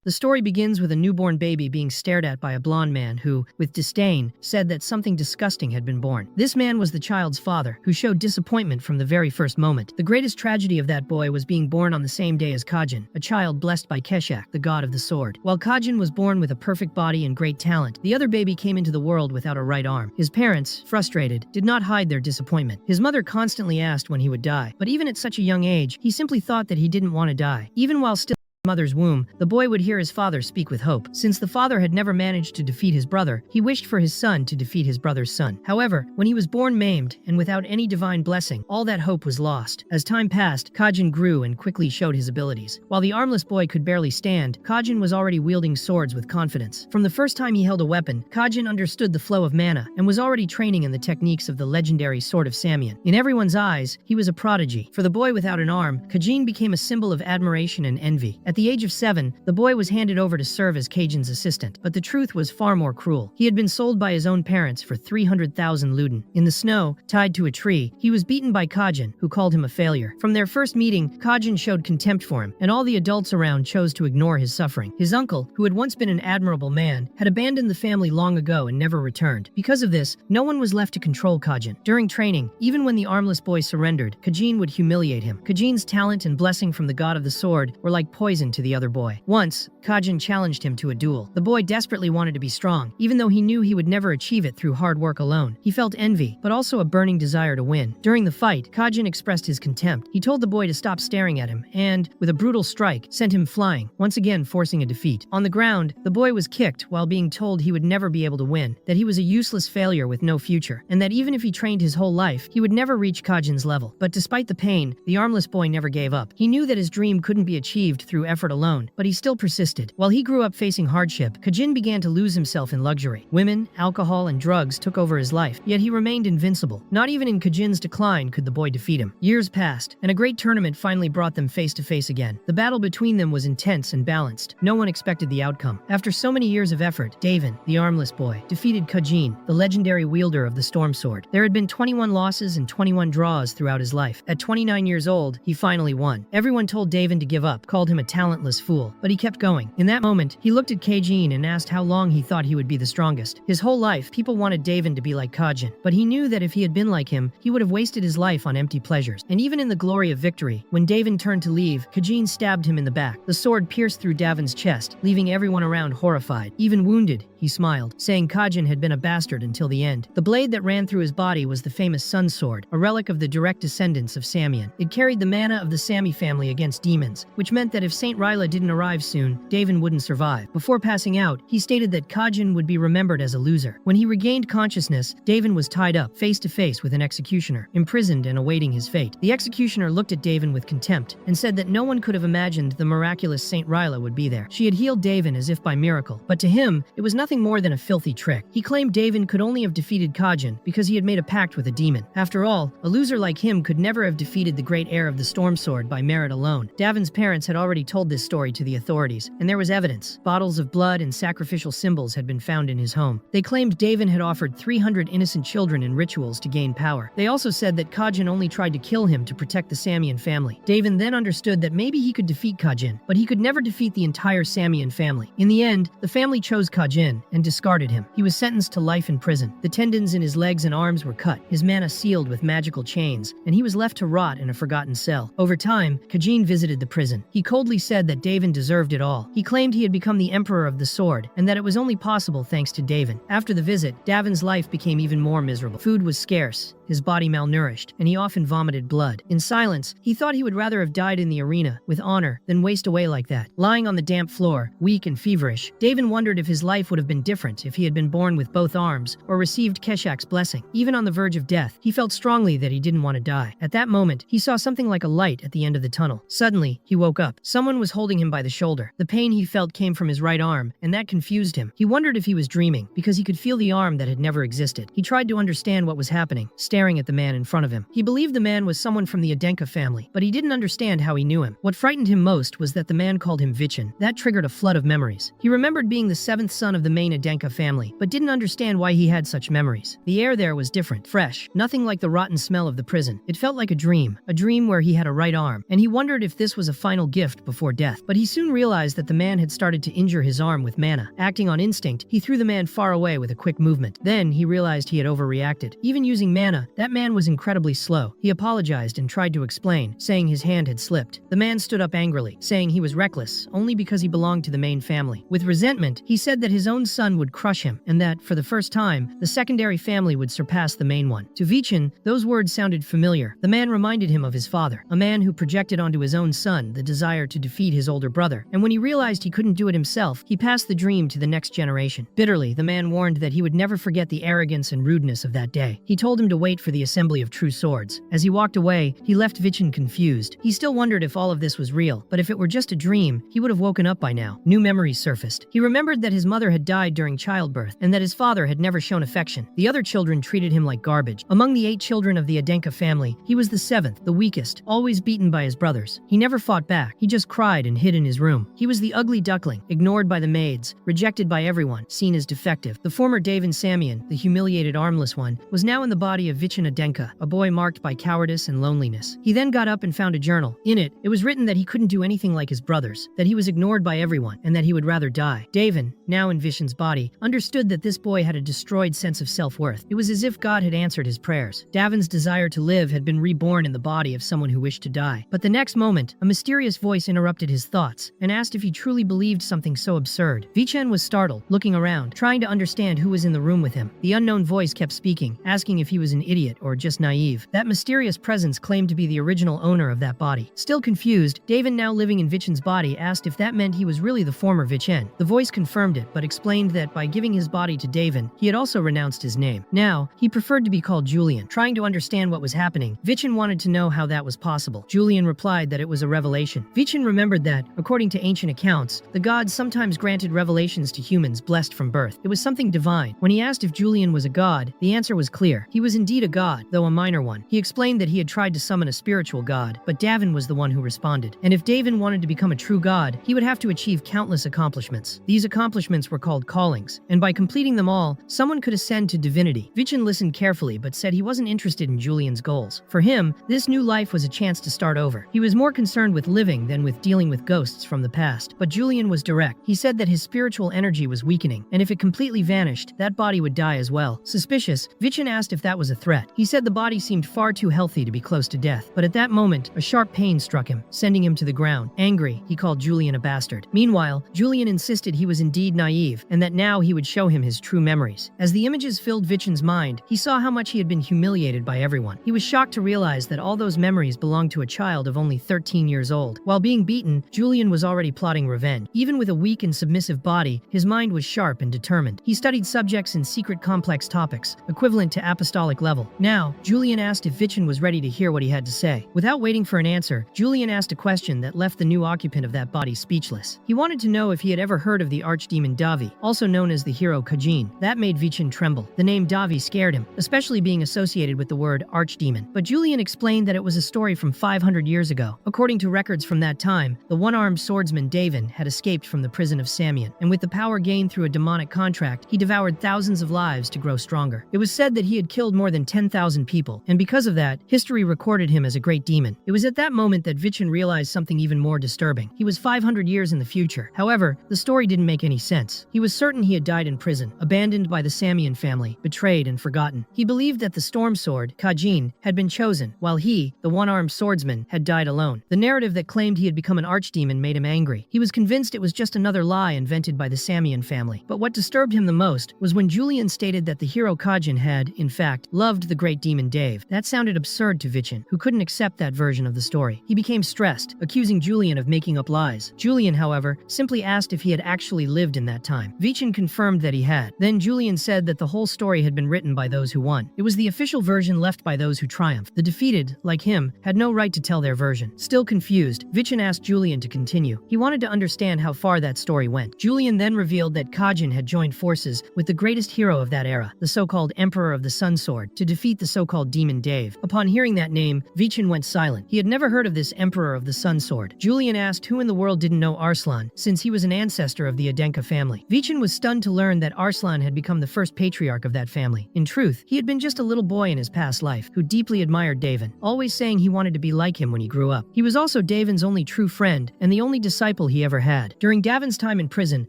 The story begins with a newborn baby being stared at by a blonde man who, with disdain, said that something disgusting had been born. This man was the child's father, who showed disappointment from the very first moment. The greatest tragedy of that boy was being born on the same day as Kajin, a child blessed by Keshak, the god of the sword. While Kajin was born with a perfect body and great talent, the other baby came into the world without a right arm. His parents, frustrated, did not hide their disappointment. His mother constantly asked when he would die, but even at such a young age, he simply thought that he didn't want to die. Even while still in his mother's womb, the boy would hear his father speak with hope. Since the father had never managed to defeat his brother, he wished for his son to defeat his brother's son. However, when he was born maimed and without any divine blessing, all that hope was lost. As time passed, Kajin grew and quickly showed his abilities. While the armless boy could barely stand, Kajin was already wielding swords with confidence. From the first time he held a weapon, Kajin understood the flow of mana and was already training in the techniques of the legendary Sword of Samian. In everyone's eyes, he was a prodigy. For the boy without an arm, Kajin became a symbol of admiration and envy. At the age of 7, the boy was handed over to serve as Kajin's assistant, but the truth was far more cruel. He had been sold by his own parents for 300,000 luden. In the snow, tied to a tree, he was beaten by Kajin, who called him a failure. From their first meeting, Kajin showed contempt for him, and all the adults around chose to ignore his suffering. His uncle, who had once been an admirable man, had abandoned the family long ago and never returned. Because of this, no one was left to control Kajin. During training, even when the armless boy surrendered, Kajin would humiliate him. Kajin's talent and blessing from the god of the sword were like poison to the other boy. Once, Kajin challenged him to a duel. The boy desperately wanted to be strong, even though he knew he would never achieve it through hard work alone. He felt envy, but also a burning desire to win. During the fight, Kajin expressed his contempt. He told the boy to stop staring at him and, with a brutal strike, sent him flying, once again forcing a defeat. On the ground, the boy was kicked while being told he would never be able to win, that he was a useless failure with no future, and that even if he trained his whole life, he would never reach Kajin's level. But despite the pain, the armless boy never gave up. He knew that his dream couldn't be achieved through effort alone, but he still persisted. While he grew up facing hardship, Kajin began to lose himself in luxury. Women, alcohol, and drugs took over his life, yet he remained invincible. Not even in Kajin's decline could the boy defeat him. Years passed, and a great tournament finally brought them face to face again. The battle between them was intense and balanced. No one expected the outcome. After so many years of effort, Davin, the armless boy, defeated Kajin, the legendary wielder of the storm sword. There had been 21 losses and 21 draws throughout his life. At 29 years old, he finally won. Everyone told Davin to give up, called him a talentless fool, but he kept going. In that moment, he looked at Kajin and asked how long he thought he would be the strongest. His whole life, people wanted Davin to be like Kajin, but he knew that if he had been like him, he would have wasted his life on empty pleasures. And even in the glory of victory, when Davin turned to leave, Kajin stabbed him in the back. The sword pierced through Davin's chest, leaving everyone around horrified. Even wounded, he smiled, saying Kajin had been a bastard until the end. The blade that ran through his body was the famous Sun Sword, a relic of the direct descendants of Samian. It carried the mana of the Sami family against demons, which meant that if Saint Ryla didn't arrive soon, Davin wouldn't survive. Before passing out, he stated that Kajin would be remembered as a loser. When he regained consciousness, Davin was tied up, face to face with an executioner, imprisoned and awaiting his fate. The executioner looked at Davin with contempt and said that no one could have imagined the miraculous Saint Ryla would be there. She had healed Davin as if by miracle, but to him, it was nothing more than a filthy trick. He claimed Davin could only have defeated Kajin because he had made a pact with a demon. After all, a loser like him could never have defeated the great heir of the Storm Sword by merit alone. Davin's parents had already told this story to the authorities, and there was evidence. Bottles of blood and sacrificial symbols had been found in his home. They claimed Davin had offered 300 innocent children in rituals to gain power. They also said that Kajin only tried to kill him to protect the Samian family. Davin then understood that maybe he could defeat Kajin, but he could never defeat the entire Samian family. In the end, the family chose Kajin and discarded him. He was sentenced to life in prison. The tendons in his legs and arms were cut, his mana sealed with magical chains, and he was left to rot in a forgotten cell. Over time, Kajin visited the prison. He coldly said that Davin deserved it all. He claimed he had become the emperor of the sword, and that it was only possible thanks to Davin. After the visit, Davin's life became even more miserable. Food was scarce, his body malnourished, and he often vomited blood. In silence, he thought he would rather have died in the arena, with honor, than waste away like that. Lying on the damp floor, weak and feverish, Davin wondered if his life would have been different if he had been born with both arms, or received Keshak's blessing. Even on the verge of death, he felt strongly that he didn't want to die. At that moment, he saw something like a light at the end of the tunnel. Suddenly, he woke up. Someone was holding him by the shoulder. The pain he felt came from his right arm, and that confused him. He wondered if he was dreaming, because he could feel the arm that had never existed. He tried to understand what was happening, staring staring at the man in front of him. He believed the man was someone from the Adenka family, but he didn't understand how he knew him. What frightened him most was that the man called him Vichin. That triggered a flood of memories. He remembered being the seventh son of the main Adenka family, but didn't understand why he had such memories. The air there was different, fresh, nothing like the rotten smell of the prison. It felt like a dream where he had a right arm, and he wondered if this was a final gift before death. But he soon realized that the man had started to injure his arm with mana. Acting on instinct, he threw the man far away with a quick movement. Then he realized he had overreacted. Even using mana, that man was incredibly slow. He apologized and tried to explain, saying his hand had slipped. The man stood up angrily, saying he was reckless only because he belonged to the main family. With resentment, he said that his own son would crush him, and that, for the first time, the secondary family would surpass the main one. To Vichin, those words sounded familiar. The man reminded him of his father, a man who projected onto his own son the desire to defeat his older brother, and when he realized he couldn't do it himself, he passed the dream to the next generation. Bitterly, the man warned that he would never forget the arrogance and rudeness of that day. He told him to wait for the assembly of true swords. As he walked away, he left Vichin confused. He still wondered if all of this was real, but if it were just a dream, he would have woken up by now. New memories surfaced. He remembered that his mother had died during childbirth, and that his father had never shown affection. The other children treated him like garbage. Among the 8 children of the Adenka family, he was the 7th, the weakest, always beaten by his brothers. He never fought back. He just cried and hid in his room. He was the ugly duckling, ignored by the maids, rejected by everyone, seen as defective. The former Davin Samian, the humiliated armless one, was now in the body of Vichin Adenka, a boy marked by cowardice and loneliness. He then got up and found a journal. In it, it was written that he couldn't do anything like his brothers, that he was ignored by everyone, and that he would rather die. Davin, now in Vichin's body, understood that this boy had a destroyed sense of self-worth. It was as if God had answered his prayers. Davin's desire to live had been reborn in the body of someone who wished to die. But the next moment, a mysterious voice interrupted his thoughts and asked if he truly believed something so absurd. Vichin was startled, looking around, trying to understand who was in the room with him. The unknown voice kept speaking, asking if he was an idiot or just naive. That mysterious presence claimed to be the original owner of that body. Still confused, Davin, now living in Vichin's body, asked if that meant he was really the former Vichin. The voice confirmed it, but explained that by giving his body to Davin, he had also renounced his name. Now, he preferred to be called Julian. Trying to understand what was happening, Vichin wanted to know how that was possible. Julian replied that it was a revelation. Vichin remembered that, according to ancient accounts, the gods sometimes granted revelations to humans blessed from birth. It was something divine. When he asked if Julian was a god, the answer was clear. He was indeed a god, though a minor one. He explained that he had tried to summon a spiritual god, but Davin was the one who responded. And if Davin wanted to become a true god, he would have to achieve countless accomplishments. These accomplishments were called callings, and by completing them all, someone could ascend to divinity. Vichin listened carefully, but said he wasn't interested in Julian's goals. For him, this new life was a chance to start over. He was more concerned with living than with dealing with ghosts from the past. But Julian was direct. He said that his spiritual energy was weakening, and if it completely vanished, that body would die as well. Suspicious, Vichin asked if that was a threat. He said the body seemed far too healthy to be close to death. But at that moment, a sharp pain struck him, sending him to the ground. Angry, he called Julian a bastard. Meanwhile, Julian insisted he was indeed naive, and that now he would show him his true memories. As the images filled Vichin's mind, he saw how much he had been humiliated by everyone. He was shocked to realize that all those memories belonged to a child of only 13 years old. While being beaten, Julian was already plotting revenge. Even with a weak and submissive body, his mind was sharp and determined. He studied subjects in secret complex topics, equivalent to apostolic level. Now, Julian asked if Vichin was ready to hear what he had to say. Without waiting for an answer, Julian asked a question that left the new occupant of that body speechless. He wanted to know if he had ever heard of the archdemon Davi, also known as the hero Kajin. That made Vichin tremble. The name Davi scared him, especially being associated with the word archdemon. But Julian explained that it was a story from 500 years ago. According to records from that time, the one-armed swordsman Davin had escaped from the prison of Samian, and with the power gained through a demonic contract, he devoured thousands of lives to grow stronger. It was said that he had killed more than 10,000 people, and because of that, history recorded him as a great demon. It was at that moment that Vichin realized something even more disturbing. He was 500 years in the future. However, the story didn't make any sense. He was certain he had died in prison, abandoned by the Samian family, betrayed and forgotten. He believed that the storm sword, Kajin, had been chosen, while he, the one-armed swordsman, had died alone. The narrative that claimed he had become an archdemon made him angry. He was convinced it was just another lie invented by the Samian family. But what disturbed him the most was when Julian stated that the hero Kajin had, in fact, loved the great demon Dave. That sounded absurd to Vichin, who couldn't accept that version of the story. He became stressed, accusing Julian of making up lies. Julian, however, simply asked if he had actually lived in that time. Vichin confirmed that he had. Then Julian said that the whole story had been written by those who won. It was the official version left by those who triumphed. The defeated, like him, had no right to tell their version. Still confused, Vichin asked Julian to continue. He wanted to understand how far that story went. Julian then revealed that Kajin had joined forces with the greatest hero of that era, the so-called Emperor of the Sun Sword, to defeat the so-called demon Dave. Upon hearing that name, Vichin went silent. He had never heard of this Emperor of the Sun Sword. Julian asked who in the world didn't know Arslan, since he was an ancestor of the Adenka family. Vichin was stunned to learn that Arslan had become the first patriarch of that family. In truth, he had been just a little boy in his past life, who deeply admired Davin, always saying he wanted to be like him when he grew up. He was also Davin's only true friend, and the only disciple he ever had. During Davin's time in prison,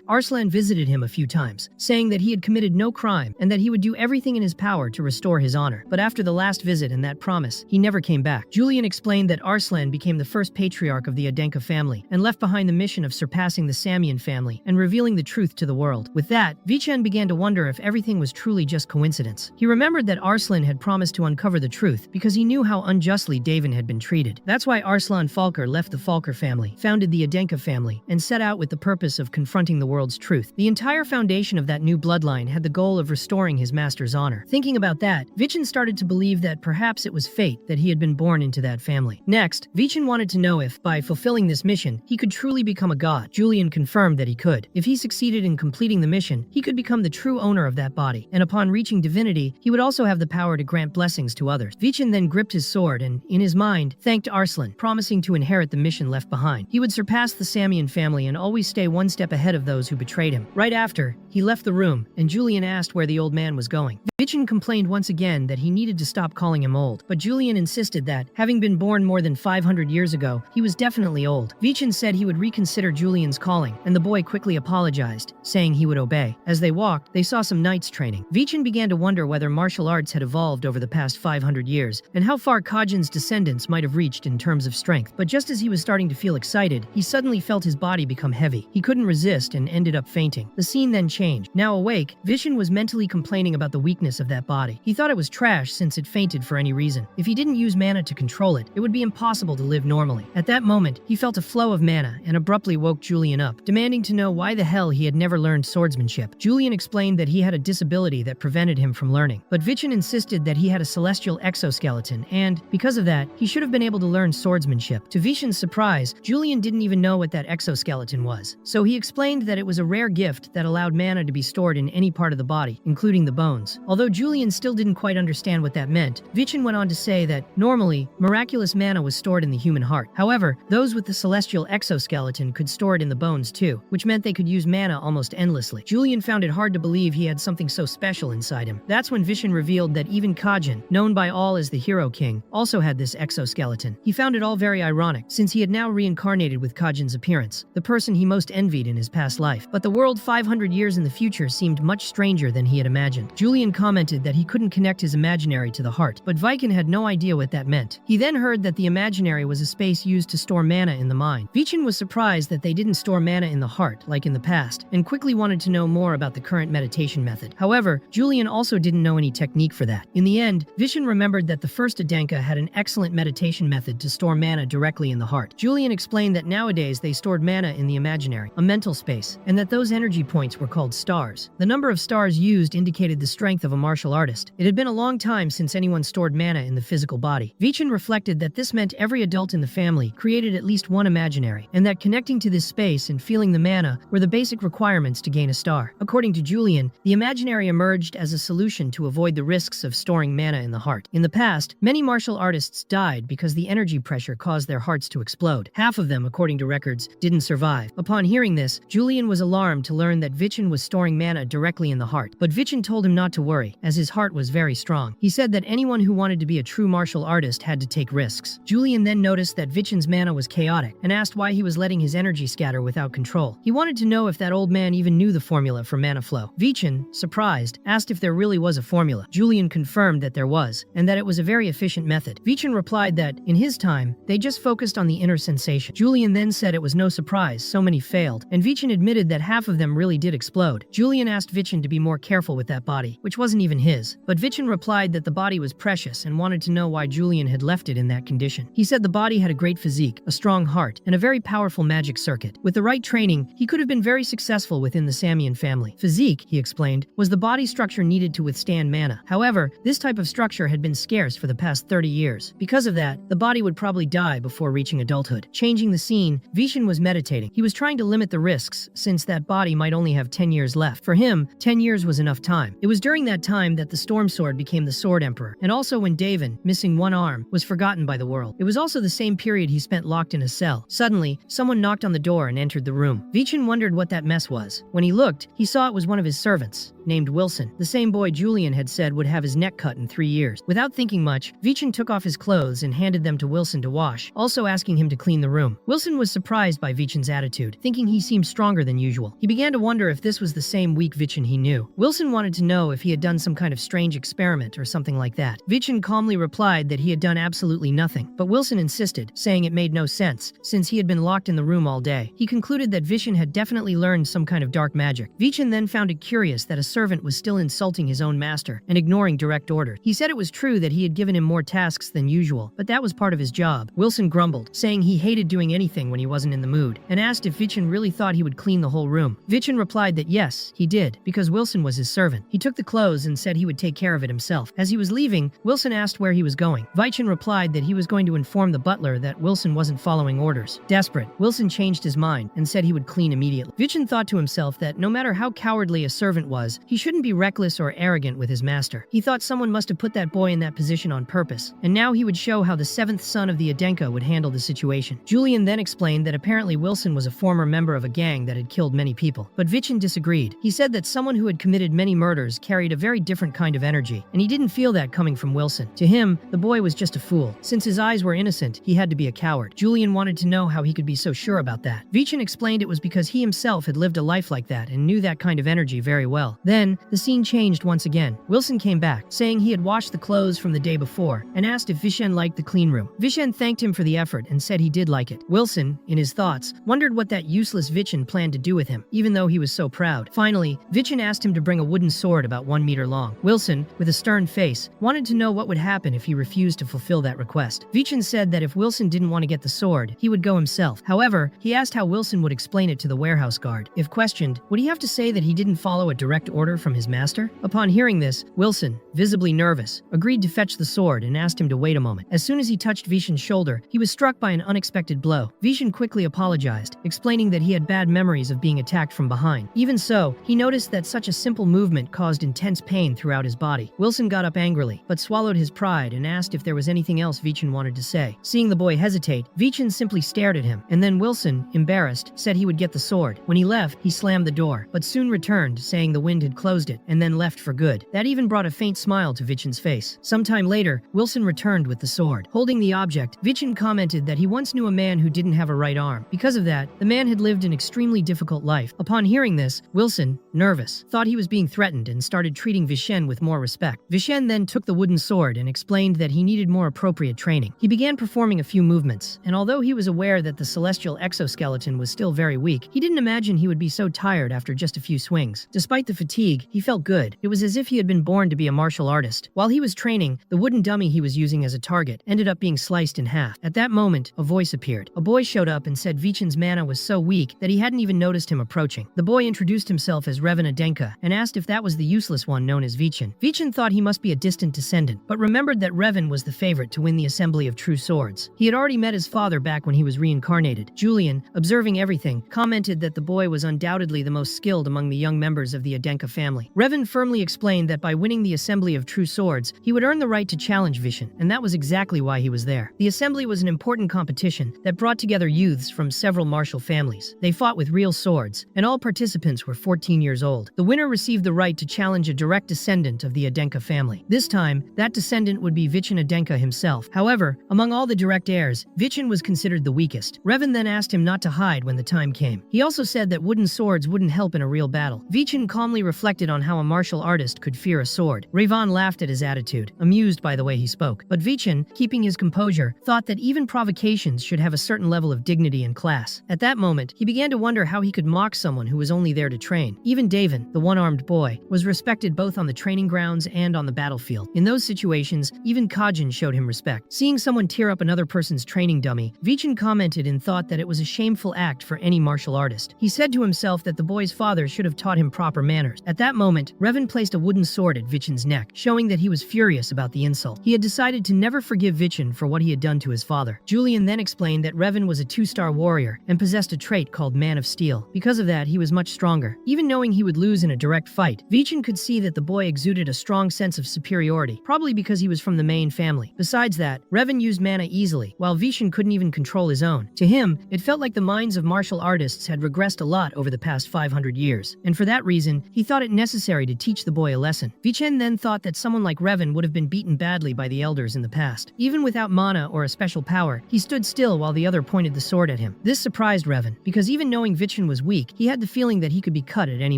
Arslan visited him a few times, saying that he had committed no crime, and that he would do everything in his power to restore his honor. But after the last visit and that promise, he never came back. Julian explained that Arslan became the first patriarch of the Adenka family, and left behind the mission of surpassing the Samian family and revealing the truth to the world. With that, Vichin began to wonder if everything was truly just coincidence. He remembered that Arslan had promised to uncover the truth because he knew how unjustly Davin had been treated. That's why Arslan Falker left the Falker family, founded the Adenka family, and set out with the purpose of confronting the world's truth. The entire foundation of that new bloodline had the goal of restoring his master's honor. Thinking about that, Vichin started to believe that perhaps it was fate that he had been born into that family. Next, Vichin wanted to know if, by fulfilling this mission, he could truly become a god. Julian confirmed that he could. If he succeeded in completing the mission, he could become the true owner of that body, and upon reaching divinity, he would also have the power to grant blessings to others. Vichin then gripped his sword and, in his mind, thanked Arslan, promising to inherit the mission left behind. He would surpass the Samian family and always stay one step ahead of those who betrayed him. Right after, he left the room, and Julian asked where the old man was going. Vichin complained once again that he needed to stop calling him old, but Julian insisted that, having been born more than 500 years ago, he was definitely old. Vichin said he would reconsider Julian's calling, and the boy quickly apologized, saying he would obey. As they walked, they saw some knights training. Vichin began to wonder whether martial arts had evolved over the past 500 years, and how far Kajin's descendants might have reached in terms of strength. But just as he was starting to feel excited, he suddenly felt his body become heavy. He couldn't resist and ended up fainting. The scene then changed. Now awake, Vichin was mentally complaining about the weakness of that body. He thought it was trash since it fainted for any reason. If he didn't use mana to control it, it would be impossible to live normally. At that moment, he felt a flow of mana and abruptly woke Julian up, demanding to know why the hell he had never learned swordsmanship. Julian explained that he had a disability that prevented him from learning, but Vichin insisted that he had a celestial exoskeleton and, because of that, he should have been able to learn swordsmanship. To Vichin's surprise, Julian didn't even know what that exoskeleton was, so he explained that it was a rare gift that allowed mana to be stored in any part of the body, including the bones. Although Julian still didn't quite understand what that meant, Vichin went on to say that, normally, miraculous mana was stored in the human heart. However, those with the celestial exoskeleton could store it in the bones too, which meant they could use mana almost endlessly. Julian found it hard to believe he had something so special inside him. That's when Vichin revealed that even Kajin, known by all as the Hero King, also had this exoskeleton. He found it all very ironic, since he had now reincarnated with Kajin's appearance, the person he most envied in his past life. But the world 500 years in the future seemed much stranger than he had imagined. Julian commented that he couldn't connect his imaginary to the heart, but Vichin had no idea what that meant. He then heard that the imaginary was a space used to store mana in the mind. Vichin was surprised that they didn't store mana in the heart, like in the past, and quickly wanted to know more about the current meditation method. However, Julian also didn't know any technique for that. In the end, Vichin remembered that the first Adenka had an excellent meditation method to store mana directly in the heart. Julian explained that nowadays they stored mana in the imaginary, a mental space, and that those energy points were called stars. The number of stars used indicated the strength of a martial artist. It had been a long time since anyone stored mana in the physical body. Vichin reflected that this meant every adult in the family created at least one imaginary, and that connecting to this space and feeling the mana were the basic requirements to gain a star. According to Julian, the imaginary emerged as a solution to avoid the risks of storing mana in the heart. In the past, many martial artists died because the energy pressure caused their hearts to explode. Half of them, according to records, didn't survive. Upon hearing this, Julian was alarmed to learn that Vichin was storing mana directly in the heart. But Vichin told him not to worry, as his heart was very strong. He said that anyone who wanted to be a true martial artist had to take risks. Julian then noticed that Vichin's mana was chaotic, and asked why he was letting his energy scatter without control. He wanted to know if that old man even knew the formula for mana flow. Vichin, surprised, asked if there really was a formula. Julian confirmed that there was, and that it was a very efficient method. Vichin replied that, in his time, they just focused on the inner sensation. Julian then said it was no surprise so many failed, and Vichin admitted that half of them really did explode. Julian asked Vichin to be more careful with that body, which wasn't even his. But Vichin replied that the body was precious and wanted to know why Julian had left it in that condition. He said the body had a great physique, a strong heart, and a very powerful magic circuit. With the right training, he could have been very successful within the Samian family. Physique, he explained, was the body structure needed to withstand mana. However, this type of structure had been scarce for the past 30 years. Because of that, the body would probably die before reaching adulthood. Changing the scene, Vichin was meditating. He was trying to limit the risks, since that body might only have 10 years left. For him, 10 years was enough time. It was during that time that the storm sword became became the Sword Emperor, and also when Davin, missing one arm, was forgotten by the world. It was also the same period he spent locked in a cell. Suddenly, someone knocked on the door and entered the room. Vichin wondered what that mess was. When he looked, he saw it was one of his servants, named Wilson, the same boy Julian had said would have his neck cut in 3 years. Without thinking much, Vichin took off his clothes and handed them to Wilson to wash, also asking him to clean the room. Wilson was surprised by Vichin's attitude, thinking he seemed stronger than usual. He began to wonder if this was the same weak Vichin he knew. Wilson wanted to know if he had done some kind of strange experiment or something like that. Vichin calmly replied that he had done absolutely nothing, but Wilson insisted, saying it made no sense, since he had been locked in the room all day. He concluded that Vichin had definitely learned some kind of dark magic. Vichin then found it curious that a servant was still insulting his own master and ignoring direct orders. He said it was true that he had given him more tasks than usual, but that was part of his job. Wilson grumbled, saying he hated doing anything when he wasn't in the mood, and asked if Vichin really thought he would clean the whole room. Vichin replied that yes, he did, because Wilson was his servant. He took the clothes and said he would take care of it himself. As he was leaving, Wilson asked where he was going. Vichin replied that he was going to inform the butler that Wilson wasn't following orders. Desperate, Wilson changed his mind and said he would clean immediately. Vichin thought to himself that no matter how cowardly a servant was, he shouldn't be reckless or arrogant with his master. He thought someone must have put that boy in that position on purpose, and now he would show how the seventh son of the Adenka would handle the situation. Julian then explained that apparently Wilson was a former member of a gang that had killed many people, but Vichin disagreed. He said that someone who had committed many murders carried a very different kind of energy, and he didn't feel that coming from Wilson. To him, the boy was just a fool. Since his eyes were innocent, he had to be a coward. Julian wanted to know how he could be so sure about that. Vichin explained it was because he himself had lived a life like that and knew that kind of energy very well. Then, the scene changed once again. Wilson came back, saying he had washed the clothes from the day before, and asked if Vichin liked the clean room. Vichin thanked him for the effort and said he did like it. Wilson, in his thoughts, wondered what that useless Vichin planned to do with him, even though he was so proud. Finally, Vichin asked him to bring a wooden sword about 1 meter long. Wilson, with a stern face, wanted to know what would happen if he refused to fulfill that request. Vichin said that if Wilson didn't want to get the sword, he would go himself. However, he asked how Wilson would explain it to the warehouse guard. If questioned, would he have to say that he didn't follow a direct order from his master? Upon hearing this, Wilson, visibly nervous, agreed to fetch the sword and asked him to wait a moment. As soon as he touched Vichin's shoulder, he was struck by an unexpected blow. Vichin quickly apologized, explaining that he had bad memories of being attacked from behind. Even so, he noticed that such a simple movement caused intense pain throughout his body. Wilson got up angrily, but swallowed his pride and asked if there was anything else Vichin wanted to say. Seeing the boy hesitate, Vichin simply stared at him, and then Wilson, embarrassed, said he would get the sword. When he left, he slammed the door, but soon returned, saying the wind had closed it, and then left for good. That even brought a faint smile to Vichin's face. Sometime later, Wilson returned with the sword. Holding the object, Vichin commented that he once knew a man who didn't have a right arm. Because of that, the man had lived an extremely difficult life. Upon hearing this, Wilson, nervous, thought he was being threatened and started treating Vichin with more respect. Vichin then took the wooden sword and explained that he needed more appropriate training. He began performing a few movements, and although he was aware that the celestial exoskeleton was still very weak, he didn't imagine he would be so tired after just a few swings. Despite the fatigue, he felt good. It was as if he had been born to be a martial artist. While he was training, the wooden dummy he was using as a target ended up being sliced in half. At that moment, a voice appeared. A boy showed up and said Vichin's mana was so weak that he hadn't even noticed him approaching. The boy introduced himself as Revan Adenka and asked if that was the useless one known as Vichin. Vichin thought he must be a distant descendant, but remembered that Revan was the favorite to win the Assembly of True Swords. He had already met his father back when he was reincarnated. Julian, observing everything, commented that the boy was undoubtedly the most skilled among the young members of the Adenka family. Revan firmly explained that by winning the Assembly of True Swords, he would earn the right to challenge Vichin, and that was exactly why he was there. The Assembly was an important competition that brought together youths from several martial families. They fought with real swords, and all participants were 14 years old. The winner received the right to challenge a direct descendant of the Adenka family. This time, that descendant would be Vichin Adenka himself. However, among all the direct heirs, Vichin was considered the weakest. Revan then asked him not to hide when the time came. He also said that wooden swords wouldn't help in a real battle. Vichin calmly reflected on how a martial artist could fear a sword. Revan laughed at his attitude, amused by the way he spoke. But Vichin, keeping his composure, thought that even provocations should have a certain level of dignity and class. At that moment, he began to wonder how he could mock someone who was only there to train. Even Davin, the one-armed boy, was respected both on the training grounds and on the battlefield. In those situations, even Kajin showed him respect. Seeing someone tear up another person's training dummy, Vichin commented and thought that it was a shameful act for any martial artist. He said to himself that the boy's father should have taught him proper manners. At that moment, Revan placed a wooden sword at Vichin's neck, showing that he was furious about the insult. He had decided to never forgive Vichin for what he had done to his father. Julian then explained that Revan was a 2-star warrior and possessed a trait called Man of Steel. Because of that, he was much stronger. Even knowing he would lose in a direct fight, Vichin could see that the boy exuded a strong strong sense of superiority, probably because he was from the main family. Besides that, Revan used mana easily, while Vishen couldn't even control his own. To him, it felt like the minds of martial artists had regressed a lot over the past 500 years, and for that reason, he thought it necessary to teach the boy a lesson. Vishen then thought that someone like Revan would have been beaten badly by the elders in the past. Even without mana or a special power, he stood still while the other pointed the sword at him. This surprised Revan, because even knowing Vishen was weak, he had the feeling that he could be cut at any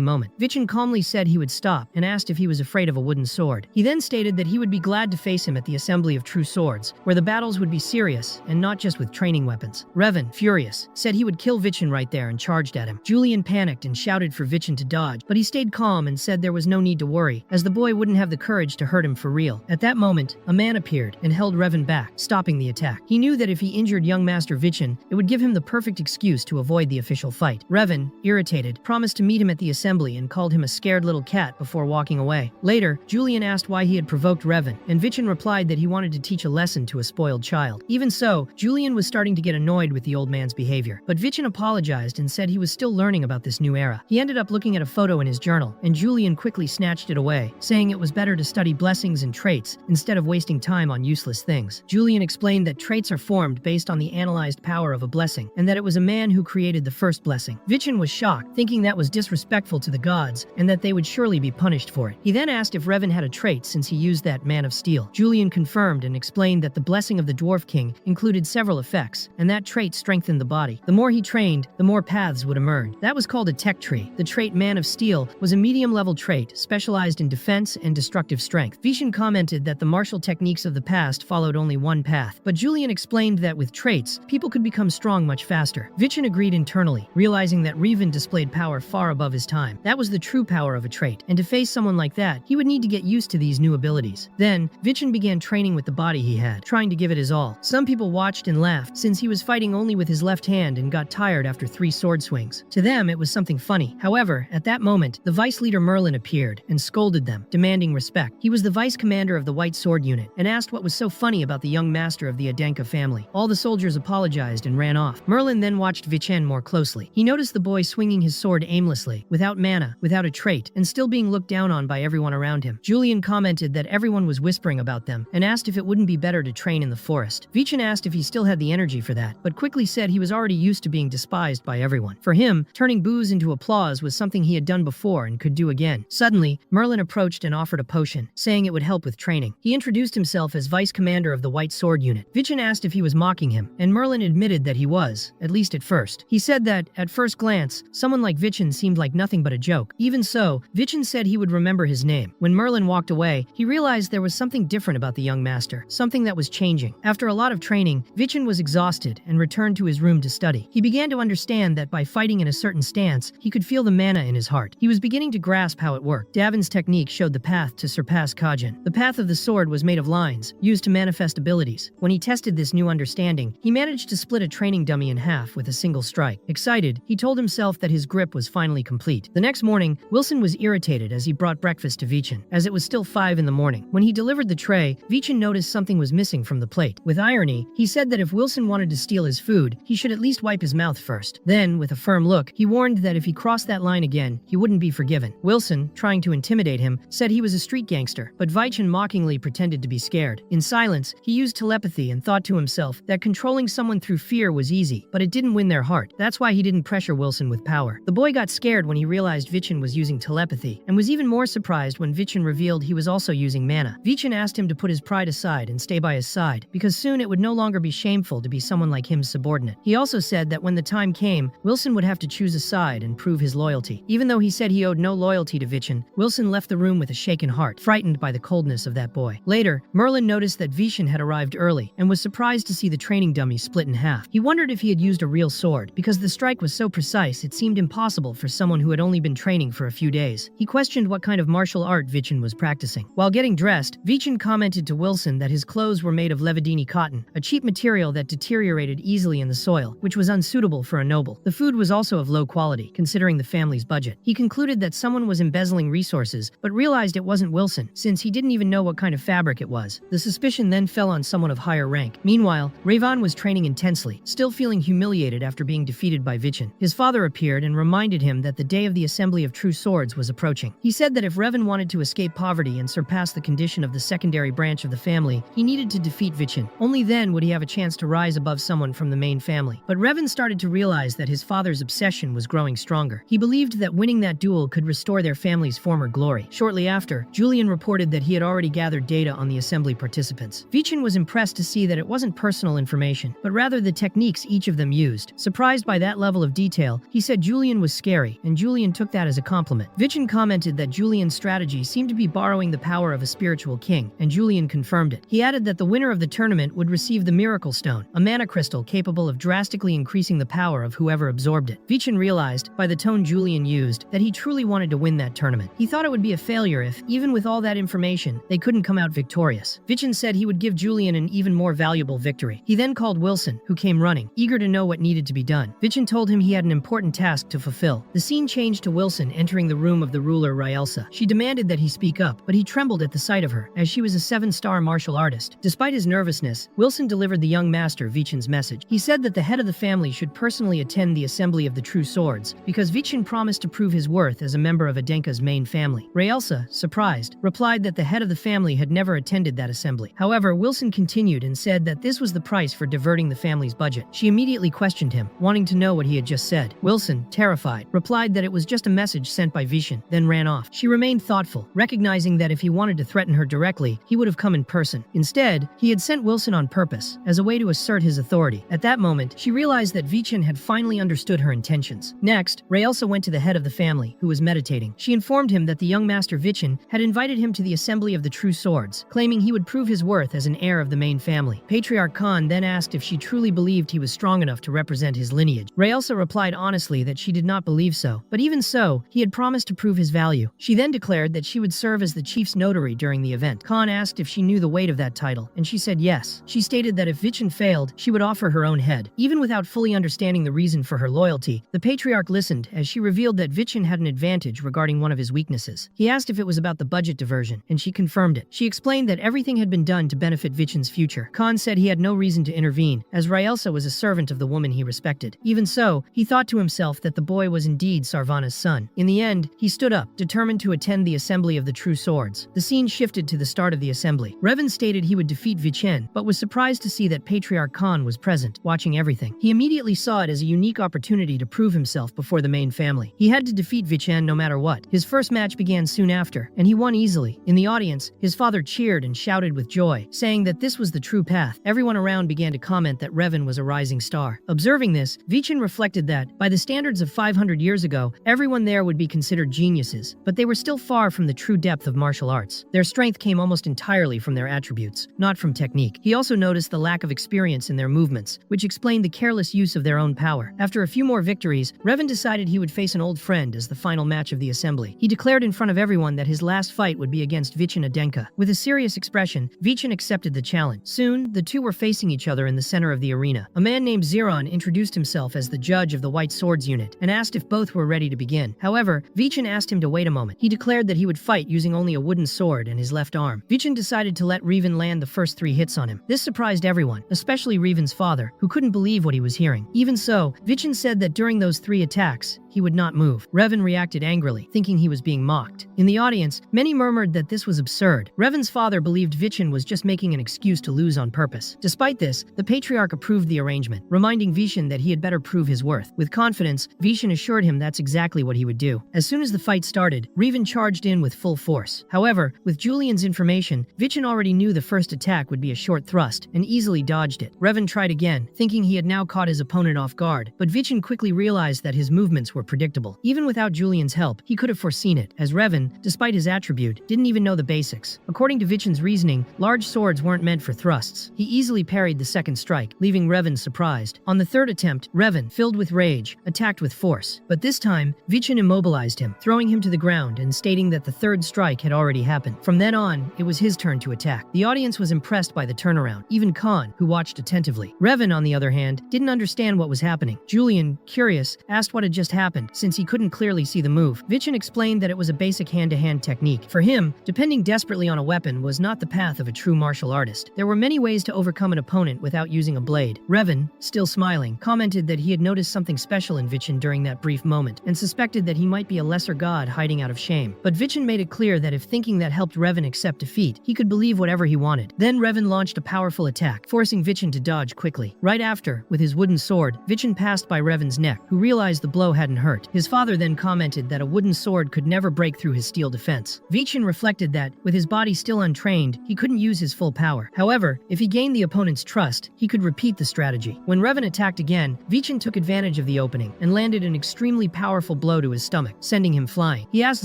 moment. Vishen calmly said he would stop and asked if he was afraid of a wooden sword. He then stated that he would be glad to face him at the Assembly of True Swords, where the battles would be serious and not just with training weapons. Revan, furious, said he would kill Vishen right there and charged at him. Julian panicked and shouted for Vishen to dodge, but he stayed calm and said there was no need to worry, as the boy wouldn't have the courage to hurt him for real. At that moment, a man appeared and held Revan back, stopping the attack. He knew that if he injured young Master Vishen, it would give him the perfect excuse to avoid the official fight. Revan, irritated, promised to meet him at the assembly and called him a scared little cat before walking away. Later, Julian asked why he had provoked Revan, and Vishen replied that he wanted to teach a lesson to a spoiled child. Even so, Julian was starting to get annoyed with the old man's behavior. But Vishen apologized and said he was still learning about this new era. He ended up looking at a photo in his journal, and Julian quickly snatched it away, saying it was better to study blessings and traits instead of wasting time on useless things. Julian explained that traits are formed based on the analyzed power of a blessing, and that it was a man who created the first blessing. Vishen was shocked, thinking that was disrespectful to the gods, and that they would surely be punished for it. He then asked if Revan had a trait since he used that Man of Steel. Julian confirmed and explained that the blessing of the Dwarf King included several effects, and that trait strengthened the body. The more he trained, the more paths would emerge. That was called a tech tree. The trait Man of Steel was a medium-level trait, specialized in defense and destructive strength. Vishen commented that the martial techniques of the past followed only one path, but Julian explained that with traits, people could become strong much faster. Vishen agreed internally, realizing that Revan displayed power far above his time. That was the true power of a trait, and to face someone like that, he would need to get used to these new abilities. Then, Vishen began training with the body he had, trying to give it his all. Some people watched and laughed, since he was fighting only with his left hand and got tired after 3 sword swings. To them, it was something funny. However, at that moment, the vice leader Merlin appeared and scolded them, demanding respect. He was the vice commander of the White Sword Unit, and asked what was so funny about the young master of the Adenka family. All the soldiers apologized and ran off. Merlin then watched Vishen more closely. He noticed the boy swinging his sword aimlessly, without mana, without a trait, and still being looked down on by everyone around him. Julian commented that everyone was whispering about them, and asked if it wouldn't be better to train in the forest. Vishen asked if he still had the energy for that, but quickly said he was already used to being despised by everyone. For him, turning boos into applause was something he had done before and could do again. Suddenly, Merlin approached and offered a potion, saying it would help with training. He introduced himself as vice commander of the White Sword Unit. Vishen asked if he was mocking him, and Merlin admitted that he was, at least at first. He said that, at first glance, someone like Vishen seemed like nothing but a joke. Even so, Vishen said he would remember his name. When Merlin walked away, he realized there was something different about the young master, something that was changing. After a lot of training, Vishen was exhausted and returned to his room to study. He began to understand that by fighting in a certain stance, he could feel the mana in his heart. He was beginning to grasp how it worked. Davin's technique showed the path to surpass Kajin. The path of the sword was made of lines, used to manifest abilities. When he tested this new understanding, he managed to split a training dummy in half with a single strike. Excited, he told himself that his grip was finally complete. The next morning, Wilson was irritated as he brought breakfast to Vishen, as it was still 5 in the morning. When he delivered the tray, Vishen noticed something was missing from the plate. With irony, he said that if Wilson wanted to steal his food, he should at least wipe his mouth first. Then, with a firm look, he warned that if he crossed that line again, he wouldn't be forgiven. Wilson, trying to intimidate him, said he was a street gangster, but Vishen mockingly pretended to be scared. In silence, he used telepathy and thought to himself that controlling someone through fear was easy, but it didn't win their heart. That's why he didn't pressure Wilson with power. The boy got scared when he realized Vishen was using telepathy, and was even more surprised when Vishen revealed he was also using mana. Vishen asked him to put his pride aside and stay by his side, because soon it would no longer be shameful to be someone like him's subordinate. He also said that when the time came, Wilson would have to choose a side and prove his loyalty. Even though he said he owed no loyalty to Vishen, Wilson left the room with a shaken heart, frightened by the coldness of that boy. Later, Merlin noticed that Vishen had arrived early, and was surprised to see the training dummy split in half. He wondered if he had used a real sword, because the strike was so precise it seemed impossible for someone who had only been training for a few days. He questioned what kind of martial art Vishen was practicing. While getting dressed, Vishen commented to Wilson that his clothes were made of Levedini cotton, a cheap material that deteriorated easily in the soil, which was unsuitable for a noble. The food was also of low quality, considering the family's budget. He concluded that someone was embezzling resources, but realized it wasn't Wilson, since he didn't even know what kind of fabric it was. The suspicion then fell on someone of higher rank. Meanwhile, Revan was training intensely, still feeling humiliated after being defeated by Vishen. His father appeared and reminded him that the day of the Assembly of True Swords was approaching. He said that if Revan wanted to escape poverty and surpass the condition of the secondary branch of the family, he needed to defeat Vichin. Only then would he have a chance to rise above someone from the main family. But Revan started to realize that his father's obsession was growing stronger. He believed that winning that duel could restore their family's former glory. Shortly after, Julian reported that he had already gathered data on the assembly participants. Vichin was impressed to see that it wasn't personal information, but rather the techniques each of them used. Surprised by that level of detail, he said Julian was scary, and Julian took that as a compliment. Vichin commented that Julian's strategy seemed to be borrowing the power of a spiritual king, and Julian confirmed it. He added that the winner of the tournament would receive the Miracle Stone, a mana crystal capable of drastically increasing the power of whoever absorbed it. Vichin realized, by the tone Julian used, that he truly wanted to win that tournament. He thought it would be a failure if, even with all that information, they couldn't come out victorious. Vichin said he would give Julian an even more valuable victory. He then called Wilson, who came running, eager to know what needed to be done. Vichin told him he had an important task to fulfill. The scene changed to Wilson entering the room of the ruler Ryelsa. She demanded that he speak up, but he trembled at the sight of her, as she was a 7-star martial artist. Despite his nervousness, Wilson delivered the young master Vichin's message. He said that the head of the family should personally attend the assembly of the true swords, because Vichin promised to prove his worth as a member of Adenka's main family. Ryelsa, surprised, replied that the head of the family had never attended that assembly. However, Wilson continued and said that this was the price for diverting the family's budget. She immediately questioned him, wanting to know what he had just said. Wilson, terrified, replied that it was just a message sent by Vichin, then ran off. She remained thoughtful, recognizing that if he wanted to threaten her directly, he would have come in person. Instead, he had sent Wilson on purpose, as a way to assert his authority. At that moment, she realized that Vichin had finally understood her intentions. Next, Ryelsa went to the head of the family, who was meditating. She informed him that the young master Vichin had invited him to the assembly of the true swords, claiming he would prove his worth as an heir of the main family. Patriarch Khan then asked if she truly believed he was strong enough to represent his lineage. Ryelsa replied honestly that she did not believe so, but even so, he had promised to prove his value. She then declared that she would serve as the chief's notary during the event. Khan asked if she knew the weight of that title, and she said yes. She stated that if Vichin failed, she would offer her own head. Even without fully understanding the reason for her loyalty, the patriarch listened as she revealed that Vichin had an advantage regarding one of his weaknesses. He asked if it was about the budget diversion, and she confirmed it. She explained that everything had been done to benefit Vichin's future. Khan said he had no reason to intervene, as Ryelsa was a servant of the woman he respected. Even so, he thought to himself that the boy was indeed Sarvana's son. In the end, he stood up, determined to attend the assembly of the true swords. The scene shifted to the start of the assembly. Revan stated he would defeat Vichin, but was surprised to see that Patriarch Khan was present, watching everything. He immediately saw it as a unique opportunity to prove himself before the main family. He had to defeat Vichin no matter what. His first match began soon after, and he won easily. In the audience, his father cheered and shouted with joy, saying that this was the true path. Everyone around began to comment that Revan was a rising star. Observing this, Vichin reflected that, by the standards of 500 years ago, everyone there would be considered geniuses, but they were still far from the true depth of martial arts. Their strength came almost entirely from their attributes, not from technique. He also noticed the lack of experience in their movements, which explained the careless use of their own power. After a few more victories, Revan decided he would face an old friend as the final match of the assembly. He declared in front of everyone that his last fight would be against Vichin Adenka. With a serious expression, Vichin accepted the challenge. Soon, the two were facing each other in the center of the arena. A man named Ziron introduced himself as the judge of the White Swords unit and asked if both were ready to begin. However, Vichin asked him to wait a moment. He declared that he would fight using only a wooden sword and his left arm. Vichin decided to let Revan land the first 3 hits on him. This surprised everyone, especially Revan's father, who couldn't believe what he was hearing. Even so, Vichin said that during those 3 attacks, he would not move. Revan reacted angrily, thinking he was being mocked. In the audience, many murmured that this was absurd. Revan's father believed Vichin was just making an excuse to lose on purpose. Despite this, the patriarch approved the arrangement, reminding Vichin that he had better prove his worth. With confidence, Vichin assured him that's exactly what he would do. As soon as the fight started, Revan charged in with full force. However, with Julian's information, Vichin already knew the first attack would be a short thrust, and easily dodged it. Revan tried again, thinking he had now caught his opponent off guard, but Vichin quickly realized that his movements were predictable. Even without Julian's help, he could have foreseen it, as Revan, despite his attribute, didn't even know the basics. According to Vichin's reasoning, large swords weren't meant for thrusts. He easily parried the second strike, leaving Revan surprised. On the third attempt, Revan, filled with rage, attacked with force. But this time, Vichin immobilized him, throwing him to the ground and stating that the third strike had already happened. From then on, it was his turn to attack. The audience was impressed by the turnaround, even Khan, who watched attentively. Revan, on the other hand, didn't understand what was happening. Julian, curious, asked what had just happened, since he couldn't clearly see the move. Vichin explained that it was a basic hand-to-hand technique. For him, depending desperately on a weapon was not the path of a true martial artist. There were many ways to overcome an opponent without using a blade. Revan, still smiling, commented that he had noticed something special in Vichin during that brief moment, and suspected that he might be a lesser god hiding out of shame. But Vichin made it clear clear that if thinking that helped Revan accept defeat, he could believe whatever he wanted. Then Revan launched a powerful attack, forcing Vichin to dodge quickly. Right after, with his wooden sword, Vichin passed by Revan's neck, who realized the blow hadn't hurt. His father then commented that a wooden sword could never break through his steel defense. Vichin reflected that, with his body still untrained, he couldn't use his full power. However, if he gained the opponent's trust, he could repeat the strategy. When Revan attacked again, Vichin took advantage of the opening and landed an extremely powerful blow to his stomach, sending him flying. He asked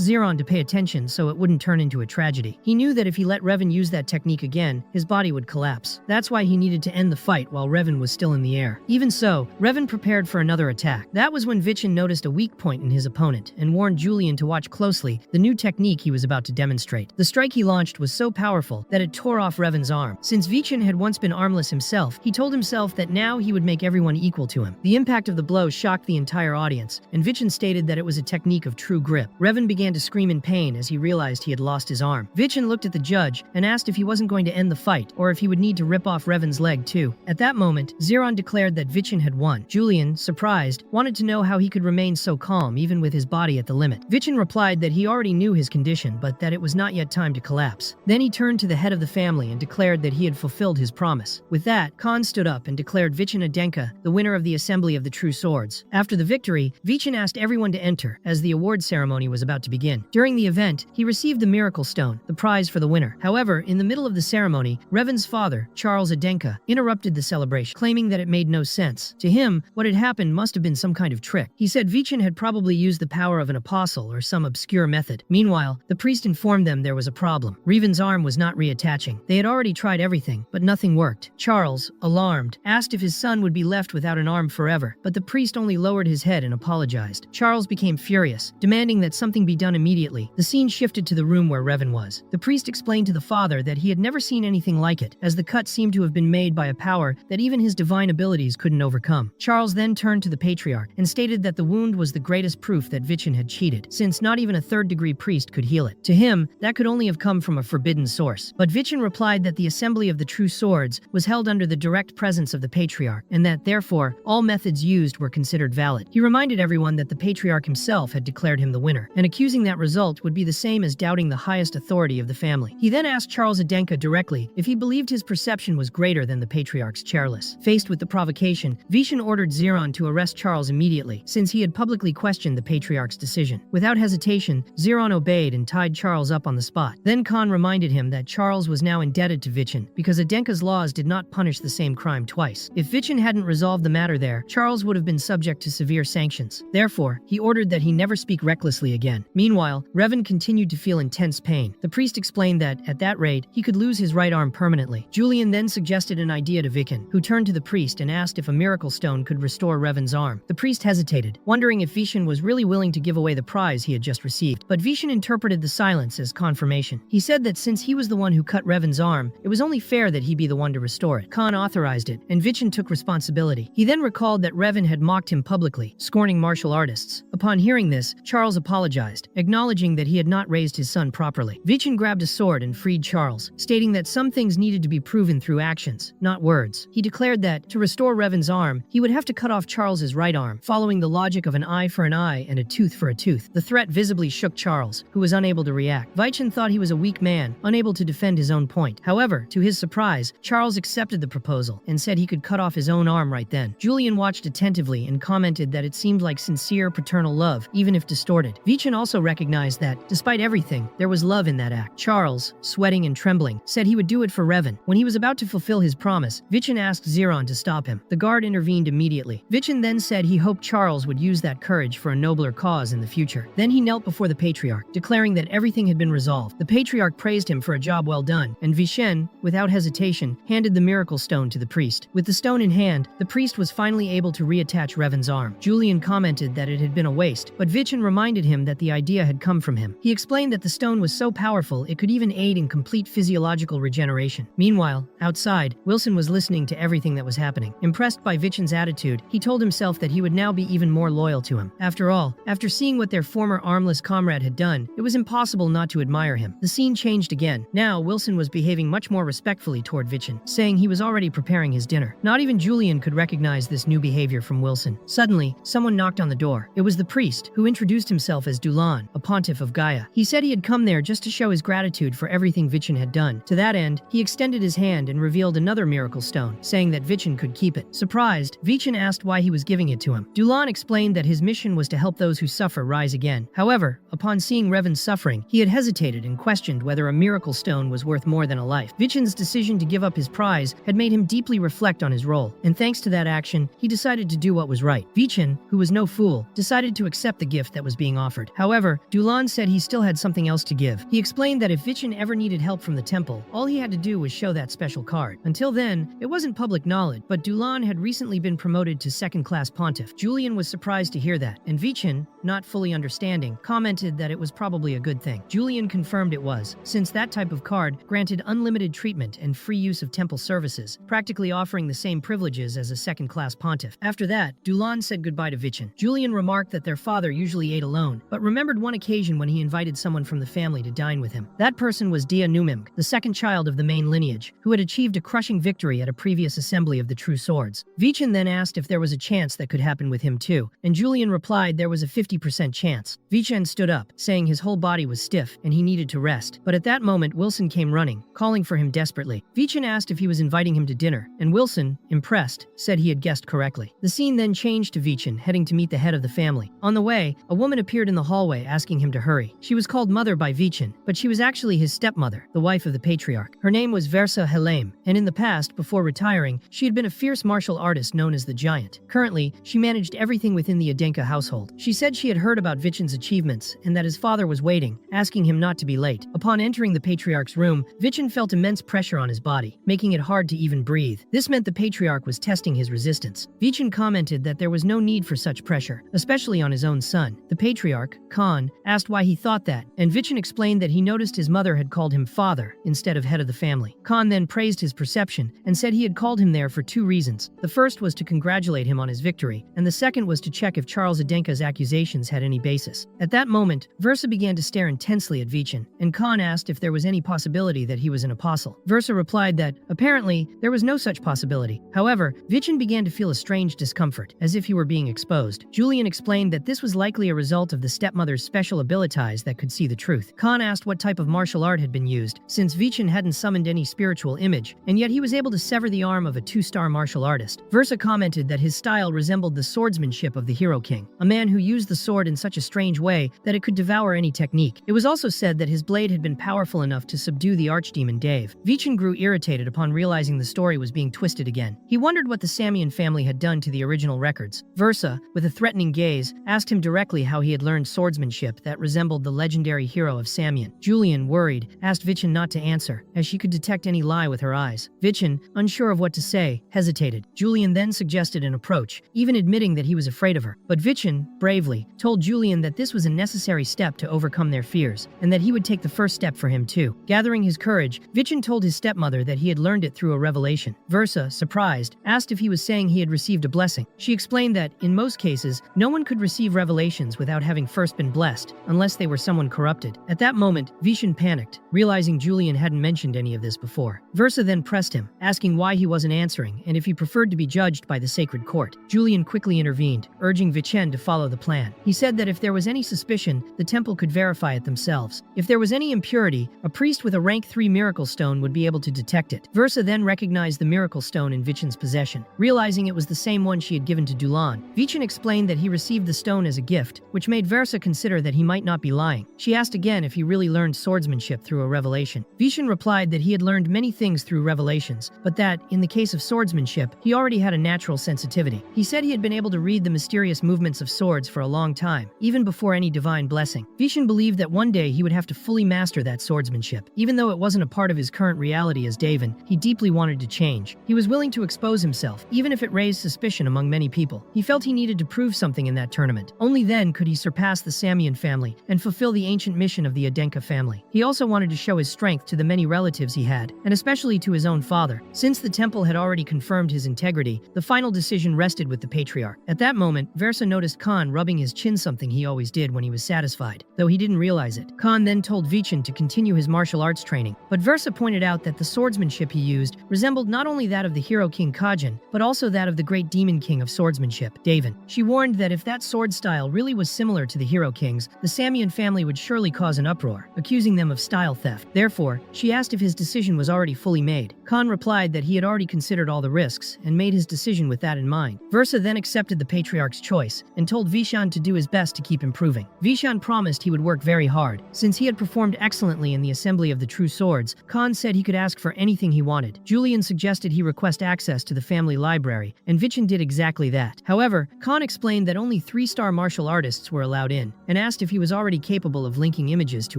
Zeron to pay attention so it wouldn't turn into a tragedy. He knew that if he let Revan use that technique again, his body would collapse. That's why he needed to end the fight while Revan was still in the air. Even so, Revan prepared for another attack. That was when Vichin noticed a weak point in his opponent and warned Julian to watch closely the new technique he was about to demonstrate. The strike he launched was so powerful that it tore off Revan's arm. Since Vichin had once been armless himself, he told himself that now he would make everyone equal to him. The impact of the blow shocked the entire audience, and Vichin stated that it was a technique of true grip. Revan began to scream in pain as he realized he had lost his arm. Vichin looked at the judge and asked if he wasn't going to end the fight, or if he would need to rip off Revan's leg too. At that moment, Zeron declared that Vichin had won. Julian, surprised, wanted to know how he could remain so calm even with his body at the limit. Vichin replied that he already knew his condition, but that it was not yet time to collapse. Then he turned to the head of the family and declared that he had fulfilled his promise. With that, Khan stood up and declared Vichin Adenka the winner of the Assembly of the True Swords. After the victory, Vichin asked everyone to enter, as the award ceremony was about to begin. During the event, he received the Miracle Stone, the prize for the winner. However, in the middle of the ceremony, Revan's father, Charles Adenka, interrupted the celebration, claiming that it made no sense. To him, what had happened must have been some kind of trick. He said Vichin had probably used the power of an apostle or some obscure method. Meanwhile, the priest informed them there was a problem. Revan's arm was not reattaching. They had already tried everything, but nothing worked. Charles, alarmed, asked if his son would be left without an arm forever, but the priest only lowered his head and apologized. Charles became furious, demanding that something be done immediately. The scene shifted to the room where Revan was. The priest explained to the father that he had never seen anything like it, as the cut seemed to have been made by a power that even his divine abilities couldn't overcome. Charles then turned to the patriarch and stated that the wound was the greatest proof that Vichin had cheated, since not even a third-degree priest could heal it. To him, that could only have come from a forbidden source. But Vichin replied that the Assembly of the True Swords was held under the direct presence of the patriarch, and that, therefore, all methods used were considered valid. He reminded everyone that the patriarch himself had declared him the winner, and accusing that result would be the same as doubting the highest authority of the family. He then asked Charles Adenka directly if he believed his perception was greater than the patriarch's chairless. Faced with the provocation, Vichin ordered Zeron to arrest Charles immediately, since he had publicly questioned the patriarch's decision. Without hesitation, Zeron obeyed and tied Charles up on the spot. Then Khan reminded him that Charles was now indebted to Vichin, because Adenka's laws did not punish the same crime twice. If Vichin hadn't resolved the matter there, Charles would have been subject to severe sanctions. Therefore, he ordered that he never speak recklessly again. Meanwhile, Revan continued to feel intense pain. The priest explained that, at that rate, he could lose his right arm permanently. Julian then suggested an idea to Vichin, who turned to the priest and asked if a miracle stone could restore Revan's arm. The priest hesitated, wondering if Vichin was really willing to give away the prize he had just received. But Vichin interpreted the silence as confirmation. He said that since he was the one who cut Revan's arm, it was only fair that he be the one to restore it. Khan authorized it, and Vichin took responsibility. He then recalled that Revan had mocked him publicly, scorning martial artists. Upon hearing this, Charles apologized, acknowledging that he had not raised his son properly. Vichin grabbed a sword and freed Charles, stating that some things needed to be proven through actions, not words. He declared that, to restore Revan's arm, he would have to cut off Charles's right arm, following the logic of an eye for an eye and a tooth for a tooth. The threat visibly shook Charles, who was unable to react. Vichin thought he was a weak man, unable to defend his own point. However, to his surprise, Charles accepted the proposal and said he could cut off his own arm right then. Julian watched attentively and commented that it seemed like sincere paternal love, even if distorted. Vichin also recognized that, despite everything, there was love in that act. Charles, sweating and trembling, said he would do it for Revan. When he was about to fulfill his promise, Vichin asked Zeron to stop him. The guard intervened immediately. Vichin then said he hoped Charles would use that courage for a nobler cause in the future. Then he knelt before the patriarch, declaring that everything had been resolved. The patriarch praised him for a job well done, and Vichin, without hesitation, handed the miracle stone to the priest. With the stone in hand, the priest was finally able to reattach Revan's arm. Julian commented that it had been a waste, but Vichin reminded him that the idea had come from him. He explained that the stone was so powerful it could even aid in complete physiological regeneration. Meanwhile, outside, Wilson was listening to everything that was happening. Impressed by Vichin's attitude, he told himself that he would now be even more loyal to him. After all, after seeing what their former armless comrade had done, it was impossible not to admire him. The scene changed again. Now, Wilson was behaving much more respectfully toward Vichin, saying he was already preparing his dinner. Not even Julian could recognize this new behavior from Wilson. Suddenly, someone knocked on the door. It was the priest, who introduced himself as Dulan, a pontiff of Gaia. He said said he had come there just to show his gratitude for everything Vichin had done. To that end, he extended his hand and revealed another miracle stone, saying that Vichin could keep it. Surprised, Vichin asked why he was giving it to him. Dulan explained that his mission was to help those who suffer rise again. However, upon seeing Revan's suffering, he had hesitated and questioned whether a miracle stone was worth more than a life. Vichin's decision to give up his prize had made him deeply reflect on his role, and thanks to that action, he decided to do what was right. Vichin, who was no fool, decided to accept the gift that was being offered. However, Dulan said he still had something else to give. He explained that if Vichin ever needed help from the temple, all he had to do was show that special card. Until then, it wasn't public knowledge, but Dulan had recently been promoted to second-class pontiff. Julian was surprised to hear that, and Vichin, not fully understanding, commented that it was probably a good thing. Julian confirmed it was, since that type of card granted unlimited treatment and free use of temple services, practically offering the same privileges as a second-class pontiff. After that, Dulan said goodbye to Vichin. Julian remarked that their father usually ate alone, but remembered one occasion when he invited someone from the family to dine with him. That person was Dia Numimg, the second child of the main lineage, who had achieved a crushing victory at a previous assembly of the True Swords. Vichin then asked if there was a chance that could happen with him too, and Julian replied there was a 50% chance. Vichin stood up, saying his whole body was stiff and he needed to rest, but at that moment Wilson came running, calling for him desperately. Vichin asked if he was inviting him to dinner, and Wilson, impressed, said he had guessed correctly. The scene then changed to Vichin heading to meet the head of the family. On the way, a woman appeared in the hallway asking him to hurry. She was called Mother by Vichin, but she was actually his stepmother, the wife of the patriarch. Her name was Versa Helame, and in the past, before retiring, she had been a fierce martial artist known as the Giant. Currently, she managed everything within the Adenka household. She said she had heard about Vichin's achievements and that his father was waiting, asking him not to be late. Upon entering the patriarch's room, Vichin felt immense pressure on his body, making it hard to even breathe. This meant the patriarch was testing his resistance. Vichin commented that there was no need for such pressure, especially on his own son. The patriarch, Khan, asked why he thought that, and Vichin explained that he noticed his mother had called him father instead of head of the family. Khan then praised his perception and said he had called him there for two reasons. The first was to congratulate him on his victory, and the second was to check if Charles Adenka's accusations had any basis. At that moment, Versa began to stare intensely at Vichin, and Khan asked if there was any possibility that he was an apostle. Versa replied that, apparently, there was no such possibility. However, Vichin began to feel a strange discomfort, as if he were being exposed. Julian explained that this was likely a result of the stepmother's special abilities that could see the truth. Khan asked what type of martial art had been used, since Vichin hadn't summoned any spiritual image, and yet he was able to sever the arm of a two-star martial artist. Versa commented that his style resembled the swordsmanship of the Hero King, a man who used the sword in such a strange way that it could devour any technique. It was also said that his blade had been powerful enough to subdue the archdemon Dave. Vichin grew irritated upon realizing the story was being twisted again. He wondered what the Samian family had done to the original records. Versa, with a threatening gaze, asked him directly how he had learned swordsmanship that resembled the legendary hero of Samian. Julian, worried, asked Vichin not to answer, as she could detect any lie with her eyes. Vichin, unsure of what to say, hesitated. Julian then suggested an approach, even admitting that he was afraid of her. But Vichin, bravely, told Julian that this was a necessary step to overcome their fears, and that he would take the first step for him too. Gathering his courage, Vichin told his stepmother that he had learned it through a revelation. Versa, surprised, asked if he was saying he had received a blessing. She explained that, in most cases, no one could receive revelations without having first been blessed, unless they were someone corrupted. At that moment, Vichin panicked, realizing Julian hadn't mentioned any of this before. Versa then pressed him, asking why he wasn't answering and if he preferred to be judged by the sacred court. Julian quickly intervened, urging Vichin to follow the plan. He said that if there was any suspicion, the temple could verify it themselves. If there was any impurity, a priest with a rank 3 miracle stone would be able to detect it. Versa then recognized the miracle stone in Vichin's possession. Realizing it was the same one she had given to Dulan, Vichin explained that he received the stone as a gift, which made Versa consider that he might not be lying. She asked again if he really learned swordsmanship through a revelation. Vichin replied that he had learned many things through revelations, but that, in the case of swordsmanship, he already had a natural sensitivity. He said he had been able to read the mysterious movements of swords for a long time, even before any divine blessing. Vichin believed that one day he would have to fully master that swordsmanship. Even though it wasn't a part of his current reality as Daven, he deeply wanted to change. He was willing to expose himself, even if it raised suspicion among many people. He felt he needed to prove something in that tournament. Only then could he surpass the Samian family and fulfill the ancient mission of the Adenka family. He also wanted to show his strength to the many relatives he had, and especially to his own father. Since the temple had already confirmed his integrity, the final decision rested with the patriarch. At that moment, Versa noticed Khan rubbing his chin, something he always did when he was satisfied, though he didn't realize it. Khan then told Vichin to continue his martial arts training, but Versa pointed out that the swordsmanship he used resembled not only that of the hero king Kajin, but also that of the great demon king of swordsmanship, Daven. She warned that if that sword style really was similar to the hero king's, the Samian family would surely cause an uproar, accusing them of style theft. Therefore, she asked if his decision was already fully made. Khan replied that he had already considered all the risks and made his decision with that in mind. Versa then accepted the patriarch's choice and told Vishan to do his best to keep improving. Vishan promised he would work very hard. Since he had performed excellently in the assembly of the true swords, Khan said he could ask for anything he wanted. Julian suggested he request access to the family library, and Vichin did exactly that. However, Khan explained that only 3-star martial artists were allowed in, and asked if he was already capable of linking images to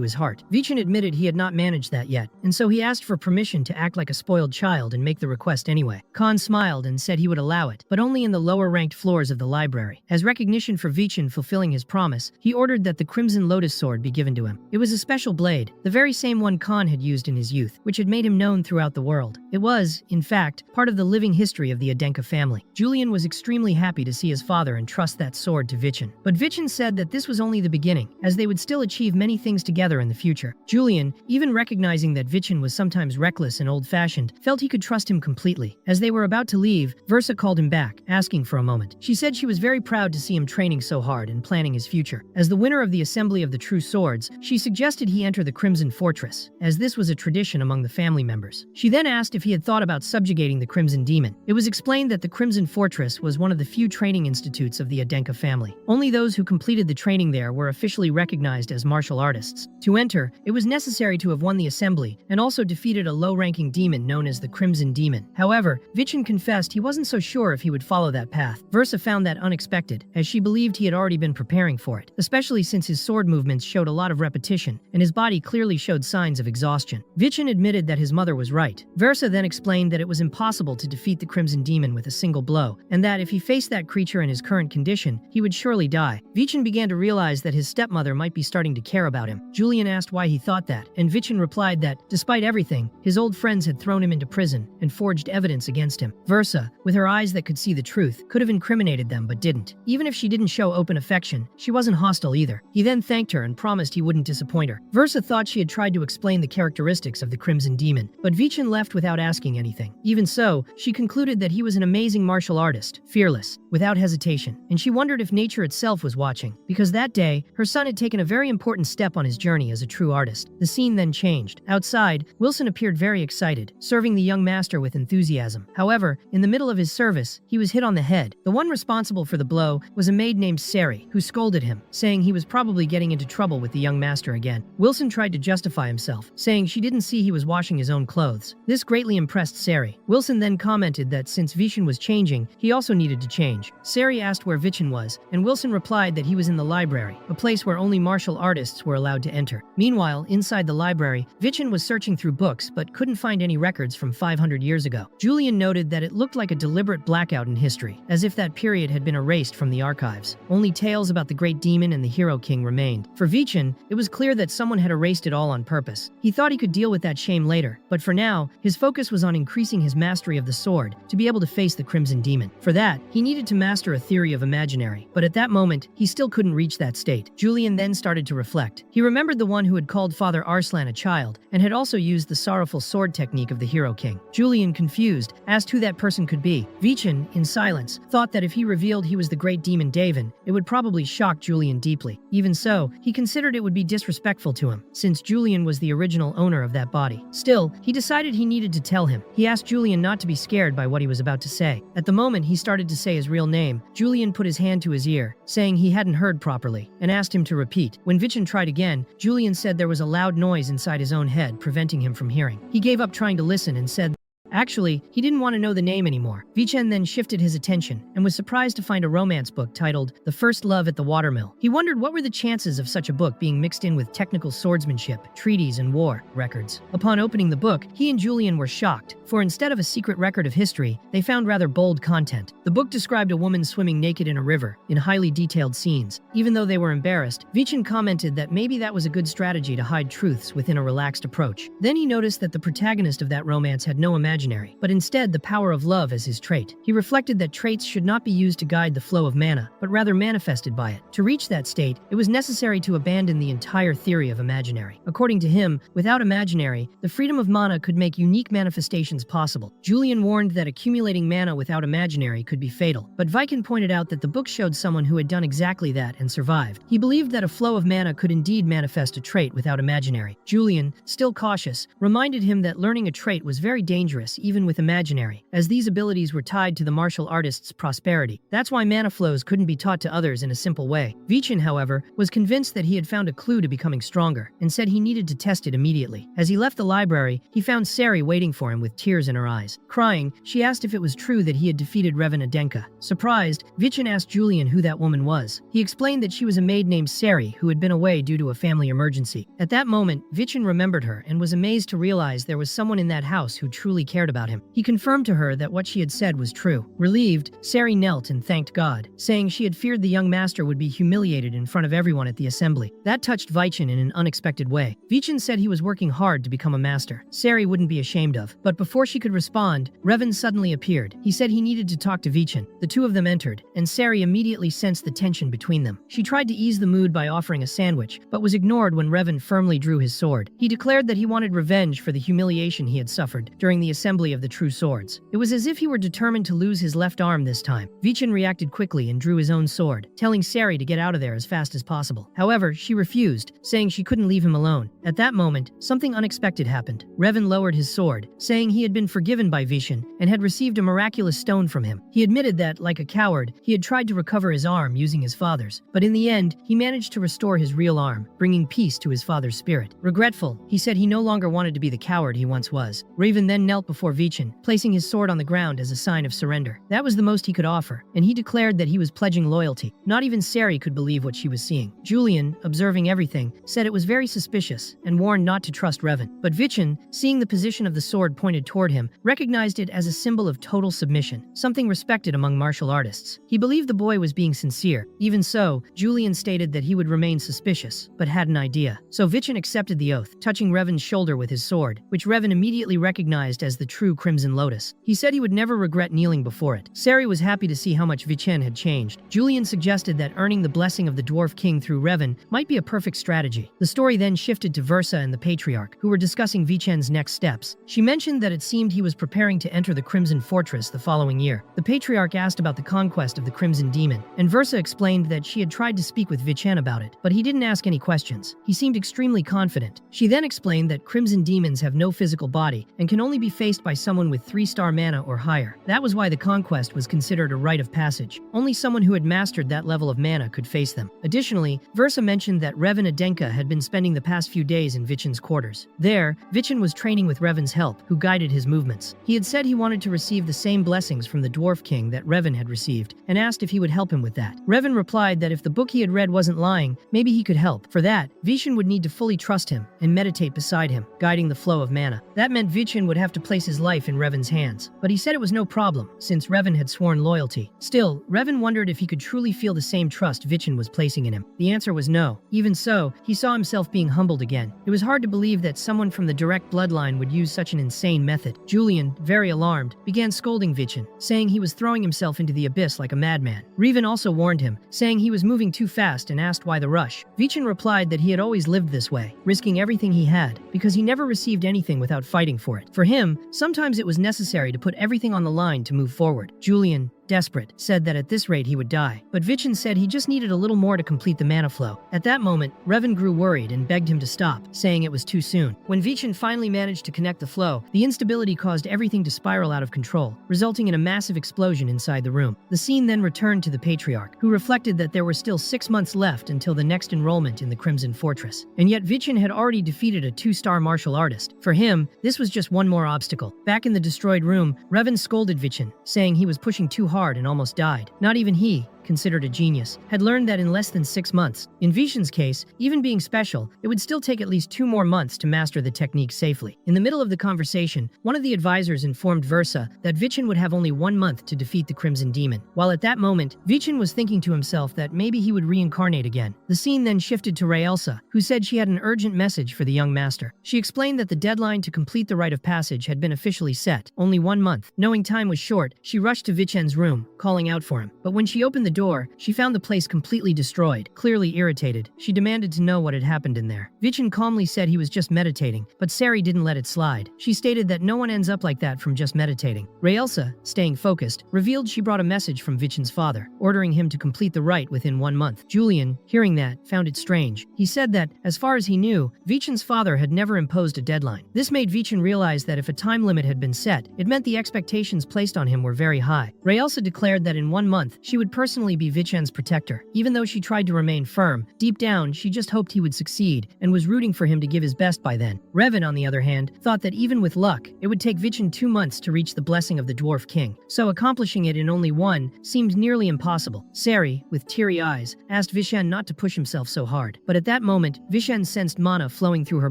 his heart. Vichin admitted he had not managed that yet, and so he asked for permission to act like a spoiled child and make the request anyway. Khan smiled and said he would allow it, but only in the lower-ranked floors of the library. As recognition for Vichin fulfilling his promise, he ordered that the Crimson Lotus Sword be given to him. It was a special blade, the very same one Khan had used in his youth, which had made him known throughout the world. It was, in fact, part of the living history of the Adenka family. Julian was extremely happy to see his father entrust that sword to Vichin. But Vichin said that this was only the beginning, as they would still achieve many things together in the future. Julian, even recognizing that Vichin was sometimes reckless and old-fashioned, felt he could trust him completely. As they were about to leave, Versa called him back, asking for a moment. She said she was very proud to see him training so hard and planning his future. As the winner of the Assembly of the True Swords, she suggested he enter the Crimson Fortress, as this was a tradition among the family members. She then asked if he had thought about subjugating the Crimson Demon. It was explained that the Crimson Fortress was one of the few training institutes of the Adenka family. Only those who completed the training there were officially recognized as martial artists. To enter, it was necessary to have won the assembly and also defeated a low-ranking demon known as the Crimson Demon. However, Vichin confessed he wasn't so sure if he would follow that path. Versa found that unexpected, as she believed he had already been preparing for it, especially since his sword movements showed a lot of repetition and his body clearly showed signs of exhaustion. Vichin admitted that his mother was right. Versa then explained that it was impossible to defeat the Crimson Demon with a single blow, and that if he faced that creature in his current condition, he would surely die. Vichin began to realize that his stepmother might be starting to care about him. Julian asked why he thought that, and Vichin replied that, despite everything, his old friends had thrown him into prison and forged evidence against him. Versa, with her eyes that could see the truth, could have incriminated them but didn't. Even if she didn't show open affection, she wasn't hostile either. He then thanked her and promised he wouldn't disappoint her. Versa thought she had tried to explain the characteristics of the Crimson Demon, but Vichin left without asking anything. Even so, she concluded that he was an amazing martial artist, fearless, without hesitation, and she wondered if nature itself was watching, because that day, her son had taken a very important step on his journey as a true artist. The scene then changed. Outside, Wilson appeared very excited, serving the young master with enthusiasm. However, in the middle of his service, he was hit on the head. The one responsible for the blow was a maid named Sari, who scolded him, saying he was probably getting into trouble with the young master again. Wilson tried to justify himself, saying she didn't see he was washing his own clothes. This greatly impressed Sari. Wilson then commented that since Vichin was changing, he also needed to change. Sari asked where Vichin was, and Wilson replied that he was in the library, a place where only martial artists were allowed to enter. Meanwhile, inside the library, Vichin was searching through books but couldn't find any records from 500 years ago. Julian noted that it looked like a deliberate blackout in history, as if that period had been erased from the archives. Only tales about the great demon and the hero king remained. For Vichin, it was clear that someone had erased it all on purpose. He thought he could deal with that shame later, but for now, his focus was on increasing his mastery of the sword to be able to face the Crimson Demon. For that, he needed to master a theory of imaginary, but at that moment, he still couldn't reach that state. Julian then started to reflect. He remembered the one who had called Father Arslan a child, and had also used the sorrowful sword technique of the hero king. Julian, confused, asked who that person could be. Vichin, in silence, thought that if he revealed he was the great demon Davin, it would probably shock Julian deeply. Even so, he considered it would be disrespectful to him, since Julian was the original owner of that body. Still, he decided he needed to tell him. He asked Julian not to be scared by what he was about to say. At the moment he started to say his real name, Julian put his hand to his ear, saying he hadn't heard properly, and asked him to repeat. When Vichin tried again, Julian said there was a loud noise inside his own head, preventing him from hearing. He gave up trying to listen and said actually, he didn't want to know the name anymore. Vichin then shifted his attention and was surprised to find a romance book titled The First Love at the Watermill. He wondered what were the chances of such a book being mixed in with technical swordsmanship, treaties, and war records. Upon opening the book, he and Julian were shocked, for instead of a secret record of history, they found rather bold content. The book described a woman swimming naked in a river, in highly detailed scenes. Even though they were embarrassed, Vichin commented that maybe that was a good strategy to hide truths within a relaxed approach. Then he noticed that the protagonist of that romance had no imagination imaginary, but instead the power of love as his trait. He reflected that traits should not be used to guide the flow of mana, but rather manifested by it. To reach that state, it was necessary to abandon the entire theory of imaginary. According to him, without imaginary, the freedom of mana could make unique manifestations possible. Julian warned that accumulating mana without imaginary could be fatal, but Viken pointed out that the book showed someone who had done exactly that and survived. He believed that a flow of mana could indeed manifest a trait without imaginary. Julian, still cautious, reminded him that learning a trait was very dangerous even with imaginary, as these abilities were tied to the martial artist's prosperity. That's why mana flows couldn't be taught to others in a simple way. Vichen, however, was convinced that he had found a clue to becoming stronger, and said he needed to test it immediately. As he left the library, he found Sari waiting for him with tears in her eyes. Crying, she asked if it was true that he had defeated Revan Adenka. Surprised, Vichen asked Julian who that woman was. He explained that she was a maid named Sari who had been away due to a family emergency. At that moment, Vichen remembered her and was amazed to realize there was someone in that house who truly cared about him. He confirmed to her that what she had said was true. Relieved, Sari knelt and thanked God, saying she had feared the young master would be humiliated in front of everyone at the assembly. That touched Vichen in an unexpected way. Vichen said he was working hard to become a master. Sari wouldn't be ashamed of. But before she could respond, Revan suddenly appeared. He said he needed to talk to Vichen. The two of them entered, and Sari immediately sensed the tension between them. She tried to ease the mood by offering a sandwich, but was ignored when Revan firmly drew his sword. He declared that he wanted revenge for the humiliation he had suffered during the assembly of the true swords. It was as if he were determined to lose his left arm this time. Vichen reacted quickly and drew his own sword, telling Sari to get out of there as fast as possible. However, she refused, saying she couldn't leave him alone. At that moment, something unexpected happened. Revan lowered his sword, saying he had been forgiven by Vichen and had received a miraculous stone from him. He admitted that, like a coward, he had tried to recover his arm using his father's, but in the end, he managed to restore his real arm, bringing peace to his father's spirit. Regretful, he said he no longer wanted to be the coward he once was. Raven then knelt before Vichen, placing his sword on the ground as a sign of surrender. That was the most he could offer, and he declared that he was pledging loyalty. Not even Sari could believe what she was seeing. Julian, observing everything, said it was very suspicious and warned not to trust Revan. But Vichen, seeing the position of the sword pointed toward him, recognized it as a symbol of total submission, something respected among martial artists. He believed the boy was being sincere. Even so, Julian stated that he would remain suspicious, but had an idea. So Vichen accepted the oath, touching Revan's shoulder with his sword, which Revan immediately recognized as the true Crimson Lotus. He said he would never regret kneeling before it. Sari was happy to see how much Vichen had changed. Julian suggested that earning the blessing of the Dwarf King through Revan might be a perfect strategy. The story then shifted to Versa and the Patriarch, who were discussing Vichen's next steps. She mentioned that it seemed he was preparing to enter the Crimson Fortress the following year. The Patriarch asked about the conquest of the Crimson Demon, and Versa explained that she had tried to speak with Vichen about it, but he didn't ask any questions. He seemed extremely confident. She then explained that Crimson Demons have no physical body and can only be faced by someone with 3-star mana or higher. That was why the conquest was considered a rite of passage. Only someone who had mastered that level of mana could face them. Additionally, Versa mentioned that Revan Adenka had been spending the past few days in Vichen's quarters. There, Vichen was training with Revan's help, who guided his movements. He had said he wanted to receive the same blessings from the Dwarf King that Revan had received, and asked if he would help him with that. Revan replied that if the book he had read wasn't lying, maybe he could help. For that, Vichen would need to fully trust him and meditate beside him, guiding the flow of mana. That meant Vichen would have to place his life in Revan's hands, but he said it was no problem, since Revan had sworn loyalty. Still, Revan wondered if he could truly feel the same trust Vichen was placing in him. The answer was no. Even so, he saw himself being humbled again. It was hard to believe that someone from the direct bloodline would use such an insane method. Julian, very alarmed, began scolding Vichen, saying he was throwing himself into the abyss like a madman. Revan also warned him, saying he was moving too fast and asked why the rush. Vichen replied that he had always lived this way, risking everything he had, because he never received anything without fighting for it. For him, sometimes it was necessary to put everything on the line to move forward. Julian, desperate, said that at this rate he would die. But Vichen said he just needed a little more to complete the mana flow. At that moment, Revan grew worried and begged him to stop, saying it was too soon. When Vichen finally managed to connect the flow, the instability caused everything to spiral out of control, resulting in a massive explosion inside the room. The scene then returned to the Patriarch, who reflected that there were still 6 months left until the next enrollment in the Crimson Fortress. And yet Vichen had already defeated a 2-star martial artist. For him, this was just one more obstacle. Back in the destroyed room, Revan scolded Vichen, saying he was pushing too hard and almost died. Not even he considered a genius, had learned that in less than 6 months. In Vishen's case, even being special, it would still take at least 2 more months to master the technique safely. In the middle of the conversation, one of the advisors informed Versa that Vichen would have only 1 month to defeat the Crimson Demon. While at that moment, Vichen was thinking to himself that maybe he would reincarnate again. The scene then shifted to Raelsa, who said she had an urgent message for the young master. She explained that the deadline to complete the rite of passage had been officially set, only 1 month. Knowing time was short, she rushed to Vichen's room, calling out for him. But when she opened the door, she found the place completely destroyed. Clearly irritated, she demanded to know what had happened in there. Vichen calmly said he was just meditating, but Sari didn't let it slide. She stated that no one ends up like that from just meditating. Raelsa, staying focused, revealed she brought a message from Vichen's father, ordering him to complete the rite within 1 month. Julian, hearing that, found it strange. He said that, as far as he knew, Vichen's father had never imposed a deadline. This made Vichen realize that if a time limit had been set, it meant the expectations placed on him were very high. Raelsa declared that in 1 month, she would personally be Vichen's protector. Even though she tried to remain firm, deep down, she just hoped he would succeed, and was rooting for him to give his best by then. Revan, on the other hand, thought that even with luck, it would take Vichen 2 months to reach the blessing of the Dwarf King, so accomplishing it in only 1 seemed nearly impossible. Sari, with teary eyes, asked Vichen not to push himself so hard. But at that moment, Vichen sensed mana flowing through her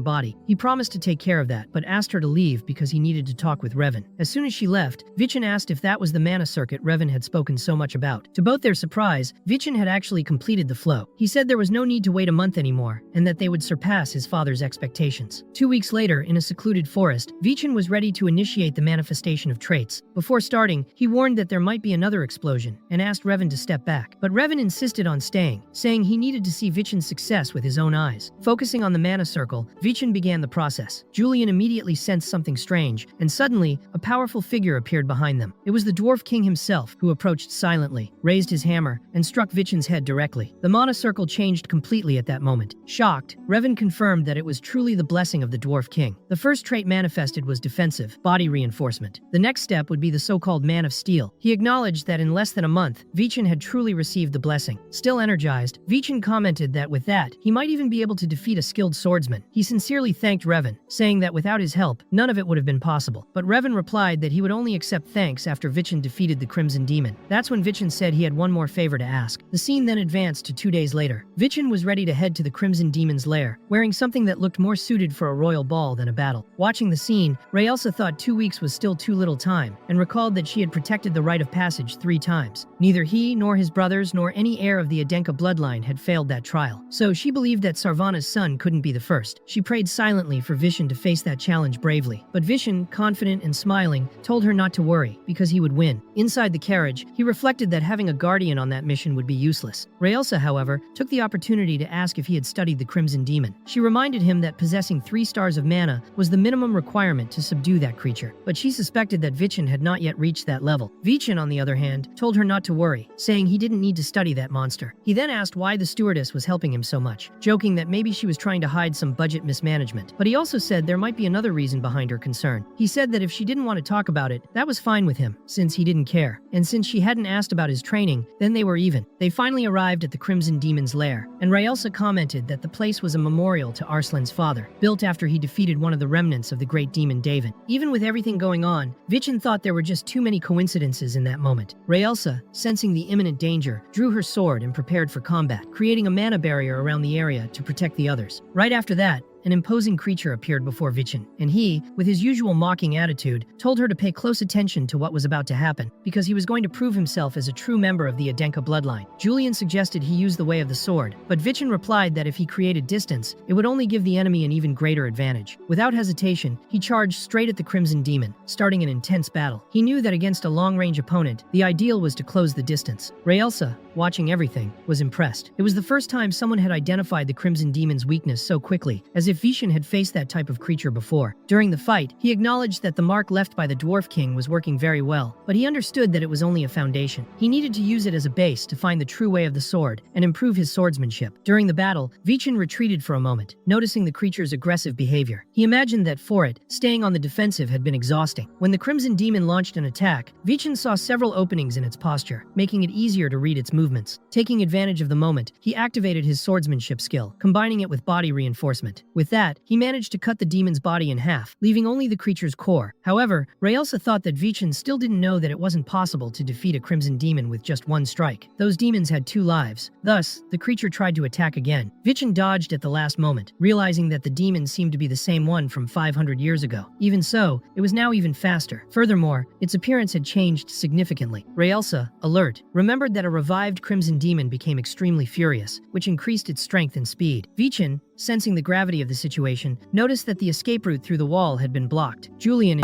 body. He promised to take care of that, but asked her to leave because he needed to talk with Revan. As soon as she left, Vichen asked if that was the mana circuit Revan had spoken so much about. To both their surprise, Vichen had actually completed the flow. He said there was no need to wait a month anymore, and that they would surpass his father's expectations. 2 weeks later, in a secluded forest, Vichen was ready to initiate the manifestation of traits. Before starting, he warned that there might be another explosion, and asked Revan to step back. But Revan insisted on staying, saying he needed to see Vichen's success with his own eyes. Focusing on the mana circle, Vichen began the process. Julian immediately sensed something strange, and suddenly, a powerful figure appeared behind them. It was the Dwarf King himself, who approached silently, raised his hammer, and struck Vichen's head directly. The mana circle changed completely at that moment. Shocked, Revan confirmed that it was truly the blessing of the Dwarf King. The first trait manifested was defensive, body reinforcement. The next step would be the so-called Man of Steel. He acknowledged that in less than a month, Vichen had truly received the blessing. Still energized, Vichen commented that with that, he might even be able to defeat a skilled swordsman. He sincerely thanked Revan, saying that without his help, none of it would have been possible. But Revan replied that he would only accept thanks after Vichen defeated the Crimson Demon. That's when Vichen said he had one more favor to ask. The scene then advanced to 2 days later. Vichen was ready to head to the Crimson Demon's lair, wearing something that looked more suited for a royal ball than a battle. Watching the scene, Raelsa thought 2 weeks was still too little time, and recalled that she had protected the rite of passage 3 times. Neither he, nor his brothers, nor any heir of the Adenka bloodline had failed that trial, so she believed that Sarvana's son couldn't be the first. She prayed silently for Vichen to face that challenge bravely. But Vichen, confident and smiling, told her not to worry, because he would win. Inside the carriage, he reflected that having a guardian on that mission would be useless. Raelsa, however, took the opportunity to ask if he had studied the Crimson Demon. She reminded him that possessing 3 stars of mana was the minimum requirement to subdue that creature, but she suspected that Vichen had not yet reached that level. Vichen, on the other hand, told her not to worry, saying he didn't need to study that monster. He then asked why the stewardess was helping him so much, joking that maybe she was trying to hide some budget mismanagement. But he also said there might be another reason behind her concern. He said that if she didn't want to talk about it, that was fine with him, since he didn't care. And since she hadn't asked about his training, then they were even. They finally arrived at the Crimson Demon's lair, and Raelsa commented that the place was a memorial to Arslan's father, built after he defeated one of the remnants of the great demon Daven. Even with everything going on, Vichen thought there were just too many coincidences in that moment. Raelsa, sensing the imminent danger, drew her sword and prepared for combat, creating a mana barrier around the area to protect the others. Right after that, an imposing creature appeared before Vichen, and he, with his usual mocking attitude, told her to pay close attention to what was about to happen, because he was going to prove himself as a true member of the Adenka bloodline. Julian suggested he use the way of the sword, but Vichen replied that if he created distance, it would only give the enemy an even greater advantage. Without hesitation, he charged straight at the Crimson Demon, starting an intense battle. He knew that against a long-range opponent, the ideal was to close the distance. Raelsa, watching everything, was impressed. It was the first time someone had identified the Crimson Demon's weakness so quickly, as if Vichen had faced that type of creature before. During the fight, he acknowledged that the mark left by the Dwarf King was working very well, but he understood that it was only a foundation. He needed to use it as a base to find the true way of the sword and improve his swordsmanship. During the battle, Vichen retreated for a moment, noticing the creature's aggressive behavior. He imagined that for it, staying on the defensive had been exhausting. When the Crimson Demon launched an attack, Vichen saw several openings in its posture, making it easier to read its movement. movements. Taking advantage of the moment, he activated his swordsmanship skill, combining it with body reinforcement. With that, he managed to cut the demon's body in half, leaving only the creature's core. However, Raelsa thought that Vichin still didn't know that it wasn't possible to defeat a crimson demon with just one strike. Those demons had 2 lives. Thus, the creature tried to attack again. Vichin dodged at the last moment, realizing that the demon seemed to be the same one from 500 years ago. Even so, it was now even faster. Furthermore, its appearance had changed significantly. Raelsa, alert, remembered that a revived crimson demon became extremely furious, which increased its strength and speed. Vichin, sensing the gravity of the situation, noticed that the escape route through the wall had been blocked. Julian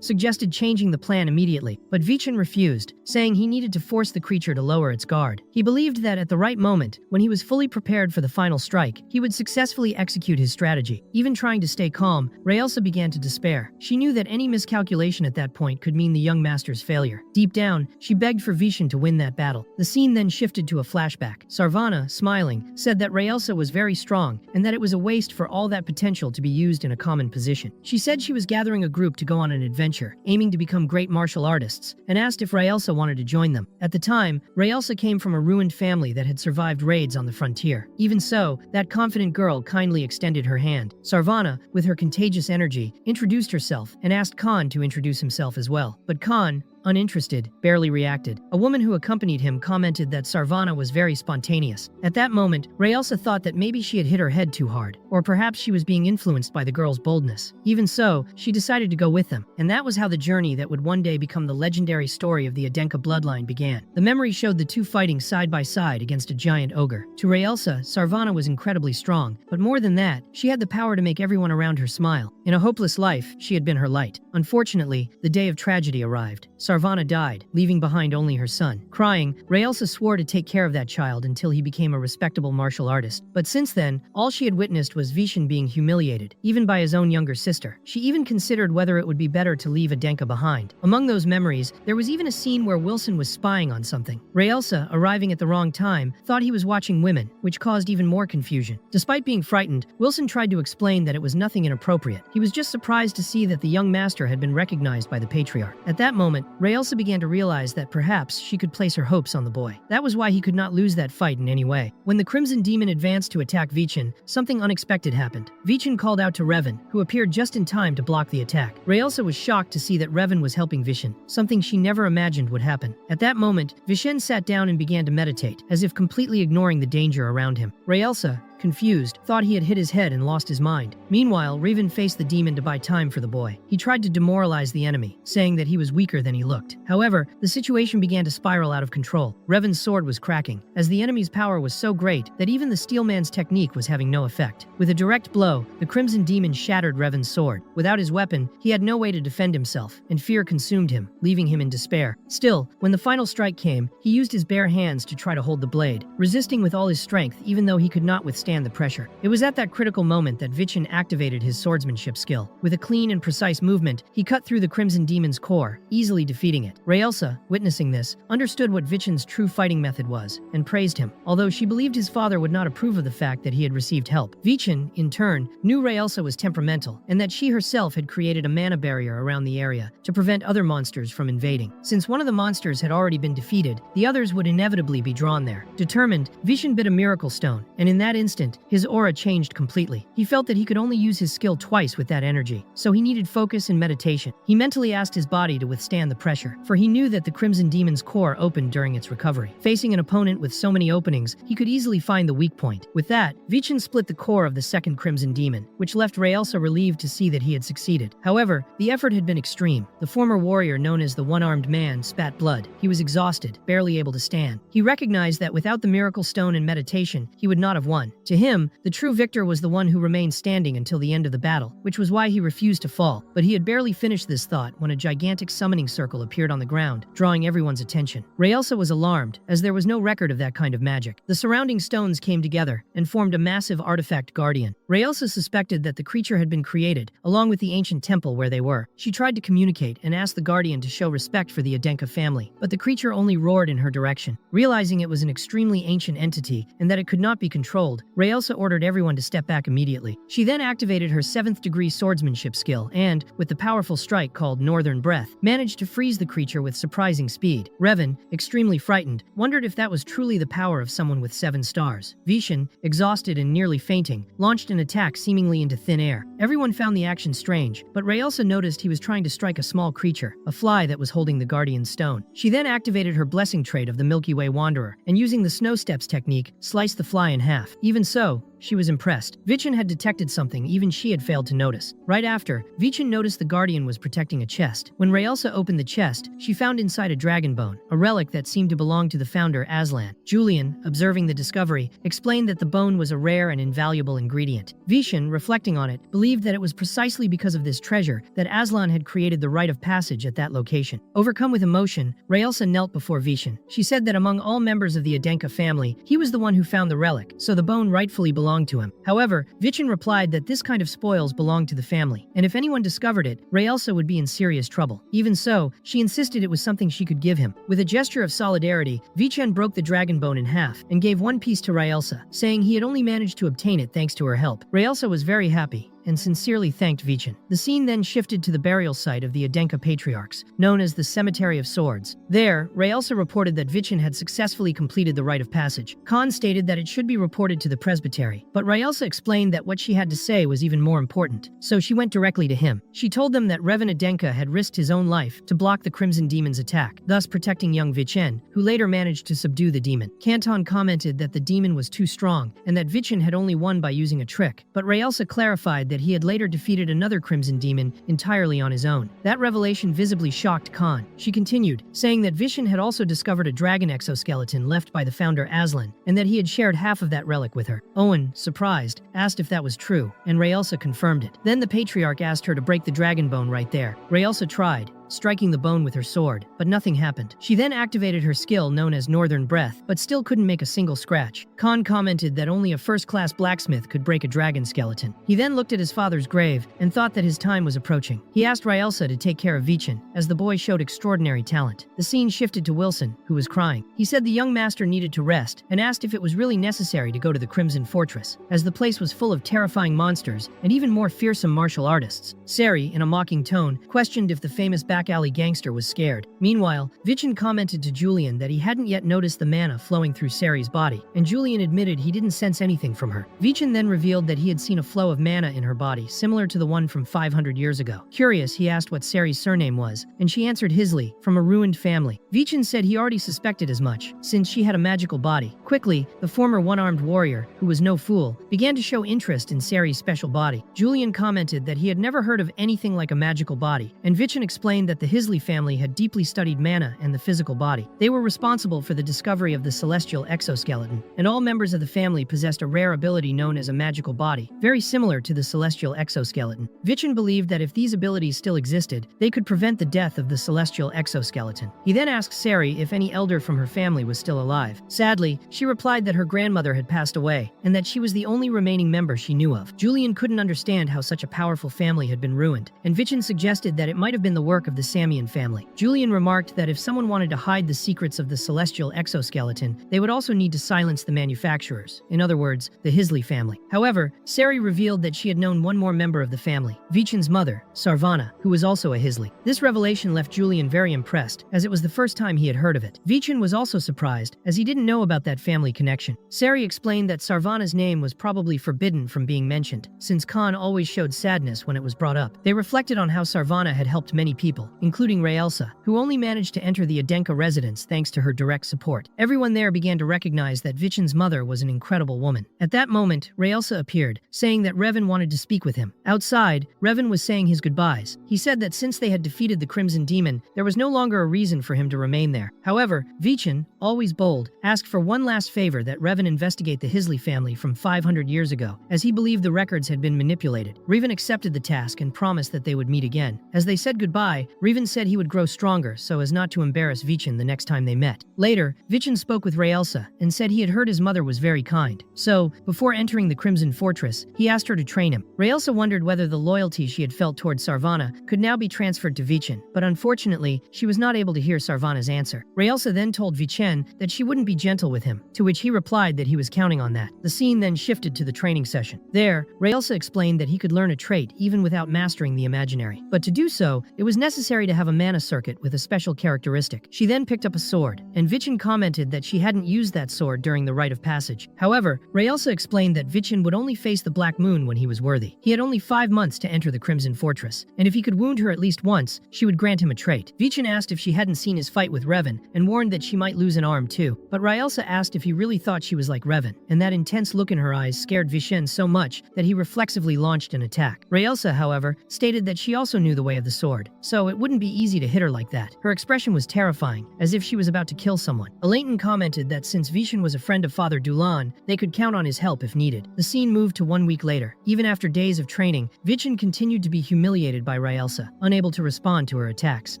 suggested changing the plan immediately, but Vichin refused, saying he needed to force the creature to lower its guard. He believed that at the right moment, when he was fully prepared for the final strike, he would successfully execute his strategy. Even trying to stay calm, Raelsa began to despair. She knew that any miscalculation at that point could mean the young master's failure. Deep down, she begged for Vichin to win that battle. The scene then shifted to a flashback. Sarvana, smiling, said that Raelsa was very strong and that it was a waste for all that potential to be used in a common position. She said she was gathering a group to go on an adventure, aiming to become great martial artists, and asked if Raelsa wanted to join them. At the time, Raelsa came from a ruined family that had survived raids on the frontier. Even so, that confident girl kindly extended her hand. Sarvana, with her contagious energy, introduced herself and asked Khan to introduce himself as well. But Khan, uninterested, barely reacted. A woman who accompanied him commented that Sarvana was very spontaneous. At that moment, Raelsa thought that maybe she had hit her head too hard, or perhaps she was being influenced by the girl's boldness. Even so, she decided to go with them, and that was how the journey that would one day become the legendary story of the Adenka bloodline began. The memory showed the two fighting side by side against a giant ogre. To Raelsa, Sarvana was incredibly strong, but more than that, she had the power to make everyone around her smile. In a hopeless life, she had been her light. Unfortunately, the day of tragedy arrived. Sarvana died, leaving behind only her son. Crying, Raelsa swore to take care of that child until he became a respectable martial artist. But since then, all she had witnessed was Vishen being humiliated, even by his own younger sister. She even considered whether it would be better to leave Adenka behind. Among those memories, there was even a scene where Wilson was spying on something. Raelsa, arriving at the wrong time, thought he was watching women, which caused even more confusion. Despite being frightened, Wilson tried to explain that it was nothing inappropriate. He was just surprised to see that the young master had been recognized by the patriarch. At that moment, Raelsa began to realize that perhaps she could place her hopes on the boy. That was why he could not lose that fight in any way. When the Crimson Demon advanced to attack Vichin, something unexpected happened. Vichin called out to Revan, who appeared just in time to block the attack. Raelsa was shocked to see that Revan was helping Vishen, something she never imagined would happen. At that moment, Vishen sat down and began to meditate, as if completely ignoring the danger around him. Raelsa, confused, thought he had hit his head and lost his mind. Meanwhile, Revan faced the demon to buy time for the boy. He tried to demoralize the enemy, saying that he was weaker than he looked. However, the situation began to spiral out of control. Revan's sword was cracking, as the enemy's power was so great that even the Steelman's technique was having no effect. With a direct blow, the Crimson Demon shattered Revan's sword. Without his weapon, he had no way to defend himself, and fear consumed him, leaving him in despair. Still, when the final strike came, he used his bare hands to try to hold the blade, resisting with all his strength even though he could not withstand the pressure. It was at that critical moment that Vichin activated his swordsmanship skill. With a clean and precise movement, he cut through the Crimson Demon's core, easily defeating it. Raelsa, witnessing this, understood what Vichin's true fighting method was, and praised him, although she believed his father would not approve of the fact that he had received help. Vichin, in turn, knew Raelsa was temperamental, and that she herself had created a mana barrier around the area to prevent other monsters from invading. Since one of the monsters had already been defeated, the others would inevitably be drawn there. Determined, Vichin bit a miracle stone, and in that instant, his aura changed completely. He felt that he could only use his skill twice with that energy, so he needed focus and meditation. He mentally asked his body to withstand the pressure, for he knew that the Crimson Demon's core opened during its recovery. Facing an opponent with so many openings, he could easily find the weak point. With that, Vichin split the core of the second Crimson Demon, which left Raelsa relieved to see that he had succeeded. However, the effort had been extreme. The former warrior known as the One-Armed Man spat blood. He was exhausted, barely able to stand. He recognized that without the miracle stone and meditation, he would not have won. To him, the true victor was the one who remained standing until the end of the battle, which was why he refused to fall. But he had barely finished this thought when a gigantic summoning circle appeared on the ground, drawing everyone's attention. Raelsa was alarmed, as there was no record of that kind of magic. The surrounding stones came together and formed a massive artifact guardian. Raelsa suspected that the creature had been created, along with the ancient temple where they were. She tried to communicate and asked the guardian to show respect for the Adenka family, but the creature only roared in her direction. Realizing it was an extremely ancient entity and that it could not be controlled, Raelsa ordered everyone to step back immediately. She then activated her 7th degree swordsmanship skill and, with the powerful strike called Northern Breath, managed to freeze the creature with surprising speed. Revan, extremely frightened, wondered if that was truly the power of someone with 7 stars. Vishen, exhausted and nearly fainting, launched an attack seemingly into thin air. Everyone found the action strange, but Raelsa noticed he was trying to strike a small creature, a fly that was holding the Guardian Stone. She then activated her blessing trait of the Milky Way Wanderer, and using the Snow Steps technique, sliced the fly in half. Even so, she was impressed. Vichin had detected something even she had failed to notice. Right after, Vichin noticed the Guardian was protecting a chest. When Raelsa opened the chest, she found inside a dragon bone, a relic that seemed to belong to the founder Aslan. Julian, observing the discovery, explained that the bone was a rare and invaluable ingredient. Vishen, reflecting on it, believed that it was precisely because of this treasure that Aslan had created the rite of passage at that location. Overcome with emotion, Raelsa knelt before Vishen. She said that among all members of the Adenka family, he was the one who found the relic, so the bone rightfully belonged to him. However, Vichin replied that this kind of spoils belonged to the family, and if anyone discovered it, Raelsa would be in serious trouble. Even so, she insisted it was something she could give him. With a gesture of solidarity, Vichin broke the dragon bone in half and gave one piece to Raelsa, saying he had only managed to obtain it thanks to her help. Raelsa was very happy and sincerely thanked Vichin. The scene then shifted to the burial site of the Adenka patriarchs, known as the Cemetery of Swords. There, Raelsa reported that Vichin had successfully completed the rite of passage. Khan stated that it should be reported to the presbytery, but Raelsa explained that what she had to say was even more important, so she went directly to him. She told them that Revan Adenka had risked his own life to block the Crimson Demon's attack, thus protecting young Vichin, who later managed to subdue the demon. Canton commented that the demon was too strong, and that Vichin had only won by using a trick, but Raelsa clarified that he had later defeated another Crimson Demon entirely on his own. That revelation visibly shocked Khan. She continued, saying that Vishen had also discovered a dragon exoskeleton left by the founder Aslan, and that he had shared half of that relic with her. Owen, surprised, asked if that was true, and Raelsa confirmed it. Then the patriarch asked her to break the dragon bone right there. Raelsa tried, striking the bone with her sword, but nothing happened. She then activated her skill known as Northern Breath, but still couldn't make a single scratch. Khan commented that only a first-class blacksmith could break a dragon skeleton. He then looked at his father's grave and thought that his time was approaching. He asked Raelsa to take care of Vichin, as the boy showed extraordinary talent. The scene shifted to Wilson, who was crying. He said the young master needed to rest, and asked if it was really necessary to go to the Crimson Fortress, as the place was full of terrifying monsters and even more fearsome martial artists. Sari, in a mocking tone, questioned if the famous back alley gangster was scared. Meanwhile, Vichin commented to Julian that he hadn't yet noticed the mana flowing through Sari's body, and Julian admitted he didn't sense anything from her. Vichin then revealed that he had seen a flow of mana in her body, similar to the one from 500 years ago. Curious, he asked what Sari's surname was, and she answered Hisley, from a ruined family. Vichin said he already suspected as much, since she had a magical body. Quickly, the former one-armed warrior, who was no fool, began to show interest in Sari's special body. Julian commented that he had never heard of anything like a magical body, and Vichin explained that the Hisley family had deeply studied mana and the physical body. They were responsible for the discovery of the celestial exoskeleton, and all members of the family possessed a rare ability known as a magical body, very similar to the celestial exoskeleton. Vichin believed that if these abilities still existed, they could prevent the death of the celestial exoskeleton. He then asked Sari if any elder from her family was still alive. Sadly, she replied that her grandmother had passed away, and that she was the only remaining member she knew of. Julian couldn't understand how such a powerful family had been ruined, and Vichin suggested that it might have been the work of the Samian family. Julian remarked that if someone wanted to hide the secrets of the celestial exoskeleton, they would also need to silence the manufacturers, in other words, the Hisley family. However, Sari revealed that she had known one more member of the family, Vichin's mother, Sarvana, who was also a Hisley. This revelation left Julian very impressed, as it was the first time he had heard of it. Vichin was also surprised, as he didn't know about that family connection. Sari explained that Sarvana's name was probably forbidden from being mentioned, since Khan always showed sadness when it was brought up. They reflected on how Sarvana had helped many people, including Raelsa, who only managed to enter the Adenka residence thanks to her direct support. Everyone there began to recognize that Vichin's mother was an incredible woman. At that moment, Raelsa appeared, saying that Revan wanted to speak with him. Outside, Revan was saying his goodbyes. He said that since they had defeated the Crimson Demon, there was no longer a reason for him to remain there. However, Vichin, always bold, asked for one last favor, that Revan investigate the Hisley family from 500 years ago, as he believed the records had been manipulated. Revan accepted the task and promised that they would meet again. As they said goodbye, Riven said he would grow stronger so as not to embarrass Vichin the next time they met. Later, Vichin spoke with Raelsa and said he had heard his mother was very kind. So, before entering the Crimson Fortress, he asked her to train him. Raelsa wondered whether the loyalty she had felt towards Sarvana could now be transferred to Vichin, but unfortunately, she was not able to hear Sarvana's answer. Raelsa then told Vichin that she wouldn't be gentle with him, to which he replied that he was counting on that. The scene then shifted to the training session. There, Raelsa explained that he could learn a trait even without mastering the imaginary. But to do so, it was necessary to have a mana circuit with a special characteristic. She then picked up a sword, and Vichin commented that she hadn't used that sword during the rite of passage. However, Raelsa explained that Vichin would only face the Black Moon when he was worthy. He had only 5 months to enter the Crimson Fortress, and if he could wound her at least once, she would grant him a trait. Vichin asked if she hadn't seen his fight with Revan, and warned that she might lose an arm too. But Raelsa asked if he really thought she was like Revan, and that intense look in her eyes scared Vichin so much that he reflexively launched an attack. Raelsa, however, stated that she also knew the way of the sword, so it wouldn't be easy to hit her like that. Her expression was terrifying, as if she was about to kill someone. Alayton commented that since Vichin was a friend of Father Dulan, they could count on his help if needed. The scene moved to 1 week later. Even after days of training, Vichin continued to be humiliated by Raelsa, unable to respond to her attacks.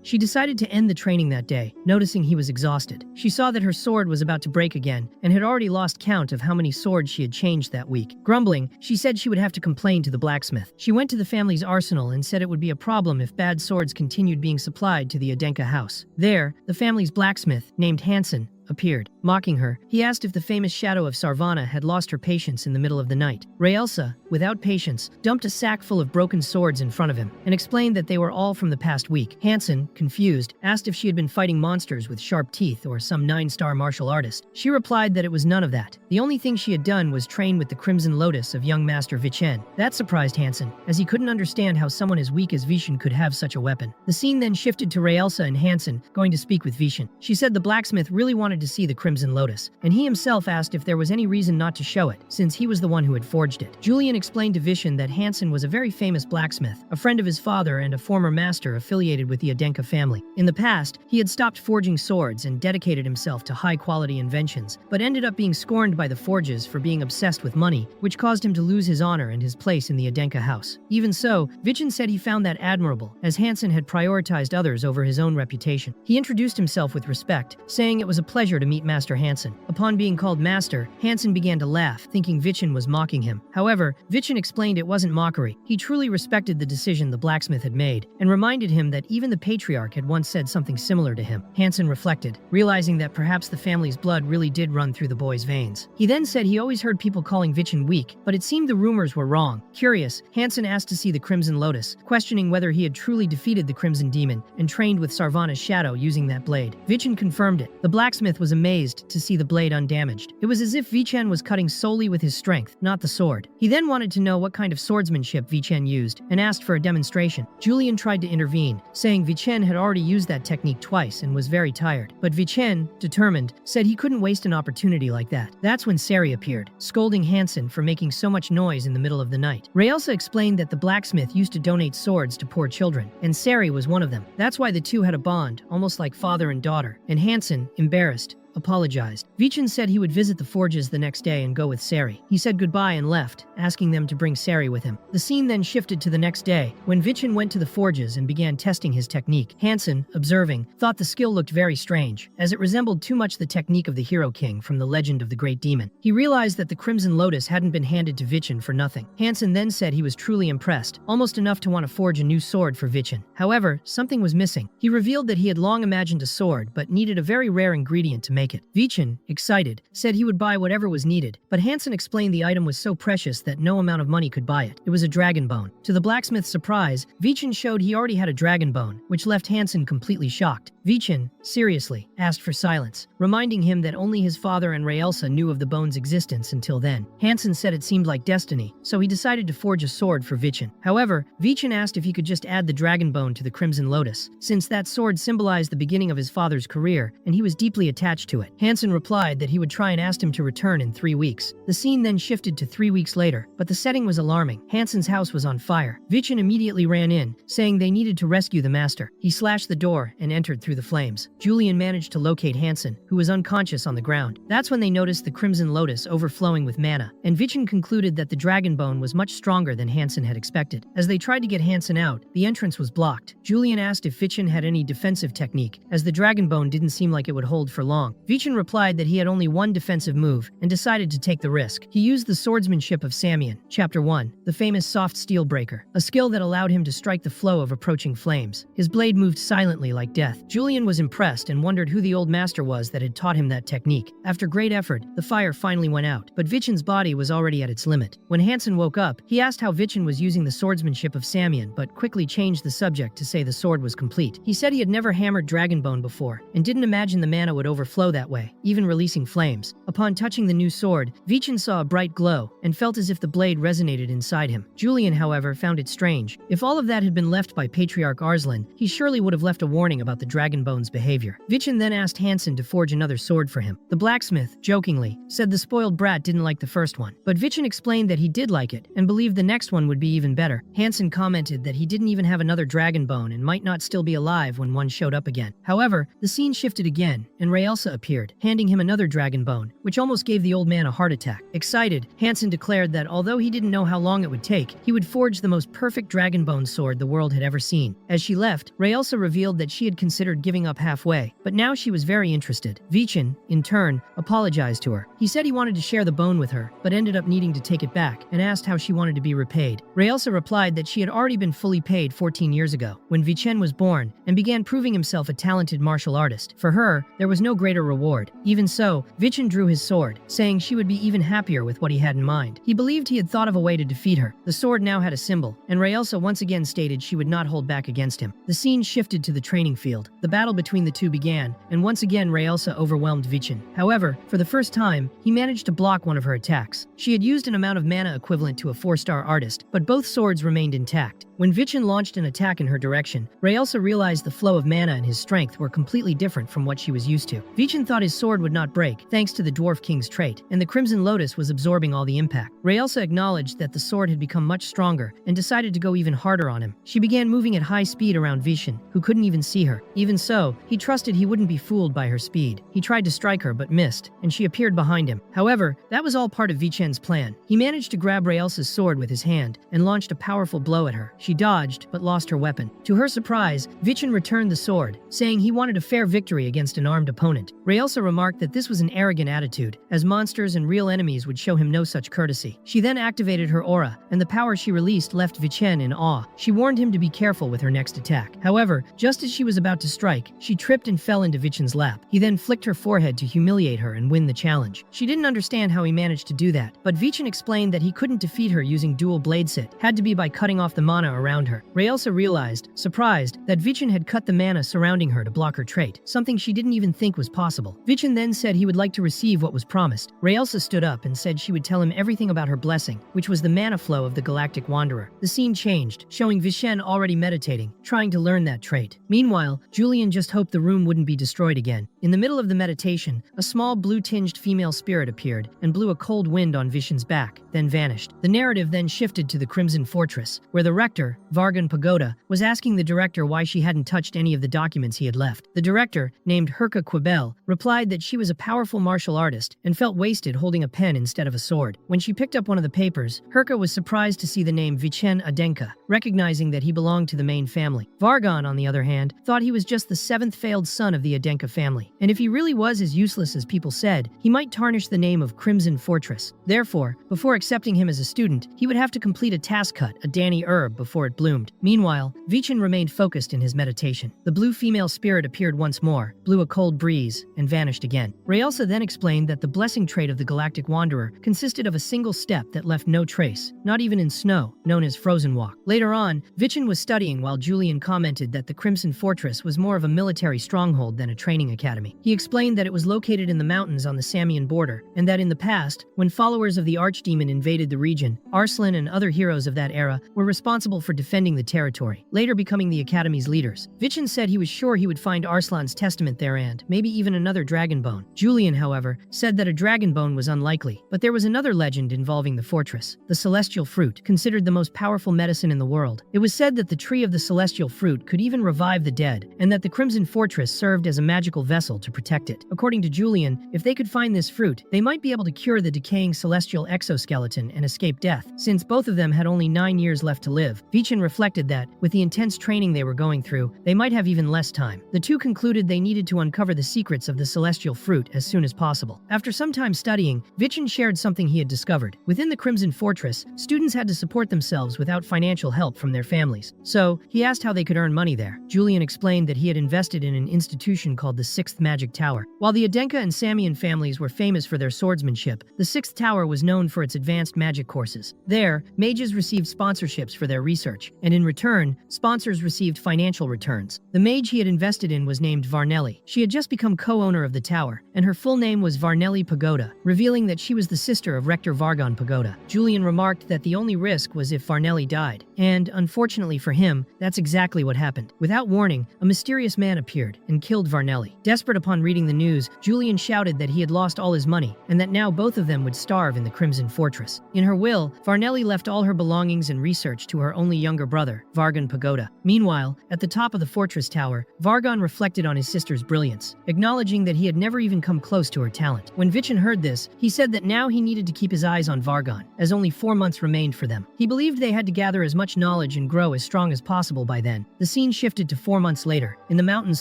She decided to end the training that day, noticing he was exhausted. She saw that her sword was about to break again, and had already lost count of how many swords she had changed that week. Grumbling, she said she would have to complain to the blacksmith. She went to the family's arsenal and said it would be a problem if bad swords continued being supplied to the Adenka house. There, the family's blacksmith, named Hansen, appeared. Mocking her, he asked if the famous shadow of Sarvana had lost her patience in the middle of the night. Raelsa, without patience, dumped a sack full of broken swords in front of him, and explained that they were all from the past week. Hansen, confused, asked if she had been fighting monsters with sharp teeth or some 9-star martial artist. She replied that it was none of that. The only thing she had done was train with the Crimson Lotus of young Master Vichin. That surprised Hansen, as he couldn't understand how someone as weak as Vichin could have such a weapon. The scene then shifted to Raelsa and Hansen going to speak with Vichin. She said the blacksmith really wanted to see the Crimson Lotus, and he himself asked if there was any reason not to show it, since he was the one who had forged it. Julian explained to Vichin that Hansen was a very famous blacksmith, a friend of his father and a former master affiliated with the Adenka family. In the past, he had stopped forging swords and dedicated himself to high-quality inventions, but ended up being scorned by the forges for being obsessed with money, which caused him to lose his honor and his place in the Adenka house. Even so, Vichin said he found that admirable, as Hansen had prioritized others over his own reputation. He introduced himself with respect, saying it was a pleasure to meet Master Hansen. Upon being called Master, Hansen began to laugh, thinking Vichin was mocking him. However, Vichin explained it wasn't mockery. He truly respected the decision the blacksmith had made, and reminded him that even the patriarch had once said something similar to him. Hansen reflected, realizing that perhaps the family's blood really did run through the boy's veins. He then said he always heard people calling Vichin weak, but it seemed the rumors were wrong. Curious, Hansen asked to see the Crimson Lotus, questioning whether he had truly defeated the Crimson Demon and trained with Sarvana's shadow using that blade. Vichin confirmed it. The blacksmith was amazed to see the blade undamaged. It was as if Vichin was cutting solely with his strength, not the sword. He then wanted to know what kind of swordsmanship Vichin used, and asked for a demonstration. Julian tried to intervene, saying Vichin had already used that technique twice and was very tired. But Vichin, determined, said he couldn't waste an opportunity like that. That's when Sari appeared, scolding Hansen for making so much noise in the middle of the night. Raelsa explained that the blacksmith used to donate swords to poor children, and Sari was one of them. That's why the two had a bond, almost like father and daughter. And Hansen, embarrassed, apologized. Vichin said he would visit the forges the next day and go with Sari. He said goodbye and left, asking them to bring Sari with him. The scene then shifted to the next day, when Vichin went to the forges and began testing his technique. Hansen, observing, thought the skill looked very strange, as it resembled too much the technique of the Hero King from the Legend of the Great Demon. He realized that the Crimson Lotus hadn't been handed to Vichin for nothing. Hansen then said he was truly impressed, almost enough to want to forge a new sword for Vichin. However, something was missing. He revealed that he had long imagined a sword, but needed a very rare ingredient to make it. Vichin, excited, said he would buy whatever was needed, but Hansen explained the item was so precious that no amount of money could buy it. It was a dragon bone. To the blacksmith's surprise, Vichin showed he already had a dragon bone, which left Hansen completely shocked. Vichin, seriously, asked for silence, reminding him that only his father and Raelsa knew of the bone's existence until then. Hansen said it seemed like destiny, so he decided to forge a sword for Vichin. However, Vichin asked if he could just add the dragon bone to the Crimson Lotus, since that sword symbolized the beginning of his father's career, and he was deeply attached to to it. Hansen replied that he would try and asked him to return in 3 weeks. The scene then shifted to 3 weeks later, but the setting was alarming. Hansen's house was on fire. Vichin immediately ran in, saying they needed to rescue the master. He slashed the door and entered through the flames. Julian managed to locate Hansen, who was unconscious on the ground. That's when they noticed the Crimson Lotus overflowing with mana, and Vichin concluded that the dragon bone was much stronger than Hansen had expected. As they tried to get Hansen out, the entrance was blocked. Julian asked if Vichin had any defensive technique, as the dragon bone didn't seem like it would hold for long. Vichin replied that he had only one defensive move and decided to take the risk. He used the swordsmanship of Samian, Chapter 1, the famous soft steel breaker, a skill that allowed him to strike the flow of approaching flames. His blade moved silently like death. Julian was impressed and wondered who the old master was that had taught him that technique. After great effort, the fire finally went out, but Vichin's body was already at its limit. When Hansen woke up, he asked how Vichin was using the swordsmanship of Samian, but quickly changed the subject to say the sword was complete. He said he had never hammered dragonbone before, and didn't imagine the mana would overflow that way, even releasing flames. Upon touching the new sword, Vichin saw a bright glow, and felt as if the blade resonated inside him. Julian, however, found it strange. If all of that had been left by Patriarch Arslan, he surely would have left a warning about the dragonbone's behavior. Vichin then asked Hansen to forge another sword for him. The blacksmith, jokingly, said the spoiled brat didn't like the first one, but Vichin explained that he did like it, and believed the next one would be even better. Hansen commented that he didn't even have another dragon bone and might not still be alive when one showed up again. However, the scene shifted again, and Raelsa appeared, handing him another dragon bone, which almost gave the old man a heart attack. Excited, Hansen declared that although he didn't know how long it would take, he would forge the most perfect dragon bone sword the world had ever seen. As she left, Raelsa revealed that she had considered giving up halfway, but now she was very interested. Vichin, in turn, apologized to her. He said he wanted to share the bone with her, but ended up needing to take it back, and asked how she wanted to be repaid. Raelsa replied that she had already been fully paid 14 years ago, when Vichin was born, and began proving himself a talented martial artist. For her, there was no greater reward. Even so, Vichin drew his sword, saying she would be even happier with what he had in mind. He believed he had thought of a way to defeat her. The sword now had a symbol, and Raelsa once again stated she would not hold back against him. The scene shifted to the training field. The battle between the two began, and once again Raelsa overwhelmed Vichin. However, for the first time, he managed to block one of her attacks. She had used an amount of mana equivalent to a 4-star artist, but both swords remained intact. When Vichin launched an attack in her direction, Raelsa realized the flow of mana and his strength were completely different from what she was used to. Vichin thought his sword would not break, thanks to the Dwarf King's trait, and the Crimson Lotus was absorbing all the impact. Raelsa acknowledged that the sword had become much stronger, and decided to go even harder on him. She began moving at high speed around Vichin, who couldn't even see her. Even so, he trusted he wouldn't be fooled by her speed. He tried to strike her but missed, and she appeared behind him. However, that was all part of Vichin's plan. He managed to grab Raelsa's sword with his hand, and launched a powerful blow at her. She dodged, but lost her weapon. To her surprise, Vichin returned the sword, saying he wanted a fair victory against an armed opponent. Raelsa remarked that this was an arrogant attitude, as monsters and real enemies would show him no such courtesy. She then activated her aura, and the power she released left Vichin in awe. She warned him to be careful with her next attack. However, just as she was about to strike, she tripped and fell into Vichin's lap. He then flicked her forehead to humiliate her and win the challenge. She didn't understand how he managed to do that, but Vichin explained that he couldn't defeat her using dual blade sit, had to be by cutting off the mana around her. Raelsa realized, surprised, that Vichin had cut the mana surrounding her to block her trait, something she didn't even think was possible. Vichin then said he would like to receive what was promised. Raelsa stood up and said she would tell him everything about her blessing, which was the mana flow of the Galactic Wanderer. The scene changed, showing Vichin already meditating, trying to learn that trait. Meanwhile, Julian just hoped the room wouldn't be destroyed again. In the middle of the meditation, a small blue-tinged female spirit appeared and blew a cold wind on Vichin's back, then vanished. The narrative then shifted to the Crimson Fortress, where the rector, Vargan Pagoda, was asking the director why she hadn't touched any of the documents he had left. The director, named Herka Quibel, replied that she was a powerful martial artist and felt wasted holding a pen instead of a sword. When she picked up one of the papers, Herka was surprised to see the name Vichin Adenka, recognizing that he belonged to the main family. Vargan, on the other hand, thought he was just the 7th failed son of the Adenka family, and if he really was as useless as people said, he might tarnish the name of Crimson Fortress. Therefore, before accepting him as a student, he would have to complete a task cut, a Danny herb, before it bloomed. Meanwhile, Vichin remained focused in his meditation. The blue female spirit appeared once more, blew a cold breeze, and vanished again. Raelsa then explained that the blessing trait of the Galactic Wanderer consisted of a single step that left no trace, not even in snow, known as Frozen Walk. Later on, Vichin was studying while Julian commented that the Crimson Fortress was more of a military stronghold than a training academy. Academy. He explained that it was located in the mountains on the Samian border, and that in the past, when followers of the archdemon invaded the region, Arslan and other heroes of that era were responsible for defending the territory, later becoming the Academy's leaders. Vichin said he was sure he would find Arslan's testament there and maybe even another dragon bone. Julian, however, said that a dragon bone was unlikely, but there was another legend involving the fortress, the celestial fruit, considered the most powerful medicine in the world. It was said that the tree of the celestial fruit could even revive the dead, and that the Crimson Fortress served as a magical vessel to protect it. According to Julian, if they could find this fruit, they might be able to cure the decaying celestial exoskeleton and escape death. Since both of them had only 9 years left to live, Vichin reflected that, with the intense training they were going through, they might have even less time. The two concluded they needed to uncover the secrets of the celestial fruit as soon as possible. After some time studying, Vichin shared something he had discovered. Within the Crimson Fortress, students had to support themselves without financial help from their families. So, he asked how they could earn money there. Julian explained that he had invested in an institution called the Sixth Magic Tower. While the Adenka and Samian families were famous for their swordsmanship, the Sixth Tower was known for its advanced magic courses. There, mages received sponsorships for their research, and in return, sponsors received financial returns. The mage he had invested in was named Varnelli. She had just become co-owner of the tower, and her full name was Varnelli Pagoda, revealing that she was the sister of Rector Vargon Pagoda. Julian remarked that the only risk was if Varnelli died, and, unfortunately for him, that's exactly what happened. Without warning, a mysterious man appeared and killed Varnelli. Desperate upon reading the news, Julian shouted that he had lost all his money, and that now both of them would starve in the Crimson Fortress. In her will, Varnelli left all her belongings and research to her only younger brother, Vargon Pagoda. Meanwhile, at the top of the fortress tower, Vargon reflected on his sister's brilliance, acknowledging that he had never even come close to her talent. When Vichin heard this, he said that now he needed to keep his eyes on Vargon, as only 4 months remained for them. He believed they had to gather as much knowledge and grow as strong as possible by then. The scene shifted to 4 months later, in the mountains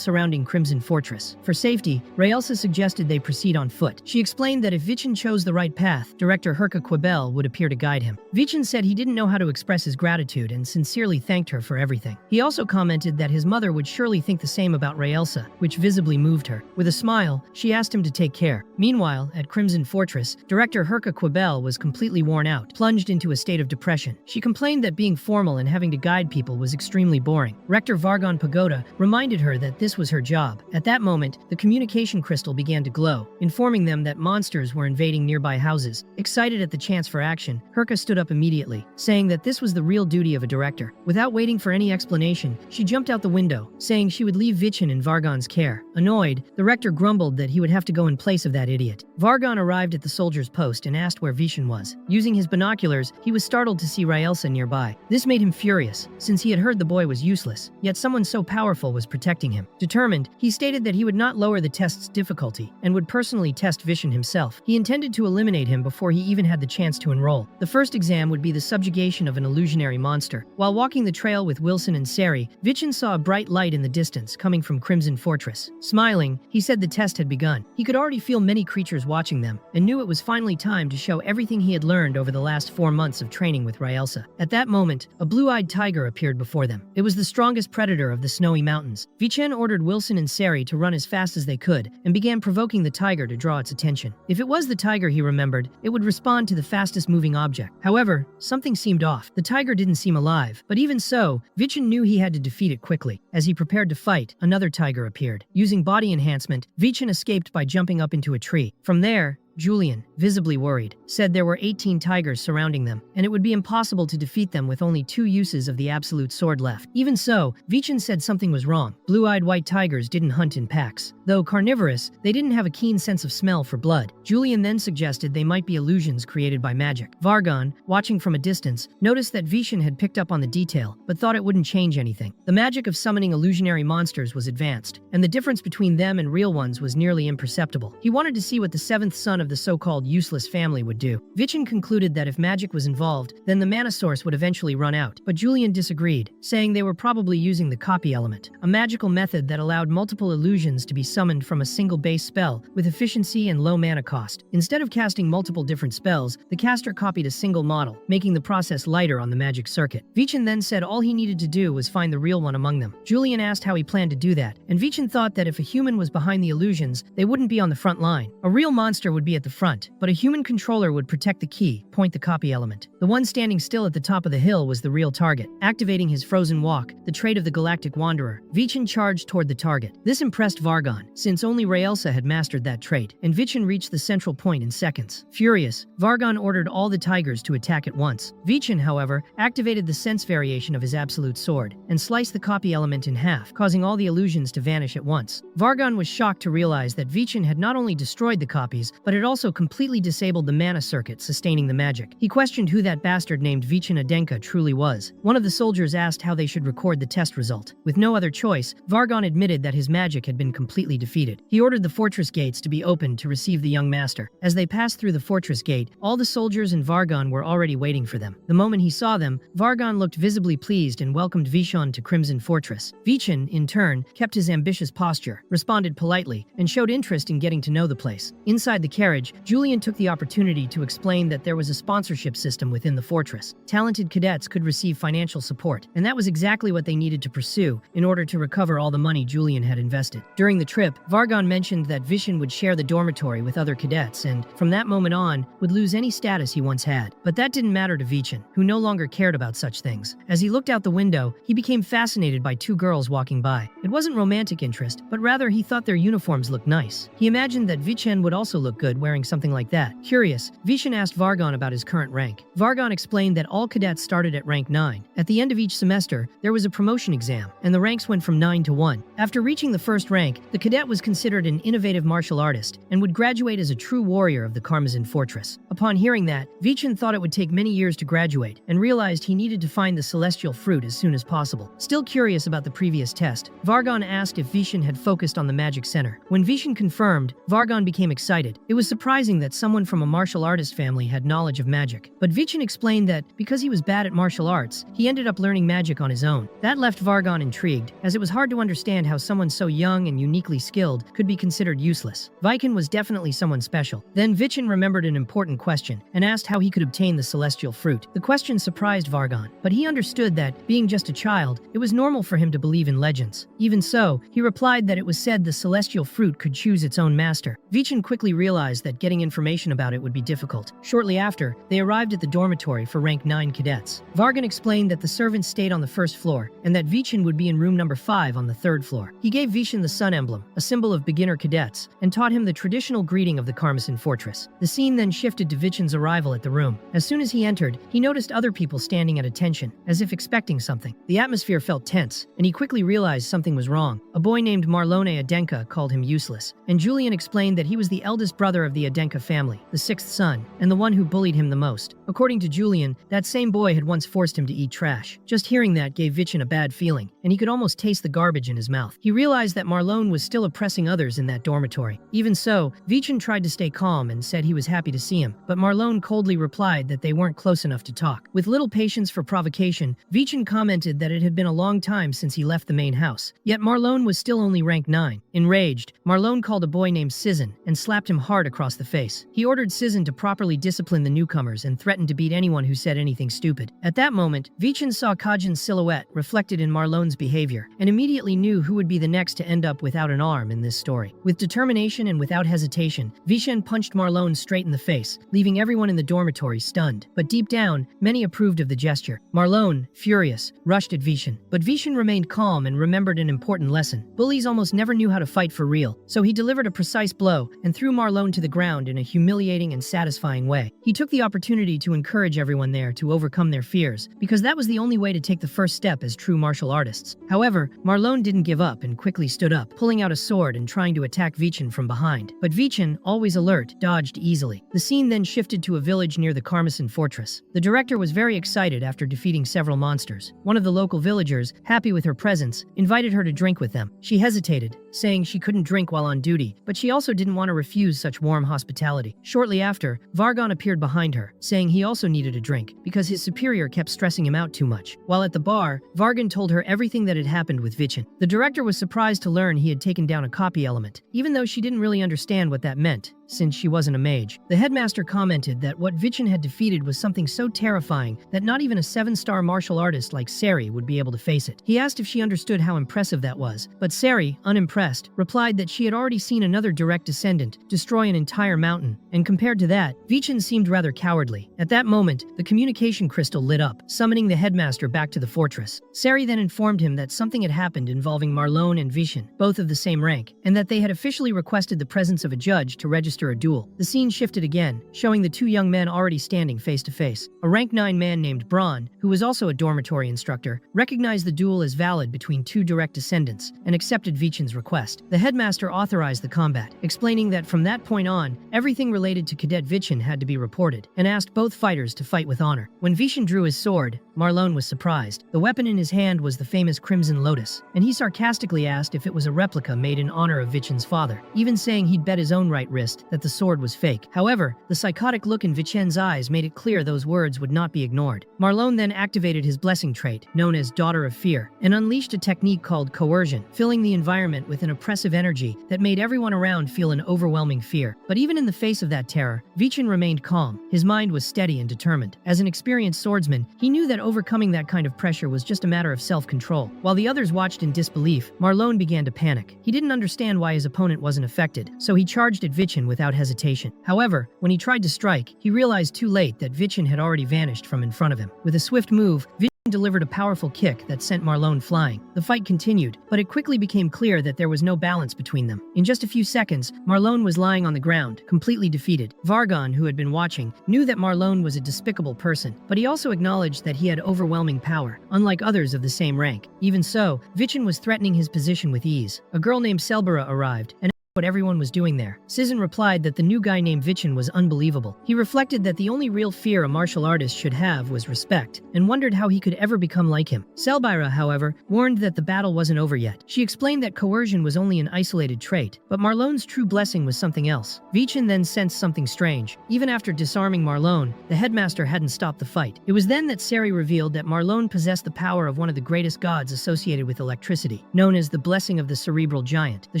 surrounding Crimson Fortress. For safety, Raelsa suggested they proceed on foot. She explained that if Vichin chose the right path, Director Herka Quibel would appear to guide him. Vichin said he didn't know how to express his gratitude and sincerely thanked her for everything. He also commented that his mother would surely think the same about Raelsa, which visibly moved her. With a smile, she asked him to take care. Meanwhile, at Crimson Fortress, Director Herka Quibel was completely worn out, plunged into a state of depression. She complained that being formal and having to guide people was extremely boring. Rector Vargon Pagoda reminded her that this was her job. At that moment, the communication crystal began to glow, informing them that monsters were invading nearby houses. Excited at the chance for action, Herka stood up immediately, saying that this was the real duty of a director. Without waiting for any explanation, she jumped out the window, saying she would leave Vichin in Vargon's care. Annoyed, the rector grumbled that he would have to go in place of that idiot. Vargon arrived at the soldier's post and asked where Vichin was. Using his binoculars, he was startled to see Raelsa nearby. This made him furious, since he had heard the boy was useless, yet someone so powerful was protecting him. Determined, he stated that he would not lower the test's difficulty and would personally test Vichin himself. He intended to eliminate him before he even had the chance to enroll. The first exam would be the subjugation of an illusionary monster. While walking the trail with Wilson and Sari, Vichin saw a bright light in the distance coming from Crimson Fortress. Smiling, he said the test had begun. He could already feel many creatures watching them and knew it was finally time to show everything he had learned over the last 4 months of training with Raelsa. At that moment, a blue-eyed tiger appeared before them. It was the strongest predator of the snowy mountains. Vichin ordered Wilson and Sari to run as fast as they could and began provoking the tiger to draw its attention. If it was the tiger he remembered, it would respond to the fastest moving object. However, something seemed off. The tiger didn't seem alive, but even so, Vichin knew he had to defeat it quickly. As he prepared to fight, another tiger appeared. Using body enhancement, Vichin escaped by jumping up into a tree. From there, Julian, visibly worried, said there were 18 tigers surrounding them, and it would be impossible to defeat them with only 2 uses of the absolute sword left. Even so, Vichin said something was wrong. Blue-eyed white tigers didn't hunt in packs. Though carnivorous, they didn't have a keen sense of smell for blood. Julian then suggested they might be illusions created by magic. Vargon, watching from a distance, noticed that Vichin had picked up on the detail, but thought it wouldn't change anything. The magic of summoning illusionary monsters was advanced, and the difference between them and real ones was nearly imperceptible. He wanted to see what the 7th son of the so-called useless family would do. Vichin concluded that if magic was involved, then the mana source would eventually run out, but Julian disagreed, saying they were probably using the copy element, a magical method that allowed multiple illusions to be summoned from a single base spell with efficiency and low mana cost. Instead of casting multiple different spells, the caster copied a single model, making the process lighter on the magic circuit. Vichin then said all he needed to do was find the real one among them. Julian asked how he planned to do that, and Vichin thought that if a human was behind the illusions, they wouldn't be on the front line. A real monster would be be at the front, but a human controller would protect the key, point the copy element. The one standing still at the top of the hill was the real target. Activating his frozen walk, the trait of the galactic wanderer, Vichin charged toward the target. This impressed Vargon, since only Raelsa had mastered that trait, and Vichin reached the central point in seconds. Furious, Vargon ordered all the tigers to attack at once. Vichin, however, activated the sense variation of his absolute sword, and sliced the copy element in half, causing all the illusions to vanish at once. Vargon was shocked to realize that Vichin had not only destroyed the copies, but had also completely disabled the mana circuit sustaining the magic. He questioned who that bastard named Vichin Adenka truly was. One of the soldiers asked how they should record the test result. With no other choice, Vargon admitted that his magic had been completely defeated. He ordered the fortress gates to be opened to receive the young master. As they passed through the fortress gate, all the soldiers and Vargon were already waiting for them. The moment he saw them, Vargon looked visibly pleased and welcomed Vichin to Crimson Fortress. Vichin, in turn, kept his ambitious posture, responded politely, and showed interest in getting to know the place. Inside the carriage, Julian took the opportunity to explain that there was a sponsorship system within the fortress. Talented cadets could receive financial support, and that was exactly what they needed to pursue in order to recover all the money Julian had invested. During the trip, Vargon mentioned that Vichin would share the dormitory with other cadets and, from that moment on, would lose any status he once had. But that didn't matter to Vichin, who no longer cared about such things. As he looked out the window, he became fascinated by two girls walking by. It wasn't romantic interest, but rather he thought their uniforms looked nice. He imagined that Vichin would also look good wearing something like that. Curious, Vichin asked Vargon about his current rank. Vargon explained that all cadets started at rank 9. At the end of each semester, there was a promotion exam, and the ranks went from 9 to 1. After reaching the first rank, the cadet was considered an innovative martial artist and would graduate as a true warrior of the Karmazin Fortress. Upon hearing that, Vichin thought it would take many years to graduate and realized he needed to find the celestial fruit as soon as possible. Still curious about the previous test, Vargon asked if Vichin had focused on the magic center. When Vichin confirmed, Vargon became excited. It was surprising that someone from a martial artist family had knowledge of magic. But Vichin explained that because he was bad at martial arts, he ended up learning magic on his own. That left Vargon intrigued, as it was hard to understand how someone so young and uniquely skilled could be considered useless. Vichin was definitely someone special. Then Vichin remembered an important question and asked how he could obtain the celestial fruit. The question surprised Vargon, but he understood that, being just a child, it was normal for him to believe in legends. Even so, he replied that it was said the celestial fruit could choose its own master. Vichin quickly realized that getting information about it would be difficult. Shortly after, they arrived at the dormitory for rank 9 cadets. Vargon explained that the servants stayed on the first floor, and that Vichin would be in room number 5 on the 3rd floor. He gave Vichin the sun emblem, a symbol of beginner cadets, and taught him the traditional greeting of the Karmazin Fortress. The scene then shifted to Vichin's arrival at the room. As soon as he entered, he noticed other people standing at attention, as if expecting something. The atmosphere felt tense, and he quickly realized something was wrong. A boy named Marlone Adenka called him useless, and Julian explained that he was the eldest brother of the Adenka family, the 6th son, and the one who bullied him the most. According to Julian, that same boy had once forced him to eat trash. Just hearing that gave Vichin a bad feeling, and he could almost taste the garbage in his mouth. He realized that Marlone was still oppressing others in that dormitory. Even so, Vichin tried to stay calm and said he was happy to see him, but Marlone coldly replied that they weren't close enough to talk. With little patience for provocation, Vichin commented that it had been a long time since he left the main house, yet Marlone was still only rank 9. Enraged, Marlone called a boy named Sizin and slapped him hard across the face. He ordered Sizin to properly discipline the newcomers and threatened to beat anyone who said anything stupid. At that moment, Vichin saw Kajin's silhouette reflected in Marlone's behavior and immediately knew who would be the next to end up without an arm in this story. With determination and without hesitation, Vichin punched Marlone straight in the face, leaving everyone in the dormitory stunned. But deep down, many approved of the gesture. Marlone, furious, rushed at Vichin. But Vichin remained calm and remembered an important lesson. Bullies almost never knew how to fight for real, so he delivered a precise blow and threw Marlone to the ground in a humiliating and satisfying way. He took the opportunity to encourage everyone there to overcome their fears, because that was the only way to take the first step as true martial artists. However, Marlone didn't give up and quickly stood up, pulling out a sword and trying to attack Vichin from behind. But Vichin, always alert, dodged easily. The scene then shifted to a village near the Karmazin Fortress. The director was very excited after defeating several monsters. One of the local villagers, happy with her presence, invited her to drink with them. She hesitated, saying she couldn't drink while on duty, but she also didn't want to refuse such warm hospitality. Shortly after, Vargon appeared behind her, saying he also needed a drink, because his superior kept stressing him out too much. While at the bar, Vargan told her everything that had happened with Vichin. The director was surprised to learn he had taken down a copy element, even though she didn't really understand what that meant, since she wasn't a mage. The headmaster commented that what Vichin had defeated was something so terrifying that not even a 7-star martial artist like Sari would be able to face it. He asked if she understood how impressive that was, but Sari, unimpressed, replied that she had already seen another direct descendant destroy an entire mountain, and compared to that, Vichin seemed rather cowardly. At that moment, the communication crystal lit up, summoning the headmaster back to the fortress. Sari then informed him that something had happened involving Marlon and Vichin, both of the same rank, and that they had officially requested the presence of a judge to register a duel. The scene shifted again, showing the two young men already standing face to face. A rank 9 man named Braun, who was also a dormitory instructor, recognized the duel as valid between two direct descendants and accepted Vichin's request. The headmaster authorized the combat, explaining that from that point on, everything related to Cadet Vichin had to be reported, and asked both fighters to fight with honor. When Vichin drew his sword, Marlon was surprised. The weapon in his hand was the famous Crimson Lotus, and he sarcastically asked if it was a replica made in honor of Vichin's father, even saying he'd bet his own right wrist that the sword was fake. However, the psychotic look in Vichin's eyes made it clear those words would not be ignored. Marlon then activated his blessing trait, known as Daughter of Fear, and unleashed a technique called coercion, filling the environment with an oppressive energy that made everyone around feel an overwhelming fear. But even in the face of that terror, Vichin remained calm. His mind was steady and determined. As an experienced swordsman, he knew that overcoming that kind of pressure was just a matter of self-control. While the others watched in disbelief, Marlon began to panic. He didn't understand why his opponent wasn't affected, so he charged at Vichin without hesitation. However, when he tried to strike, he realized too late that Vichin had already vanished from in front of him. With a swift move, Vichin delivered a powerful kick that sent Marlon flying. The fight continued, but it quickly became clear that there was no balance between them. In just a few seconds, Marlon was lying on the ground, completely defeated. Vargan, who had been watching, knew that Marlon was a despicable person, but he also acknowledged that he had overwhelming power, unlike others of the same rank. Even so, Vichin was threatening his position with ease. A girl named Selbera arrived, and what everyone was doing there. Sizin replied that the new guy named Vichin was unbelievable. He reflected that the only real fear a martial artist should have was respect, and wondered how he could ever become like him. Selbira, however, warned that the battle wasn't over yet. She explained that coercion was only an isolated trait, but Marlon's true blessing was something else. Vichin then sensed something strange. Even after disarming Marlon, the headmaster hadn't stopped the fight. It was then that Sari revealed that Marlon possessed the power of one of the greatest gods associated with electricity, known as the Blessing of the Cerebral Giant. The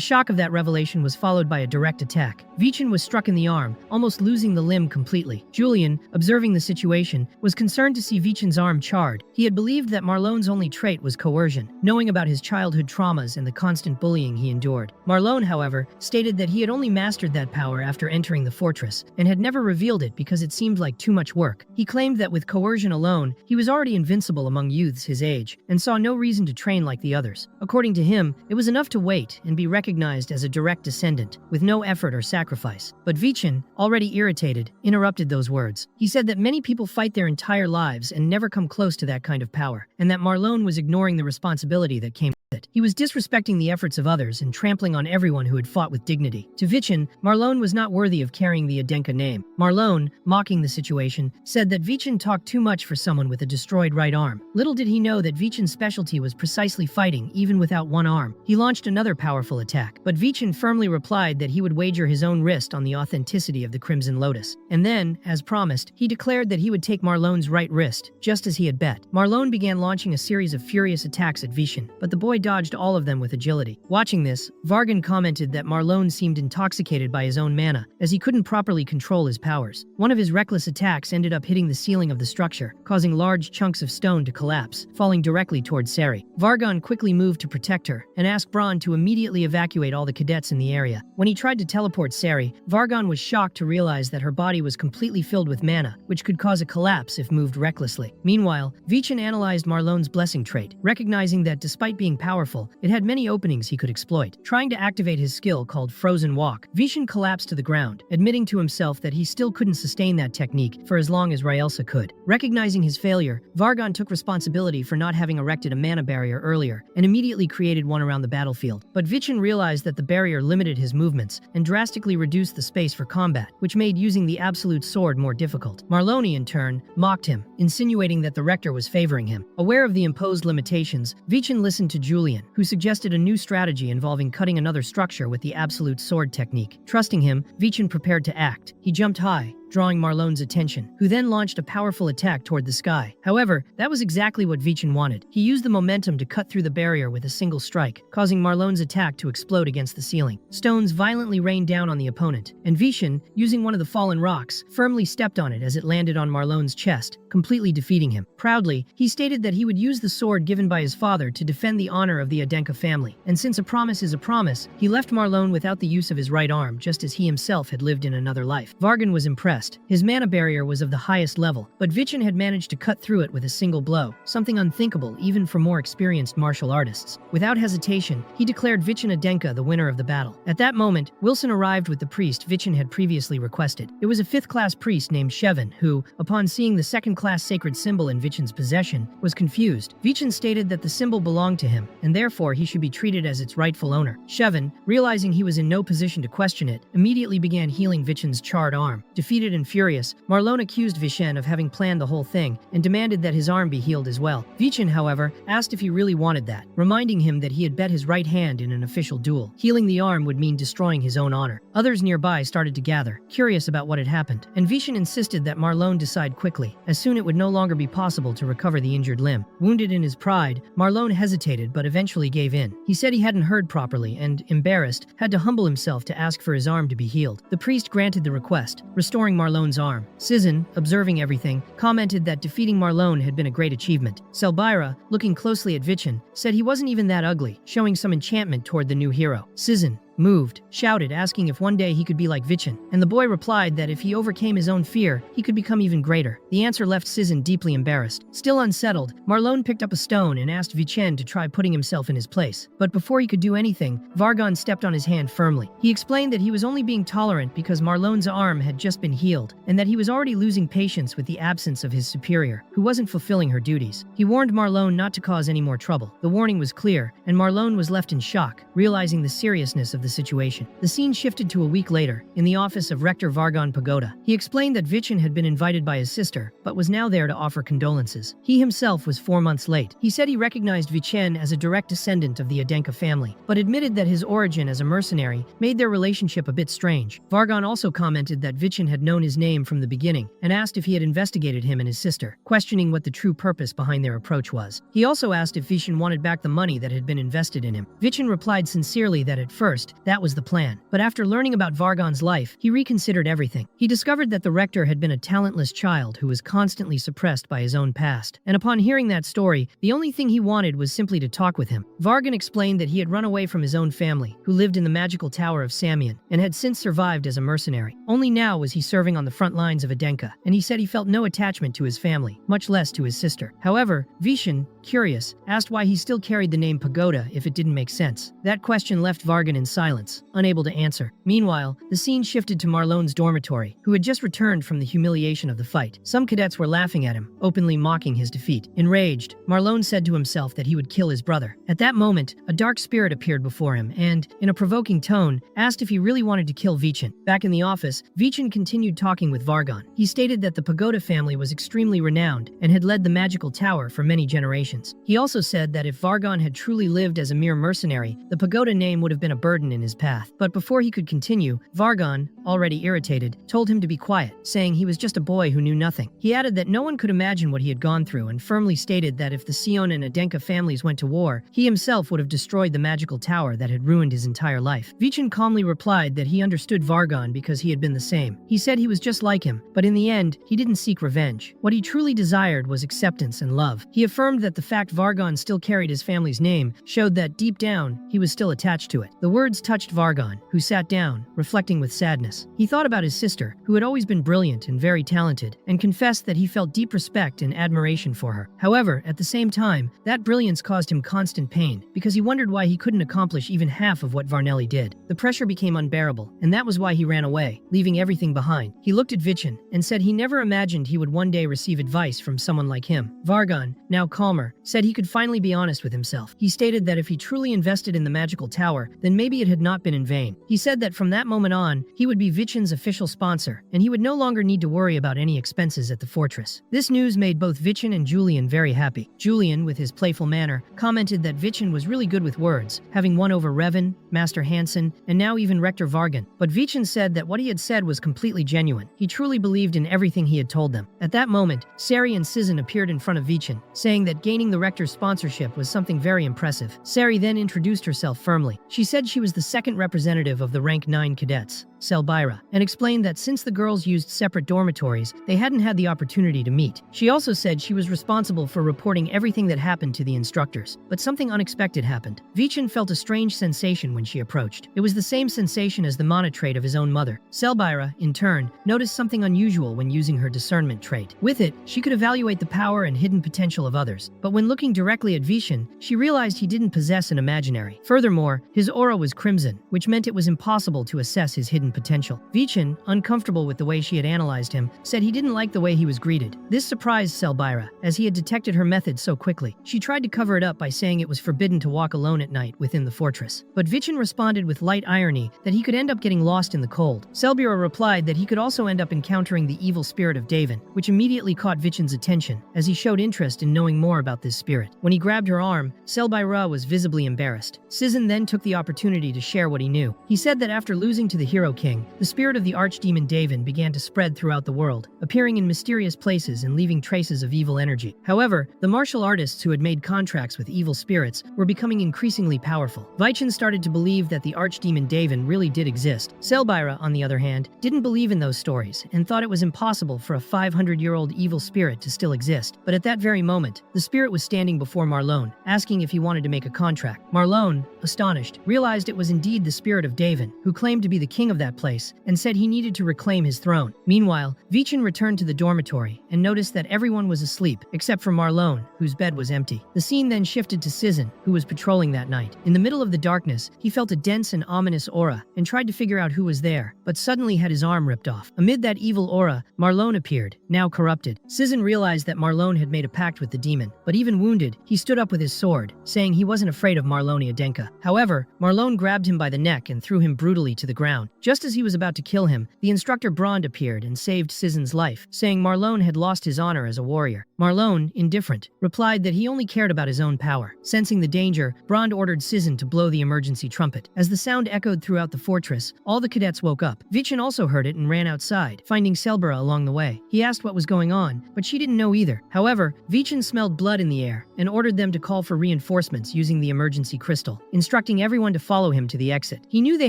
shock of that revelation was followed by a direct attack. Vichin was struck in the arm, almost losing the limb completely. Julian, observing the situation, was concerned to see Vichin's arm charred. He had believed that Marlon's only trait was coercion, knowing about his childhood traumas and the constant bullying he endured. Marlon, however, stated that he had only mastered that power after entering the fortress, and had never revealed it because it seemed like too much work. He claimed that with coercion alone, he was already invincible among youths his age, and saw no reason to train like the others. According to him, it was enough to wait and be recognized as a direct descendant, with no effort or sacrifice. But Vichin, already irritated, interrupted those words. He said that many people fight their entire lives and never come close to that kind of power, and that Marlon was ignoring the responsibility that came with it. He was disrespecting the efforts of others and trampling on everyone who had fought with dignity. To Vichin, Marlon was not worthy of carrying the Adenka name. Marlon, mocking the situation, said that Vichin talked too much for someone with a destroyed right arm. Little did he know that Vichin's specialty was precisely fighting even without one arm. He launched another powerful attack, but Vichin firmly replied that he would wager his own wrist on the authenticity of the Crimson Lotus. And then, as promised, he declared that he would take Marlon's right wrist, just as he had bet. Marlon began launching a series of furious attacks at Vichin, but the boy dodged all of them with agility. Watching this, Vargan commented that Marlon seemed intoxicated by his own mana, as he couldn't properly control his powers. One of his reckless attacks ended up hitting the ceiling of the structure, causing large chunks of stone to collapse, falling directly towards Sari. Vargan quickly moved to protect her, and asked Braun to immediately evacuate all the cadets in the area. When he tried to teleport Sari, Vargan was shocked to realize that her body was completely filled with mana, which could cause a collapse if moved recklessly. Meanwhile, Vichin analyzed Marlon's blessing trait, recognizing that despite being powerful, it had many openings he could exploit. Trying to activate his skill called Frozen Walk, Vichin collapsed to the ground, admitting to himself that he still couldn't sustain that technique for as long as Raelsa could. Recognizing his failure, Vargan took responsibility for not having erected a mana barrier earlier, and immediately created one around the battlefield. But Vichin realized that the barrier limited his movements, and drastically reduced the space for combat, which made using the absolute sword more difficult. Marloni, in turn, mocked him, insinuating that the rector was favoring him. Aware of the imposed limitations, Vichin listened to Julian, who suggested a new strategy involving cutting another structure with the absolute sword technique. Trusting him, Vichin prepared to act. He jumped high, drawing Marlone's attention, who then launched a powerful attack toward the sky. However, that was exactly what Vichin wanted. He used the momentum to cut through the barrier with a single strike, causing Marlone's attack to explode against the ceiling. Stones violently rained down on the opponent, and Vichin, using one of the fallen rocks, firmly stepped on it as it landed on Marlone's chest, completely defeating him. Proudly, he stated that he would use the sword given by his father to defend the honor of the Adenka family, and since a promise is a promise, he left Marlone without the use of his right arm, just as he himself had lived in another life. Vargan was impressed. His mana barrier was of the highest level, but Vichin had managed to cut through it with a single blow, something unthinkable even for more experienced martial artists. Without hesitation, he declared Vichin Adenka the winner of the battle. At that moment, Wilson arrived with the priest Vichin had previously requested. It was a 5th-class priest named Shevin who, upon seeing the 2nd-class sacred symbol in Vichin's possession, was confused. Vichin stated that the symbol belonged to him, and therefore he should be treated as its rightful owner. Shevin, realizing he was in no position to question it, immediately began healing Vichin's charred arm. Defeated and furious, Marlone accused Vichin of having planned the whole thing and demanded that his arm be healed as well. Vichin, however, asked if he really wanted that, reminding him that he had bet his right hand in an official duel. Healing the arm would mean destroying his own honor. Others nearby started to gather, curious about what had happened, and Vichin insisted that Marlone decide quickly, as soon it would no longer be possible to recover the injured limb. Wounded in his pride, Marlone hesitated but eventually gave in. He said he hadn't heard properly and, embarrassed, had to humble himself to ask for his arm to be healed. The priest granted the request, restoring Marlone's arm. Sizun, observing everything, commented that defeating Marlone had been a great achievement. Selbyra, looking closely at Vichin, said he wasn't even that ugly, showing some enchantment toward the new hero. Sizun, moved, shouted, asking if one day he could be like Vichin, and the boy replied that if he overcame his own fear, he could become even greater. The answer left Sizun deeply embarrassed. Still unsettled, Marlone picked up a stone and asked Vichin to try putting himself in his place. But before he could do anything, Vargan stepped on his hand firmly. He explained that he was only being tolerant because Marlone's arm had just been healed, and that he was already losing patience with the absence of his superior, who wasn't fulfilling her duties. He warned Marlone not to cause any more trouble. The warning was clear, and Marlone was left in shock, realizing the seriousness of the situation. The scene shifted to a week later, in the office of Rector Vargan Pagoda. He explained that Vichin had been invited by his sister, but was now there to offer condolences. He himself was 4 months late. He said he recognized Vichin as a direct descendant of the Adenka family, but admitted that his origin as a mercenary made their relationship a bit strange. Vargan also commented that Vichin had known his name from the beginning, and asked if he had investigated him and his sister, questioning what the true purpose behind their approach was. He also asked if Vichin wanted back the money that had been invested in him. Vichin replied sincerely that at first, that was the plan. But after learning about Vargan's life, he reconsidered everything. He discovered that the rector had been a talentless child who was constantly suppressed by his own past. And upon hearing that story, the only thing he wanted was simply to talk with him. Vargan explained that he had run away from his own family, who lived in the magical tower of Samian, and had since survived as a mercenary. Only now was he serving on the front lines of Adenka, and he said he felt no attachment to his family, much less to his sister. However, Vichin, curious, asked why he still carried the name Pagoda if it didn't make sense. That question left Vargan in silence, unable to answer. Meanwhile, the scene shifted to Marlone's dormitory, who had just returned from the humiliation of the fight. Some cadets were laughing at him, openly mocking his defeat. Enraged, Marlone said to himself that he would kill his brother. At that moment, a dark spirit appeared before him and, in a provoking tone, asked if he really wanted to kill Vichin. Back in the office, Vichin continued talking with Vargan. He stated that the Pagoda family was extremely renowned and had led the magical tower for many generations. He also said that if Vargan had truly lived as a mere mercenary, the Pagoda name would have been a burden in his path. But before he could continue, Vargan, already irritated, told him to be quiet, saying he was just a boy who knew nothing. He added that no one could imagine what he had gone through and firmly stated that if the Sion and Adenka families went to war, he himself would have destroyed the magical tower that had ruined his entire life. Vichin calmly replied that he understood Vargan because he had been the same. He said he was just like him, but in the end, he didn't seek revenge. What he truly desired was acceptance and love. He affirmed that the fact Vargan still carried his family's name showed that deep down, he was still attached to it. The words touched Vargan, who sat down, reflecting with sadness. He thought about his sister, who had always been brilliant and very talented, and confessed that he felt deep respect and admiration for her. However, at the same time, that brilliance caused him constant pain, because he wondered why he couldn't accomplish even half of what Varnelli did. The pressure became unbearable, and that was why he ran away, leaving everything behind. He looked at Vichin, and said he never imagined he would one day receive advice from someone like him. Vargan, now calmer, said he could finally be honest with himself. He stated that if he truly invested in the magical tower, then maybe it had not been in vain. He said that from that moment on, he would be be Vichen's official sponsor, and he would no longer need to worry about any expenses at the fortress. This news made both Vichen and Julian very happy. Julian, with his playful manner, commented that Vichen was really good with words, having won over Revan, Master Hansen, and now even Rector Vargan. But Vichen said that what he had said was completely genuine. He truly believed in everything he had told them. At that moment, Sari and Sizen appeared in front of Vichen, saying that gaining the Rector's sponsorship was something very impressive. Sari then introduced herself firmly. She said she was the second representative of the rank 9 cadets, Selbira, and explained that since the girls used separate dormitories, they hadn't had the opportunity to meet. She also said she was responsible for reporting everything that happened to the instructors. But something unexpected happened. Vichen felt a strange sensation when she approached. It was the same sensation as the mana trait of his own mother. Selbira, in turn, noticed something unusual when using her discernment trait. With it, she could evaluate the power and hidden potential of others. But when looking directly at Vichen, she realized he didn't possess an imaginary. Furthermore, his aura was crimson, which meant it was impossible to assess his hidden potential. Vichen, uncomfortable with the way she had analyzed him, said he didn't like the way he was greeted. This surprised Selbira, as he had detected her method so quickly. She tried to cover it up by saying it was forbidden to walk alone at night within the fortress. But Vichen responded with light irony that he could end up getting lost in the cold. Selbira replied that he could also end up encountering the evil spirit of Davin, which immediately caught Vichen's attention, as he showed interest in knowing more about this spirit. When he grabbed her arm, Selbira was visibly embarrassed. Sizen then took the opportunity to share what he knew. He said that after losing to the Hero King, the spirit of the archdemon Davin began to spread throughout the world, appearing in mysterious places and leaving traces of evil energy. However, the martial artists who had made contracts with evil spirits were becoming increasingly powerful. Vichen started to believe that the archdemon Davin really did exist. Selbira, on the other hand, didn't believe in those stories and thought it was impossible for a 500-year-old evil spirit to still exist. But at that very moment, the spirit was standing before Marlon, asking if he wanted to make a contract. Marlon, astonished, realized it was indeed the spirit of Davin, who claimed to be the king of that place, and said he needed to reclaim his throne. Meanwhile, Vichen returned to the dormitory and noticed that everyone was asleep, except for Marlon, whose bed was empty. The scene then shifted to Sizen, who was patrolling that night. In the middle of the darkness, he felt a dense and ominous aura and tried to figure out who was there, but suddenly had his arm ripped off. Amid that evil aura, Marlon appeared, now corrupted. Sizen realized that Marlon had made a pact with the demon, but even wounded, he stood up with his sword, saying he wasn't afraid of Marlonia Denka. However, Marlon grabbed him by the neck and threw him brutally to the ground. Just as he was about to kill him, the instructor Brond appeared and saved Sizen's life, saying Marlon had lost his honor as a warrior. Marlon, indifferent, replied that he only cared about his own power. Sensing the danger, Brond ordered Sizen to blow the emergency trumpet. As the sound echoed throughout the fortress, all the cadets woke up. Vichen also heard it and ran outside, finding Selbira along the way. He asked what was going on, but she didn't know either. However, Vichen smelled blood in the air and ordered them to call for reinforcements using the emergency crystal, instructing everyone to follow him to the exit. He knew they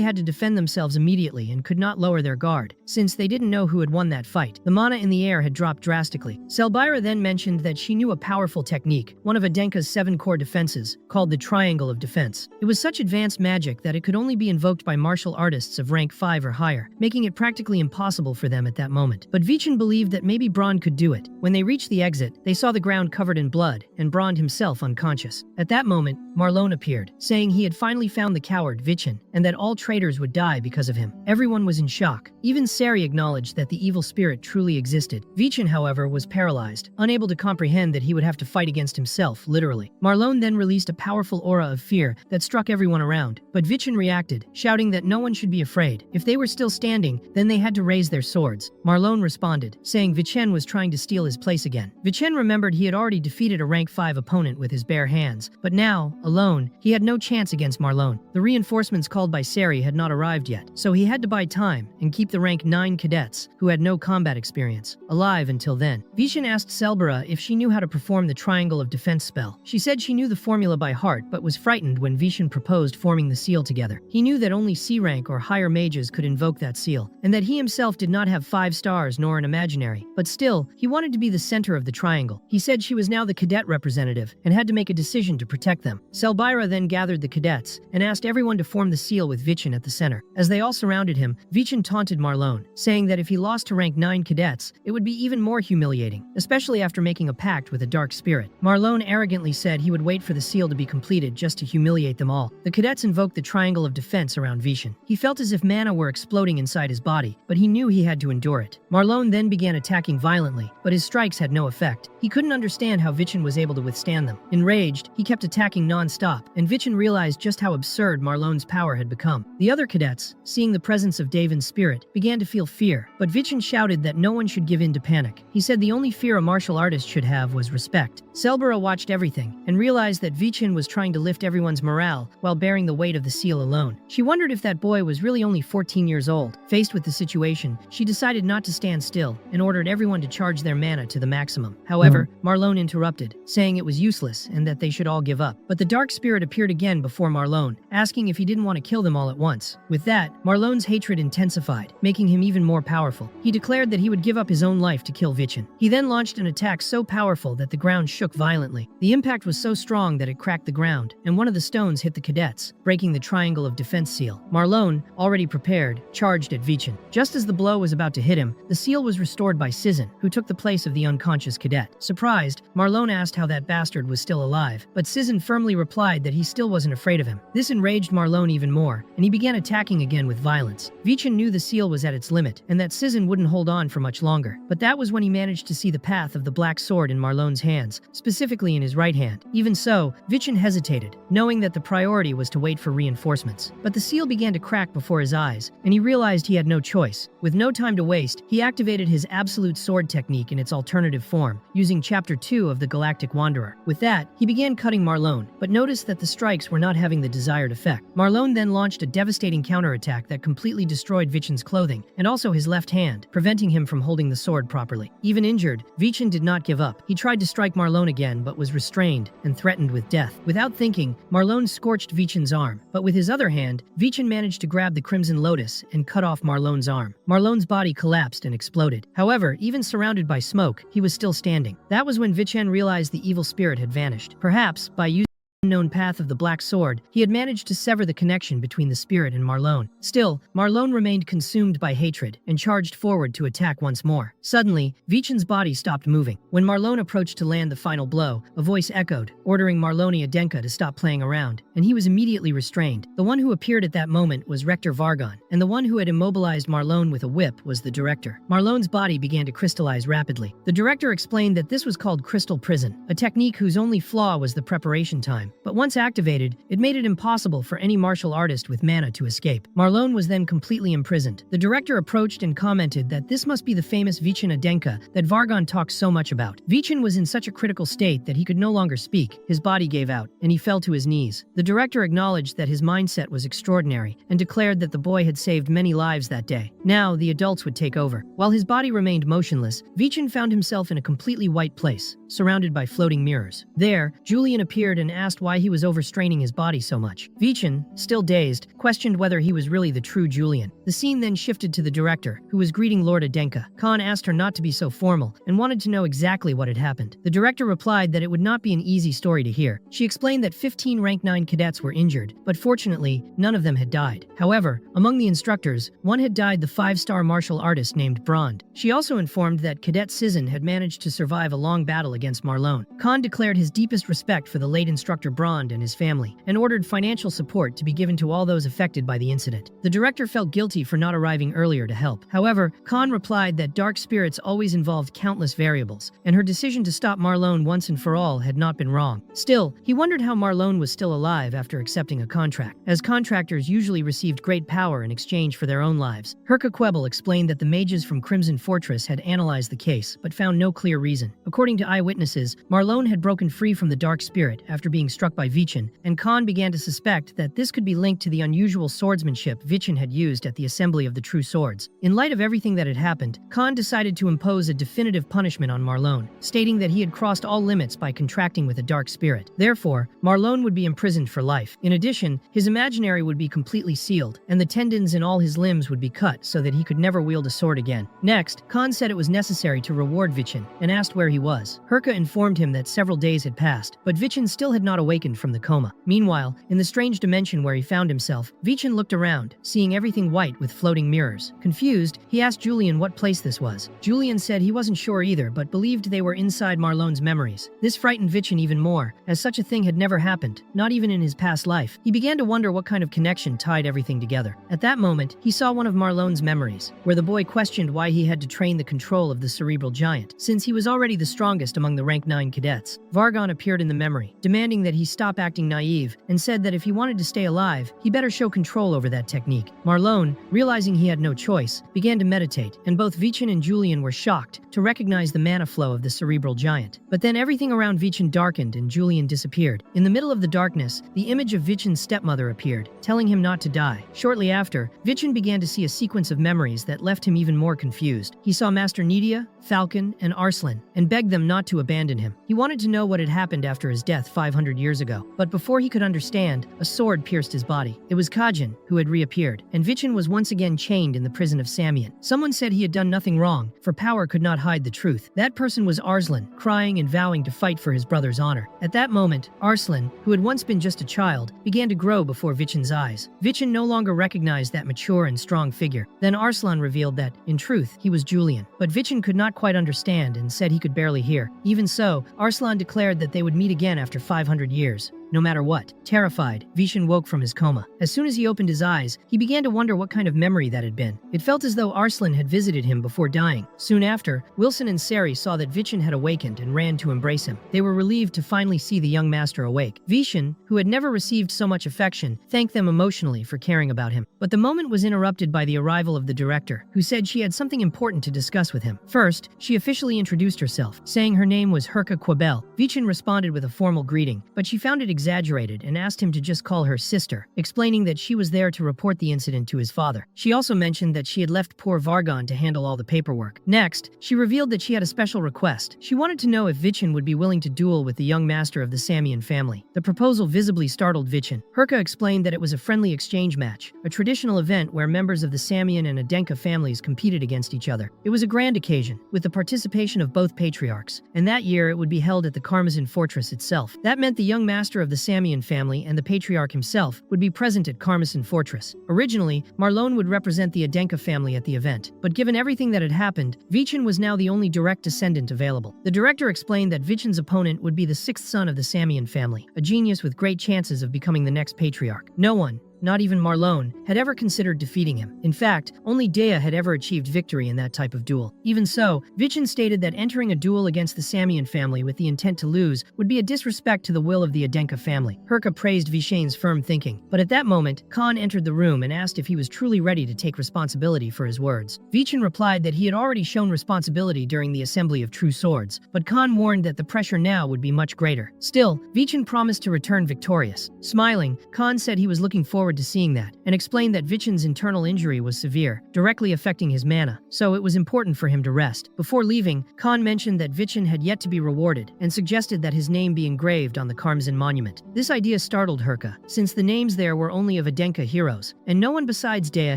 had to defend themselves immediately and could not lower their guard, since they didn't know who had won that fight. The mana in the air had dropped drastically. Selbira then mentioned that she knew a powerful technique, one of Adenka's 7 core defenses, called the Triangle of Defense. It was such advanced magic that it could only be invoked by martial artists of rank 5 or higher, making it practically impossible for them at that moment. But Vichen believed that maybe Brond could do it. When they reached the exit, they saw the ground covered in blood, and Brond himself unconscious. At that moment, Marlon appeared, saying he had finally found the coward Vichen, and that all traitors would die because of him. Everyone was in shock. Even Sari acknowledged that the evil spirit truly existed. Vichen, however, was paralyzed, unable to comprehend that he would have to fight against himself, literally. Marlon then released a powerful aura of fear that struck everyone around, but Vichen reacted, shouting that no one should be afraid. If they were still standing, then they had to raise their swords. Marlon responded, saying Vichen was trying to steal his place again. Vichen remembered he had already defeated a rank 5 opponent with his bare hands, but now, alone, he had no chance against Marlon. The reinforcements called by Sari had not arrived yet, so he had to buy time and keep the rank 9 cadets, who had no combat experience, alive until then. Vichen asked Selbira if she knew how to perform the Triangle of Defense spell. She said she knew the formula by heart, but was frightened when Vichen proposed forming the seal together. He knew that only C rank or higher mages could invoke that seal, and that he himself did not have 5 stars nor an imaginary, but still, he wanted to be the center of the triangle. He said she was now the cadet representative and had to make a decision to protect them. Selbira then gathered the cadets and asked everyone to form the seal with Vichen at the center. As they all surrounded him, Vichen taunted Marlon, saying that if he lost to rank 9 cadets, it would be even more humiliating, especially after making a pact with a dark spirit. Marlon arrogantly said he would wait for the seal to be completed just to humiliate them all. The cadets invoked the Triangle of Defense around Vichen. He felt as if mana were exploding inside his body, but he knew he had to endure it. Marlon then began attacking violently, but his strikes had no effect. He couldn't understand how Vichen was able to withstand them. Enraged, he kept attacking non-stop, and Vichen realized just how absurd Marlon's power had become. The other cadets, seeing the presence of of Davin's spirit, began to feel fear, but Vichin shouted that no one should give in to panic. He said the only fear a martial artist should have was respect. Selbera watched everything and realized that Vichin was trying to lift everyone's morale while bearing the weight of the seal alone. She wondered if that boy was really only 14 years old. Faced with the situation, she decided not to stand still and ordered everyone to charge their mana to the maximum. However, Marlon interrupted, saying it was useless and that they should all give up. But the dark spirit appeared again before Marlon, asking if he didn't want to kill them all at once. With that, Marlon's hatred intensified, making him even more powerful. He declared that he would give up his own life to kill Vichin. He then launched an attack so powerful that the ground shook violently. The impact was so strong that it cracked the ground, and one of the stones hit the cadets, breaking the triangle of defense seal. Marlon, already prepared, charged at Vichin. Just as the blow was about to hit him, the seal was restored by Sizin, who took the place of the unconscious cadet. Surprised, Marlon asked how that bastard was still alive, but Sizin firmly replied that he still wasn't afraid of him. This enraged Marlon even more, and he began attacking again with violence. Vichin knew the seal was at its limit, and that Sizin wouldn't hold on for much longer. But that was when he managed to see the path of the black sword in Marlon's hands, specifically in his right hand. Even so, Vichin hesitated, knowing that the priority was to wait for reinforcements. But the seal began to crack before his eyes, and he realized he had no choice. With no time to waste, he activated his absolute sword technique in its alternative form, using Chapter 2 of the Galactic Wanderer. With that, he began cutting Marlon, but noticed that the strikes were not having the desired effect. Marlon then launched a devastating counterattack that completely destroyed Vichin's clothing, and also his left hand, preventing him from holding the sword properly. Even injured, Vichin did not give up. He tried to strike Marlon again, but was restrained and threatened with death. Without thinking, Marlon scorched Vichin's arm, but with his other hand, Vichin managed to grab the Crimson Lotus and cut off Marlon's arm. Marlon's body collapsed and exploded. However, even surrounded by smoke, he was still standing. That was when Vichin realized the evil spirit had vanished. Perhaps, by using unknown path of the black sword, he had managed to sever the connection between the spirit and Marlon. Still, Marlon remained consumed by hatred and charged forward to attack once more. Suddenly, Vichin's body stopped moving. When Marlon approached to land the final blow, a voice echoed, ordering Marloni Adenka to stop playing around, and he was immediately restrained. The one who appeared at that moment was Rector Vargon, and the one who had immobilized Marlon with a whip was the director. Marlon's body began to crystallize rapidly. The director explained that this was called crystal prison, a technique whose only flaw was the preparation time. But once activated, it made it impossible for any martial artist with mana to escape. Marlon was then completely imprisoned. The director approached and commented that this must be the famous Vichin Adenka that Vargon talks so much about. Vichin was in such a critical state that he could no longer speak. His body gave out, and he fell to his knees. The director acknowledged that his mindset was extraordinary and declared that the boy had saved many lives that day. Now, the adults would take over. While his body remained motionless, Vichin found himself in a completely white place, surrounded by floating mirrors. There, Julian appeared and asked why he was overstraining his body so much. Vichin, still dazed, questioned whether he was really the true Julian. The scene then shifted to the director, who was greeting Lord Adenka. Khan asked her not to be so formal and wanted to know exactly what had happened. The director replied that it would not be an easy story to hear. She explained that 15 rank 9 cadets were injured, but fortunately, none of them had died. However, among the instructors, one had died, the 5-star martial artist named Brond. She also informed that Cadet Sizin had managed to survive a long battle against Marlon. Khan declared his deepest respect for the late instructor Brond and his family, and ordered financial support to be given to all those affected by the incident. The director felt guilty for not arriving earlier to help. However, Khan replied that dark spirits always involved countless variables, and her decision to stop Marlon once and for all had not been wrong. Still, he wondered how Marlon was still alive after accepting a contract, as contractors usually received great power in exchange for their own lives. Herka Quebel explained that the mages from Crimson Fortress had analyzed the case, but found no clear reason. According to eyewitnesses, Marlon had broken free from the dark spirit after being struck by Vichin, and Khan began to suspect that this could be linked to the unusual swordsmanship Vichin had used at the Assembly of the True Swords. In light of everything that had happened, Khan decided to impose a definitive punishment on Marlon, stating that he had crossed all limits by contracting with a dark spirit. Therefore, Marlon would be imprisoned for life. In addition, his imaginary would be completely sealed, and the tendons in all his limbs would be cut so that he could never wield a sword again. Next, Khan said it was necessary to reward Vichin, and asked where he was. Herka informed him that several days had passed, but Vichin still had not awakened from the coma. Meanwhile, in the strange dimension where he found himself, Vichin looked around, seeing everything white with floating mirrors. Confused, he asked Julian what place this was. Julian said he wasn't sure either, but believed they were inside Marlon's memories. This frightened Vichin even more, as such a thing had never happened, not even in his past life. He began to wonder what kind of connection tied everything together. At that moment, he saw one of Marlon's memories, where the boy questioned why he had to train the control of the cerebral giant, since he was already the strongest among among the rank 9 cadets. Vargon appeared in the memory, demanding that he stop acting naive, and said that if he wanted to stay alive, he better show control over that technique. Marlon, realizing he had no choice, began to meditate, and both Vichin and Julian were shocked to recognize the mana flow of the cerebral giant. But then everything around Vichin darkened and Julian disappeared. In the middle of the darkness, the image of Vichin's stepmother appeared, telling him not to die. Shortly after, Vichin began to see a sequence of memories that left him even more confused. He saw Master Nidia, Falcon, and Arslan, and begged them not to abandon him. He wanted to know what had happened after his death 500 years ago, but before he could understand, a sword pierced his body. It was Kajin, who had reappeared, and Vichin was once again chained in the prison of Samian. Someone said he had done nothing wrong, for power could not hide the truth. That person was Arslan, crying and vowing to fight for his brother's honor. At that moment, Arslan, who had once been just a child, began to grow before Vichin's eyes. Vichin no longer recognized that mature and strong figure. Then Arslan revealed that, in truth, he was Julian. But Vichin could not quite understand and said he could barely hear. Even so, Arslan declared that they would meet again after 500 years. No matter what. Terrified, Vichin woke from his coma. As soon as he opened his eyes, he began to wonder what kind of memory that had been. It felt as though Arslan had visited him before dying. Soon after, Wilson and Sari saw that Vichin had awakened and ran to embrace him. They were relieved to finally see the young master awake. Vichin, who had never received so much affection, thanked them emotionally for caring about him. But the moment was interrupted by the arrival of the director, who said she had something important to discuss with him. First, she officially introduced herself, saying her name was Herka Quabel. Vichin responded with a formal greeting, but she found it exaggerated and asked him to just call her sister, explaining that she was there to report the incident to his father. She also mentioned that she had left poor Vargon to handle all the paperwork. Next, she revealed that she had a special request. She wanted to know if Vichin would be willing to duel with the young master of the Samian family. The proposal visibly startled Vichin. Herka explained that it was a friendly exchange match, a traditional event where members of the Samian and Adenka families competed against each other. It was a grand occasion, with the participation of both patriarchs, and that year it would be held at the Karmazin fortress itself. That meant the young master of the Samian family and the patriarch himself would be present at Karmazin fortress. Originally, Marlon would represent the Adenka family at the event, but given everything that had happened, Vichin was now the only direct descendant available. The director explained that Vichin's opponent would be the sixth son of the Samian family, a genius with great chances of becoming the next patriarch. No one, not even Marlon, had ever considered defeating him. In fact, only Dea had ever achieved victory in that type of duel. Even so, Vichin stated that entering a duel against the Samian family with the intent to lose would be a disrespect to the will of the Adenka family. Herka praised Vichin's firm thinking, but at that moment, Khan entered the room and asked if he was truly ready to take responsibility for his words. Vichin replied that he had already shown responsibility during the assembly of true swords, but Khan warned that the pressure now would be much greater. Still, Vichin promised to return victorious. Smiling, Khan said he was looking forward to seeing that, and explained that Vichin's internal injury was severe, directly affecting his mana, so it was important for him to rest. Before leaving, Khan mentioned that Vichin had yet to be rewarded, and suggested that his name be engraved on the Karmazin monument. This idea startled Herka, since the names there were only of Adenka heroes, and no one besides Dea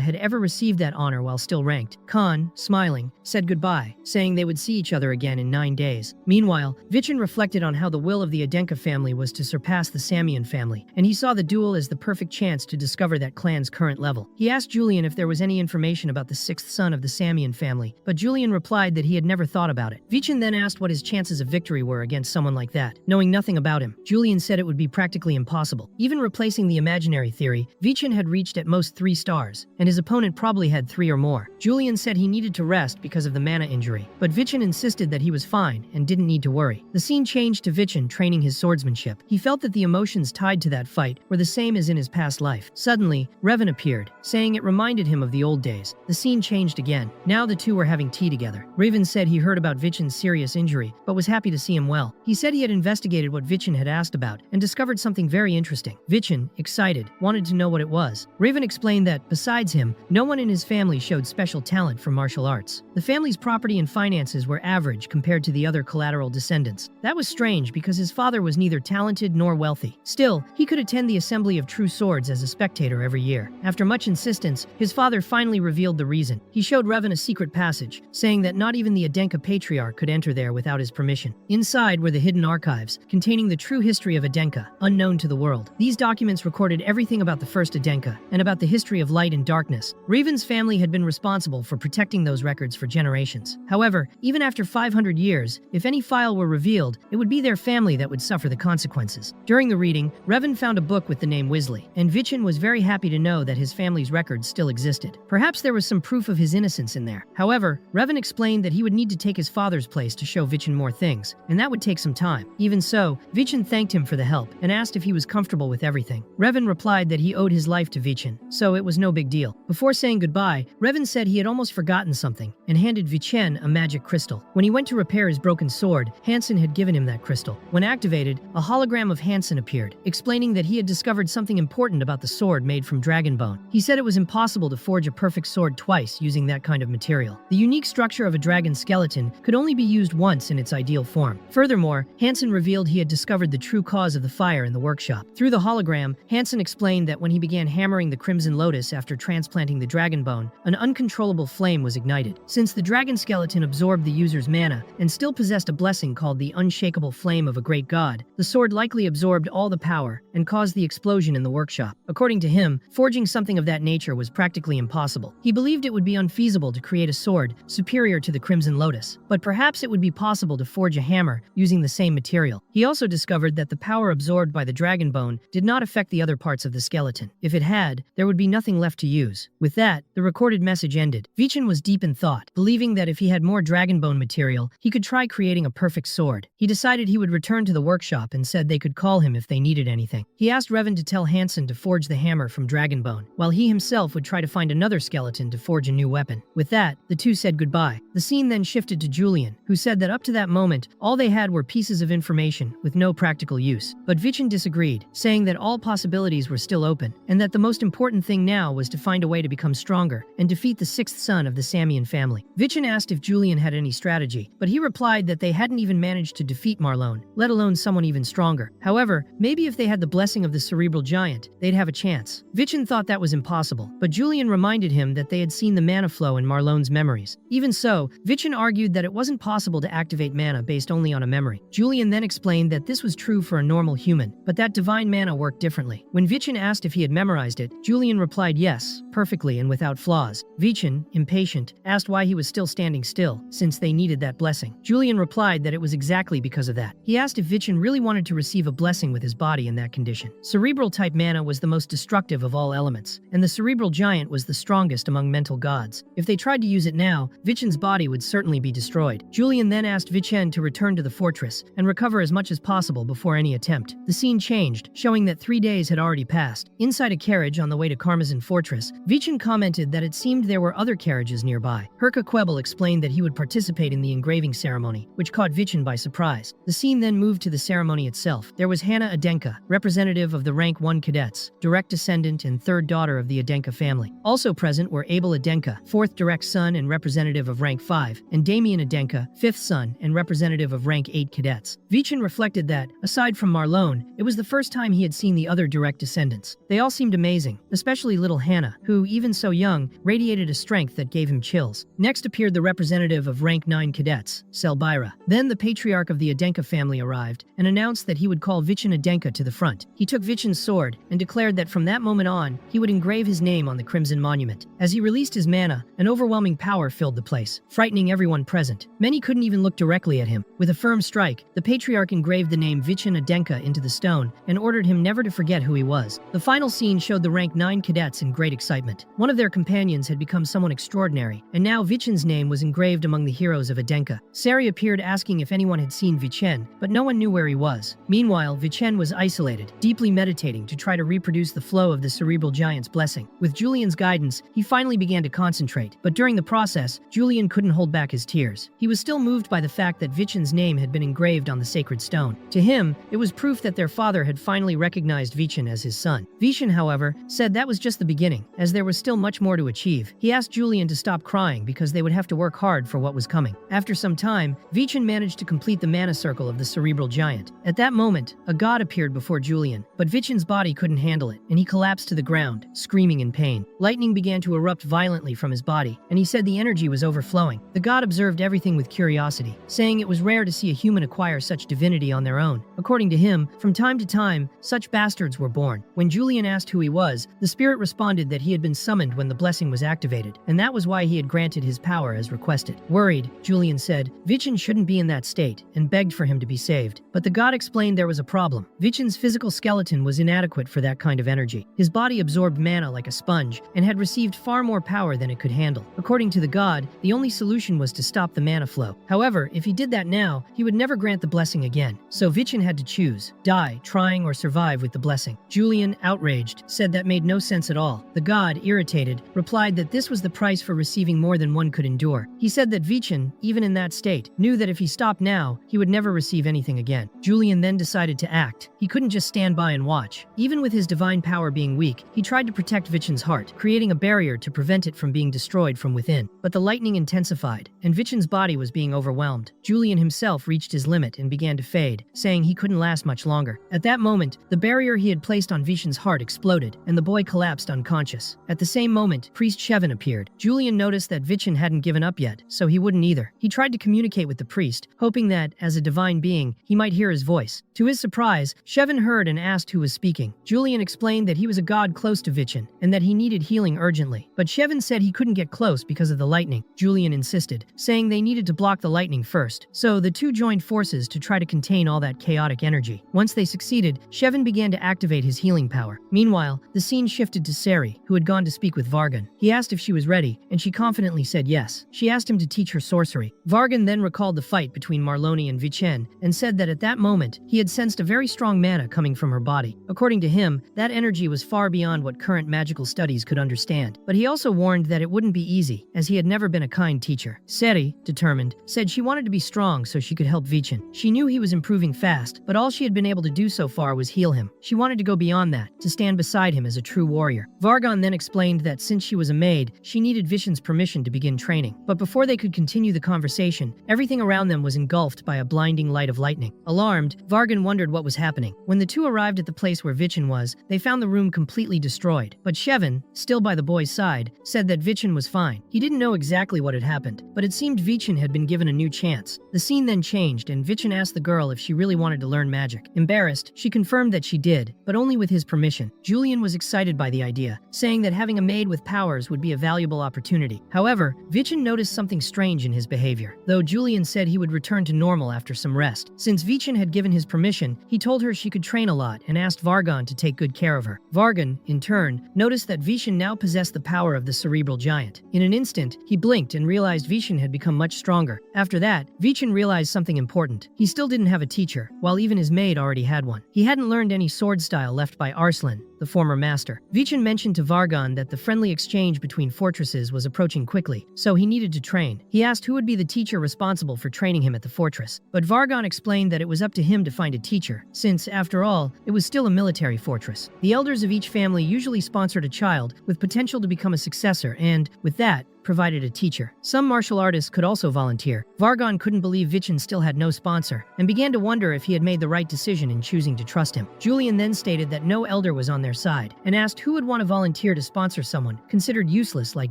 had ever received that honor while still ranked. Khan, smiling, said goodbye, saying they would see each other again in 9 days. Meanwhile, Vichin reflected on how the will of the Adenka family was to surpass the Samian family, and he saw the duel as the perfect chance to discover that clan's current level. He asked Julian if there was any information about the sixth son of the Samian family, but Julian replied that he had never thought about it. Vichin then asked what his chances of victory were against someone like that. Knowing nothing about him, Julian said it would be practically impossible. Even replacing the imaginary theory, Vichin had reached at most 3 stars, and his opponent probably had 3 or more. Julian said he needed to rest because of the mana injury, but Vichin insisted that he was fine and didn't need to worry. The scene changed to Vichin training his swordsmanship. He felt that the emotions tied to that fight were the same as in his past life. Suddenly, Revan appeared, saying it reminded him of the old days. The scene changed again. Now the two were having tea together. Raven said he heard about Vichin's serious injury, but was happy to see him well. He said he had investigated what Vichin had asked about and discovered something very interesting. Vichin, excited, wanted to know what it was. Raven explained that, besides him, no one in his family showed special talent for martial arts. The family's property and finances were average compared to the other collateral descendants. That was strange because his father was neither talented nor wealthy. Still, he could attend the assembly of true swords as a spectator every year. After much insistence, his father finally revealed the reason. He showed Revan a secret passage, saying that not even the Adenka patriarch could enter there without his permission. Inside were the hidden archives, containing the true history of Adenka, unknown to the world. These documents recorded everything about the first Adenka, and about the history of light and darkness. Raven's family had been responsible for protecting those records for generations. However, even after 500 years, if any file were revealed, it would be their family that would suffer the consequences. During the reading, Revan found a book with the name Wisley, and Vichin was was very happy to know that his family's records still existed. Perhaps there was some proof of his innocence in there. However, Revan explained that he would need to take his father's place to show Vichin more things, and that would take some time. Even so, Vichin thanked him for the help and asked if he was comfortable with everything. Revan replied that he owed his life to Vichin, so it was no big deal. Before saying goodbye, Revan said he had almost forgotten something and handed Vichin a magic crystal. When he went to repair his broken sword, Hansen had given him that crystal. When activated, a hologram of Hansen appeared, explaining that he had discovered something important about the sword made from dragon bone. He said it was impossible to forge a perfect sword twice using that kind of material. The unique structure of a dragon skeleton could only be used once in its ideal form. Furthermore, Hansen revealed he had discovered the true cause of the fire in the workshop. Through the hologram, Hansen explained that when he began hammering the Crimson Lotus after transplanting the dragon bone, an uncontrollable flame was ignited. Since the dragon skeleton absorbed the user's mana and still possessed a blessing called the unshakable flame of a great god, the sword likely absorbed all the power and caused the explosion in the workshop. According to him, forging something of that nature was practically impossible. He believed it would be unfeasible to create a sword superior to the Crimson Lotus, but perhaps it would be possible to forge a hammer using the same material. He also discovered that the power absorbed by the dragon bone did not affect the other parts of the skeleton. If it had, there would be nothing left to use. With that, the recorded message ended. Vichin was deep in thought, believing that if he had more dragon bone material, he could try creating a perfect sword. He decided he would return to the workshop and said they could call him if they needed anything. He asked Revan to tell Hansen to forge the hammer from dragon bone, while he himself would try to find another skeleton to forge a new weapon. With that, the two said goodbye. The scene then shifted to Julian, who said that up to that moment, all they had were pieces of information with no practical use. But Vichin disagreed, saying that all possibilities were still open, and that the most important thing now was to find a way to become stronger and defeat the sixth son of the Samian family. Vichin asked if Julian had any strategy, but he replied that they hadn't even managed to defeat Marlon, let alone someone even stronger. However, maybe if they had the blessing of the cerebral giant, they'd have a chance. Vichin thought that was impossible, but Julian reminded him that they had seen the mana flow in Marlon's memories. Even so, Vichin argued that it wasn't possible to activate mana based only on a memory. Julian then explained that this was true for a normal human, but that divine mana worked differently. When Vichin asked if he had memorized it, Julian replied yes, perfectly and without flaws. Vichin, impatient, asked why he was still standing still, since they needed that blessing. Julian replied that it was exactly because of that. He asked if Vichin really wanted to receive a blessing with his body in that condition. Cerebral-type mana was the most destructive of all elements, and the cerebral giant was the strongest among mental gods. If they tried to use it now, Vichin's body would certainly be destroyed. Julian then asked Vichin to return to the fortress and recover as much as possible before any attempt. The scene changed, showing that 3 days had already passed. Inside a carriage on the way to Karmazin Fortress, Vichin commented that it seemed there were other carriages nearby. Herka Quebel explained that he would participate in the engraving ceremony, which caught Vichin by surprise. The scene then moved to the ceremony itself. There was Hannah Adenka, representative of the rank 1 cadets, direct descendant and third daughter of the Adenka family. Also present were Abel Adenka, fourth direct son and representative of rank 5, and Damien Adenka, fifth son and representative of rank 8 cadets. Vichin reflected that, aside from Marlon, it was the first time he had seen the other direct descendants. They all seemed amazing, especially little Hannah, who, even so young, radiated a strength that gave him chills. Next appeared the representative of rank 9 cadets, Selbyra. Then the patriarch of the Adenka family arrived and announced that he would call Vichin Adenka to the front. He took Vichin's sword and declared that from that moment on, he would engrave his name on the Crimson Monument. As he released his mana, an overwhelming power filled the place, frightening everyone present. Many couldn't even look directly at him. With a firm strike, the patriarch engraved the name Vichin Adenka into the stone and ordered him never to forget who he was. The final scene showed the rank 9 cadets in great excitement. One of their companions had become someone extraordinary, and now Vichin's name was engraved among the heroes of Adenka. Sari appeared asking if anyone had seen Vichin, but no one knew where he was. Meanwhile, Vichin was isolated, deeply meditating to try to reproduce the flow of the cerebral giant's blessing. With Julian's guidance, he finally began to concentrate, but during the process, Julian couldn't hold back his tears. He was still moved by the fact that Vichin's name had been engraved on the sacred stone. To him, it was proof that their father had finally recognized Vichin as his son. Vichin, however, said that was just the beginning, as there was still much more to achieve. He asked Julian to stop crying because they would have to work hard for what was coming. After some time, Vichin managed to complete the mana circle of the cerebral giant. At that moment, a god appeared before Julian, but Vichin's body couldn't handle it, and he collapsed to the ground, screaming in pain. Lightning began to erupt violently from his body, and he said the energy was overflowing. The god observed everything with curiosity, saying it was rare to see a human acquire such divinity on their own. According to him, from time to time, such bastards were born. When Julian asked who he was, the spirit responded that he had been summoned when the blessing was activated, and that was why he had granted his power as requested. Worried, Julian said, Vichin shouldn't be in that state, and begged for him to be saved. But the god explained there was a problem. Vichin's physical skeleton was inadequate for that kind of energy. energy. His body absorbed mana like a sponge and had received far more power than it could handle. According to the god, the only solution was to stop the mana flow. However, if he did that now, he would never grant the blessing again. So Vichin had to choose, die, trying, or survive with the blessing. Julian, outraged, said that made no sense at all. The god, irritated, replied that this was the price for receiving more than one could endure. He said that Vichin, even in that state, knew that if he stopped now, he would never receive anything again. Julian then decided to act. He couldn't just stand by and watch. Even with his divine power being weak, he tried to protect Vichin's heart, creating a barrier to prevent it from being destroyed from within. But the lightning intensified, and Vichin's body was being overwhelmed. Julian himself reached his limit and began to fade, saying he couldn't last much longer. At that moment, the barrier he had placed on Vichin's heart exploded, and the boy collapsed unconscious. At the same moment, Priest Shevin appeared. Julian noticed that Vichin hadn't given up yet, so he wouldn't either. He tried to communicate with the priest, hoping that, as a divine being, he might hear his voice. To his surprise, Shevin heard and asked who was speaking. Julian explained that he was a god close to Vichin, and that he needed healing urgently. But Shevin said he couldn't get close because of the lightning. Julian insisted, saying they needed to block the lightning first. So the two joined forces to try to contain all that chaotic energy. Once they succeeded, Shevin began to activate his healing power. Meanwhile, the scene shifted to Seri, who had gone to speak with Vargan. He asked if she was ready, and she confidently said yes. She asked him to teach her sorcery. Vargan then recalled the fight between Marloni and Vichin, and said that at that moment, he had sensed a very strong mana coming from her body. According to him, that energy was far beyond what current magical studies could understand. But he also warned that it wouldn't be easy, as he had never been a kind teacher. Seri, determined, said she wanted to be strong so she could help Vichin. She knew he was improving fast, but all she had been able to do so far was heal him. She wanted to go beyond that, to stand beside him as a true warrior. Vargan then explained that since she was a maid, she needed Vichin's permission to begin training. But before they could continue the conversation, everything around them was engulfed by a blinding light of lightning. Alarmed, Vargan wondered what was happening. When the two arrived at the place where Vichin was, they found the room completely destroyed. But Shevin, still by the boy's side, said that Vichin was fine. He didn't know exactly what had happened, but it seemed Vichin had been given a new chance. The scene then changed, and Vichin asked the girl if she really wanted to learn magic. Embarrassed, she confirmed that she did, but only with his permission. Julian was excited by the idea, saying that having a maid with powers would be a valuable opportunity. However, Vichin noticed something strange in his behavior, though Julian said he would return to normal after some rest. Since Vichin had given his permission, he told her she could train a lot and asked Vargan to take good care of her. Vargan, in turn, noticed that Vichin now possessed the power of the cerebral giant. In an instant, he blinked and realized Vichin had become much stronger. After that, Vichin realized something important. He still didn't have a teacher, while even his maid already had one. He hadn't learned any sword style left by Arslan, the former master. Vichin mentioned to Vargan that the friendly exchange between fortresses was approaching quickly, so he needed to train. He asked who would be the teacher responsible for training him at the fortress, but Vargan explained that it was up to him to find a teacher, since, after all, it was still a military fortress. The elders of each family usually sponsored a child with potential to become a successor and, with that, provided a teacher. Some martial artists could also volunteer. Vargan couldn't believe Vichin still had no sponsor, and began to wonder if he had made the right decision in choosing to trust him. Julian then stated that no elder was on their side, and asked who would want to volunteer to sponsor someone considered useless like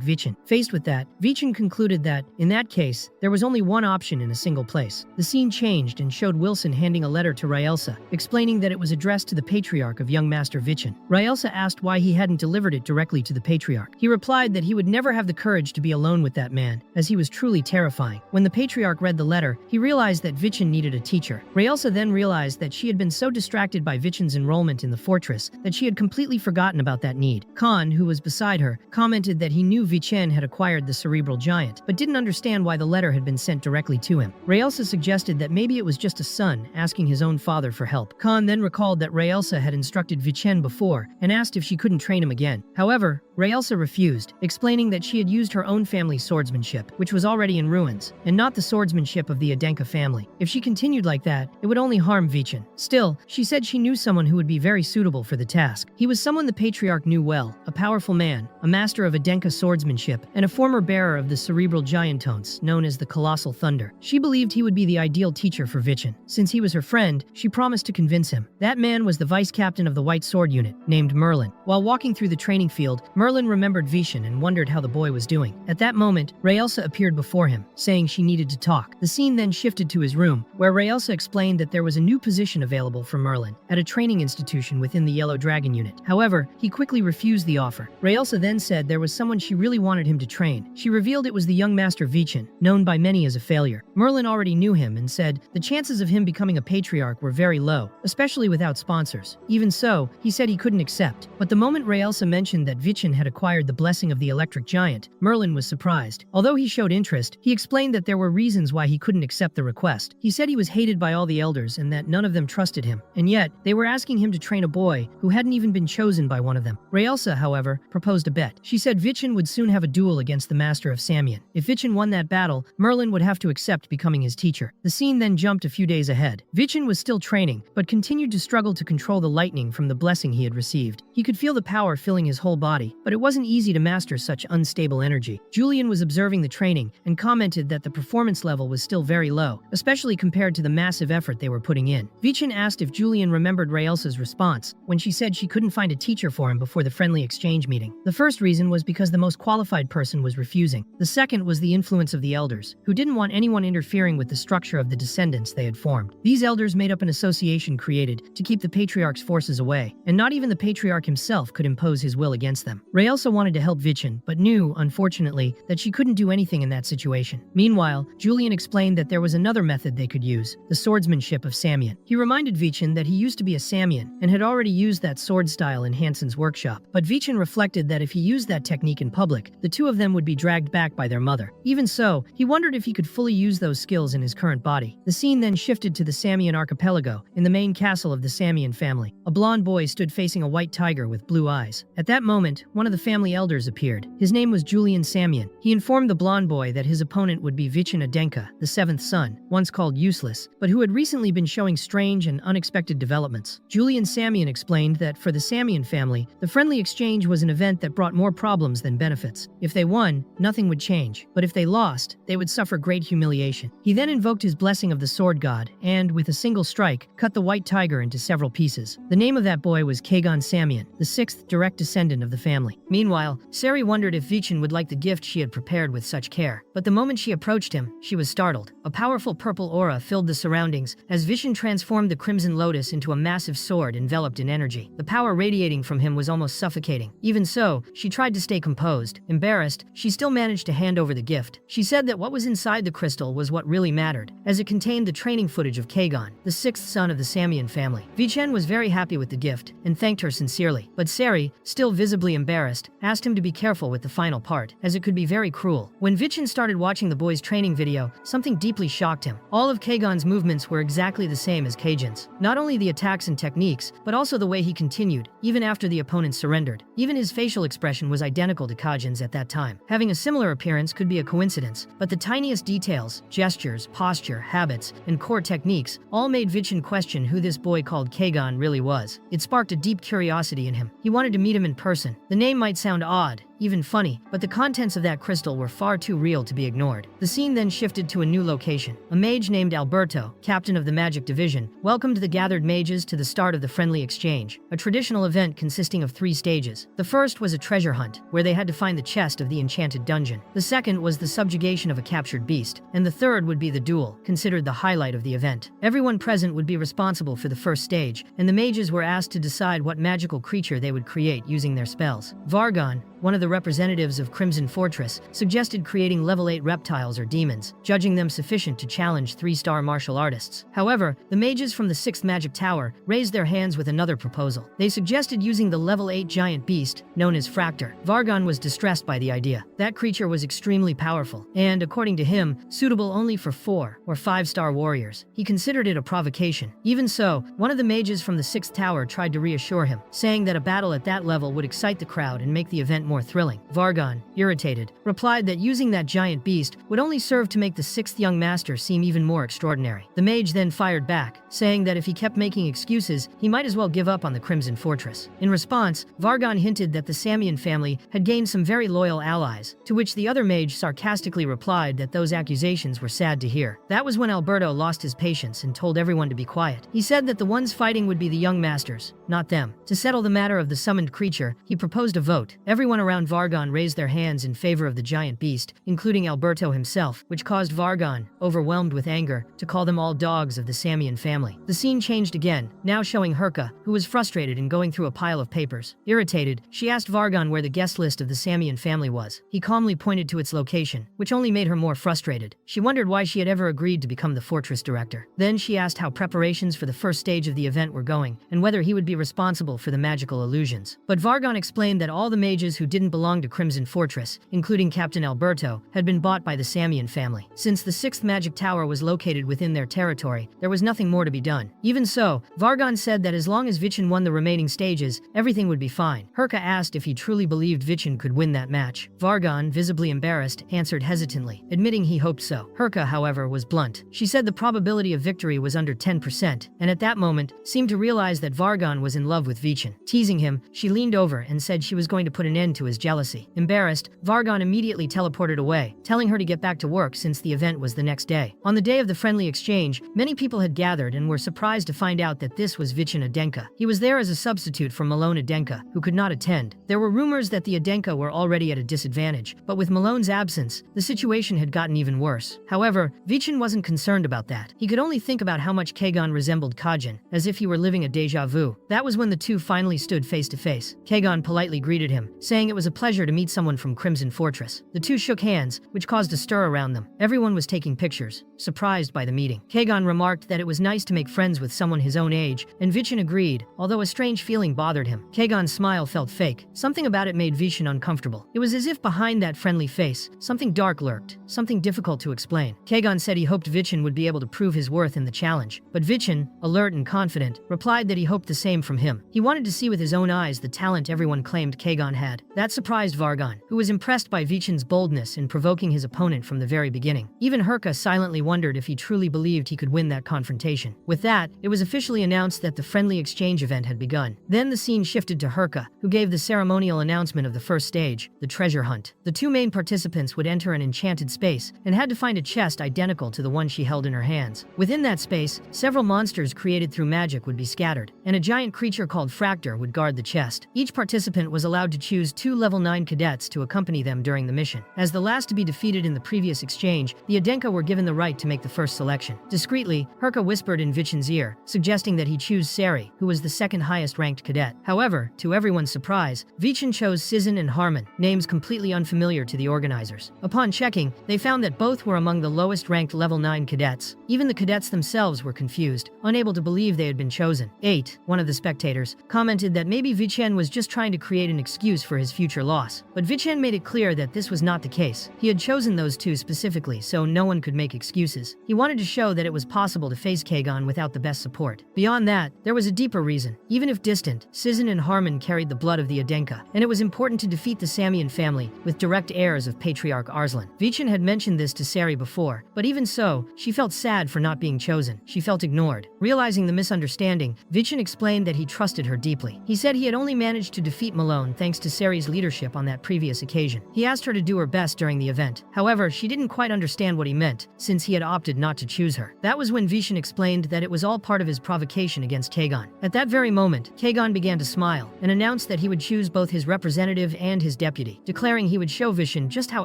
Vichin. Faced with that, Vichin concluded that, in that case, there was only one option in a single place. The scene changed and showed Wilson handing a letter to Raelsa, explaining that it was addressed to the patriarch of young Master Vichin. Raelsa asked why he hadn't delivered it directly to the patriarch. He replied that he would never have the courage to be alone with that man, as he was truly terrifying. When the patriarch read the letter, he realized that Vichin needed a teacher. Raelsa then realized that she had been so distracted by Vichin's enrollment in the fortress that she had completely forgotten about that need. Khan, who was beside her, commented that he knew Vichin had acquired the cerebral giant, but didn't understand why the letter had been sent directly to him. Raelsa suggested that maybe it was just a son asking his own father for help. Khan then recalled that Raelsa had instructed Vichin before and asked if she couldn't train him again. However, Raelsa refused, explaining that she had used her own family's swordsmanship, which was already in ruins, and not the swordsmanship of the Adenka family. If she continued like that, it would only harm Vichin. Still, she said she knew someone who would be very suitable for the task. He was someone the patriarch knew well, a powerful man, a master of Adenka swordsmanship, and a former bearer of the cerebral giantones, known as the Colossal Thunder. She believed he would be the ideal teacher for Vichin. Since he was her friend, she promised to convince him. That man was the vice captain of the White Sword Unit, named Merlin. While walking through the training field, Merlin remembered Vichin and wondered how the boy was doing. At that moment, Raelsa appeared before him, saying she needed to talk. The scene then shifted to his room, where Raelsa explained that there was a new position available for Merlin at a training institution within the Yellow Dragon unit. However, he quickly refused the offer. Raelsa then said there was someone she really wanted him to train. She revealed it was the young master Vichin, known by many as a failure. Merlin already knew him and said the chances of him becoming a patriarch were very low, especially without sponsors. Even so, he said he couldn't accept. But the moment Raelsa mentioned that Vichin had acquired the blessing of the electric giant, Merlin was surprised. Although he showed interest, he explained that there were reasons why he couldn't accept the request. He said he was hated by all the elders and that none of them trusted him, and yet they were asking him to train a boy who hadn't even been chosen by one of them. Raelsa, however, proposed a bet. She said Vichin would soon have a duel against the master of Samian. If Vichin won that battle, Merlin would have to accept becoming his teacher. The scene then jumped a few days ahead. Vichin was still training, but continued to struggle to control the lightning from the blessing he had received. He could feel the power filling his whole body, but it wasn't easy to master such unstable energy. Julian was observing the training and commented that the performance level was still very low, especially compared to the massive effort they were putting in. Vichin asked if Julian remembered Raelsa's response when she said she couldn't find a teacher for him before the friendly exchange meeting. The first reason was because the most qualified person was refusing. The second was the influence of the elders, who didn't want anyone interfering with the structure of the descendants they had formed. These elders made up an association created to keep the patriarch's forces away, and not even the patriarch himself could impose his will against them. Raelsa wanted to help Vichin, but knew, unfortunately, that she couldn't do anything in that situation. Meanwhile, Julian explained that there was another method they could use, the swordsmanship of Samian. He reminded Vichin that he used to be a Samian and had already used that sword style in Hansen's workshop. But Vichin reflected that if he used that technique in public, the two of them would be dragged back by their mother. Even so, he wondered if he could fully use those skills in his current body. The scene then shifted to the Samian archipelago, in the main castle of the Samian family. A blonde boy stood facing a white tiger with blue eyes. At that moment, one of the family elders appeared. His name was Julian Samian. He informed the blonde boy that his opponent would be Vichin Adenka, the seventh son, once called Useless, but who had recently been showing strange and unexpected developments. Julian Samian explained that for the Samian family, the friendly exchange was an event that brought more problems than benefits. If they won, nothing would change, but if they lost, they would suffer great humiliation. He then invoked his blessing of the sword god and, with a single strike, cut the white tiger into several pieces. The name of that boy was Kagon Samian, the sixth direct descendant of the family. Meanwhile, Sari wondered if Vichin would like the gift she had prepared with such care, but the moment she approached him, she was startled. A powerful purple aura filled the surroundings as Vichin transformed the Crimson Lotus into a massive sword enveloped in energy. The power radiating from him was almost suffocating. Even so, she tried to stay composed. Embarrassed, she still managed to hand over the gift. She said that what was inside the crystal was what really mattered, as it contained the training footage of Kagon, the sixth son of the Samian family. Vichin was very happy with the gift and thanked her sincerely, but Sari, still visibly embarrassed, asked him to be careful with the final part, as it could be very cruel. When Vichin started watching the boy's training video, something deeply shocked him. All of Kagon's movements were exactly the same as Kajin's. Not only the attacks and techniques, but also the way he continued, even after the opponent surrendered. Even his facial expression was identical to Kajin's at that time. Having a similar appearance could be a coincidence, but the tiniest details, gestures, posture, habits, and core techniques all made Vichin question who this boy called Kagon really was. It sparked a deep curiosity in him. He wanted to meet him in person. The name might sound odd, even funny, but the contents of that crystal were far too real to be ignored. The scene then shifted to a new location. A mage named Alberto, captain of the magic division, welcomed the gathered mages to the start of the friendly exchange, a traditional event consisting of 3 stages. The first was a treasure hunt, where they had to find the chest of the enchanted dungeon. The second was the subjugation of a captured beast, and the third would be the duel, considered the highlight of the event. Everyone present would be responsible for the first stage, and the mages were asked to decide what magical creature they would create using their spells. Vargon, one of the representatives of Crimson Fortress, suggested creating level 8 reptiles or demons, judging them sufficient to challenge 3-star martial artists. However, the mages from the 6th Magic Tower raised their hands with another proposal. They suggested using the level 8 giant beast, known as Fractor. Vargon was distressed by the idea. That creature was extremely powerful, and, according to him, suitable only for 4 or 5-star warriors. He considered it a provocation. Even so, one of the mages from the 6th Tower tried to reassure him, saying that a battle at that level would excite the crowd and make the event more thrilling. Vargon, irritated, replied that using that giant beast would only serve to make the 6th young master seem even more extraordinary. The mage then fired back, saying that if he kept making excuses, he might as well give up on the Crimson Fortress. In response, Vargon hinted that the Samian family had gained some very loyal allies, to which the other mage sarcastically replied that those accusations were sad to hear. That was when Alberto lost his patience and told everyone to be quiet. He said that the ones fighting would be the young masters, not them. To settle the matter of the summoned creature, he proposed a vote. Everyone Everyone around Vargon raised their hands in favor of the giant beast, including Alberto himself, which caused Vargon, overwhelmed with anger, to call them all dogs of the Samian family. The scene changed again, now showing Herka, who was frustrated and going through a pile of papers. Irritated, she asked Vargon where the guest list of the Samian family was. He calmly pointed to its location, which only made her more frustrated. She wondered why she had ever agreed to become the fortress director. Then she asked how preparations for the first stage of the event were going, and whether he would be responsible for the magical illusions. But Vargon explained that all the mages who didn't belong to Crimson Fortress, including Captain Alberto, had been bought by the Samian family. Since the 6th magic tower was located within their territory, there was nothing more to be done. Even so, Vargon said that as long as Vichin won the remaining stages, everything would be fine. Herka asked if he truly believed Vichin could win that match. Vargon, visibly embarrassed, answered hesitantly, admitting he hoped so. Herka, however, was blunt. She said the probability of victory was under 10%, and at that moment, seemed to realize that Vargon was in love with Vichin. Teasing him, she leaned over and said she was going to put an end to his jealousy. Embarrassed, Vargon immediately teleported away, telling her to get back to work since the event was the next day. On the day of the friendly exchange, many people had gathered and were surprised to find out that this was Vichin Adenka. He was there as a substitute for Malone Adenka, who could not attend. There were rumors that the Adenka were already at a disadvantage, but with Malone's absence, the situation had gotten even worse. However, Vichin wasn't concerned about that. He could only think about how much Kagon resembled Kajin, as if he were living a deja vu. That was when the two finally stood face to face. Kagon politely greeted him, saying it was a pleasure to meet someone from Crimson Fortress. The two shook hands, which caused a stir around them. Everyone was taking pictures, surprised by the meeting. Kagon remarked that it was nice to make friends with someone his own age, and Vichin agreed, although a strange feeling bothered him. Kagon's smile felt fake. Something about it made Vichin uncomfortable. It was as if behind that friendly face, something dark lurked, something difficult to explain. Kagon said he hoped Vichin would be able to prove his worth in the challenge, but Vichin, alert and confident, replied that he hoped the same from him. He wanted to see with his own eyes the talent everyone claimed Kagon had. That surprised Vargon, who was impressed by Vichin's boldness in provoking his opponent from the very beginning. Even Herka silently wondered if he truly believed he could win that confrontation. With that, it was officially announced that the friendly exchange event had begun. Then the scene shifted to Herka, who gave the ceremonial announcement of the first stage, the treasure hunt. The two main participants would enter an enchanted space and had to find a chest identical to the one she held in her hands. Within that space, several monsters created through magic would be scattered, and a giant creature called Fractor would guard the chest. Each participant was allowed to choose 2 level 9 cadets to accompany them during the mission. As the last to be defeated in the previous exchange, the Adenka were given the right to make the first selection. Discreetly, Herka whispered in Vichin's ear, suggesting that he choose Sari, who was the second highest ranked cadet. However, to everyone's surprise, Vichin chose Sizin and Harmon, names completely unfamiliar to the organizers. Upon checking, they found that both were among the lowest ranked level 9 cadets. Even the cadets themselves were confused, unable to believe they had been chosen. 8, one of the spectators, commented that maybe Vichin was just trying to create an excuse for his future loss. But Vichin made it clear that this was not the case. He had chosen those two specifically so no one could make excuses. He wanted to show that it was possible to face Kagon without the best support. Beyond that, there was a deeper reason. Even if distant, Sizin and Harmon carried the blood of the Adenka, and it was important to defeat the Samian family with direct heirs of Patriarch Arslan. Vichin had mentioned this to Sari before, but even so, she felt sad for not being chosen. She felt ignored. Realizing the misunderstanding, Vichin explained that he trusted her deeply. He said he had only managed to defeat Malone thanks to Sari's leadership on that previous occasion. He asked her to do her best during the event. However, she didn't quite understand what he meant, since he had opted not to choose her. That was when Vichin explained that it was all part of his provocation against Kagon. At that very moment, Kagon began to smile, and announced that he would choose both his representative and his deputy, declaring he would show Vichin just how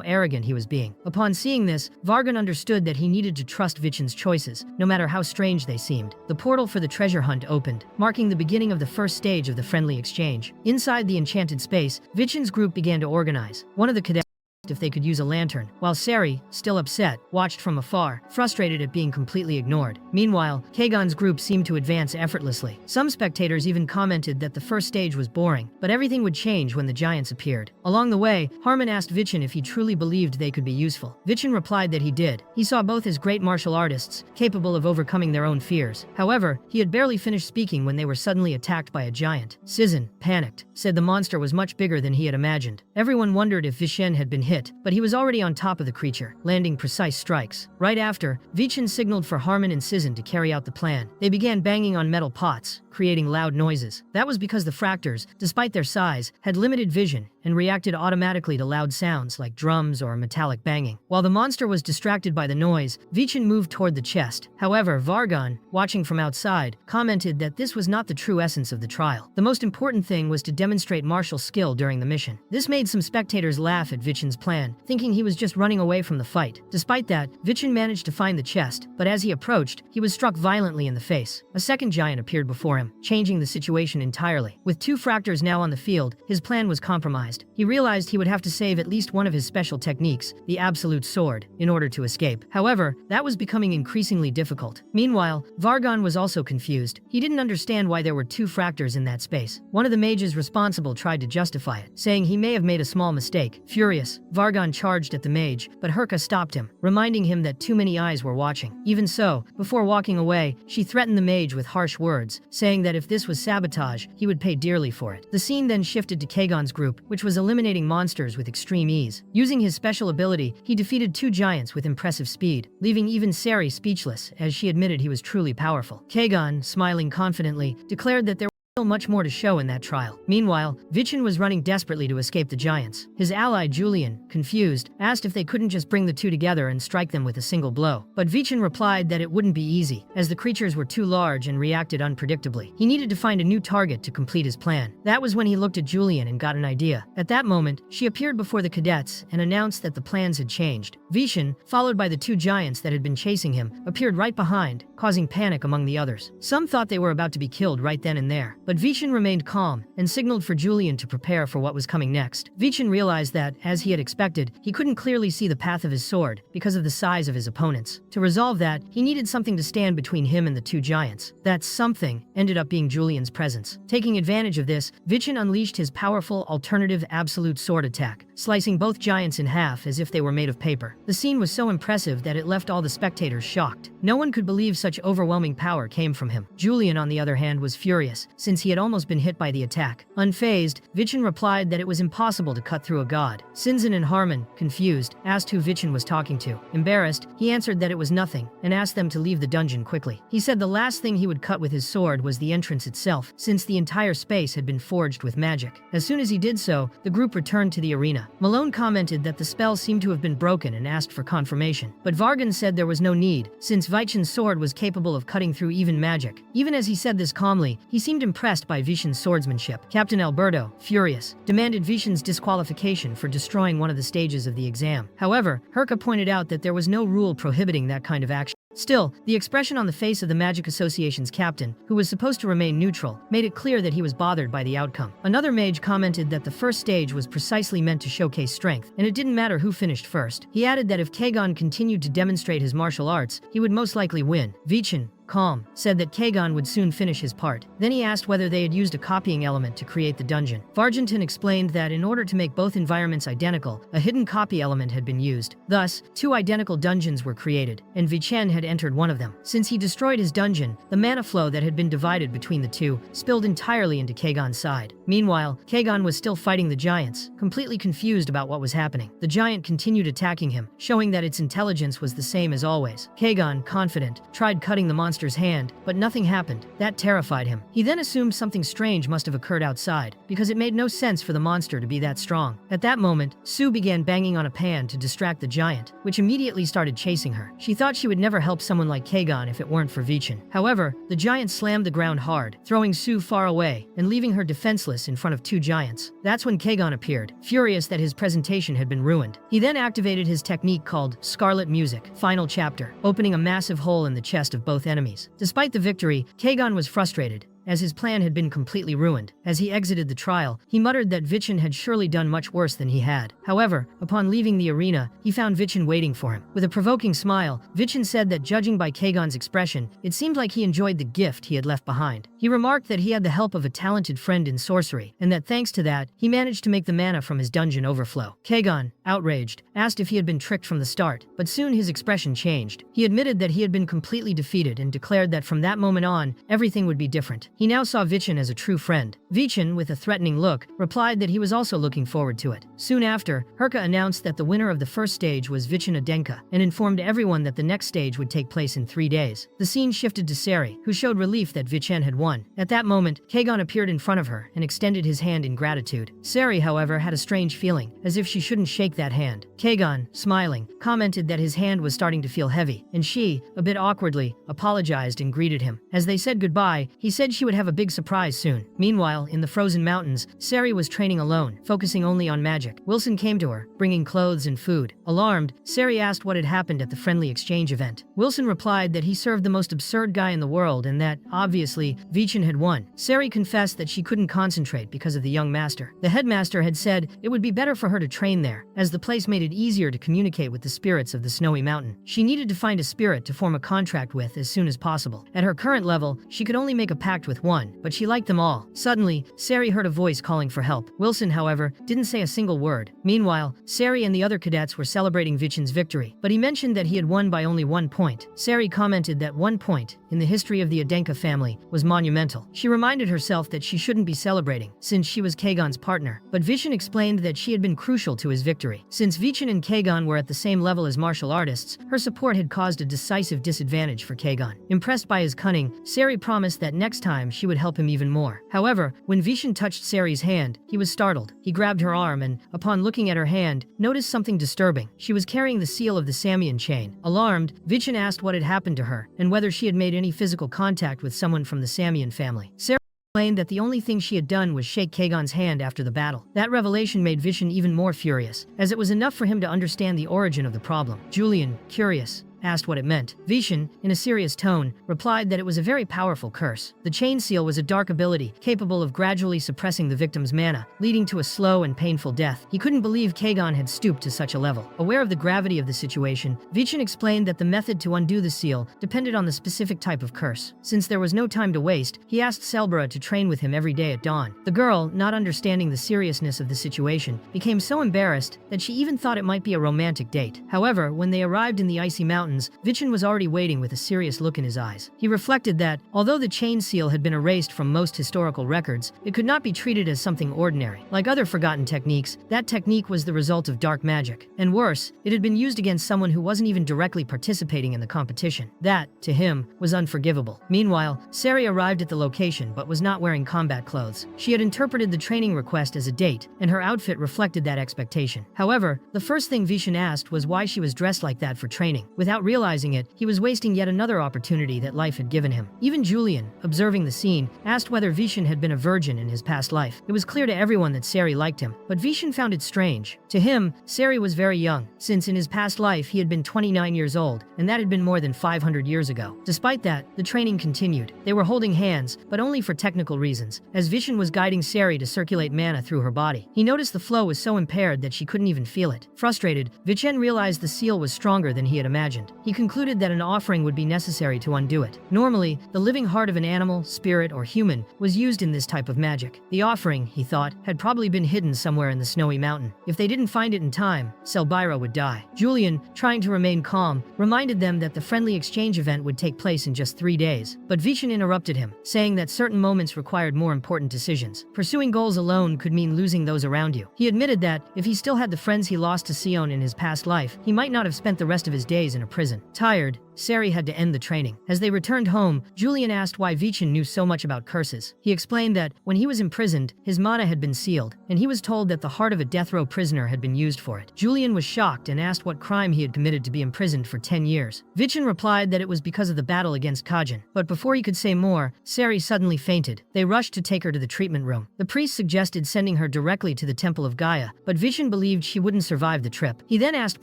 arrogant he was being. Upon seeing this, Vargon understood that he needed to trust Vichin's choices, no matter how strange they seemed. The portal for the treasure hunt opened, marking the beginning of the first stage of the friendly exchange. Inside the enchanted space, Vichin's group began to organize. One of the cadets if they could use a lantern, while Sari, still upset, watched from afar, frustrated at being completely ignored. Meanwhile, Kagon's group seemed to advance effortlessly. Some spectators even commented that the first stage was boring, but everything would change when the giants appeared. Along the way, Harmon asked Vichin if he truly believed they could be useful. Vichin replied that he did. He saw both as great martial artists, capable of overcoming their own fears. However, he had barely finished speaking when they were suddenly attacked by a giant. Sizin, panicked, said the monster was much bigger than he had imagined. Everyone wondered if Vichin had been hit, but he was already on top of the creature, landing precise strikes. Right after, Vichin signaled for Harmon and Sizin to carry out the plan. They began banging on metal pots, creating loud noises. That was because the Fractors, despite their size, had limited vision and reacted automatically to loud sounds like drums or metallic banging. While the monster was distracted by the noise, Vichin moved toward the chest. However, Vargan, watching from outside, commented that this was not the true essence of the trial. The most important thing was to demonstrate martial skill during the mission. This made some spectators laugh at Vichin's plan, thinking he was just running away from the fight. Despite that, Vichin managed to find the chest, but as he approached, he was struck violently in the face. A second giant appeared before him, changing the situation entirely. With two fractors now on the field, his plan was compromised. He realized he would have to save at least one of his special techniques, the absolute sword, in order to escape. However, that was becoming increasingly difficult. Meanwhile, Vargan was also confused. He didn't understand why there were two fractors in that space. One of the mages responsible tried to justify it, saying he may have made a small mistake. Furious, Vargan charged at the mage, but Herka stopped him, reminding him that too many eyes were watching. Even so, before walking away, she threatened the mage with harsh words, saying that if this was sabotage, he would pay dearly for it. The scene then shifted to Kagon's group, which was eliminating monsters with extreme ease. Using his special ability, he defeated two giants with impressive speed, leaving even Sari speechless as she admitted he was truly powerful. Kagon, smiling confidently, declared that there still much more to show in that trial. Meanwhile, Vichin was running desperately to escape the giants. His ally Julian, confused, asked if they couldn't just bring the two together and strike them with a single blow. But Vichin replied that it wouldn't be easy, as the creatures were too large and reacted unpredictably. He needed to find a new target to complete his plan. That was when he looked at Julian and got an idea. At that moment, she appeared before the cadets and announced that the plans had changed. Vichin, followed by the two giants that had been chasing him, appeared right behind, causing panic among the others. Some thought they were about to be killed right then and there. But Vichin remained calm and signaled for Julian to prepare for what was coming next. Vichin realized that, as he had expected, he couldn't clearly see the path of his sword because of the size of his opponents. To resolve that, he needed something to stand between him and the two giants. That something ended up being Julian's presence. Taking advantage of this, Vichin unleashed his powerful alternative absolute sword attack, slicing both giants in half as if they were made of paper. The scene was so impressive that it left all the spectators shocked. No one could believe such overwhelming power came from him. Julian, on the other hand, was furious, since he had almost been hit by the attack. Unfazed, Vichin replied that it was impossible to cut through a god. Sinzin and Harmon, confused, asked who Vichin was talking to. Embarrassed, he answered that it was nothing, and asked them to leave the dungeon quickly. He said the last thing he would cut with his sword was the entrance itself, since the entire space had been forged with magic. As soon as he did so, the group returned to the arena. Malone commented that the spell seemed to have been broken and asked for confirmation. But Vargan said there was no need, since Vichin's sword was capable of cutting through even magic. Even as he said this calmly, he seemed impressed by Vichin's swordsmanship. Captain Alberto, furious, demanded Vichin's disqualification for destroying one of the stages of the exam. However, Herka pointed out that there was no rule prohibiting that kind of action. Still, the expression on the face of the Magic Association's captain, who was supposed to remain neutral, made it clear that he was bothered by the outcome. Another mage commented that the first stage was precisely meant to showcase strength, and it didn't matter who finished first. He added that if Kagon continued to demonstrate his martial arts, he would most likely win. Vichin, calm, said that Kagon would soon finish his part. Then he asked whether they had used a copying element to create the dungeon. Vargenton explained that in order to make both environments identical, a hidden copy element had been used. Thus, two identical dungeons were created, and Vichin had entered one of them. Since he destroyed his dungeon, the mana flow that had been divided between the two spilled entirely into Kagon's side. Meanwhile, Kagon was still fighting the giants, completely confused about what was happening. The giant continued attacking him, showing that its intelligence was the same as always. Kagon, confident, tried cutting the monster's hand, but nothing happened. That terrified him. He then assumed something strange must have occurred outside, because it made no sense for the monster to be that strong. At that moment, Sue began banging on a pan to distract the giant, which immediately started chasing her. She thought she would never help someone like Kagon if it weren't for Vichin. However, the giant slammed the ground hard, throwing Sue far away and leaving her defenseless in front of two giants. That's when Kagon appeared, furious that his presentation had been ruined. He then activated his technique called Scarlet Music, Final Chapter, opening a massive hole in the chest of both enemies. Despite the victory, Kagon was frustrated, as his plan had been completely ruined. As he exited the trial, he muttered that Vichin had surely done much worse than he had. However, upon leaving the arena, he found Vichin waiting for him. With a provoking smile, Vichin said that judging by Kagon's expression, it seemed like he enjoyed the gift he had left behind. He remarked that he had the help of a talented friend in sorcery, and that thanks to that, he managed to make the mana from his dungeon overflow. Kagon, outraged, asked if he had been tricked from the start, but soon his expression changed. He admitted that he had been completely defeated and declared that from that moment on, everything would be different. He now saw Vichin as a true friend. Vichin, with a threatening look, replied that he was also looking forward to it. Soon after, Herka announced that the winner of the first stage was Vichin Adenka, and informed everyone that the next stage would take place in 3 days. The scene shifted to Seri, who showed relief that Vichin had won. At that moment, Kagon appeared in front of her and extended his hand in gratitude. Seri, however, had a strange feeling, as if she shouldn't shake that hand. Kagon, smiling, commented that his hand was starting to feel heavy, and she, a bit awkwardly, apologized and greeted him. As they said goodbye, he said she would have a big surprise soon. Meanwhile, in the frozen mountains, Seri was training alone, focusing only on magic. Wilson came to her, bringing clothes and food. Alarmed, Seri asked what had happened at the friendly exchange event. Wilson replied that he served the most absurd guy in the world and that, obviously, Vichin had won. Seri confessed that she couldn't concentrate because of the young master. The headmaster had said it would be better for her to train there, as the place made it easier to communicate with the spirits of the snowy mountain. She needed to find a spirit to form a contract with as soon as possible. At her current level, she could only make a pact with one, but she liked them all. Suddenly, Seri heard a voice calling for help. Wilson, however, didn't say a single word. Meanwhile, Seri and the other cadets were celebrating Vichin's victory, but he mentioned that he had won by only 1 point. Seri commented that 1 point, in the history of the Adenka family, was monumental. She reminded herself that she shouldn't be celebrating, since she was Kagon's partner, but Vichin explained that she had been crucial to his victory. Since Vichin and Kagon were at the same level as martial artists, her support had caused a decisive disadvantage for Kagon. Impressed by his cunning, Seri promised that next time she would help him even more. However, when Vichin touched Seri's hand, he was startled. He grabbed her arm and, upon looking at her hand, noticed something disturbing. She was carrying the seal of the Samian chain. Alarmed, Vichin asked what had happened to her, and whether she had made any physical contact with someone from the Samian family. Seri explained that the only thing she had done was shake Kagon's hand after the battle. That revelation made Vichin even more furious, as it was enough for him to understand the origin of the problem. Julian, curious, asked what it meant. Vichin, in a serious tone, replied that it was a very powerful curse. The chain seal was a dark ability, capable of gradually suppressing the victim's mana, leading to a slow and painful death. He couldn't believe Kagon had stooped to such a level. Aware of the gravity of the situation, Vichin explained that the method to undo the seal depended on the specific type of curse. Since there was no time to waste, he asked Selbera to train with him every day at dawn. The girl, not understanding the seriousness of the situation, became so embarrassed that she even thought it might be a romantic date. However, when they arrived in the icy mountains, Vichin was already waiting with a serious look in his eyes. He reflected that, although the chain seal had been erased from most historical records, it could not be treated as something ordinary. Like other forgotten techniques, that technique was the result of dark magic. And worse, it had been used against someone who wasn't even directly participating in the competition. That, to him, was unforgivable. Meanwhile, Seri arrived at the location but was not wearing combat clothes. She had interpreted the training request as a date, and her outfit reflected that expectation. However, the first thing Vichin asked was why she was dressed like that for training. Without realizing it, he was wasting yet another opportunity that life had given him. Even Julian, observing the scene, asked whether Vichin had been a virgin in his past life. It was clear to everyone that Seri liked him, but Vichin found it strange. To him, Seri was very young, since in his past life he had been 29 years old, and that had been more than 500 years ago. Despite that, the training continued. They were holding hands, but only for technical reasons, as Vichin was guiding Seri to circulate mana through her body. He noticed the flow was so impaired that she couldn't even feel it. Frustrated, Vichin realized the seal was stronger than he had imagined. He concluded that an offering would be necessary to undo it. Normally, the living heart of an animal, spirit, or human was used in this type of magic. The offering, he thought, had probably been hidden somewhere in the snowy mountain. If they didn't find it in time, Selbera would die. Julian, trying to remain calm, reminded them that the friendly exchange event would take place in just 3 days. But Vichin interrupted him, saying that certain moments required more important decisions. Pursuing goals alone could mean losing those around you. He admitted that, if he still had the friends he lost to Sion in his past life, he might not have spent the rest of his days in a prison. Tired, Seri had to end the training. As they returned home, Julian asked why Vichin knew so much about curses. He explained that, when he was imprisoned, his mana had been sealed, and he was told that the heart of a death row prisoner had been used for it. Julian was shocked and asked what crime he had committed to be imprisoned for 10 years. Vichin replied that it was because of the battle against Kajin, but before he could say more, Seri suddenly fainted. They rushed to take her to the treatment room. The priest suggested sending her directly to the Temple of Gaia, but Vichin believed she wouldn't survive the trip. He then asked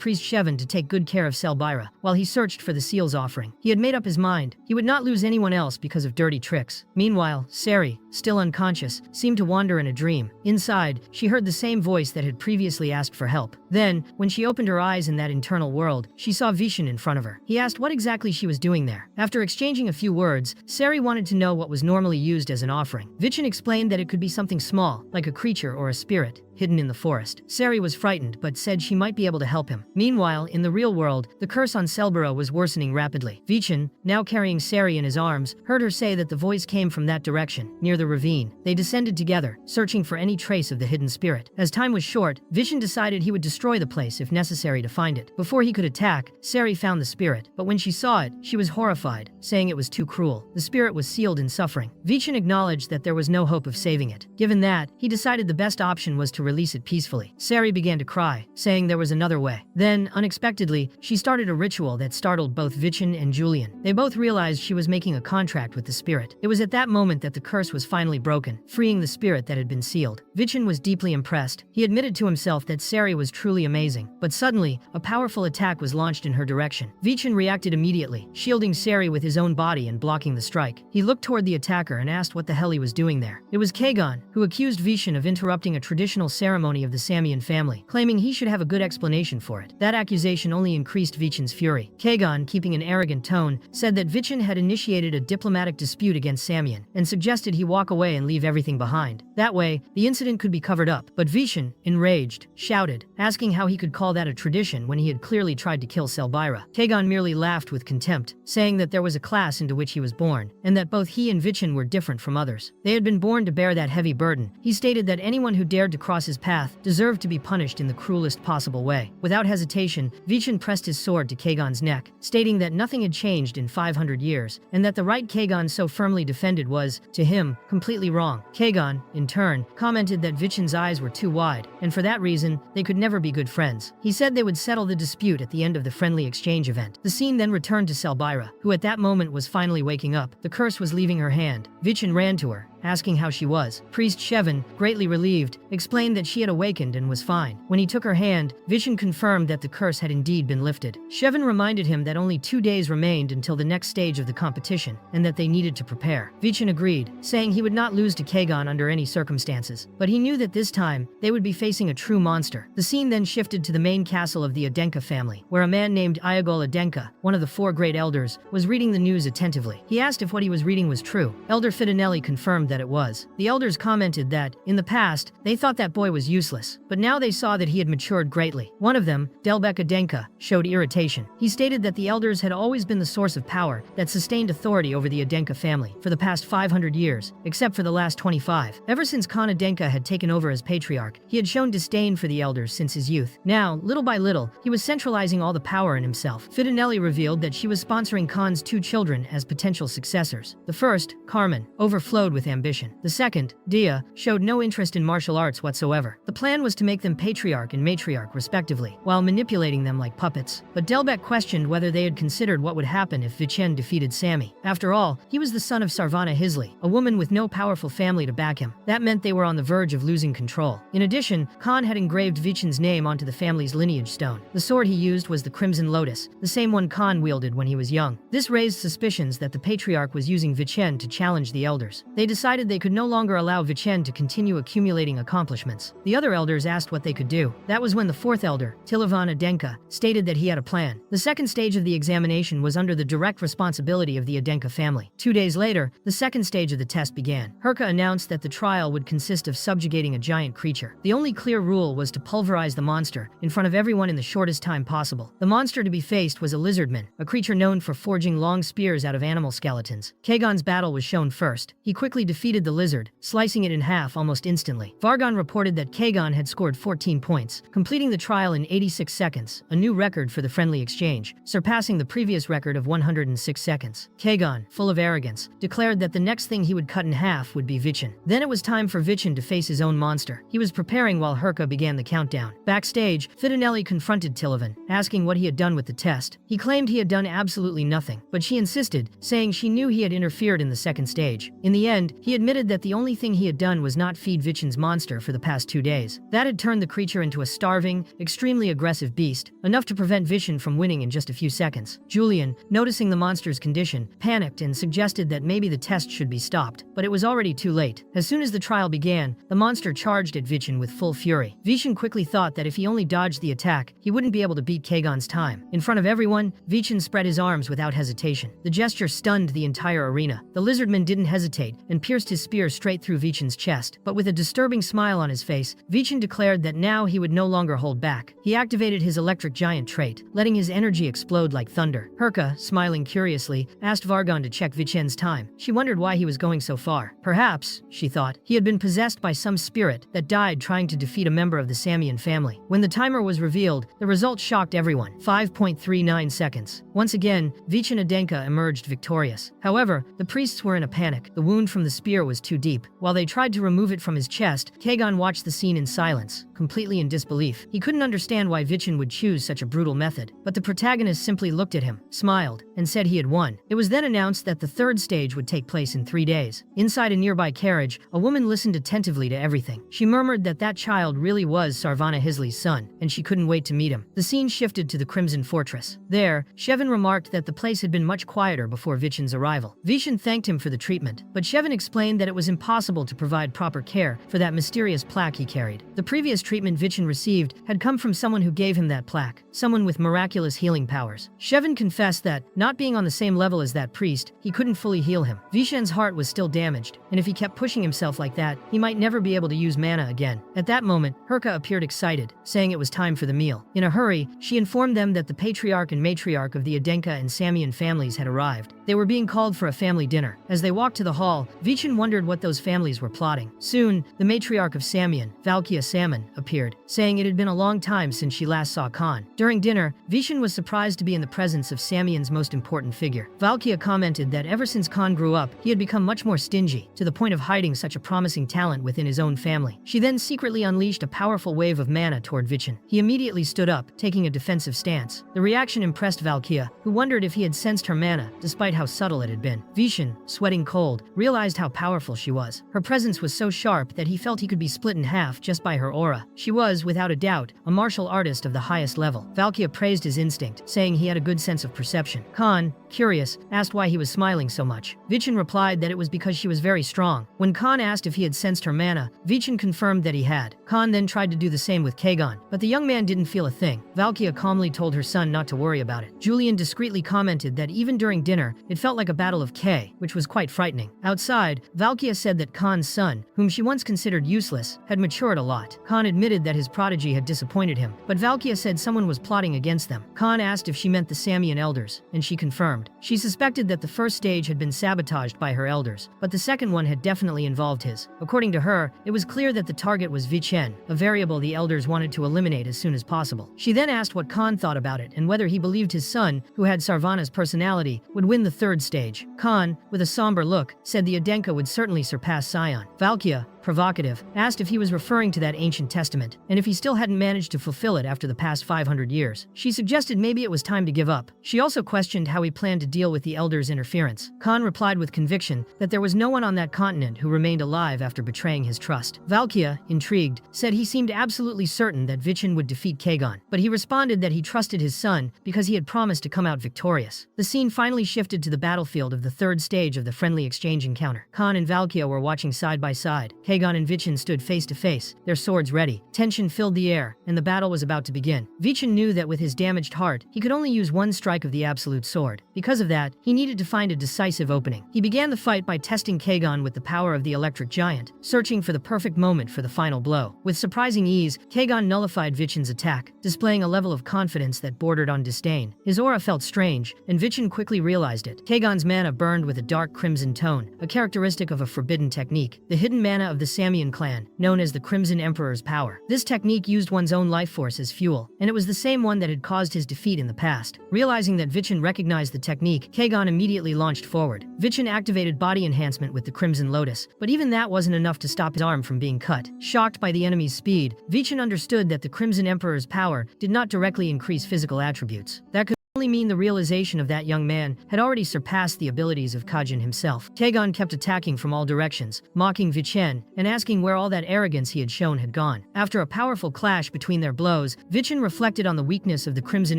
Priest Shevin to take good care of Selbera, while he searched for the seal's offering. He had made up his mind. He would not lose anyone else because of dirty tricks. Meanwhile, Seri, still unconscious, seemed to wander in a dream. Inside, she heard the same voice that had previously asked for help. Then, when she opened her eyes in that internal world, she saw Vichin in front of her. He asked what exactly she was doing there. After exchanging a few words, Seri wanted to know what was normally used as an offering. Vichin explained that it could be something small, like a creature or a spirit. hidden in the forest. Sari was frightened but said she might be able to help him. Meanwhile, in the real world, the curse on Selbera was worsening rapidly. Vichin, now carrying Sari in his arms, heard her say that the voice came from that direction, near the ravine. They descended together, searching for any trace of the hidden spirit. As time was short, Vichin decided he would destroy the place if necessary to find it. Before he could attack, Sari found the spirit, but when she saw it, she was horrified, saying it was too cruel. The spirit was sealed in suffering. Vichin acknowledged that there was no hope of saving it. Given that, he decided the best option was to release it peacefully. Sari began to cry, saying there was another way. Then, unexpectedly, she started a ritual that startled both Vichin and Julian. They both realized she was making a contract with the spirit. It was at that moment that the curse was finally broken, freeing the spirit that had been sealed. Vichin was deeply impressed. He admitted to himself that Sari was truly amazing. But suddenly, a powerful attack was launched in her direction. Vichin reacted immediately, shielding Sari with his own body and blocking the strike. He looked toward the attacker and asked what the hell he was doing there. It was Kagon, who accused Vichin of interrupting a traditional ceremony of the Samian family, claiming he should have a good explanation for it. That accusation only increased Vichin's fury. Kagon, keeping an arrogant tone, said that Vichin had initiated a diplomatic dispute against Samian, and suggested he walk away and leave everything behind. That way, the incident could be covered up. But Vichin, enraged, shouted, asking how he could call that a tradition when he had clearly tried to kill Selbira. Kagon merely laughed with contempt, saying that there was a class into which he was born, and that both he and Vichin were different from others. They had been born to bear that heavy burden. He stated that anyone who dared to cross his path deserved to be punished in the cruelest possible way. Without hesitation, Vichin pressed his sword to Kagon's neck, stating that nothing had changed in 500 years, and that the right Kagon so firmly defended was, to him, completely wrong. Kagon, in turn, commented that Vichin's eyes were too wide, and for that reason, they could never be good friends. He said they would settle the dispute at the end of the friendly exchange event. The scene then returned to Selbira, who at that moment was finally waking up. The curse was leaving her hand. Vichin ran to her, asking how she was. Priest Shevin, greatly relieved, explained that she had awakened and was fine. When he took her hand, Vichin confirmed that the curse had indeed been lifted. Shevin reminded him that only 2 days remained until the next stage of the competition, and that they needed to prepare. Vichin agreed, saying he would not lose to Kagon under any circumstances, but he knew that this time, they would be facing a true monster. The scene then shifted to the main castle of the Adenka family, where a man named Iagol Adenka, one of the 4 great elders, was reading the news attentively. He asked if what he was reading was true. Elder Fidanelli confirmed that it was. The elders commented that, in the past, they thought that boy was useless, but now they saw that he had matured greatly. One of them, Delbek Adenka, showed irritation. He stated that the elders had always been the source of power that sustained authority over the Adenka family for the past 500 years, except for the last 25. Ever since Khan Adenka had taken over as patriarch, he had shown disdain for the elders since his youth. Now, little by little, he was centralizing all the power in himself. Fidanelli revealed that she was sponsoring Khan's 2 children as potential successors. The first, Carmen, overflowed with ambition. The second, Dia, showed no interest in martial arts whatsoever. The plan was to make them patriarch and matriarch respectively, while manipulating them like puppets. But Delbek questioned whether they had considered what would happen if Vichin defeated Sami. After all, he was the son of Sarvana Hisley, a woman with no powerful family to back him. That meant they were on the verge of losing control. In addition, Khan had engraved Vichin's name onto the family's lineage stone. The sword he used was the Crimson Lotus, the same one Khan wielded when he was young. This raised suspicions that the patriarch was using Vichin to challenge the elders. They decided they could no longer allow Vichin to continue accumulating accomplishments. The other elders asked what they could do. That was when the 4th elder, Tilavan Adenka, stated that he had a plan. The second stage of the examination was under the direct responsibility of the Adenka family. 2 days later, the second stage of the test began. Herka announced that the trial would consist of subjugating a giant creature. The only clear rule was to pulverize the monster in front of everyone in the shortest time possible. The monster to be faced was a lizardman, a creature known for forging long spears out of animal skeletons. Kagon's battle was shown first. He quickly defeated the lizard, slicing it in half almost instantly. Vargon reported that Kagon had scored 14 points, completing the trial in 86 seconds, a new record for the friendly exchange, surpassing the previous record of 106 seconds. Kagon, full of arrogance, declared that the next thing he would cut in half would be Vichin. Then it was time for Vichin to face his own monster. He was preparing while Herka began the countdown. Backstage, Fidanelli confronted Tilavan, asking what he had done with the test. He claimed he had done absolutely nothing, but she insisted, saying she knew he had interfered in the second stage. In the end, he admitted that the only thing he had done was not feed Vichin's monster for the past 2 days. That had turned the creature into a starving, extremely aggressive beast, enough to prevent Vichin from winning in just a few seconds. Julian, noticing the monster's condition, panicked and suggested that maybe the test should be stopped, but it was already too late. As soon as the trial began, the monster charged at Vichin with full fury. Vichin quickly thought that if he only dodged the attack, he wouldn't be able to beat Kagon's time. In front of everyone, Vichin spread his arms without hesitation. The gesture stunned the entire arena. The lizardman didn't hesitate and pierced pierced his spear straight through Vichen's chest, but with a disturbing smile on his face, Vichen declared that now he would no longer hold back. He activated his electric giant trait, letting his energy explode like thunder. Herka, smiling curiously, asked Vargon to check Vichen's time. She wondered why he was going so far. Perhaps, she thought, he had been possessed by some spirit that died trying to defeat a member of the Samian family. When the timer was revealed, the result shocked everyone. 5.39 seconds. Once again, Vichen Adenka emerged victorious. However, the priests were in a panic. The wound from the spear was too deep. While they tried to remove it from his chest, Kagon watched the scene in silence, completely in disbelief. He couldn't understand why Vichen would choose such a brutal method. But the protagonist simply looked at him, smiled, and said he had won. It was then announced that the third stage would take place in 3 days. Inside a nearby carriage, a woman listened attentively to everything. She murmured that that child really was Sarvana Hisley's son, and she couldn't wait to meet him. The scene shifted to the Crimson Fortress. There, Shevin remarked that the place had been much quieter before Vichen's arrival. Vichen thanked him for the treatment, but Shevin explained that it was impossible to provide proper care for that mysterious plaque he carried. The previous treatment Vichen received had come from someone who gave him that plaque, someone with miraculous healing powers. Shevin confessed that, not being on the same level as that priest, he couldn't fully heal him. Vichen's heart was still damaged, and if he kept pushing himself like that, he might never be able to use mana again. At that moment, Herka appeared excited, saying it was time for the meal. In a hurry, she informed them that the patriarch and matriarch of the Adenka and Samian families had arrived. They were being called for a family dinner. As they walked to the hall, Vichen wondered what those families were plotting. Soon, the matriarch of Samian, Valkia Salmon, appeared, saying it had been a long time since she last saw Khan. During dinner, Vichen was surprised to be in the presence of Samian's most important figure. Valkia commented that ever since Khan grew up, he had become much more stingy, to the point of hiding such a promising talent within his own family. She then secretly unleashed a powerful wave of mana toward Vichen. He immediately stood up, taking a defensive stance. The reaction impressed Valkia, who wondered if he had sensed her mana, despite how subtle it had been. Vichen, sweating cold, realized how powerful she was. Her presence was so sharp that he felt he could be split in half just by her aura. She was, without a doubt, a martial artist of the highest level. Valkia praised his instinct, saying he had a good sense of perception. Khan, curious, asked why he was smiling so much. Vichen replied that it was because she was very strong. When Khan asked if he had sensed her mana, Vichen confirmed that he had. Khan then tried to do the same with Kagon, but the young man didn't feel a thing. Valkia calmly told her son not to worry about it. Julian discreetly commented that even during dinner, it felt like a battle of K, which was quite frightening. Outside, Valkia said that Khan's son, whom she once considered useless, had matured a lot. Khan admitted that his prodigy had disappointed him, but Valkia said someone was plotting against them. Khan asked if she meant the Samian elders, and she confirmed. She suspected that the first stage had been sabotaged by her elders, but the second one had definitely involved his. According to her, it was clear that the target was Vichen, a variable the elders wanted to eliminate as soon as possible. She then asked what Khan thought about it and whether he believed his son, who had Sarvana's personality, would win the third stage. Khan, with a somber look, said the Adenka would certainly surpass Sion. Valkia, provocative, asked if he was referring to that ancient testament, and if he still hadn't managed to fulfill it after the past 500 years. She suggested maybe it was time to give up. She also questioned how he planned to deal with the elders' interference. Khan replied with conviction that there was no one on that continent who remained alive after betraying his trust. Valkia, intrigued, said he seemed absolutely certain that Vichen would defeat Kagon, but he responded that he trusted his son because he had promised to come out victorious. The scene finally shifted to the battlefield of the third stage of the friendly exchange encounter. Khan and Valkia were watching side by side. Kagon and Vichen stood face to face, their swords ready. Tension filled the air, and the battle was about to begin. Vichen knew that with his damaged heart, he could only use one strike of the absolute sword. Because of that, he needed to find a decisive opening. He began the fight by testing Kagon with the power of the electric giant, searching for the perfect moment for the final blow. With surprising ease, Kagon nullified Vichen's attack, displaying a level of confidence that bordered on disdain. His aura felt strange, and Vichen quickly realized it. Kagon's mana burned with a dark crimson tone, a characteristic of a forbidden technique, the hidden mana of the Samian clan, known as the Crimson Emperor's power. This technique used one's own life force as fuel, and it was the same one that had caused his defeat in the past. Realizing that Vichen recognized the technique, Kagon immediately launched forward. Vichen activated body enhancement with the Crimson Lotus, but even that wasn't enough to stop his arm from being cut. Shocked by the enemy's speed, Vichen understood that the Crimson Emperor's power did not directly increase physical attributes. That could only mean the realization of that young man had already surpassed the abilities of Kajin himself. Kagon kept attacking from all directions, mocking Vichen and asking where all that arrogance he had shown had gone. After a powerful clash between their blows, Vichen reflected on the weakness of the Crimson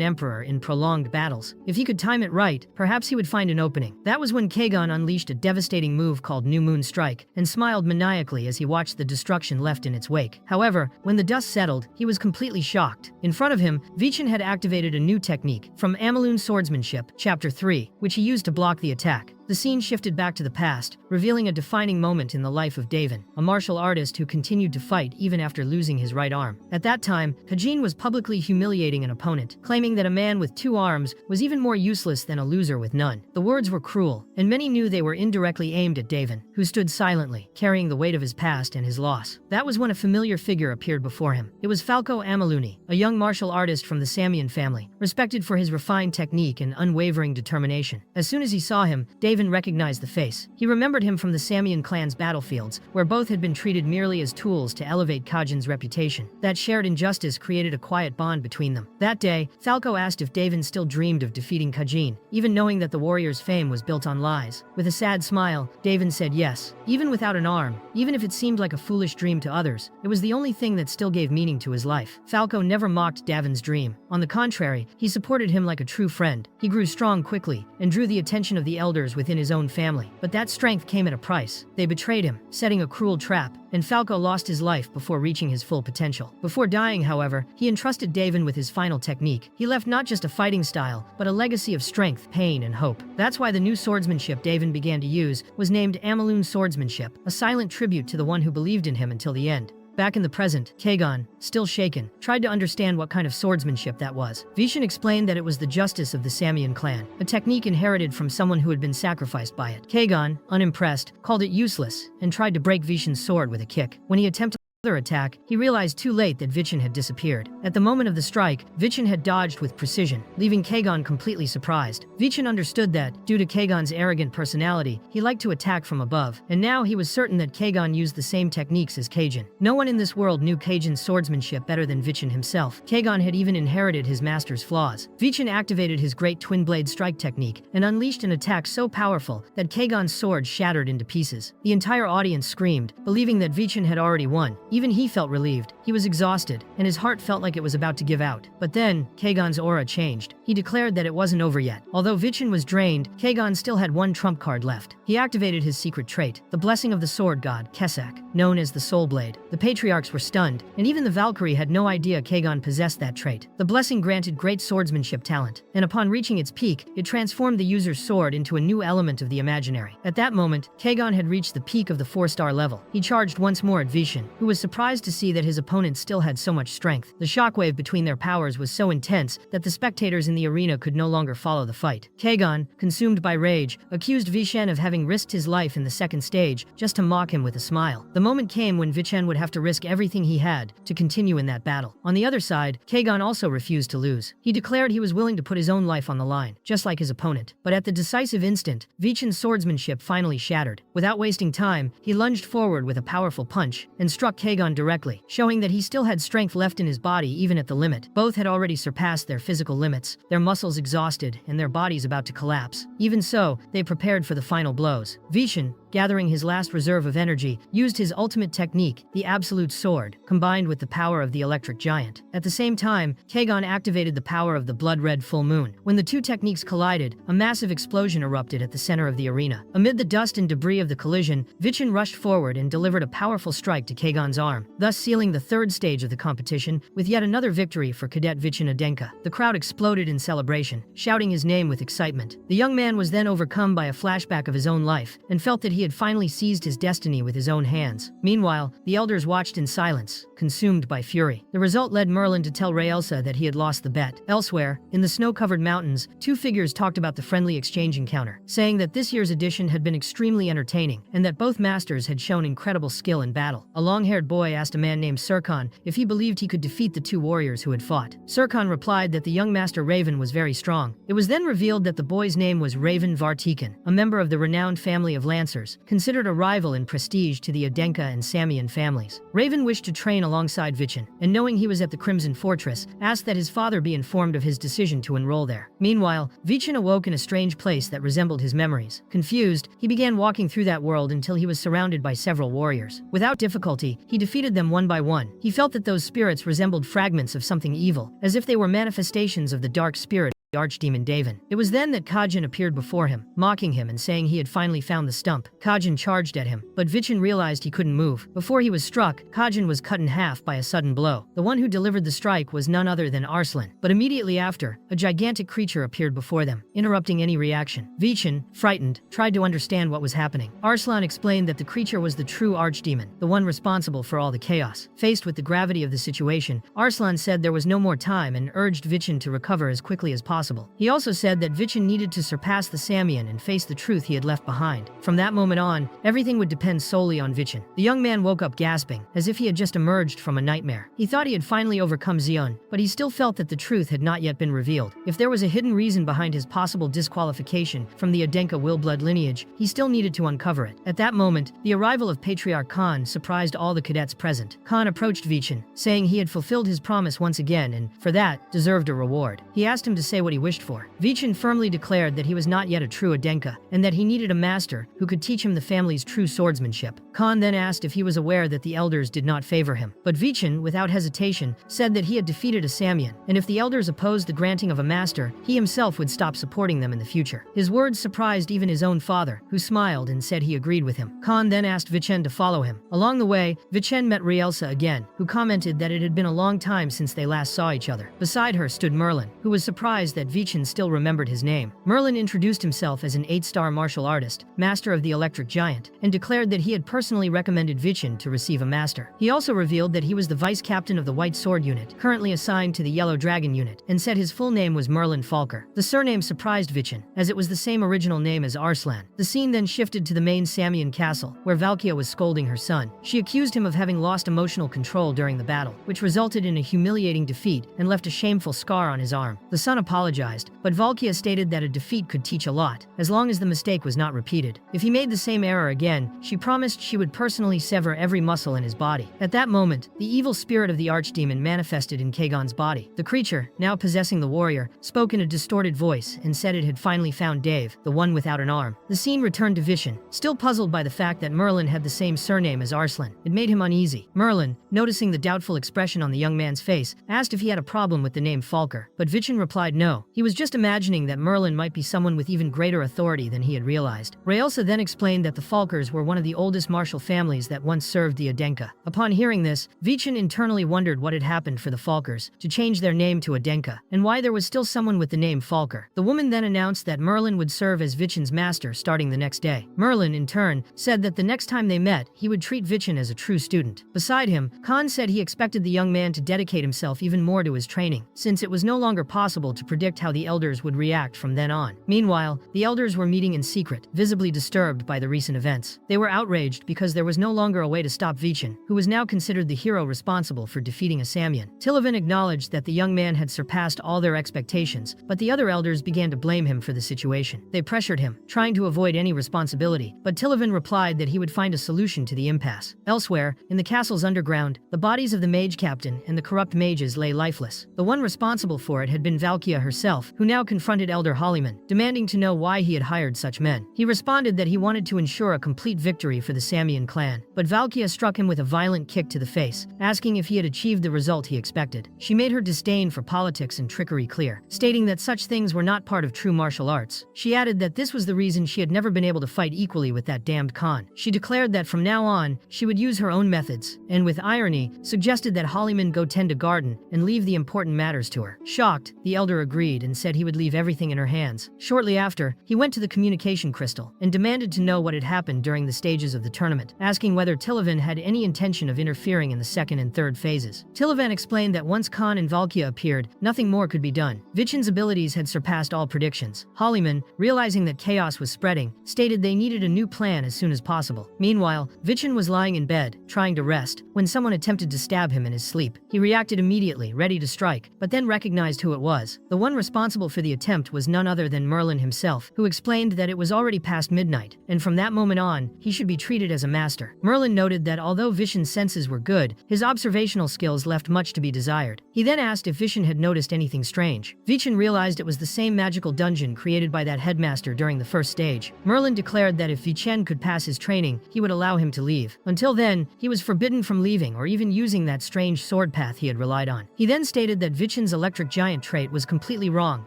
Emperor in prolonged battles. If he could time it right, perhaps he would find an opening. That was when Kagon unleashed a devastating move called New Moon Strike and smiled maniacally as he watched the destruction left in its wake. However, when the dust settled, he was completely shocked. In front of him, Vichen had activated a new technique from Amalun Swordsmanship, Chapter 3, which he used to block the attack. The scene shifted back to the past, revealing a defining moment in the life of Davin, a martial artist who continued to fight even after losing his right arm. At that time, Hajin was publicly humiliating an opponent, claiming that a man with 2 arms was even more useless than a loser with none. The words were cruel, and many knew they were indirectly aimed at Davin, who stood silently, carrying the weight of his past and his loss. That was when a familiar figure appeared before him. It was Falco Amaluni, a young martial artist from the Samian family, respected for his refined technique and unwavering determination. As soon as he saw him, Davin recognized the face. He remembered him from the Samian clan's battlefields, where both had been treated merely as tools to elevate Kajin's reputation. That shared injustice created a quiet bond between them. That day, Falco asked if Davin still dreamed of defeating Kajin, even knowing that the warrior's fame was built on lies. With a sad smile, Davin said yes. Even without an arm, even if it seemed like a foolish dream to others, it was the only thing that still gave meaning to his life. Falco never mocked Davin's dream. On the contrary, he supported him like a true friend. He grew strong quickly and drew the attention of the elders within his own family. But that strength came at a price. They betrayed him, setting a cruel trap, and Falco lost his life before reaching his full potential. Before dying, however, he entrusted Davin with his final technique. He left not just a fighting style, but a legacy of strength, pain, and hope. That's why the new swordsmanship Davin began to use was named Amalun Swordsmanship, a silent tribute to the one who believed in him until the end. Back in the present, Kagon, still shaken, tried to understand what kind of swordsmanship that was. Vishen explained that it was the justice of the Samian clan, a technique inherited from someone who had been sacrificed by it. Kagon, unimpressed, called it useless and tried to break Vishen's sword with a kick. When he attempted another attack, he realized too late that Vichin had disappeared. At the moment of the strike, Vichin had dodged with precision, leaving Kagon completely surprised. Vichin understood that, due to Kagon's arrogant personality, he liked to attack from above, and now he was certain that Kagon used the same techniques as Kajin. No one in this world knew Kajin's swordsmanship better than Vichin himself. Kagon had even inherited his master's flaws. Vichin activated his great twin-blade strike technique and unleashed an attack so powerful that Kagon's sword shattered into pieces. The entire audience screamed, believing that Vichin had already won. Even he felt relieved. He was exhausted, and his heart felt like it was about to give out. But then, Kagon's aura changed. He declared that it wasn't over yet. Although Vichin was drained, Kagon still had one trump card left. He activated his secret trait, the blessing of the sword god, Kesak, known as the Soul Blade. The patriarchs were stunned, and even the Valkyrie had no idea Kagon possessed that trait. The blessing granted great swordsmanship talent, and upon reaching its peak, it transformed the user's sword into a new element of the imaginary. At that moment, Kagon had reached the peak of the 4-star level. He charged once more at Vishen, who was surprised to see that his opponent still had so much strength. The shockwave between their powers was so intense that the spectators in the arena could no longer follow the fight. Kagon, consumed by rage, accused Vishen of having risked his life in the second stage just to mock him with a smile. The moment came when Vishen would have to risk everything he had to continue in that battle. On the other side, Kagon also refused to lose. He declared he was willing to put his own life on the line, just like his opponent. But at the decisive instant, Vichen's swordsmanship finally shattered. Without wasting time, he lunged forward with a powerful punch and struck Kagon directly, showing that he still had strength left in his body even at the limit. Both had already surpassed their physical limits, their muscles exhausted and their bodies about to collapse. Even so, they prepared for the final blows. Vishen, gathering his last reserve of energy, used his ultimate technique, the Absolute Sword, combined with the power of the Electric Giant. At the same time, Kagon activated the power of the Blood-Red Full Moon. When the two techniques collided, a massive explosion erupted at the center of the arena. Amid the dust and debris of the collision, Vichin rushed forward and delivered a powerful strike to Kagon's arm, thus sealing the third stage of the competition with yet another victory for Cadet Vichin Adenka. The crowd exploded in celebration, shouting his name with excitement. The young man was then overcome by a flashback of his own life and felt that he had finally seized his destiny with his own hands. Meanwhile, the elders watched in silence, consumed by fury. The result led Merlin to tell Raelsa that he had lost the bet. Elsewhere, in the snow-covered mountains, two figures talked about the friendly exchange encounter, saying that this year's edition had been extremely entertaining and that both masters had shown incredible skill in battle. A long-haired boy asked a man named Serkan if he believed he could defeat the two warriors who had fought. Serkan replied that the young master Raven was very strong. It was then revealed that the boy's name was Raven Vartikan, a member of the renowned family of Lancers, considered a rival in prestige to the Adenka and Samian families. Raven wished to train alongside Vichin, and knowing he was at the Crimson Fortress, asked that his father be informed of his decision to enroll there. Meanwhile, Vichin awoke in a strange place that resembled his memories. Confused, he began walking through that world until he was surrounded by several warriors. Without difficulty, he defeated them one by one. He felt that those spirits resembled fragments of something evil, as if they were manifestations of the dark spirit archdemon Daven. It was then that Kajin appeared before him, mocking him and saying he had finally found the stump. Kajin charged at him, but Vichin realized he couldn't move. Before he was struck, Kajin was cut in half by a sudden blow. The one who delivered the strike was none other than Arslan, but immediately after, a gigantic creature appeared before them, interrupting any reaction. Vichin, frightened, tried to understand what was happening. Arslan explained that the creature was the true archdemon, the one responsible for all the chaos. Faced with the gravity of the situation, Arslan said there was no more time and urged Vichin to recover as quickly as possible. He also said that Vichin needed to surpass the Samian and face the truth he had left behind. From that moment on, everything would depend solely on Vichin. The young man woke up gasping, as if he had just emerged from a nightmare. He thought he had finally overcome Xion, but he still felt that the truth had not yet been revealed. If there was a hidden reason behind his possible disqualification from the Adenka Willblood lineage, he still needed to uncover it. At that moment, the arrival of Patriarch Khan surprised all the cadets present. Khan approached Vichin, saying he had fulfilled his promise once again and, for that, deserved a reward. He asked him to say what he wished for. Vichin firmly declared that he was not yet a true Adenka, and that he needed a master who could teach him the family's true swordsmanship. Khan then asked if he was aware that the elders did not favor him. But Vichin, without hesitation, said that he had defeated a Samian, and if the elders opposed the granting of a master, he himself would stop supporting them in the future. His words surprised even his own father, who smiled and said he agreed with him. Khan then asked Vichin to follow him. Along the way, Vichin met Rielsa again, who commented that it had been a long time since they last saw each other. Beside her stood Merlin, who was surprised that Vichin still remembered his name. Merlin introduced himself as an 8-star martial artist, master of the electric giant, and declared that he had personally recommended Vichin to receive a master. He also revealed that he was the vice captain of the White Sword unit, currently assigned to the Yellow Dragon unit, and said his full name was Merlin Falker. The surname surprised Vichin, as it was the same original name as Arslan. The scene then shifted to the main Samian castle, where Valkia was scolding her son. She accused him of having lost emotional control during the battle, which resulted in a humiliating defeat and left a shameful scar on his arm. The son apologized, but Valkia stated that a defeat could teach a lot, as long as the mistake was not repeated. If he made the same error again, she promised she would personally sever every muscle in his body. At that moment, the evil spirit of the archdemon manifested in Kagon's body. The creature, now possessing the warrior, spoke in a distorted voice and said it had finally found Dave, the one without an arm. The scene returned to Vichin, still puzzled by the fact that Merlin had the same surname as Arslan. It made him uneasy. Merlin, noticing the doubtful expression on the young man's face, asked if he had a problem with the name Falker, but Vichin replied no. He was just imagining that Merlin might be someone with even greater authority than he had realized. Raelsa then explained that the Falkers were one of the oldest martial families that once served the Adenka. Upon hearing this, Vichin internally wondered what had happened for the Falkers to change their name to Adenka, and why there was still someone with the name Falker. The woman then announced that Merlin would serve as Vichin's master starting the next day. Merlin, in turn, said that the next time they met, he would treat Vichin as a true student. Beside him, Khan said he expected the young man to dedicate himself even more to his training, since it was no longer possible to predict how the elders would react from then on. Meanwhile, the elders were meeting in secret, visibly disturbed by the recent events. They were outraged because there was no longer a way to stop Vichin, who was now considered the hero responsible for defeating a Samian. Tilavan acknowledged that the young man had surpassed all their expectations, but the other elders began to blame him for the situation. They pressured him, trying to avoid any responsibility, but Tilavan replied that he would find a solution to the impasse. Elsewhere, in the castle's underground, the bodies of the mage captain and the corrupt mages lay lifeless. The one responsible for it had been Valkia herself, who now confronted Elder Hollyman, demanding to know why he had hired such men. He responded that he wanted to ensure a complete victory for the Samian clan, but Valkia struck him with a violent kick to the face, asking if he had achieved the result he expected. She made her disdain for politics and trickery clear, stating that such things were not part of true martial arts. She added that this was the reason she had never been able to fight equally with that damned Khan. She declared that from now on, she would use her own methods, and with irony, suggested that Hollyman go tend a garden and leave the important matters to her. Shocked, the elder agreed and said he would leave everything in her hands. Shortly after, he went to the communication crystal and demanded to know what had happened during the stages of the tournament, asking whether Tilavan had any intention of interfering in the second and third phases. Tilavan explained that once Khan and Valkia appeared, nothing more could be done. Vichin's abilities had surpassed all predictions. Hollyman, realizing that chaos was spreading, stated they needed a new plan as soon as possible. Meanwhile, Vichin was lying in bed, trying to rest, when someone attempted to stab him in his sleep. He reacted immediately, ready to strike, but then recognized who it was. The one responsible for the attempt was none other than Merlin himself, who explained that it was already past midnight, and from that moment on, he should be treated as a master. Merlin noted that although Vichin's senses were good, his observational skills left much to be desired. He then asked if Vichin had noticed anything strange. Vichin realized it was the same magical dungeon created by that headmaster during the first stage. Merlin declared that if Vichin could pass his training, he would allow him to leave. Until then, he was forbidden from leaving or even using that strange sword path he had relied on. He then stated that Vichin's electric giant trait was completely completely wrong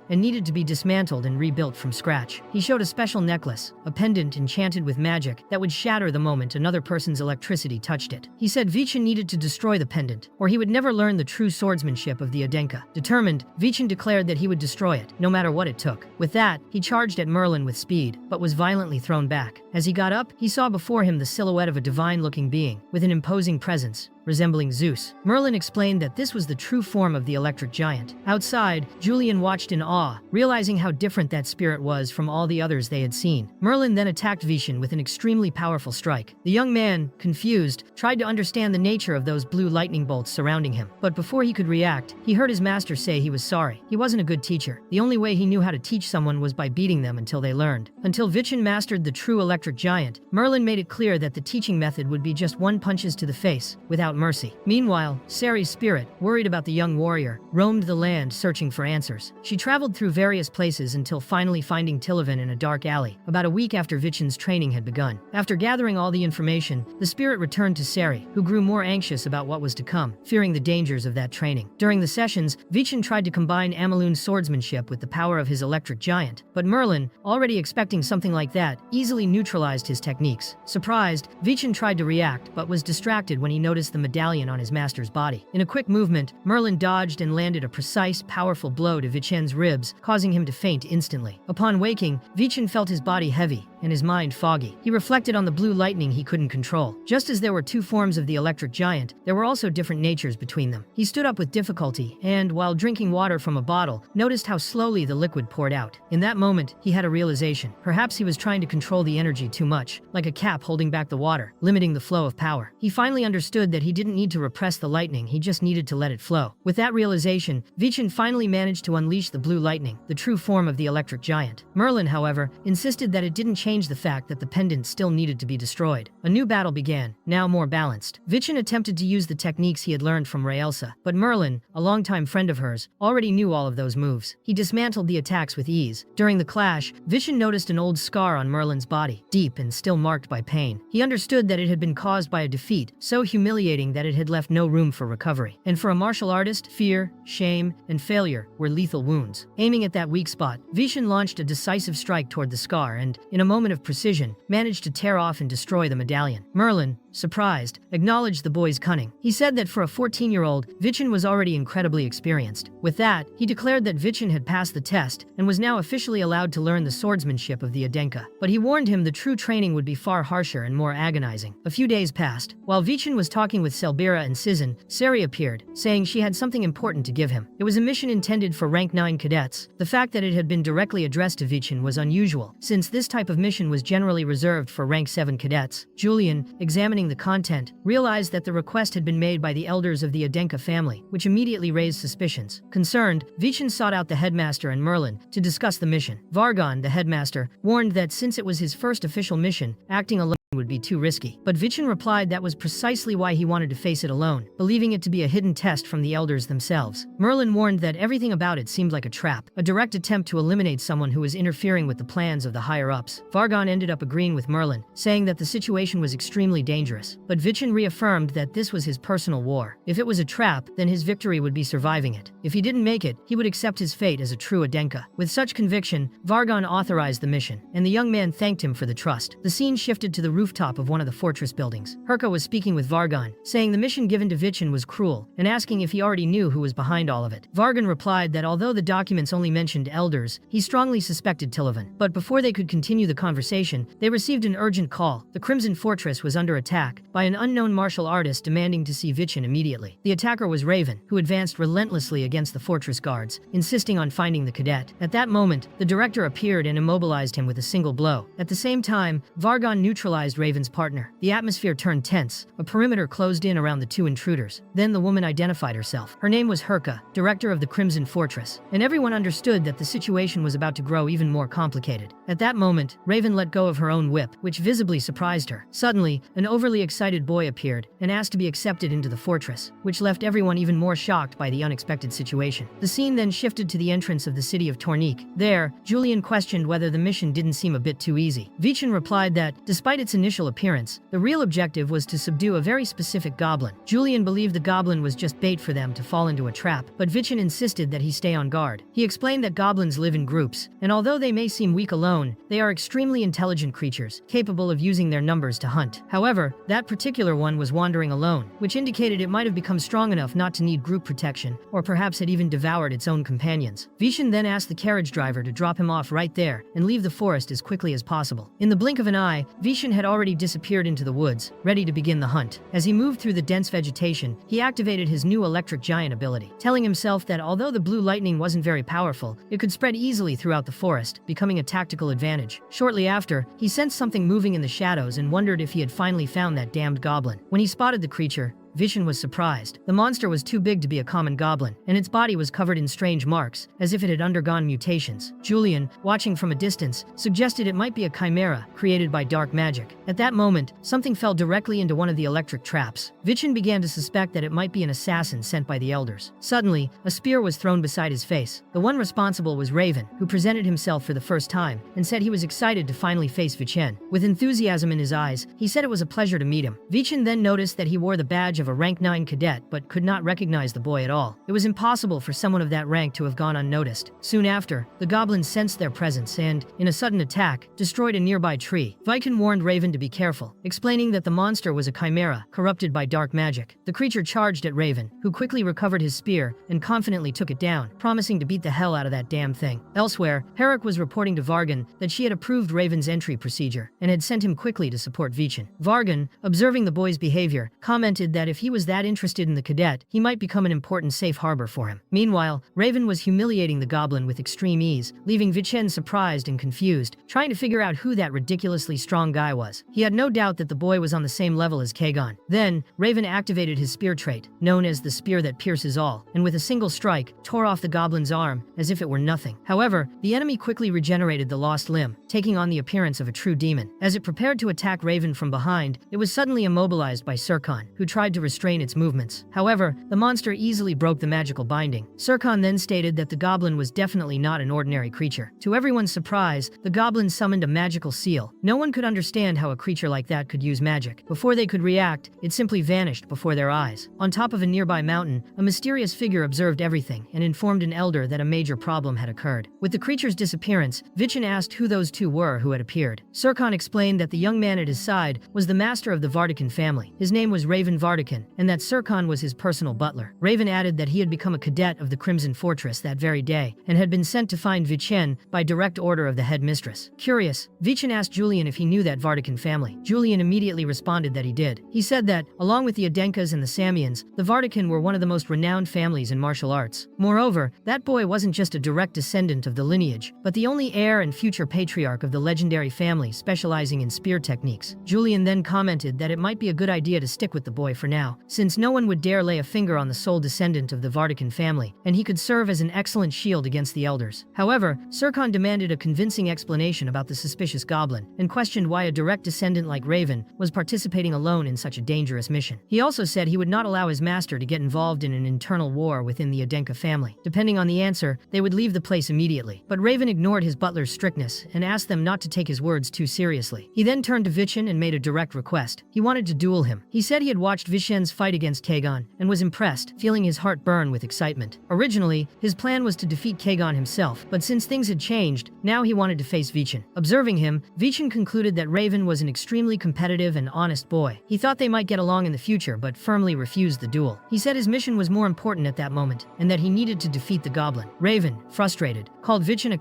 and needed to be dismantled and rebuilt from scratch. He showed a special necklace, a pendant enchanted with magic that would shatter the moment another person's electricity touched it. He said Vichin needed to destroy the pendant, or he would never learn the true swordsmanship of the Adenka. Determined, Vichin declared that he would destroy it, no matter what it took. With that, he charged at Merlin with speed, but was violently thrown back. As he got up, he saw before him the silhouette of a divine-looking being, with an imposing presence, resembling Zeus. Merlin explained that this was the true form of the electric giant. Outside, Julian watched in awe, realizing how different that spirit was from all the others they had seen. Merlin then attacked Vishen with an extremely powerful strike. The young man, confused, tried to understand the nature of those blue lightning bolts surrounding him. But before he could react, he heard his master say he was sorry. He wasn't a good teacher. The only way he knew how to teach someone was by beating them until they learned. Until Vishen mastered the true electric giant, Merlin made it clear that the teaching method would be just one punches to the face, without mercy. Meanwhile, Sari's spirit, worried about the young warrior, roamed the land searching for answers. She traveled through various places until finally finding Tilavan in a dark alley, about a week after Vichen's training had begun. After gathering all the information, the spirit returned to Sari, who grew more anxious about what was to come, fearing the dangers of that training. During the sessions, Vichen tried to combine Amalun's swordsmanship with the power of his electric giant, but Merlin, already expecting something like that, easily neutralized his techniques. Surprised, Vichen tried to react, but was distracted when he noticed the medallion on his master's body. In a quick movement, Merlin dodged and landed a precise, powerful blow to Vichen's ribs, causing him to faint instantly. Upon waking, Vichen felt his body heavy and his mind foggy. He reflected on the blue lightning he couldn't control. Just as there were two forms of the electric giant, there were also different natures between them. He stood up with difficulty and, while drinking water from a bottle, noticed how slowly the liquid poured out. In that moment, he had a realization. Perhaps he was trying to control the energy too much, like a cap holding back the water, limiting the flow of power. He finally understood that he didn't need to repress the lightning, he just needed to let it flow. With that realization, Vichen finally managed to unleash the blue lightning, the true form of the electric giant. Merlin, however, insisted that it didn't change the fact that the pendant still needed to be destroyed. A new battle began, now more balanced. Vichen attempted to use the techniques he had learned from Raelsa, but Merlin, a longtime friend of hers, already knew all of those moves. He dismantled the attacks with ease. During the clash, Vichen noticed an old scar on Merlin's body, deep and still marked by pain. He understood that it had been caused by a defeat so humiliating that it had left no room for recovery. And for a martial artist, fear, shame, and failure were lethal wounds. Aiming at that weak spot, Vichen launched a decisive strike toward the scar and, in a moment of precision, managed to tear off and destroy the medallion. Merlin, surprised, acknowledged the boy's cunning. He said that for a 14-year-old, Vichen was already incredibly experienced. With that, he declared that Vichen had passed the test and was now officially allowed to learn the swordsmanship of the Adenka. But he warned him the true training would be far harsher and more agonizing. A few days passed. While Vichen was talking with Selbira and Sizun, Sari appeared, saying she had something important to give him. It was a mission intended for rank 9 cadets. The fact that it had been directly addressed to Vichen was unusual, since this type of mission was generally reserved for rank 7 cadets. Julian, examining the content, realized that the request had been made by the elders of the Adenka family, which immediately raised suspicions. Concerned, Vichen sought out the headmaster and Merlin to discuss the mission. Vargon, the headmaster, warned that since it was his first official mission, acting alone would be too risky. But Vichen replied that was precisely why he wanted to face it alone, believing it to be a hidden test from the elders themselves. Merlin warned that everything about it seemed like a trap, a direct attempt to eliminate someone who was interfering with the plans of the higher-ups. Vargon ended up agreeing with Merlin, saying that the situation was extremely dangerous. But Vichen reaffirmed that this was his personal war. If it was a trap, then his victory would be surviving it. If he didn't make it, he would accept his fate as a true Adenka. With such conviction, Vargon authorized the mission, and the young man thanked him for the trust. The scene shifted to the rooftop of one of the fortress buildings. Herka was speaking with Vargon, saying the mission given to Vichen was cruel, and asking if he already knew who was behind all of it. Vargon replied that although the documents only mentioned elders, he strongly suspected Tilavan. But before they could continue the conversation, they received an urgent call. The Crimson Fortress was under attack by an unknown martial artist demanding to see Vichen immediately. The attacker was Raven, who advanced relentlessly against the fortress guards, insisting on finding the cadet. At that moment, the director appeared and immobilized him with a single blow. At the same time, Vargon neutralized Raven's partner. The atmosphere turned tense. A perimeter closed in around the two intruders. Then the woman identified herself. Her name was Herka, director of the Crimson Fortress, and everyone understood that the situation was about to grow even more complicated. At that moment, Raven let go of her own whip, which visibly surprised her. Suddenly, an overly excited boy appeared and asked to be accepted into the fortress, which left everyone even more shocked by the unexpected situation. The scene then shifted to the entrance of the city of Tornique. There, Julian questioned whether the mission didn't seem a bit too easy. Vichen replied that, despite its initial initial appearance, the real objective was to subdue a very specific goblin. Julian believed the goblin was just bait for them to fall into a trap, but Vichin insisted that he stay on guard. He explained that goblins live in groups, and although they may seem weak alone, they are extremely intelligent creatures, capable of using their numbers to hunt. However, that particular one was wandering alone, which indicated it might have become strong enough not to need group protection, or perhaps had even devoured its own companions. Vishen then asked the carriage driver to drop him off right there and leave the forest as quickly as possible. In the blink of an eye, Vishen had already disappeared into the woods, ready to begin the hunt. As he moved through the dense vegetation, he activated his new electric giant ability, telling himself that although the blue lightning wasn't very powerful, it could spread easily throughout the forest, becoming a tactical advantage. Shortly after, he sensed something moving in the shadows and wondered if he had finally found that damned goblin. When he spotted the creature, Vishen was surprised. The monster was too big to be a common goblin, and its body was covered in strange marks, as if it had undergone mutations. Julian, watching from a distance, suggested it might be a chimera created by dark magic. At that moment, something fell directly into one of the electric traps. Vishen began to suspect that it might be an assassin sent by the elders. Suddenly, a spear was thrown beside his face. The one responsible was Raven, who presented himself for the first time and said he was excited to finally face Vishen. With enthusiasm in his eyes, he said it was a pleasure to meet him. Vishen then noticed that he wore the badge of a rank 9 cadet but could not recognize the boy at all. It was impossible for someone of that rank to have gone unnoticed. Soon after, the goblins sensed their presence and, in a sudden attack, destroyed a nearby tree. Viken warned Raven to be careful, explaining that the monster was a chimera, corrupted by dark magic. The creature charged at Raven, who quickly recovered his spear and confidently took it down, promising to beat the hell out of that damn thing. Elsewhere, Herrick was reporting to Vargan that she had approved Raven's entry procedure and had sent him quickly to support Vichin. Vargan, observing the boy's behavior, commented that if he was that interested in the cadet, he might become an important safe harbor for him. Meanwhile, Raven was humiliating the goblin with extreme ease, leaving Vichen surprised and confused, trying to figure out who that ridiculously strong guy was. He had no doubt that the boy was on the same level as Kagon. Then, Raven activated his spear trait, known as the spear that pierces all, and with a single strike, tore off the goblin's arm as if it were nothing. However, the enemy quickly regenerated the lost limb, taking on the appearance of a true demon. As it prepared to attack Raven from behind, it was suddenly immobilized by Surkon, who tried to restrain its movements. However, the monster easily broke the magical binding. Surkon then stated that the goblin was definitely not an ordinary creature. To everyone's surprise, the goblin summoned a magical seal. No one could understand how a creature like that could use magic. Before they could react, it simply vanished before their eyes. On top of a nearby mountain, a mysterious figure observed everything and informed an elder that a major problem had occurred. With the creature's disappearance, Vichin asked who those two were who had appeared. Surkon explained that the young man at his side was the master of the Vardican family. His name was Raven Vardican, and that Surkon was his personal butler. Raven added that he had become a cadet of the Crimson Fortress that very day and had been sent to find Vichen by direct order of the headmistress. Curious, Vichin asked Julian if he knew that Vardican family. Julian immediately responded that he did. He said that, along with the Adenkas and the Samians, the Vardican were one of the most renowned families in martial arts. Moreover, that boy wasn't just a direct descendant of the lineage, but the only heir and future patriarch of the legendary family specializing in spear techniques. Julian then commented that it might be a good idea to stick with the boy for now, since no one would dare lay a finger on the sole descendant of the Vardican family, and he could serve as an excellent shield against the elders. However, Surkon demanded a convincing explanation about the suspicious goblin, and questioned why a direct descendant like Raven was participating alone in such a dangerous mission. He also said he would not allow his master to get involved in an internal war within the Adenka family. Depending on the answer, they would leave the place immediately. But Raven ignored his butler's strictness and asked them not to take his words too seriously. He then turned to Vichin and made a direct request. He wanted to duel him. He said he had watched Vichen's fight against Kagon and was impressed, feeling his heart burn with excitement. Originally, his plan was to defeat Kagon himself, but since things had changed, now he wanted to face Vichin. Observing him, Vichin concluded that Raven was an extremely competitive and honest boy. He thought they might get along in the future, but firmly refused the duel. He said his mission was more important at that moment, and that he needed to defeat the goblin. Raven, frustrated, called Vichin a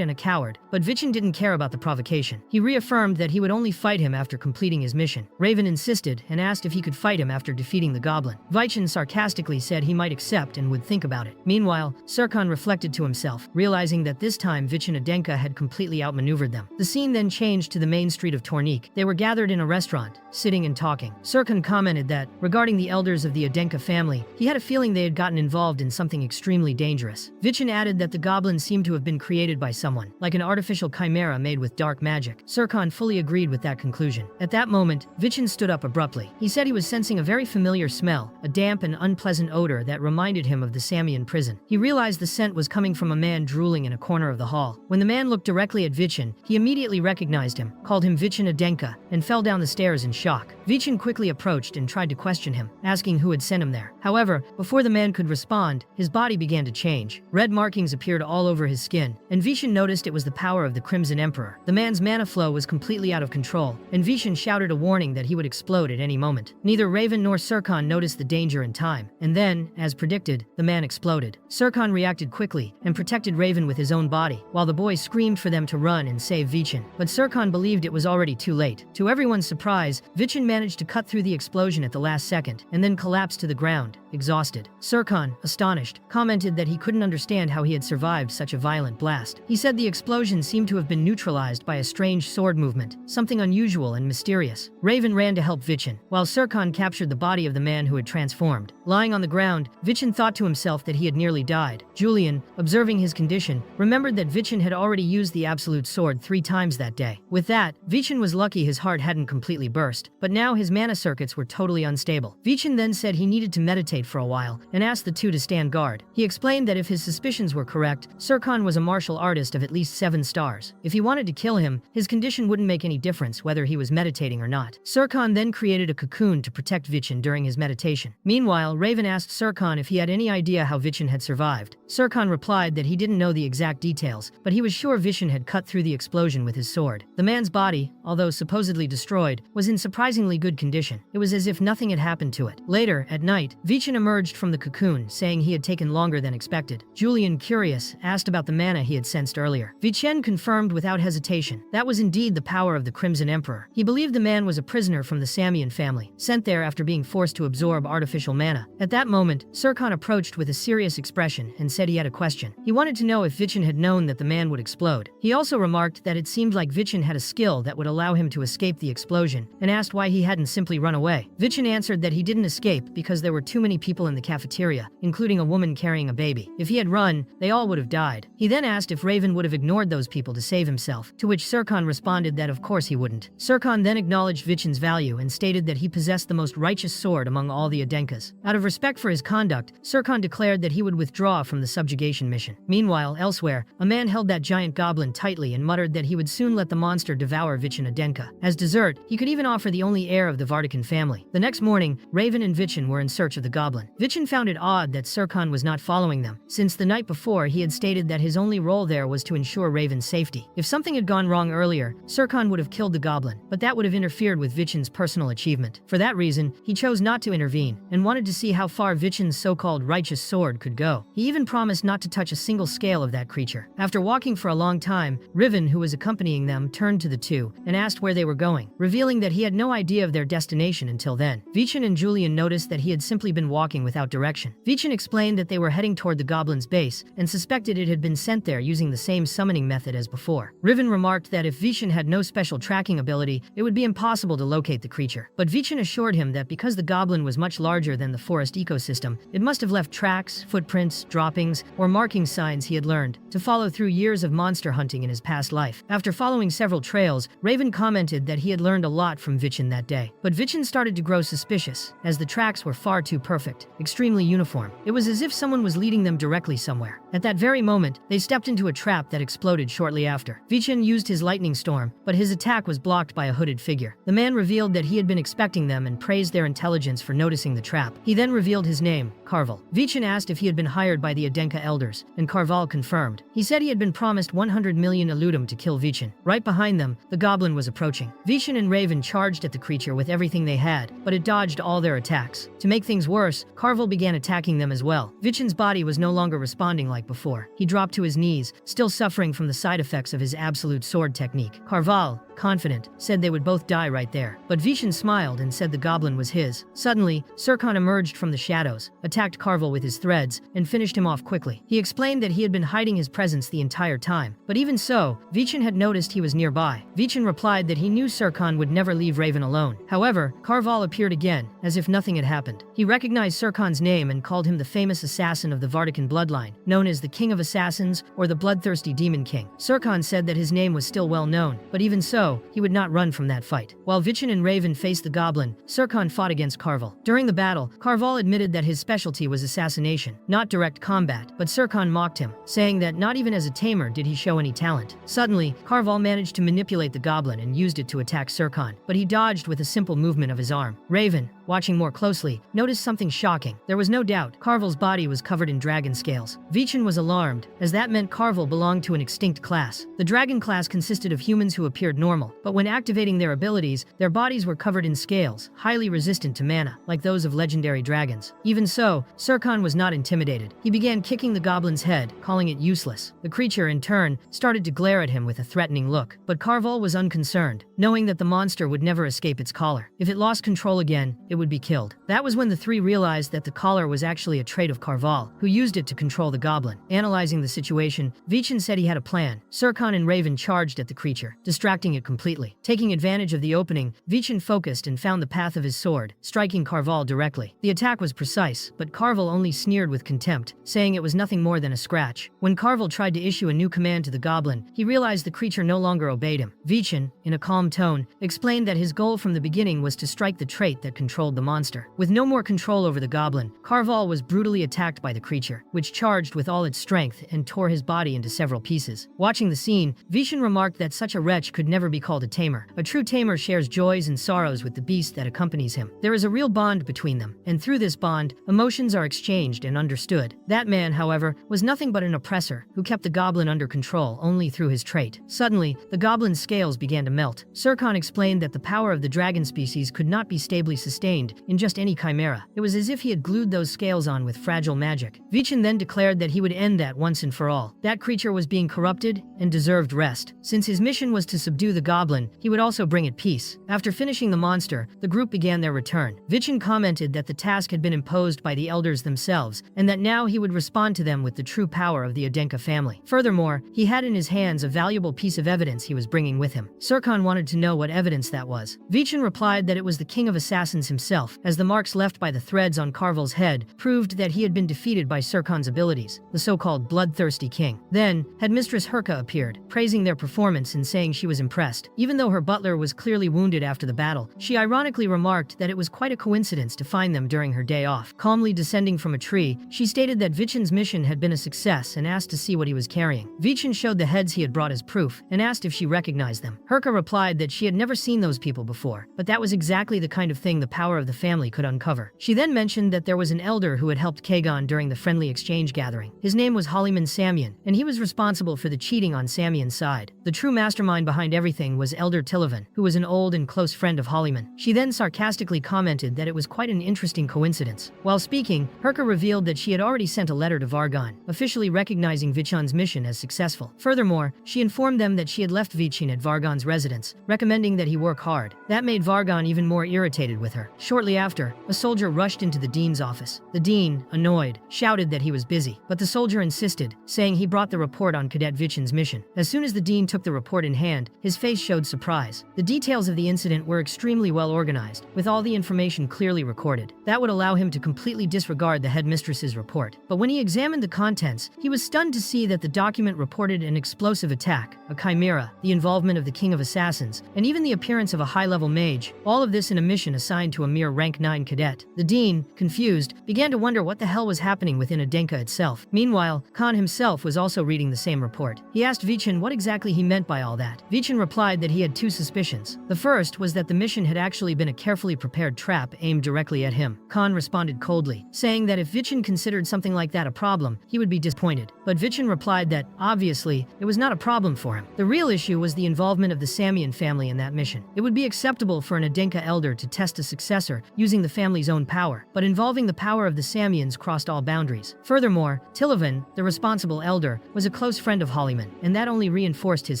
coward, but Vichin didn't care about the provocation. He reaffirmed that he would only fight him after completing his mission. Raven insisted and asked if he could fight him after defeating the goblin. Vichin sarcastically said he might accept and would think about it. Meanwhile, Surkon reflected to himself, realizing that this time Vichin Adenka had completely outmaneuvered them. The scene then changed to the main street of Tornik. They were gathered in a restaurant, sitting and talking. Surkon commented that, regarding the elders of the Adenka family, he had a feeling they had gotten involved in something extremely dangerous. Vichin added that the goblin seemed to to have been created by someone, like an artificial chimera made with dark magic. Serkan fully agreed with that conclusion. At that moment, Vichin stood up abruptly. He said he was sensing a very familiar smell, a damp and unpleasant odor that reminded him of the Samian prison. He realized the scent was coming from a man drooling in a corner of the hall. When the man looked directly at Vichin, he immediately recognized him, called him Vichin Adenka, and fell down the stairs in shock. Vichin quickly approached and tried to question him, asking who had sent him there. However, before the man could respond, his body began to change. Red markings appeared all over his skin, and Vichin noticed it was the power of the Crimson Emperor. The man's mana flow was completely out of control, and Vichin shouted a warning that he would explode at any moment. Neither Raven nor Serkan noticed the danger in time, and then, as predicted, the man exploded. Serkan reacted quickly and protected Raven with his own body, while the boy screamed for them to run and save Vichin. But Serkan believed it was already too late. To everyone's surprise, Vichin managed to cut through the explosion at the last second, and then collapsed to the ground, exhausted. Serkan, astonished, commented that he couldn't understand how he had survived such a violent blast. He said the explosion seemed to have been neutralized by a strange sword movement, something unusual and mysterious. Raven ran to help Vichin, while Serkan captured the body of the man who had transformed. Lying on the ground, Vichin thought to himself that he had nearly died. Julian, observing his condition, remembered that Vichin had already used the absolute sword 3 times that day. With that, Vichin was lucky his heart hadn't completely burst, but now his mana circuits were totally unstable. Vichin then said he needed to meditate for a while, and asked the two to stand guard. He explained that if his suspicions were correct, Serkan was a martial artist of at least 7 stars. If he wanted to kill him, his condition wouldn't make any difference whether he was meditating or not. Serkan then created a cocoon to protect Vichin during his meditation. Meanwhile, Raven asked Serkan if he had any idea how Vichin had survived. Serkan replied that he didn't know the exact details, but he was sure Vichin had cut through the explosion with his sword. The man's body, although supposedly destroyed, was in surprisingly good condition. It was as if nothing had happened to it. Later, at night, Vichin emerged from the cocoon, saying he had taken longer than expected. Julian, curious, asked about the mana he had sensed earlier. Vichin confirmed without hesitation. That was indeed the power of the Crimson Emperor. He believed the man was a prisoner from the Samian family, sent there after being forced to absorb artificial mana. At that moment, Serkan approached with a serious expression and said he had a question. He wanted to know if Vichin had known that the man would explode. He also remarked that it seemed like Vichin had a skill that would allow him to escape the explosion, and asked why he hadn't simply run away. Vichin answered that he didn't escape because there were too many people in the cafeteria, including a woman carrying a baby. If he had run, they all would have died. He then asked if Raven would have ignored those people to save himself, to which Serkan responded that of course he wouldn't. Serkan then acknowledged Vichin's value and stated that he possessed the most righteous sword among all the Adenkas. Out of respect for his conduct, Serkan declared that he would withdraw from the subjugation mission. Meanwhile, elsewhere, a man held that giant goblin tightly and muttered that he would soon let the monster devour Vichin Adenka. As dessert, he could even offer the only heir of the Vartican family. The next morning, Raven and Vichin were in search of the goblin. Vichin found it odd that Serkan was not following them, since the night before he had stated that his only role there was to ensure Raven's safety. If something had gone wrong earlier, Serkan would have killed the goblin, but that would have interfered with Vichin's personal achievement. For that reason, he chose not to intervene, and wanted to see how far Vichin's so-called righteous sword could go. He even promised not to touch a single scale of that creature. After walking for a long time, Riven, who was accompanying them, turned to the two and asked where they were going, revealing that he had no idea of their destination until then. Vichin and Julian noticed that he had simply been walking without direction. Vichin explained that they were heading toward the goblin's base and suspected it had been sent there using the same summoning method as before. Riven remarked that if Vichin had no special tracking ability, it would be impossible to locate the creature. But Vichin assured him that because the goblin was much larger than the forest ecosystem, it must have left tracks, footprints, droppings, or marking signs he had learned to follow through years of monster hunting in his past life. After following several trails, Raven commented that he had learned a lot from Vichin that day. But Vichin started to grow suspicious, as the tracks were far too perfect, extremely uniform. It was as if someone was leading them directly somewhere. At that very moment, they stepped into a trap that exploded shortly after. Vichin used his lightning storm, but his attack was blocked by a hooded figure. The man revealed that he had been expecting them and praised their intelligence for noticing the trap. He then revealed his name, Carval. Vichin asked if he had been hired by the Adenka elders, and Carval confirmed. He said he had been promised 100 million eludum to kill Vichin. Right behind them, the goblin was approaching. Vichin and Raven charged at the creature with everything they had, but it dodged all their attacks. To make things worse, Carval began attacking them as well. Vichin's body was no longer responding like before. He dropped to his knees, still suffering from the side effects of his absolute sword technique. Carval, confident, said they would both die right there. But Vichin smiled and said the goblin was his. Suddenly, Serkan emerged from the shadows, attacked Carval with his threads, and finished him off quickly. He explained that he had been hiding his presence the entire time, but even so, Vichin had noticed he was nearby. Vichin replied that he knew Serkan would never leave Raven alone, tone. However, Carval appeared again, as if nothing had happened. He recognized Serkan's name and called him the famous assassin of the Vartican bloodline, known as the King of Assassins or the Bloodthirsty Demon King. Serkan said that his name was still well known, but even so, he would not run from that fight. While Vichin and Raven faced the goblin, Serkan fought against Carval. During the battle, Carval admitted that his specialty was assassination, not direct combat, but Serkan mocked him, saying that not even as a tamer did he show any talent. Suddenly, Carval managed to manipulate the goblin and used it to attack Serkan, but he dodged with a simple movement of his arm. Raven, watching more closely, noticed something shocking. There was no doubt Carval's body was covered in dragon scales. Vichin was alarmed, as that meant Carval belonged to an extinct class. The dragon class consisted of humans who appeared normal, but when activating their abilities, their bodies were covered in scales, highly resistant to mana, like those of legendary dragons. Even so, Serkan was not intimidated. He began kicking the goblin's head, calling it useless. The creature, in turn, started to glare at him with a threatening look, but Carval was unconcerned, knowing that the monster would never escape its collar. If it lost control again, it would be killed. That was when the three realized that the collar was actually a trait of Carval, who used it to control the goblin. Analyzing the situation, Vichin said he had a plan. Serkan and Raven charged at the creature, distracting it completely. Taking advantage of the opening, Vichin focused and found the path of his sword, striking Carval directly. The attack was precise, but Carval only sneered with contempt, saying it was nothing more than a scratch. When Carval tried to issue a new command to the goblin, he realized the creature no longer obeyed him. Vichin, in a calm tone, explained that his goal from the beginning was to strike the trait that controlled the monster. With no more control over the goblin, Carval was brutally attacked by the creature, which charged with all its strength and tore his body into several pieces. Watching the scene, Vichin remarked that such a wretch could never be called a tamer. A true tamer shares joys and sorrows with the beast that accompanies him. There is a real bond between them, and through this bond, emotions are exchanged and understood. That man, however, was nothing but an oppressor who kept the goblin under control only through his trait. Suddenly, the goblin's scales began to melt. Serkan explained that the power of the dragon species could not be stably sustained in just any chimera. It was as if he had glued those scales on with fragile magic. Vichin then declared that he would end that once and for all. That creature was being corrupted and deserved rest. Since his mission was to subdue the goblin, he would also bring it peace. After finishing the monster, the group began their return. Vichin commented that the task had been imposed by the elders themselves, and that now he would respond to them with the true power of the Adenka family. Furthermore, he had in his hands a valuable piece of evidence he was bringing with him. Serkan wanted to know what evidence that was. Vichin replied that it was the King of Assassins himself, as the marks left by the threads on Carval's head proved that he had been defeated by Serkan's abilities, the so-called bloodthirsty king. Then, Headmistress Herka appeared, praising their performance and saying she was impressed. Even though her butler was clearly wounded after the battle, she ironically remarked that it was quite a coincidence to find them during her day off. Calmly descending from a tree, she stated that Vichin's mission had been a success and asked to see what he was carrying. Vichin showed the heads he had brought as proof and asked if she recognized them. Herka replied that she had never seen those people before, but that was exactly the kind of thing the power of the family could uncover. She then mentioned that there was an elder who had helped Kagon during the friendly exchange gathering. His name was Haliman Samyan, and he was responsible for the cheating on Samyan's side. The true mastermind behind everything was Elder Tilavan, who was an old and close friend of Haliman. She then sarcastically commented that it was quite an interesting coincidence. While speaking, Herka revealed that she had already sent a letter to Vargan, officially recognizing Vichan's mission as successful. Furthermore, she informed them that she had left Vichin at Vargan's residence, recommending that he work hard. That made Vargan even more irritated with her. Shortly after, a soldier rushed into the dean's office. The dean, annoyed, shouted that he was busy, but the soldier insisted, saying he brought the report on Cadet Vichin's mission. As soon as the dean took the report in hand, his face showed surprise. The details of the incident were extremely well organized, with all the information clearly recorded. That would allow him to completely disregard the headmistress's report. But when he examined the contents, he was stunned to see that the document reported an explosive attack, a chimera, the involvement of the King of Assassins, and even the appearance of a high-level mage, all of this in a mission assigned to a mere rank 9 cadet. The dean, confused, began to wonder what the hell was happening within Adenka itself. Meanwhile, Khan himself was also reading the same report. He asked Vichin what exactly he meant by all that. Vichin replied that he had two suspicions. The first was that the mission had actually been a carefully prepared trap aimed directly at him. Khan responded coldly, saying that if Vichin considered something like that a problem, he would be disappointed. But Vichin replied that, obviously, it was not a problem for him. The real issue was the involvement of the Samyan family in that mission. It would be acceptable for an Adenka elder to test a successor using the family's own power, but involving the power of the Samyans crossed all boundaries. Furthermore, Tilavan, the responsible elder, was a close friend of Haliman, and that only reinforced his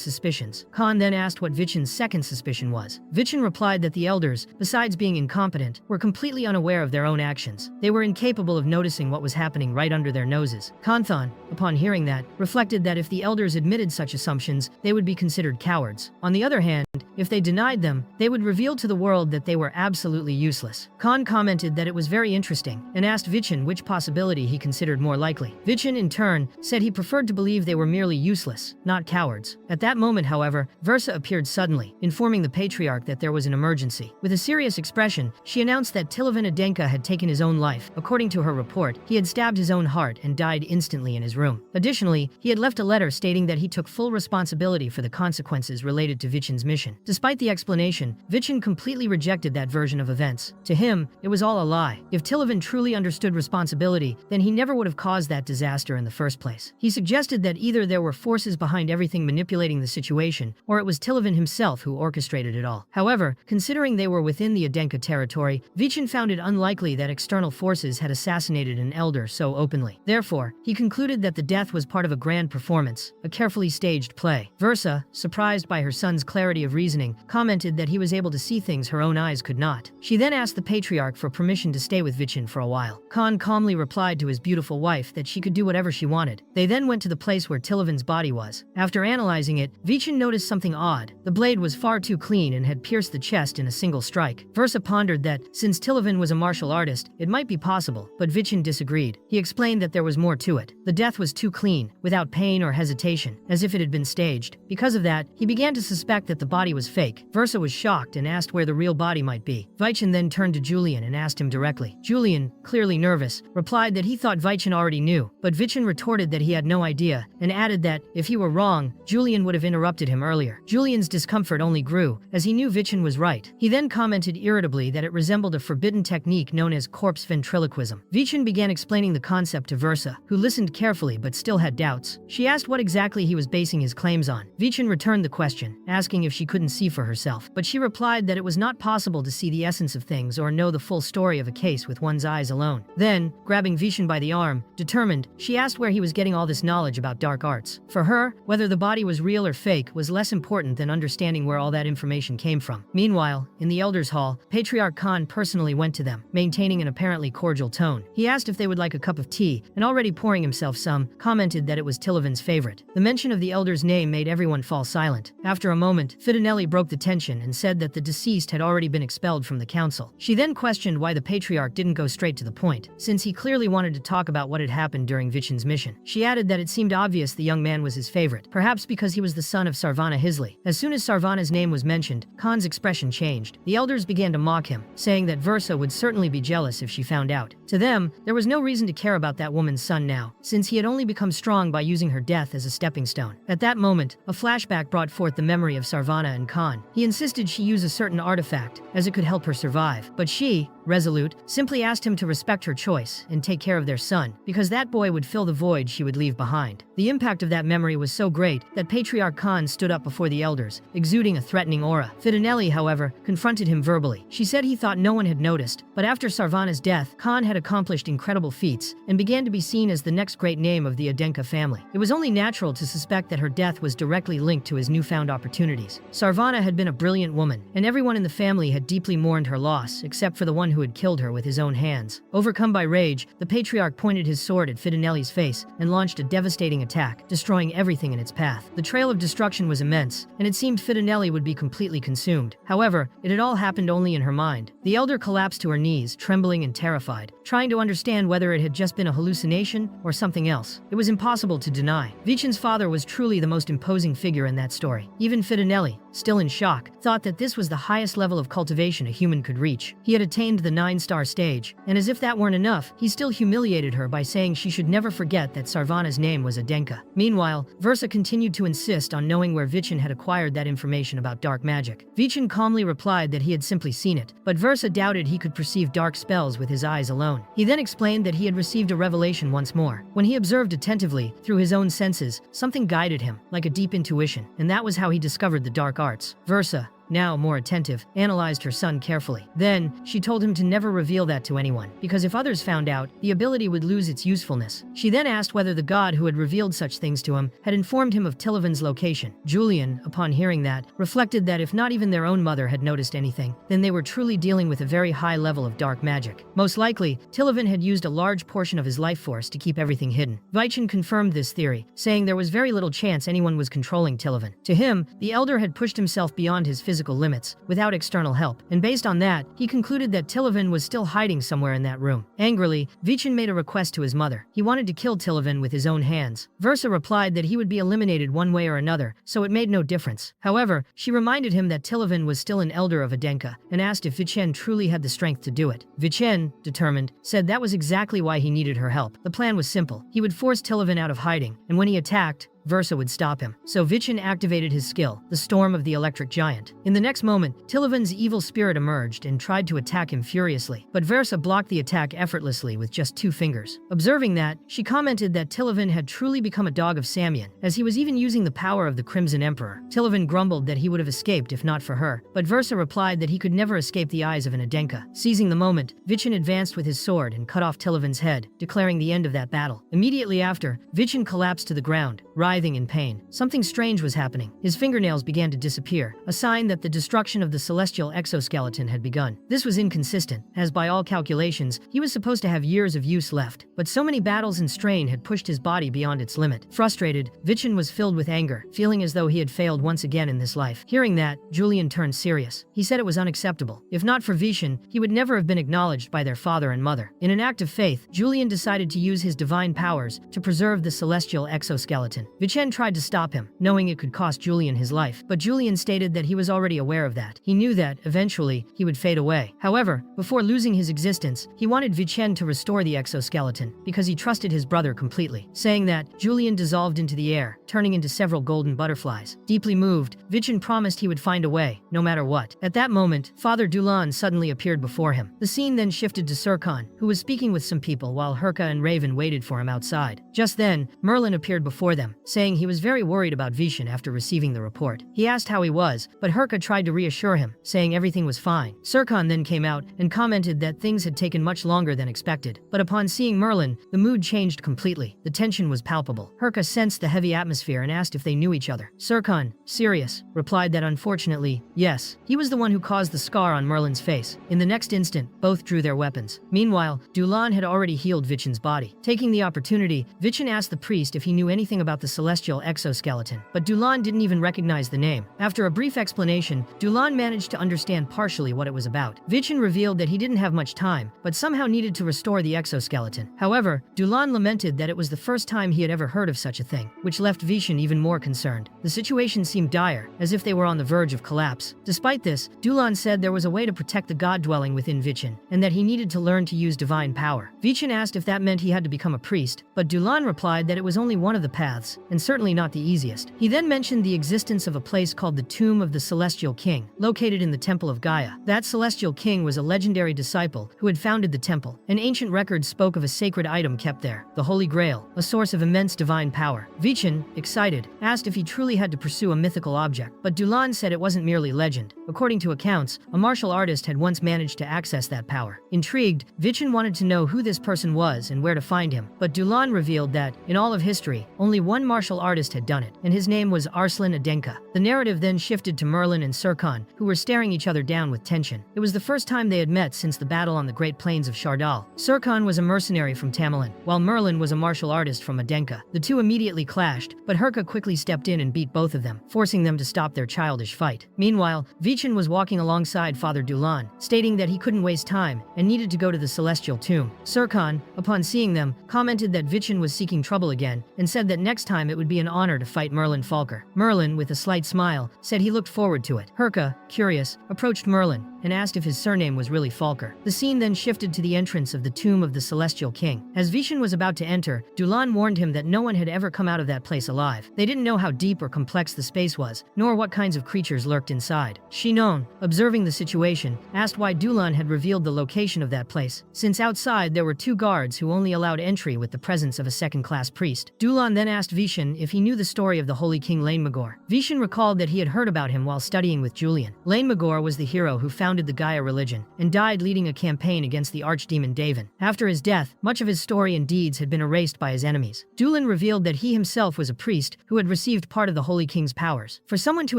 suspicions. Khan then asked what Vichin's second suspicion was. Vichin replied that the elders, besides being incompetent, were completely unaware of their own actions. They were incapable of noticing what was happening right under their noses. Kanthan, upon hearing that, reflected that if the elders admitted such assumptions, they would be considered cowards. On the other hand, If they denied them, they would reveal to the world that they were absolutely useless. Khan commented that it was very interesting and asked Vichin which possibility he considered more likely. Vichin, in turn, said he preferred to believe they were merely useless, not cowards. At that moment, however, Versa appeared suddenly, informing the patriarch that there was an emergency. With a serious expression, she announced that Tilavan Adenka had taken his own life. According to her report, he had stabbed his own heart and died instantly in his room. Additionally, he had left a letter stating that he took full responsibility for the consequences related to Vichin's mission. Despite the explanation, Vichin completely rejected that version of events. To him, it was all a lie. If Tilavan truly understood responsibility, then he never would have caused that disaster in the first place. He suggested that either there were forces behind everything manipulating the situation, or it was Tilavan himself who orchestrated it all. However, considering they were within the Adenka territory, Vichin found it unlikely that external forces had assassinated an elder so openly. Therefore, he concluded that the death was part of a grand performance, a carefully staged play. Versa, surprised by her son's clarity of reasoning, commented that he was able to see things her own eyes could not. She then asked the patriarch for permission to stay with Vichin for a while. Khan calmly replied to his beautiful wife that she could do whatever she wanted. They then went to the place where Tilavan's body was. After analyzing it, Vichin noticed something odd. The blade was far too clean and had pierced the chest in a single strike. Versa pondered that, since Tilavan was a martial artist, it might be possible, but Vichin disagreed. He explained that there was more to it. The death was too clean, without pain or hesitation, as if it had been staged. Because of that, he began to suspect that the body was fake. Versa was shocked and asked where the real body might be. Vichin then turned to Julian and asked him directly. Julian, clearly nervous, replied that he thought Vichin already knew, but Vichin retorted that he had no idea, and added that, if he were wrong, Julian would have interrupted him earlier. Julian's discomfort only grew, as he knew Vichin was right. He then commented irritably that it resembled a forbidden technique known as corpse ventriloquism. Vichin began explaining the concept to Versa, who listened carefully but still had doubts. She asked what exactly he was basing his claims on. Vichin returned the question, asking if she couldn't see for herself, but she replied that it was not possible to see the essence of things or know the full story of a case with one's eyes alone. Then, grabbing Vichin by the arm, determined, she asked where he was getting all this knowledge about dark arts. For her, whether the body was real or fake was less important than understanding where all that information came from. Meanwhile, in the Elders' Hall, Patriarch Khan personally went to them, maintaining an apparently cordial tone. He asked if they would like a cup of tea, and already pouring himself some, commented that it was Tilavan's favorite. The mention of the elder's name made everyone fall silent. After a moment, Fidanelli broke the tension and said that the deceased had already been expelled from the council. She then questioned why the Patriarch didn't go straight to the point, since he clearly wanted to talk about what had happened during Vichin's mission. She added that it seemed obvious the young man was his favorite, perhaps because he was the son of Sarvana Hisley. As soon as Sarvana's name was mentioned, Khan's expression changed. The elders began to mock him, saying that Versa would certainly be jealous if she found out. To them, there was no reason to care about that woman's son now, since he had only become strong by using her death as a stepping stone. At that moment, a flashback brought forth the memory of Sarvana and Khan. He insisted she use a certain artifact, as it could help her survive, but she, resolute, simply asked him to respect her choice and take care of their son, because that boy would fill the void she would leave behind. The impact of that memory was so great that Patriarch Khan stood up before the elders, exuding a threatening aura. Fidanelli, however, confronted him verbally. She said he thought no one had noticed, but after Sarvana's death, Khan had accomplished incredible feats and began to be seen as the next great name of the Adenka family. It was only natural to suspect that her death was directly linked to his newfound opportunities. Sarvana had been a brilliant woman, and everyone in the family had deeply mourned her loss, except for the one who had killed her with his own hands. Overcome by rage, the Patriarch pointed his sword at Fidanelli's face and launched a devastating attack, destroying everything in its path. The trail of destruction was immense, and it seemed Fidanelli would be completely consumed. However, it had all happened only in her mind. The elder collapsed to her knees, trembling and terrified, trying to understand whether it had just been a hallucination or something else. It was impossible to deny. Vichin's father was truly the most imposing figure in that story. Even Fidanelli, still in shock, thought that this was the highest level of cultivation a human could reach. He had attained the 9-star stage, and as if that weren't enough, he still humiliated her by saying she should never forget that Sarvana's name was Adenka. Meanwhile, Versa continued to insist on knowing where Vichin had acquired that information about dark magic. Vichin calmly replied that he had simply seen it, but Versa doubted he could perceive dark spells with his eyes alone. He then explained that he had received a revelation once more. When he observed attentively, through his own senses, something guided him, like a deep intuition, and that was how he discovered the dark arts. Versa, now more attentive, analyzed her son carefully. Then, she told him to never reveal that to anyone, because if others found out, the ability would lose its usefulness. She then asked whether the god who had revealed such things to him had informed him of Tilavan's location. Julian, upon hearing that, reflected that if not even their own mother had noticed anything, then they were truly dealing with a very high level of dark magic. Most likely, Tilavan had used a large portion of his life force to keep everything hidden. Vichin confirmed this theory, saying there was very little chance anyone was controlling Tilavan. To him, the elder had pushed himself beyond his physical physical limits, without external help, and based on that, he concluded that Tilavan was still hiding somewhere in that room. Angrily, Vichin made a request to his mother. He wanted to kill Tilavan with his own hands. Versa replied that he would be eliminated one way or another, so it made no difference. However, she reminded him that Tilavan was still an elder of Adenka, and asked if Vichen truly had the strength to do it. Vichen, determined, said that was exactly why he needed her help. The plan was simple. He would force Tilavan out of hiding, and when he attacked, Versa would stop him. So Vichin activated his skill, the Storm of the Electric Giant. In the next moment, Tilavan's evil spirit emerged and tried to attack him furiously, but Versa blocked the attack effortlessly with just 2 fingers. Observing that, she commented that Tilavan had truly become a dog of Samian, as he was even using the power of the Crimson Emperor. Tilavan grumbled that he would have escaped if not for her, but Versa replied that he could never escape the eyes of an Adenka. Seizing the moment, Vichin advanced with his sword and cut off Tilavan's head, declaring the end of that battle. Immediately after, Vichin collapsed to the ground, writhing in pain. Something strange was happening. His fingernails began to disappear, a sign that the destruction of the celestial exoskeleton had begun. This was inconsistent, as by all calculations, he was supposed to have years of use left, but so many battles and strain had pushed his body beyond its limit. Frustrated, Vichin was filled with anger, feeling as though he had failed once again in this life. Hearing that, Julian turned serious. He said it was unacceptable. If not for Vichin, he would never have been acknowledged by their father and mother. In an act of faith, Julian decided to use his divine powers to preserve the celestial exoskeleton. Vichin tried to stop him, knowing it could cost Julian his life, but Julian stated that he was already aware of that. He knew that, eventually, he would fade away. However, before losing his existence, he wanted Vichin to restore the exoskeleton, because he trusted his brother completely. Saying that, Julian dissolved into the air, turning into several golden butterflies. Deeply moved, Vichin promised he would find a way, no matter what. At that moment, Father Dulan suddenly appeared before him. The scene then shifted to Surkan, who was speaking with some people while Herka and Raven waited for him outside. Just then, Merlin appeared before them, saying he was very worried about Vishen after receiving the report. He asked how he was, but Herka tried to reassure him, saying everything was fine. Surkan then came out and commented that things had taken much longer than expected, but upon seeing Merlin, the mood changed completely. The tension was palpable. Herka sensed the heavy atmosphere and asked if they knew each other. Surkan, serious, replied that unfortunately, yes. He was the one who caused the scar on Merlin's face. In the next instant, both drew their weapons. Meanwhile, Dulan had already healed Vichen's body. Taking the opportunity, Vichen asked the priest if he knew anything about the celestial exoskeleton, but Dulan didn't even recognize the name. After a brief explanation, Dulan managed to understand partially what it was about. Vichen revealed that he didn't have much time, but somehow needed to restore the exoskeleton. However, Dulan lamented that it was the first time he had ever heard of such a thing, which left Vichen even more concerned. The situation seemed dire, as if they were on the verge of collapse. Despite this, Dulan said there was a way to protect the god dwelling within Vichen, and that he needed to learn to use divine power. Vichen asked if that meant he had to become a priest, but Dulan replied that it was only one of the paths, and certainly not the easiest. He then mentioned the existence of a place called the Tomb of the Celestial King, located in the Temple of Gaia. That celestial king was a legendary disciple who had founded the temple, and ancient records spoke of a sacred item kept there, the Holy Grail, a source of immense divine power. Vichen, excited, asked if he truly had to pursue a mythical object, but Dulan said it wasn't merely legend. According to accounts, a martial artist had once managed to access that power. Intrigued, Vichen wanted to know who this person was and where to find him, but Dulan revealed that, in all of history, only one martial artist had done it, and his name was Arslan Adenka. The narrative then shifted to Merlin and Surkan, who were staring each other down with tension. It was the first time they had met since the battle on the Great Plains of Shardal. Surkan was a mercenary from Tamerlan, while Merlin was a martial artist from Adenka. The two immediately clashed, but Herka quickly stepped in and beat both of them, forcing them to stop their childish fight. Meanwhile, Vichen was walking alongside Father Dulan, stating that he couldn't waste time and needed to go to the celestial tomb. Surkan, upon seeing them, commented that Vichen was seeking trouble again, and said that next time it would be an honor to fight Merlin Falker. Merlin, with a slight smile, said he looked forward to it. Herka, curious, approached Merlin and asked if his surname was really Falker. The scene then shifted to the entrance of the tomb of the Celestial King. As Vichen was about to enter, Dulan warned him that no one had ever come out of that place alive. They didn't know how deep or complex the space was, nor what kinds of creatures lurked inside. Shinon, observing the situation, asked why Dulan had revealed the location of that place, since outside there were two guards who only allowed entry with the presence of a second-class priest. Dulan then asked Vichen if he knew the story of the Holy King Lane Magor. Vichen recalled that he had heard about him while studying with Julian. Lane Magor was the hero who founded the Gaia religion, and died leading a campaign against the archdemon Davin. After his death, much of his story and deeds had been erased by his enemies. Dulan revealed that he himself was a priest who had received part of the Holy King's powers. For someone to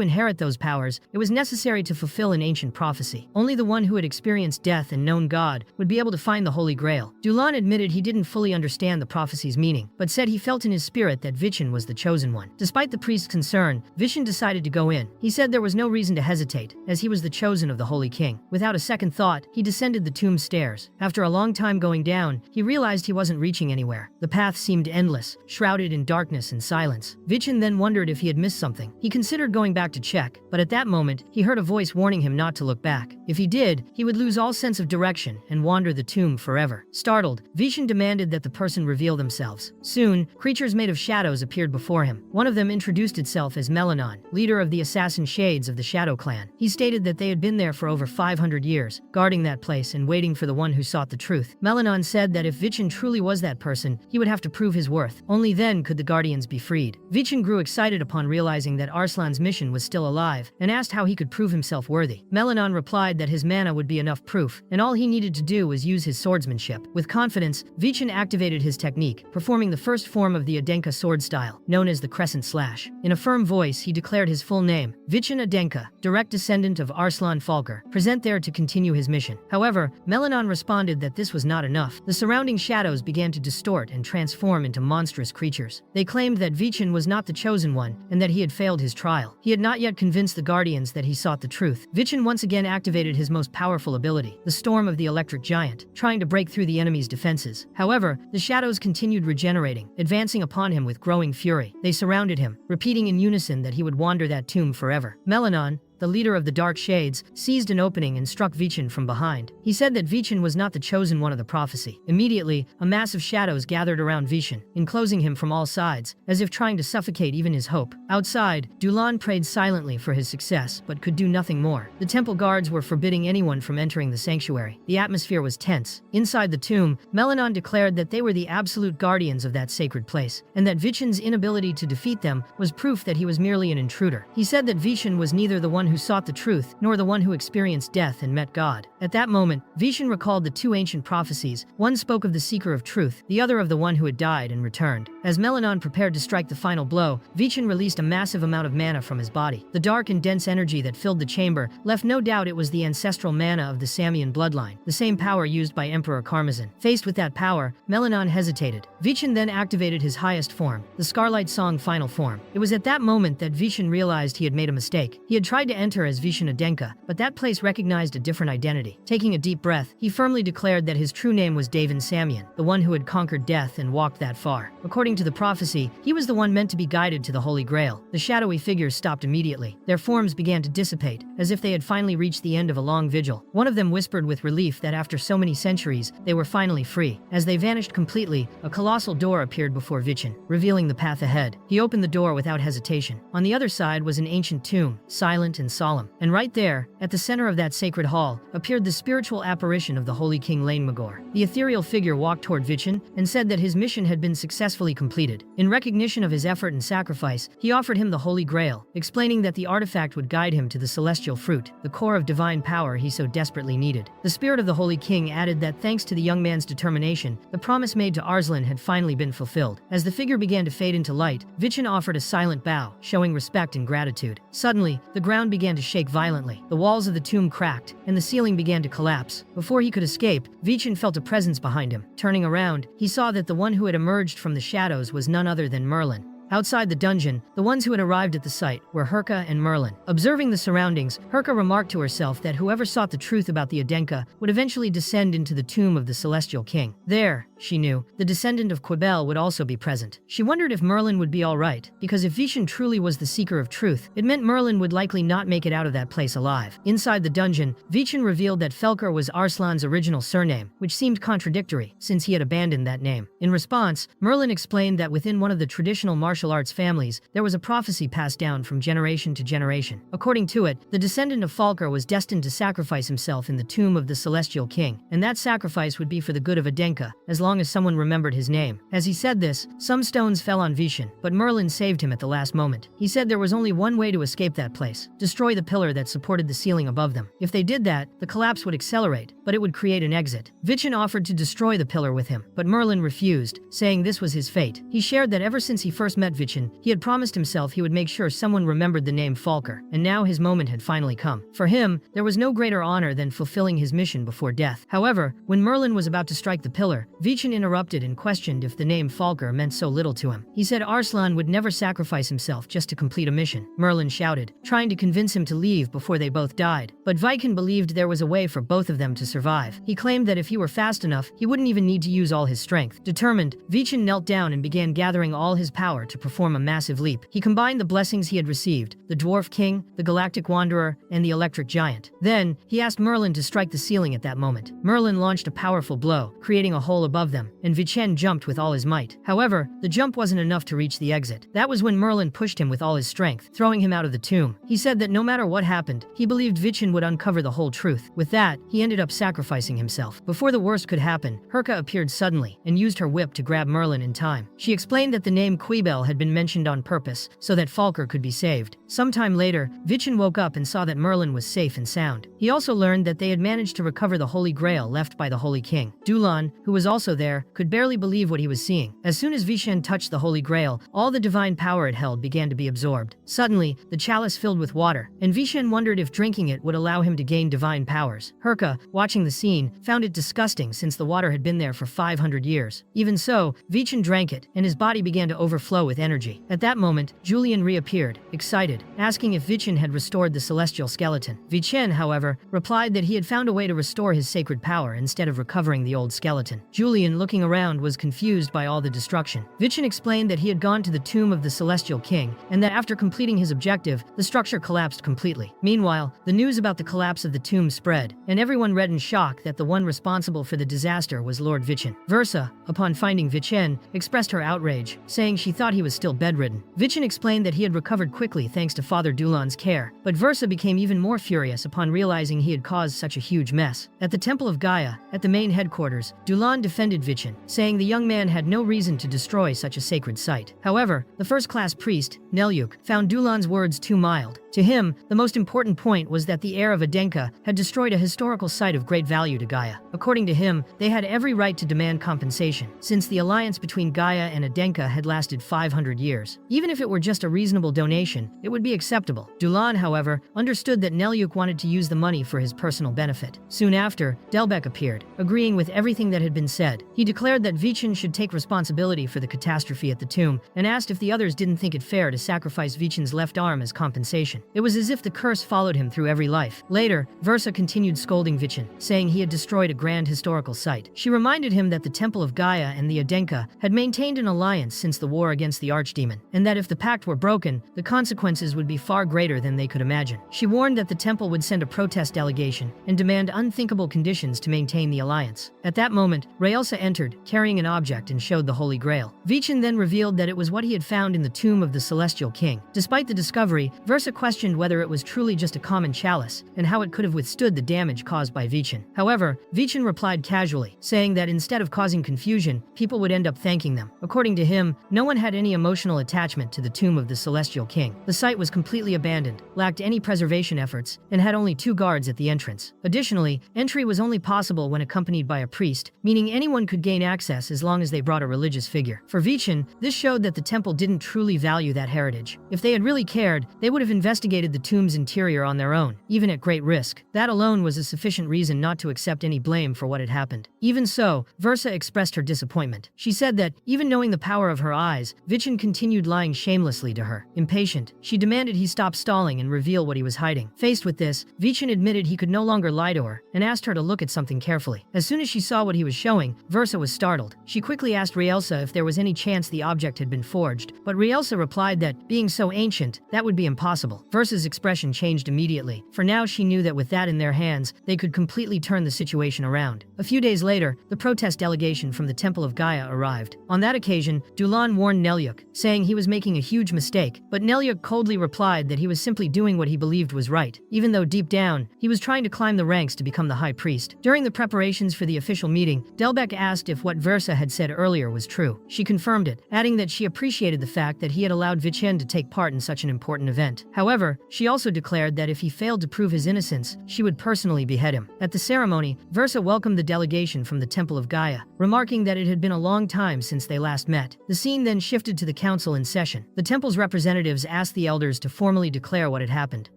inherit those powers, it was necessary necessary to fulfill an ancient prophecy. Only the one who had experienced death and known God would be able to find the Holy Grail. Dulan admitted he didn't fully understand the prophecy's meaning, but said he felt in his spirit that Vichin was the chosen one. Despite the priest's concern, Vichin decided to go in. He said there was no reason to hesitate, as he was the chosen of the Holy King. Without a second thought, he descended the tomb stairs. After a long time going down, he realized he wasn't reaching anywhere. The path seemed endless, shrouded in darkness and silence. Vichin then wondered if he had missed something. He considered going back to check, but at that moment, he heard a voice warning him not to look back. If he did, he would lose all sense of direction and wander the tomb forever. Startled, Vichin demanded that the person reveal themselves. Soon, creatures made of shadows appeared before him. One of them introduced itself as Melanon, leader of the assassin shades of the Shadow Clan. He stated that they had been there for over 500 years, guarding that place and waiting for the one who sought the truth. Melanon said that if Vichin truly was that person, he would have to prove his worth. Only then could the Guardians be freed. Vichin grew excited upon realizing that Arslan's mission was still alive, and asked how he could prove himself worthy. Melanon replied that his mana would be enough proof, and all he needed to do was use his swordsmanship. With confidence, Vichin activated his technique, performing the first form of the Adenka sword style, known as the Crescent Slash. In a firm voice, he declared his full name, Vichin Adenka, direct descendant of Arslan Falker, present there to continue his mission. However, Melanon responded that this was not enough. The surrounding shadows began to distort and transform into monstrous creatures. They claimed that Vichin was not the chosen one, and that he had failed his trial. He had not yet convinced the Guardians that he sought the truth. Vichin once again activated his most powerful ability, the Storm of the Electric Giant, trying to break through the enemy's defenses. However, the shadows continued regenerating, advancing upon him with growing fury. They surrounded him, repeating in unison that he would wander that tomb forever. Melanon, the leader of the Dark Shades, seized an opening and struck Vichin from behind. He said that Vichin was not the chosen one of the prophecy. Immediately, a mass of shadows gathered around Vichin, enclosing him from all sides, as if trying to suffocate even his hope. Outside, Dulan prayed silently for his success, but could do nothing more. The temple guards were forbidding anyone from entering the sanctuary. The atmosphere was tense. Inside the tomb, Melanon declared that they were the absolute guardians of that sacred place, and that Vichin's inability to defeat them was proof that he was merely an intruder. He said that Vichin was neither the one who sought the truth, nor the one who experienced death and met God. At that moment, Vichin recalled the two ancient prophecies. One spoke of the seeker of truth, the other of the one who had died and returned. As Melanon prepared to strike the final blow, Vichin released a massive amount of mana from his body. The dark and dense energy that filled the chamber left no doubt it was the ancestral mana of the Samian bloodline, the same power used by Emperor Karmazin. Faced with that power, Melanon hesitated. Vichin then activated his highest form, the Scarlight Song final form. It was at that moment that Vichin realized he had made a mistake. He had tried to enter as Vichin Adenka, but that place recognized a different identity. Taking a deep breath, he firmly declared that his true name was Davin Samian, the one who had conquered death and walked that far. According to the prophecy, he was the one meant to be guided to the Holy Grail. The shadowy figures stopped immediately. Their forms began to dissipate, as if they had finally reached the end of a long vigil. One of them whispered with relief that after so many centuries, they were finally free. As they vanished completely, a colossal door appeared before Vichin, revealing the path ahead. He opened the door without hesitation. On the other side was an ancient tomb, silent and solemn. And right there, at the center of that sacred hall, appeared the spiritual apparition of the Holy King Lane Magor. The ethereal figure walked toward Vichin and said that his mission had been successfully completed. In recognition of his effort and sacrifice, he offered him the Holy Grail, explaining that the artifact would guide him to the celestial fruit, the core of divine power he so desperately needed. The spirit of the Holy King added that thanks to the young man's determination, the promise made to Arslan had finally been fulfilled. As the figure began to fade into light, Vichin offered a silent bow, showing respect and gratitude. Suddenly, the ground began to shake violently. The walls of the tomb cracked, and the ceiling began to collapse. Before he could escape, Vichin felt a presence behind him. Turning around, he saw that the one who had emerged from the shadows was none other than Merlin. Outside the dungeon, the ones who had arrived at the site were Herka and Merlin. Observing the surroundings, Herka remarked to herself that whoever sought the truth about the Adenka would eventually descend into the tomb of the Celestial King. There, she knew, the descendant of Quibel would also be present. She wondered if Merlin would be all right, because if Vichin truly was the seeker of truth, it meant Merlin would likely not make it out of that place alive. Inside the dungeon, Vichin revealed that Felker was Arslan's original surname, which seemed contradictory, since he had abandoned that name. In response, Merlin explained that within one of the traditional martial arts families, there was a prophecy passed down from generation to generation. According to it, the descendant of Falker was destined to sacrifice himself in the tomb of the Celestial King, and that sacrifice would be for the good of Adenka, as long as someone remembered his name. As he said this, some stones fell on Vichin, but Merlin saved him at the last moment. He said there was only one way to escape that place: destroy the pillar that supported the ceiling above them. If they did that, the collapse would accelerate, but it would create an exit. Vichin offered to destroy the pillar with him, but Merlin refused, saying this was his fate. He shared that ever since he first met Vichin, he had promised himself he would make sure someone remembered the name Falker, and now his moment had finally come. For him, there was no greater honor than fulfilling his mission before death. However, when Merlin was about to strike the pillar, Vichin interrupted and questioned if the name Falker meant so little to him. He said Arslan would never sacrifice himself just to complete a mission. Merlin shouted, trying to convince him to leave before they both died. But Viken believed there was a way for both of them to survive. He claimed that if he were fast enough, he wouldn't even need to use all his strength. Determined, Vichin knelt down and began gathering all his power to perform a massive leap. He combined the blessings he had received, the Dwarf King, the Galactic Wanderer, and the Electric Giant. Then, he asked Merlin to strike the ceiling at that moment. Merlin launched a powerful blow, creating a hole above them, and Vichen jumped with all his might. However, the jump wasn't enough to reach the exit. That was when Merlin pushed him with all his strength, throwing him out of the tomb. He said that no matter what happened, he believed Vichen would uncover the whole truth. With that, he ended up sacrificing himself. Before the worst could happen, Herka appeared suddenly and used her whip to grab Merlin in time. She explained that the name Quibel had been mentioned on purpose, so that Falker could be saved. Sometime later, Vichen woke up and saw that Merlin was safe and sound. He also learned that they had managed to recover the Holy Grail left by the Holy King. Dulan, who was also there, could barely believe what he was seeing. As soon as Vichen touched the Holy Grail, all the divine power it held began to be absorbed. Suddenly, the chalice filled with water, and Vichen wondered if drinking it would allow him to gain divine powers. Herka, watching the scene, found it disgusting since the water had been there for 500 years. Even so, Vichen drank it, and his body began to overflow with energy. At that moment, Julian reappeared, excited, asking if Vichen had restored the celestial skeleton. Vichen, however, replied that he had found a way to restore his sacred power instead of recovering the old skeleton. Julian, looking around, was confused by all the destruction. Vichen explained that he had gone to the tomb of the Celestial King, and that after completing his objective, the structure collapsed completely. Meanwhile, the news about the collapse of the tomb spread, and everyone read in shock that the one responsible for the disaster was Lord Vichen. Versa, upon finding Vichen, expressed her outrage, saying she thought he was still bedridden. Vichen explained that he had recovered quickly thanks to Father Dulan's care, but Versa became even more furious upon realizing he had caused such a huge mess. At the Temple of Gaia, at the main headquarters, Dulan defended Vichen, saying the young man had no reason to destroy such a sacred site. However, the first-class priest, Nelyuk, found Dulan's words too mild. To him, the most important point was that the heir of Adenka had destroyed a historical site of great value to Gaia. According to him, they had every right to demand compensation, since the alliance between Gaia and Adenka had lasted 500 years. Even if it were just a reasonable donation, it would be acceptable. Dulan, however, understood that Nelyuk wanted to use the money for his personal benefit. Soon after, Delbek appeared, agreeing with everything that had been said. He declared that Vichen should take responsibility for the catastrophe at the tomb, and asked if the others didn't think it fair to sacrifice Vichen's left arm as compensation. It was as if the curse followed him through every life. Later, Versa continued scolding Vichen, saying he had destroyed a grand historical site. She reminded him that the Temple of Gaia and the Adenka had maintained an alliance since the war against the Archdemon, and that if the pact were broken, the consequences would be far greater than they could imagine. She warned that the temple would send a protest delegation and demand unthinkable conditions to maintain the alliance. At that moment, Raelsa entered, carrying an object, and showed the Holy Grail. Vichen then revealed that it was what he had found in the tomb of the Celestial King. Despite the discovery, Versa questioned whether it was truly just a common chalice, and how it could have withstood the damage caused by Vichen. However, Vichen replied casually, saying that instead of causing confusion, people would end up thanking them. According to him, no one had any emotional attachment to the tomb of the Celestial King. The site was completely abandoned, lacked any preservation efforts, and had only 2 guards at the entrance. Additionally, entry was only possible when accompanied by a priest, meaning anyone could gain access as long as they brought a religious figure. For Vichen, this showed that the temple didn't truly value that heritage. If they had really cared, they would have investigated the tomb's interior on their own, even at great risk. That alone was a sufficient reason not to accept any blame for what had happened. Even so, Versa expressed her disappointment. She said that, even knowing the power of her eyes, Vichen continued lying shamelessly to her. Impatient, she demanded he stop stalling and reveal what he was hiding. Faced with this, Vichen admitted he could no longer lie to her, and asked her to look at something carefully. As soon as she saw what he was showing, Versa was startled. She quickly asked Raelsa if there was any chance the object had been forged, but Raelsa replied that, being so ancient, that would be impossible. Versa's expression changed immediately, for now she knew that with that in their hands, they could completely turn the situation around. A few days later, the protest delegation from the Temple of Gaia arrived. On that occasion, Dulan warned Nelyuk, saying he was making a huge mistake, but Nelyuk coldly replied that he was simply doing what he believed was right, even though deep down, he was trying to climb the ranks to become the high priest. During the preparations for the official meeting, Delbek asked if what Versa had said earlier was true. She confirmed it, adding that she appreciated the fact that he had allowed Vichen to take part in such an important event. However, she also declared that if he failed to prove his innocence, she would personally behead him. At the ceremony, Versa welcomed the delegation from the Temple of Gaia, remarking that it had been a long time since they last met. The scene then shifted conducted to the council in session. The temple's representatives asked the elders to formally declare what had happened.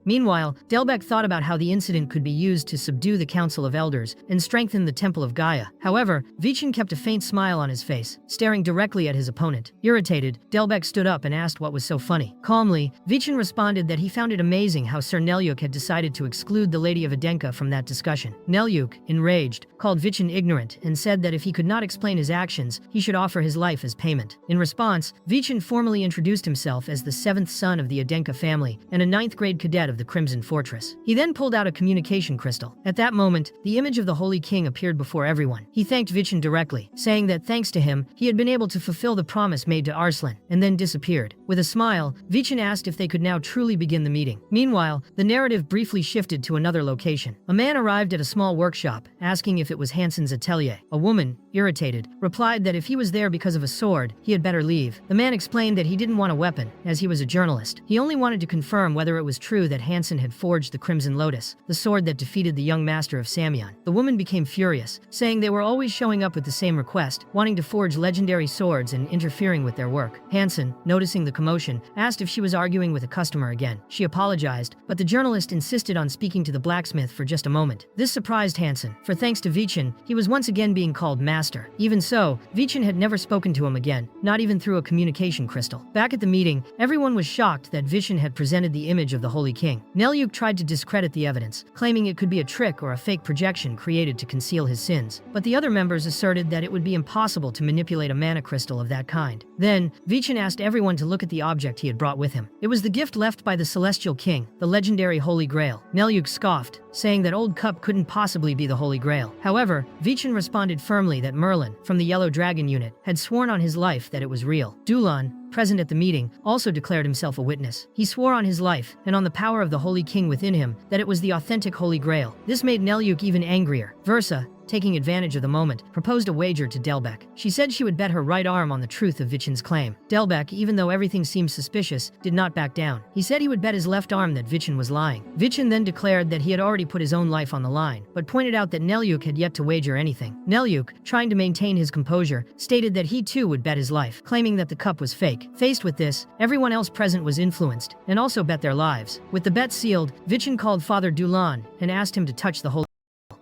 Meanwhile, Delbek thought about how the incident could be used to subdue the council of elders and strengthen the temple of Gaia. However, Vichin kept a faint smile on his face, staring directly at his opponent. Irritated, Delbek stood up and asked what was so funny. Calmly, Vichin responded that he found it amazing how Sir Nelyuk had decided to exclude the Lady of Adenka from that discussion. Nelyuk, enraged, called Vichin ignorant and said that if he could not explain his actions, he should offer his life as payment. In response, Vichin formally introduced himself as the 7th son of the Adenka family and a 9th grade cadet of the Crimson Fortress. He then pulled out a communication crystal. At that moment, the image of the Holy King appeared before everyone. He thanked Vichin directly, saying that thanks to him, he had been able to fulfill the promise made to Arslan, and then disappeared. With a smile, Vichin asked if they could now truly begin the meeting. Meanwhile, the narrative briefly shifted to another location. A man arrived at a small workshop, asking if it was Hansen's atelier. A woman, irritated, replied that if he was there because of a sword, he had better leave. The man explained that he didn't want a weapon, as he was a journalist. He only wanted to confirm whether it was true that Hansen had forged the Crimson Lotus, the sword that defeated the young master of Samyeon. The woman became furious, saying they were always showing up with the same request, wanting to forge legendary swords and interfering with their work. Hansen, noticing the commotion, asked if she was arguing with a customer again. She apologized, but the journalist insisted on speaking to the blacksmith for just a moment. This surprised Hansen, for thanks to Vichin, he was once again being called master. Even so, Vichin had never spoken to him again, not even through a communication crystal. Back at the meeting, everyone was shocked that Vichin had presented the image of the Holy King. Nelyuk tried to discredit the evidence, claiming it could be a trick or a fake projection created to conceal his sins. But the other members asserted that it would be impossible to manipulate a mana crystal of that kind. Then, Vichin asked everyone to look at the object he had brought with him. It was the gift left by the Celestial King, the legendary Holy Grail. Nelyuk scoffed, saying that Old Cup couldn't possibly be the Holy Grail. However, Vichin responded firmly that Merlin, from the Yellow Dragon unit, had sworn on his life that it was real. Dulan, present at the meeting, also declared himself a witness. He swore on his life, and on the power of the Holy King within him, that it was the authentic Holy Grail. This made Nelyuk even angrier. Versa, taking advantage of the moment, proposed a wager to Delbek. She said she would bet her right arm on the truth of Vichin's claim. Delbek, even though everything seemed suspicious, did not back down. He said he would bet his left arm that Vichin was lying. Vichin then declared that he had already put his own life on the line, but pointed out that Nelyuk had yet to wager anything. Nelyuk, trying to maintain his composure, stated that he too would bet his life, claiming that the cup was fake. Faced with this, everyone else present was influenced, and also bet their lives. With the bet sealed, Vichin called Father Dulan and asked him to touch the Holy.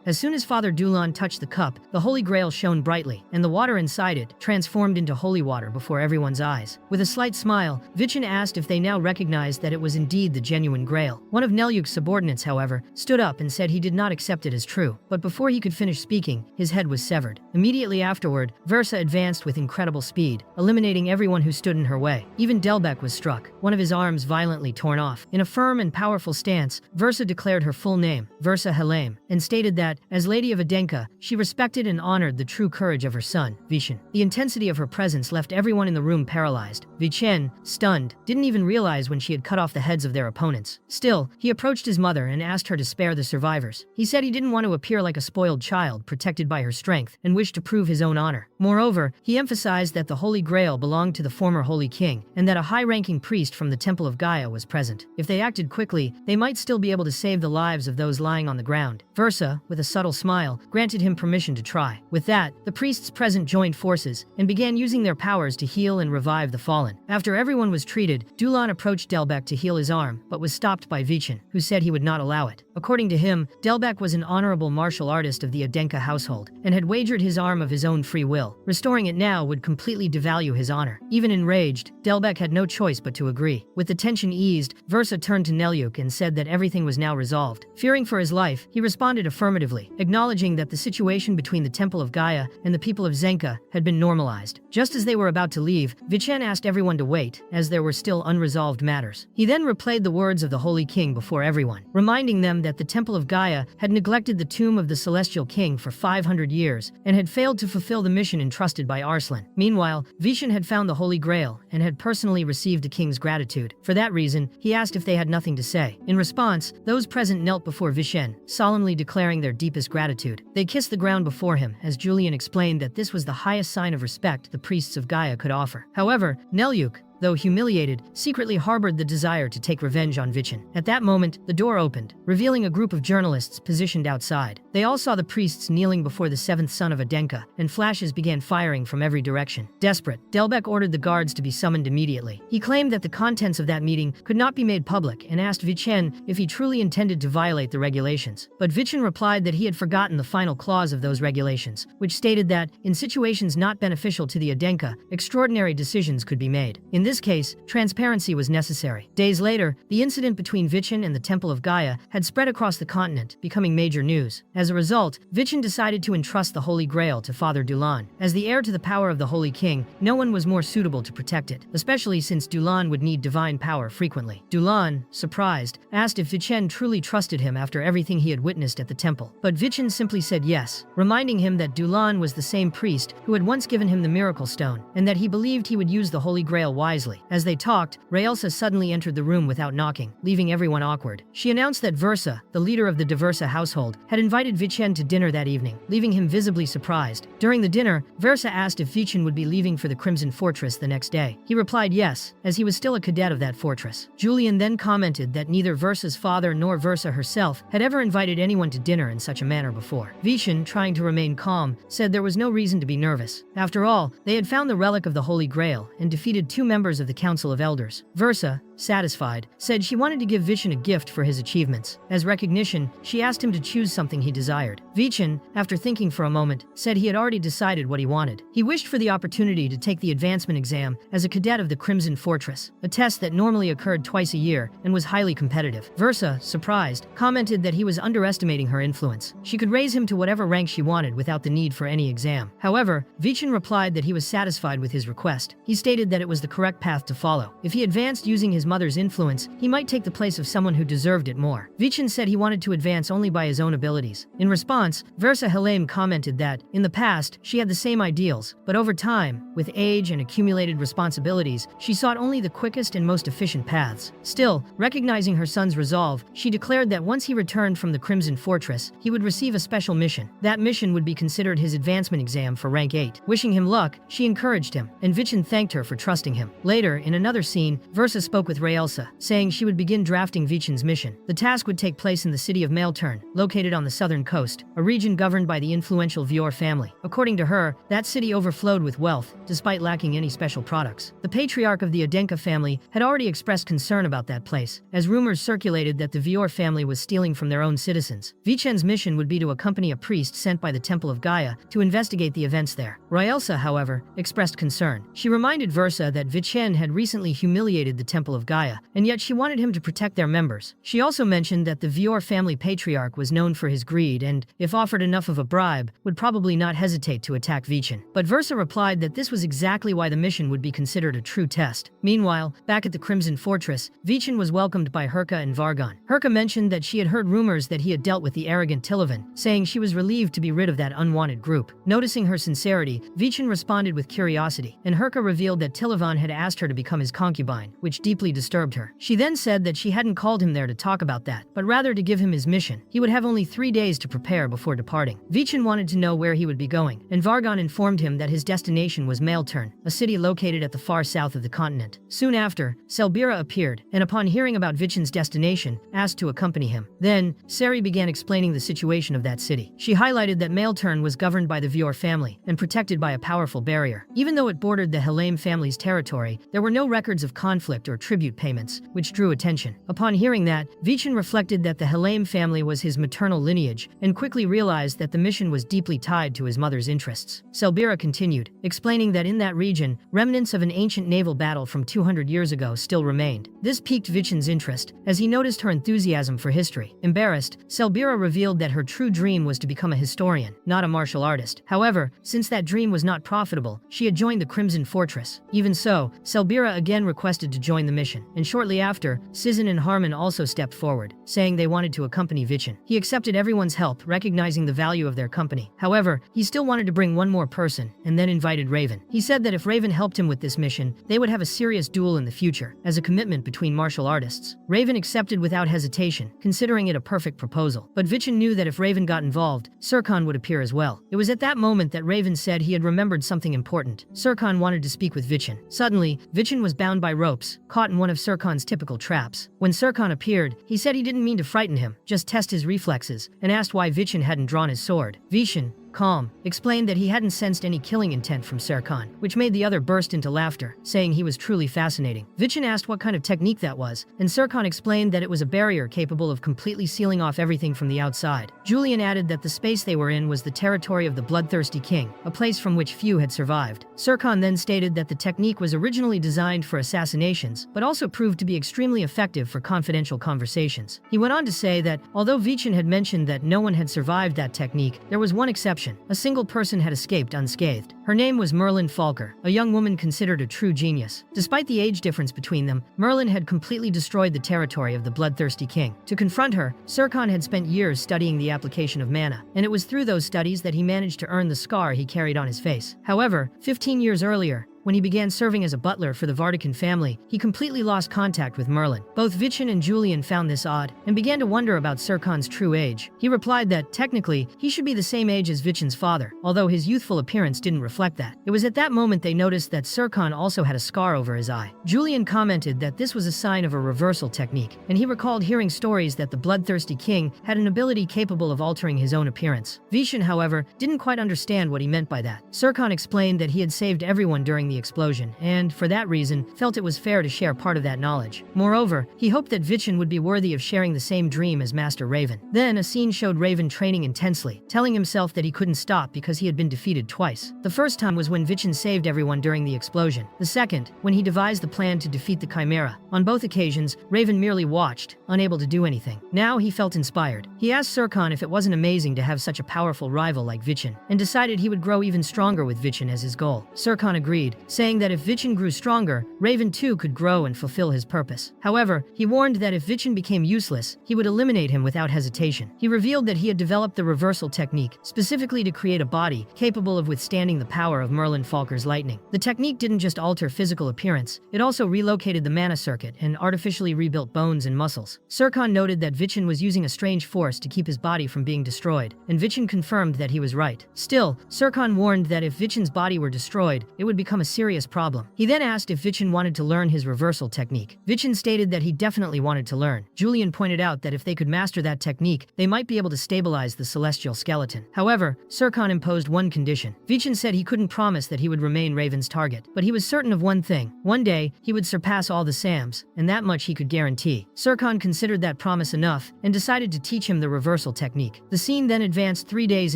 As soon as Father Dulan touched the cup, the Holy Grail shone brightly, and the water inside it transformed into holy water before everyone's eyes. With a slight smile, Vichin asked if they now recognized that it was indeed the genuine Grail. One of Nelyuk's subordinates, however, stood up and said he did not accept it as true, but before he could finish speaking, his head was severed. Immediately afterward, Versa advanced with incredible speed, eliminating everyone who stood in her way. Even Delbek was struck, one of his arms violently torn off. In a firm and powerful stance, Versa declared her full name, Versa Helame, and stated that, as Lady of Adenka, she respected and honored the true courage of her son, Vichin. The intensity of her presence left everyone in the room paralyzed. Vichin, stunned, didn't even realize when she had cut off the heads of their opponents. Still, he approached his mother and asked her to spare the survivors. He said he didn't want to appear like a spoiled child protected by her strength and wished to prove his own honor. Moreover, he emphasized that the Holy Grail belonged to the former Holy King and that a high-ranking priest from the Temple of Gaia was present. If they acted quickly, they might still be able to save the lives of those lying on the ground. Versa, with a subtle smile, granted him permission to try. With that, the priests present joined forces and began using their powers to heal and revive the fallen. After everyone was treated, Dulan approached Delbek to heal his arm, but was stopped by Vichin, who said he would not allow it. According to him, Delbek was an honorable martial artist of the Adenka household, and had wagered his arm of his own free will. Restoring it now would completely devalue his honor. Even enraged, Delbek had no choice but to agree. With the tension eased, Versa turned to Nelyuk and said that everything was now resolved. Fearing for his life, he responded affirmatively, acknowledging that the situation between the Temple of Gaia and the people of Zenka had been normalized. Just as they were about to leave, Vichin asked everyone to wait, as there were still unresolved matters. He then replayed the words of the Holy King before everyone, reminding them that the Temple of Gaia had neglected the tomb of the Celestial King for 500 years and had failed to fulfill the mission entrusted by Arslan. Meanwhile, Vichin had found the Holy Grail and had personally received the king's gratitude. For that reason, he asked if they had nothing to say. In response, those present knelt before Vichin, solemnly declaring their deepest gratitude. They kissed the ground before him, as Julian explained that this was the highest sign of respect the priests of Gaia could offer. However, Nelyuk, though humiliated, secretly harbored the desire to take revenge on Vichin. At that moment, the door opened, revealing a group of journalists positioned outside. They all saw the priests kneeling before the seventh son of Adenka, and flashes began firing from every direction. Desperate, Delbecq ordered the guards to be summoned immediately. He claimed that the contents of that meeting could not be made public and asked Vichin if he truly intended to violate the regulations. But Vichin replied that he had forgotten the final clause of those regulations, which stated that, in situations not beneficial to the Adenka, extraordinary decisions could be made. In this case, transparency was necessary. Days later, the incident between Vichin and the Temple of Gaia had spread across the continent, becoming major news. As a result, Vichin decided to entrust the Holy Grail to Father Dulan. As the heir to the power of the Holy King, no one was more suitable to protect it, especially since Dulan would need divine power frequently. Dulan, surprised, asked if Vichin truly trusted him after everything he had witnessed at the temple. But Vichin simply said yes, reminding him that Dulan was the same priest who had once given him the miracle stone, and that he believed he would use the Holy Grail wisely. As they talked, Raelsa suddenly entered the room without knocking, leaving everyone awkward. She announced that Versa, the leader of the Diversa household, had invited Vichin to dinner that evening, leaving him visibly surprised. During the dinner, Versa asked if Vichin would be leaving for the Crimson Fortress the next day. He replied yes, as he was still a cadet of that fortress. Julian then commented that neither Versa's father nor Versa herself had ever invited anyone to dinner in such a manner before. Vichin, trying to remain calm, said there was no reason to be nervous. After all, they had found the relic of the Holy Grail and defeated 2 members of the Council of Elders. Versa, satisfied, said she wanted to give Vichin a gift for his achievements. As recognition, she asked him to choose something he desired. Vichin, after thinking for a moment, said he had already decided what he wanted. He wished for the opportunity to take the advancement exam as a cadet of the Crimson Fortress, a test that normally occurred twice a year and was highly competitive. Versa, surprised, commented that he was underestimating her influence. She could raise him to whatever rank she wanted without the need for any exam. However, Vichin replied that he was satisfied with his request. He stated that it was the correct path to follow. If he advanced using his mother's influence, he might take the place of someone who deserved it more. Vichin said he wanted to advance only by his own abilities. In response, Versa Helene commented that, in the past, she had the same ideals, but over time, with age and accumulated responsibilities, she sought only the quickest and most efficient paths. Still, recognizing her son's resolve, she declared that once he returned from the Crimson Fortress, he would receive a special mission. That mission would be considered his advancement exam for rank 8. Wishing him luck, she encouraged him, and Vichin thanked her for trusting him. Later, in another scene, Versa spoke with Raelsa, saying she would begin drafting Vichin's mission. The task would take place in the city of Maelturn, located on the southern coast, a region governed by the influential Vior family. According to her, that city overflowed with wealth, despite lacking any special products. The patriarch of the Adenka family had already expressed concern about that place, as rumors circulated that the Vior family was stealing from their own citizens. Vichin's mission would be to accompany a priest sent by the Temple of Gaia to investigate the events there. Raelsa, however, expressed concern. She reminded Versa that Vichin had recently humiliated the Temple of Gaia, and yet she wanted him to protect their members. She also mentioned that the Vior family patriarch was known for his greed and, if offered enough of a bribe, would probably not hesitate to attack Vichin. But Versa replied that this was exactly why the mission would be considered a true test. Meanwhile, back at the Crimson Fortress, Vichin was welcomed by Herka and Vargon. Herka mentioned that she had heard rumors that he had dealt with the arrogant Tilavan, saying she was relieved to be rid of that unwanted group. Noticing her sincerity, Vichin responded with curiosity, and Herka revealed that Tilavan had asked her to become his concubine, which deeply disturbed her. She then said that she hadn't called him there to talk about that, but rather to give him his mission. He would have only 3 days to prepare before departing. Vichin wanted to know where he would be going, and Vargon informed him that his destination was Maelturn, a city located at the far south of the continent. Soon after, Selbira appeared, and upon hearing about Vichin's destination, asked to accompany him. Then, Seri began explaining the situation of that city. She highlighted that Maelturn was governed by the Vior family and protected by a powerful barrier. Even though it bordered the Helame family's territory, there were no records of conflict or tribute payments, which drew attention. Upon hearing that, Vichin reflected that the Helame family was his maternal lineage, and quickly realized that the mission was deeply tied to his mother's interests. Selbira continued, explaining that in that region, remnants of an ancient naval battle from 200 years ago still remained. This piqued Vichin's interest, as he noticed her enthusiasm for history. Embarrassed, Selbira revealed that her true dream was to become a historian, not a martial artist. However, since that dream was not profitable, she had joined the Crimson Fortress. Even so, Selbira again requested to join the mission. mission, and shortly after, Sizun and Harmon also stepped forward, saying they wanted to accompany Vichin. He accepted everyone's help, recognizing the value of their company. However, he still wanted to bring one more person, and then invited Raven. He said that if Raven helped him with this mission, they would have a serious duel in the future, as a commitment between martial artists. Raven accepted without hesitation, considering it a perfect proposal. But Vichin knew that if Raven got involved, Serkan would appear as well. It was at that moment that Raven said he had remembered something important. Serkan wanted to speak with Vichin. Suddenly, Vichin was bound by ropes, caught in one of Serkan's typical traps. When Serkan appeared, he said he didn't mean to frighten him, just test his reflexes, and asked why Vichin hadn't drawn his sword. Vichin, calm, explained that he hadn't sensed any killing intent from Serkan, which made the other burst into laughter, saying he was truly fascinating. Vichin asked what kind of technique that was, and Serkan explained that it was a barrier capable of completely sealing off everything from the outside. Julian added that the space they were in was the territory of the bloodthirsty king, a place from which few had survived. Serkan then stated that the technique was originally designed for assassinations, but also proved to be extremely effective for confidential conversations. He went on to say that, although Vichin had mentioned that no one had survived that technique, there was one exception. A single person had escaped unscathed. Her name was Merlin Falker, a young woman considered a true genius. Despite the age difference between them, Merlin had completely destroyed the territory of the bloodthirsty king. To confront her, Serkan had spent years studying the application of mana, and it was through those studies that he managed to earn the scar he carried on his face. However, 15 years earlier, when he began serving as a butler for the Vardican family, he completely lost contact with Merlin. Both Vichin and Julian found this odd, and began to wonder about Serkan's true age. He replied that, technically, he should be the same age as Vichin's father, although his youthful appearance didn't reflect that. It was at that moment they noticed that Serkan also had a scar over his eye. Julian commented that this was a sign of a reversal technique, and he recalled hearing stories that the bloodthirsty king had an ability capable of altering his own appearance. Vichin, however, didn't quite understand what he meant by that. Serkan explained that he had saved everyone during the explosion, and, for that reason, felt it was fair to share part of that knowledge. Moreover, he hoped that Vichin would be worthy of sharing the same dream as Master Raven. Then, a scene showed Raven training intensely, telling himself that he couldn't stop because he had been defeated twice. The first time was when Vichin saved everyone during the explosion. The second, when he devised the plan to defeat the Chimera. On both occasions, Raven merely watched, unable to do anything. Now he felt inspired. He asked Serkan if it wasn't amazing to have such a powerful rival like Vichin, and decided he would grow even stronger with Vichin as his goal. Serkan agreed, saying that if Vichin grew stronger, Raven too could grow and fulfill his purpose. However, he warned that if Vichin became useless, he would eliminate him without hesitation. He revealed that he had developed the reversal technique, specifically to create a body capable of withstanding the power of Merlin Falker's lightning. The technique didn't just alter physical appearance, it also relocated the mana circuit and artificially rebuilt bones and muscles. Serkan noted that Vichin was using a strange force to keep his body from being destroyed, and Vichin confirmed that he was right. Still, Serkan warned that if Vichin's body were destroyed, it would become a serious problem. He then asked if Vichin wanted to learn his reversal technique. Vichin stated that he definitely wanted to learn. Julian pointed out that if they could master that technique, they might be able to stabilize the celestial skeleton. However, Serkan imposed one condition. Vichin said he couldn't promise that he would remain Raven's target, but he was certain of one thing. One day, he would surpass all the Sams, and that much he could guarantee. Serkan considered that promise enough, and decided to teach him the reversal technique. The scene then advanced 3 days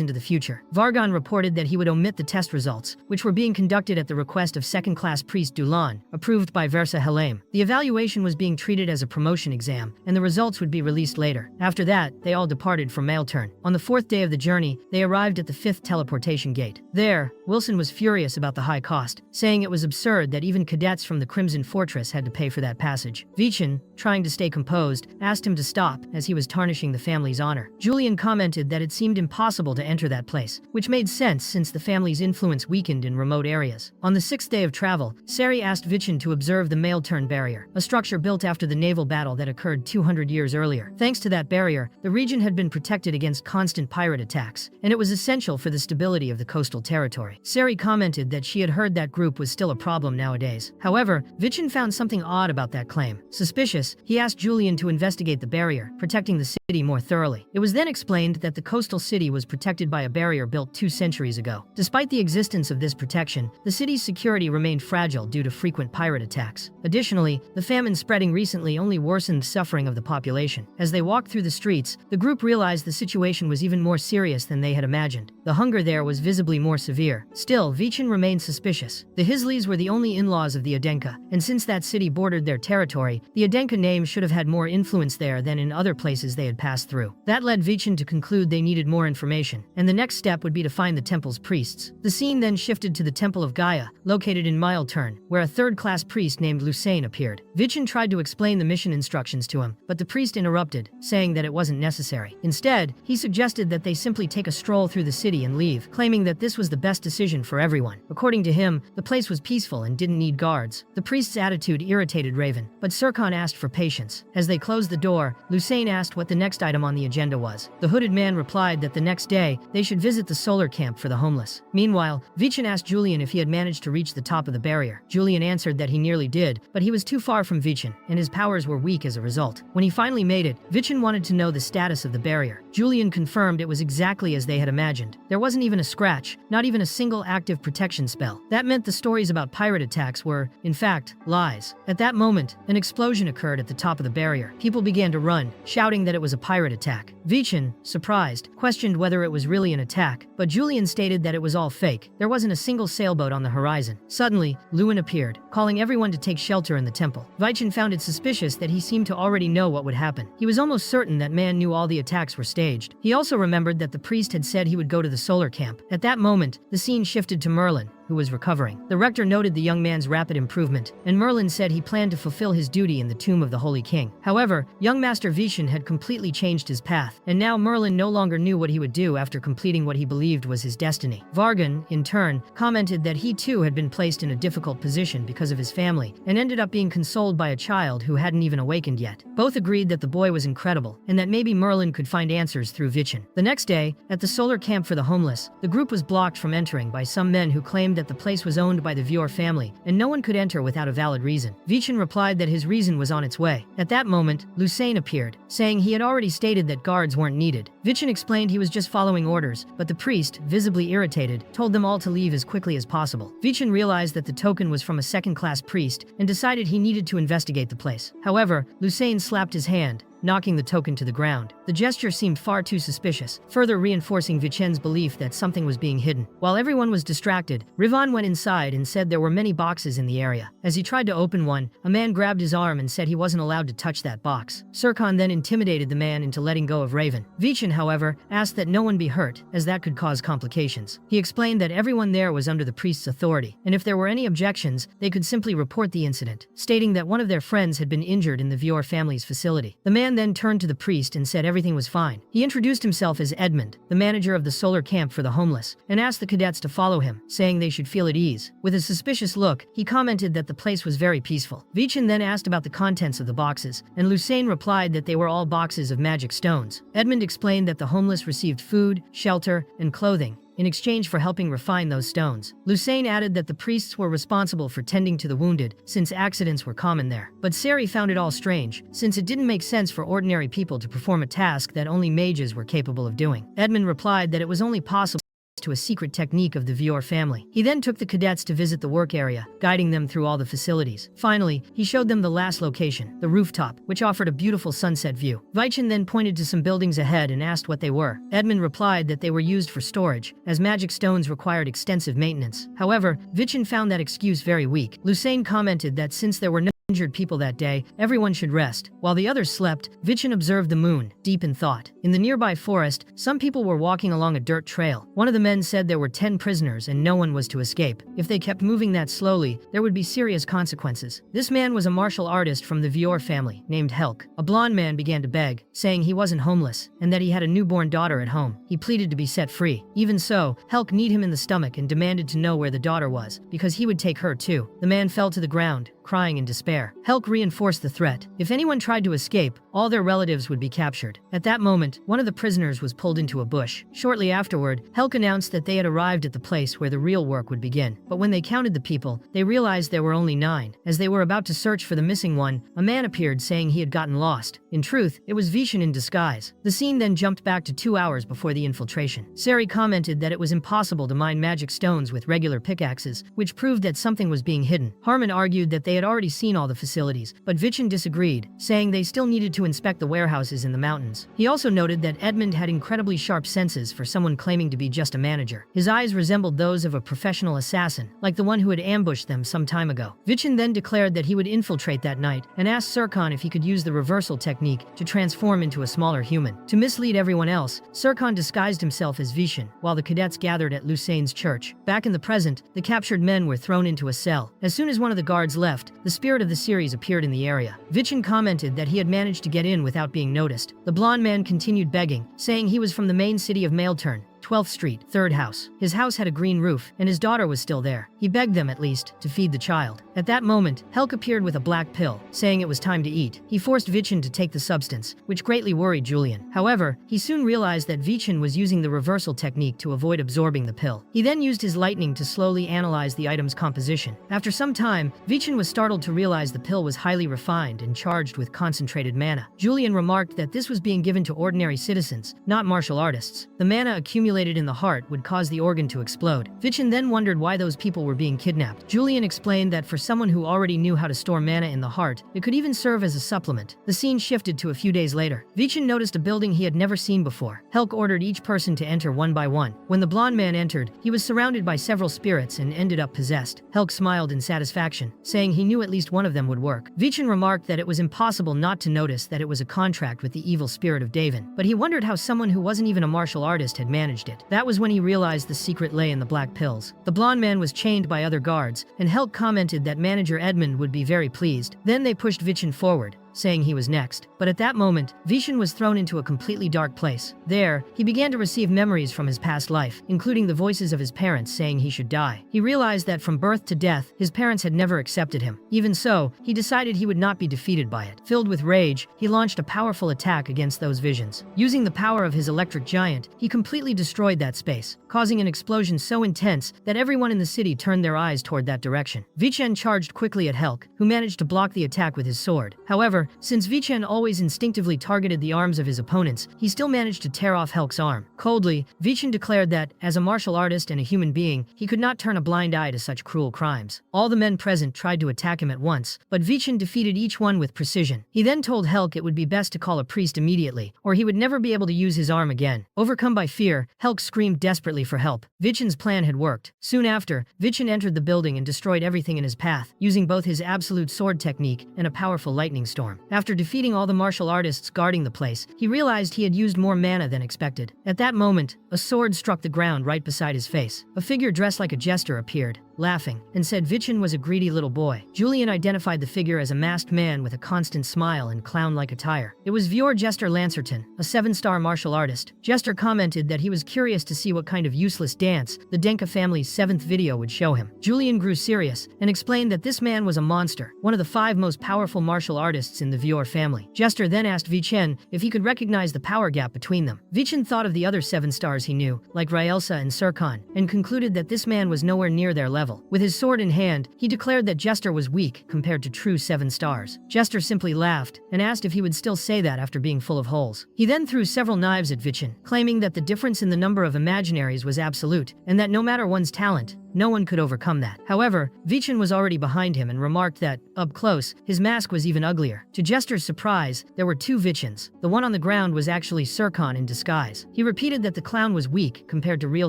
into the future. Vargan reported that he would omit the test results, which were being conducted at the request of second-class priest Dulan, approved by Versa Helame. The evaluation was being treated as a promotion exam, and the results would be released later. After that, they all departed for Mailturn. On the 4th day of the journey, they arrived at the 5th teleportation gate. There, Wilson was furious about the high cost, saying it was absurd that even cadets from the Crimson Fortress had to pay for that passage. Vichin, trying to stay composed, asked him to stop, as he was tarnishing the family's honor. Julian commented that it seemed impossible to enter that place, which made sense since the family's influence weakened in remote areas. On the 6th day of travel, Sari asked Vichin to observe the Mailturn Barrier, a structure built after the naval battle that occurred 200 years earlier. Thanks to that barrier, the region had been protected against constant pirate attacks, and it was essential for the stability of the coastal territory. Sari commented that she had heard that group was still a problem nowadays. However, Vichin found something odd about that claim. Suspicious, he asked Julian to investigate the barrier, protecting the city more thoroughly. It was then explained that the coastal city was protected by a barrier built 2 centuries ago. Despite the existence of this protection, the city's security remained fragile due to frequent pirate attacks. Additionally, the famine spreading recently only worsened suffering of the population. As they walked through the streets, the group realized the situation was even more serious than they had imagined. The hunger there was visibly more severe. Still, Vichin remained suspicious. The Hisleys were the only in-laws of the Adenka, and since that city bordered their territory, the Adenka name should have had more influence there than in other places they had passed through. That led Vichin to conclude they needed more information, and the next step would be to find the temple's priests. The scene then shifted to the Temple of Gaia, located in Milturn, where a third-class priest named Lucane appeared. Vichin tried to explain the mission instructions to him, but the priest interrupted, saying that it wasn't necessary. Instead, he suggested that they simply take a stroll through the city and leave, claiming that this was the best decision for everyone. According to him, the place was peaceful and didn't need guards. The priest's attitude irritated Raven, but Sircon asked for patience. As they closed the door, Lucane asked what the next item on the agenda was. The hooded man replied that the next day, they should visit the solar camp for the homeless. Meanwhile, Vichin asked Julian if he had managed to reach the top of the barrier. Julian answered that he nearly did, but he was too far from Vichin, and his powers were weak as a result. When he finally made it, Vichin wanted to know the status of the barrier. Julian confirmed it was exactly as they had imagined. There wasn't even a scratch, not even a single active protection spell. That meant the stories about pirate attacks were, in fact, lies. At that moment, an explosion occurred at the top of the barrier. People began to run, shouting that it was a pirate attack. Vichin, surprised, questioned whether it was really an attack, but Julian stated that it was all fake. There wasn't a single sailboat on the horizon. Suddenly, Lewin appeared, calling everyone to take shelter in the temple. Vichin found it suspicious that he seemed to already know what would happen. He was almost certain that man knew all the attacks were staged. He also remembered that the priest had said he would go to the solar camp. At that moment, the scene shifted to Merlin, who was recovering. The rector noted the young man's rapid improvement, and Merlin said he planned to fulfill his duty in the tomb of the Holy King. However, young Master Vichin had completely changed his path, and now Merlin no longer knew what he would do after completing what he believed was his destiny. Vargan, in turn, commented that he too had been placed in a difficult position because of his family, and ended up being consoled by a child who hadn't even awakened yet. Both agreed that the boy was incredible, and that maybe Merlin could find answers through Vichin. The next day, at the solar camp for the homeless, the group was blocked from entering by some men who claimed that the place was owned by the Vior family, and no one could enter without a valid reason. Vichin replied that his reason was on its way. At that moment, Lucane appeared, saying he had already stated that guards weren't needed. Vichin explained he was just following orders, but the priest, visibly irritated, told them all to leave as quickly as possible. Vichin realized that the token was from a second-class priest, and decided he needed to investigate the place. However, Lucane slapped his hand, knocking the token to the ground. The gesture seemed far too suspicious, further reinforcing Vichen's belief that something was being hidden. While everyone was distracted, Rivan went inside and said there were many boxes in the area. As he tried to open one, a man grabbed his arm and said he wasn't allowed to touch that box. Sircon then intimidated the man into letting go of Raven. Vichin, however, asked that no one be hurt, as that could cause complications. He explained that everyone there was under the priest's authority, and if there were any objections, they could simply report the incident, stating that one of their friends had been injured in the Vior family's facility. The man then turned to the priest and said everything was fine. He introduced himself as Edmund, the manager of the solar camp for the homeless, and asked the cadets to follow him, saying they should feel at ease. With a suspicious look, he commented that the place was very peaceful. Vichin then asked about the contents of the boxes, and Lucane replied that they were all boxes of magic stones. Edmund explained that the homeless received food, shelter, and clothing in exchange for helping refine those stones. Lucane added that the priests were responsible for tending to the wounded, since accidents were common there. But Seri found it all strange, since it didn't make sense for ordinary people to perform a task that only mages were capable of doing. Edmund replied that it was only possible to a secret technique of the Vior family. He then took the cadets to visit the work area, guiding them through all the facilities. Finally, he showed them the last location, the rooftop, which offered a beautiful sunset view. Vichin then pointed to some buildings ahead and asked what they were. Edmund replied that they were used for storage, as magic stones required extensive maintenance. However, Vichin found that excuse very weak. Lucane commented that since there were no injured people that day, everyone should rest. While the others slept, Vichin observed the moon, deep in thought. In the nearby forest, some people were walking along a dirt trail. One of the men said there were 10 prisoners and no one was to escape. If they kept moving that slowly, there would be serious consequences. This man was a martial artist from the Vior family, named Helk. A blonde man began to beg, saying he wasn't homeless, and that he had a newborn daughter at home. He pleaded to be set free. Even so, Helk kneed him in the stomach and demanded to know where the daughter was, because he would take her too. The man fell to the ground, crying in despair. Helk reinforced the threat. If anyone tried to escape, all their relatives would be captured. At that moment, one of the prisoners was pulled into a bush. Shortly afterward, Helk announced that they had arrived at the place where the real work would begin. But when they counted the people, they realized there were only 9. As they were about to search for the missing one, a man appeared saying he had gotten lost. In truth, it was Vichin in disguise. The scene then jumped back to 2 hours before the infiltration. Seri commented that it was impossible to mine magic stones with regular pickaxes, which proved that something was being hidden. Harmon argued that they had already seen all the facilities, but Vichin disagreed, saying they still needed to inspect the warehouses in the mountains. He also noted that Edmund had incredibly sharp senses for someone claiming to be just a manager. His eyes resembled those of a professional assassin, like the one who had ambushed them some time ago. Vichin then declared that he would infiltrate that night and asked Serkan if he could use the reversal technique to transform into a smaller human. To mislead everyone else, Serkan disguised himself as Vichin, while the cadets gathered at Lusane's church. Back in the present, the captured men were thrown into a cell. As soon as one of the guards left, the spirit of the series appeared in the area. Vichin commented that he had managed to get in without being noticed. The blonde man continued begging, saying he was from the main city of Mailturn, 12th Street, 3rd house. His house had a green roof, and his daughter was still there. He begged them, at least, to feed the child. At that moment, Helk appeared with a black pill, saying it was time to eat. He forced Vichin to take the substance, which greatly worried Julian. However, he soon realized that Vichin was using the reversal technique to avoid absorbing the pill. He then used his lightning to slowly analyze the item's composition. After some time, Vichin was startled to realize the pill was highly refined and charged with concentrated mana. Julian remarked that this was being given to ordinary citizens, not martial artists. The mana accumulated in the heart would cause the organ to explode. Vichin then wondered why those people were being kidnapped. Julian explained that for someone who already knew how to store mana in the heart, it could even serve as a supplement. The scene shifted to a few days later. Vichin noticed a building he had never seen before. Helk ordered each person to enter one by one. When the blonde man entered, he was surrounded by several spirits and ended up possessed. Helk smiled in satisfaction, saying he knew at least one of them would work. Vichin remarked that it was impossible not to notice that it was a contract with the evil spirit of Davin, but he wondered how someone who wasn't even a martial artist had managed it. That was when he realized the secret lay in the black pills. The blonde man was chained by other guards, and Helk commented that manager Edmund would be very pleased. Then they pushed Vichin forward, saying he was next. But at that moment, Vichin was thrown into a completely dark place. There, he began to receive memories from his past life, including the voices of his parents saying he should die. He realized that from birth to death, his parents had never accepted him. Even so, he decided he would not be defeated by it. Filled with rage, he launched a powerful attack against those visions. Using the power of his electric giant, he completely destroyed that space, causing an explosion so intense that everyone in the city turned their eyes toward that direction. Vichin charged quickly at Helk, who managed to block the attack with his sword. However, since Vichin always instinctively targeted the arms of his opponents, he still managed to tear off Helk's arm. Coldly, Vichin declared that, as a martial artist and a human being, he could not turn a blind eye to such cruel crimes. All the men present tried to attack him at once, but Vichin defeated each one with precision. He then told Helk it would be best to call a priest immediately, or he would never be able to use his arm again. Overcome by fear, Helk screamed desperately for help. Vichin's plan had worked. Soon after, Vichin entered the building and destroyed everything in his path, using both his absolute sword technique and a powerful lightning storm. After defeating all the martial artists guarding the place, he realized he had used more mana than expected. At that moment, a sword struck the ground right beside his face. A figure dressed like a jester appeared, laughing, and said Vichin was a greedy little boy. Julian identified the figure as a masked man with a constant smile and clown-like attire. It was Viewer Jester Lancerton, a 7-star martial artist. Jester commented that he was curious to see what kind of useless dance the Denka family's 7th video would show him. Julian grew serious and explained that this man was a monster, one of the 5 most powerful martial artists in the Viewer family. Jester then asked Vichin if he could recognize the power gap between them. Vichin thought of the other 7 stars he knew, like Raelsa and Serkan, and concluded that this man was nowhere near their level. With his sword in hand, he declared that Jester was weak compared to true 7 stars. Jester simply laughed and asked if he would still say that after being full of holes. He then threw several knives at Vichin, claiming that the difference in the number of imaginaries was absolute, and that no matter one's talent, no one could overcome that. However, Vichin was already behind him and remarked that, up close, his mask was even uglier. To Jester's surprise, there were 2 Vichins. The one on the ground was actually Serkan in disguise. He repeated that the clown was weak compared to real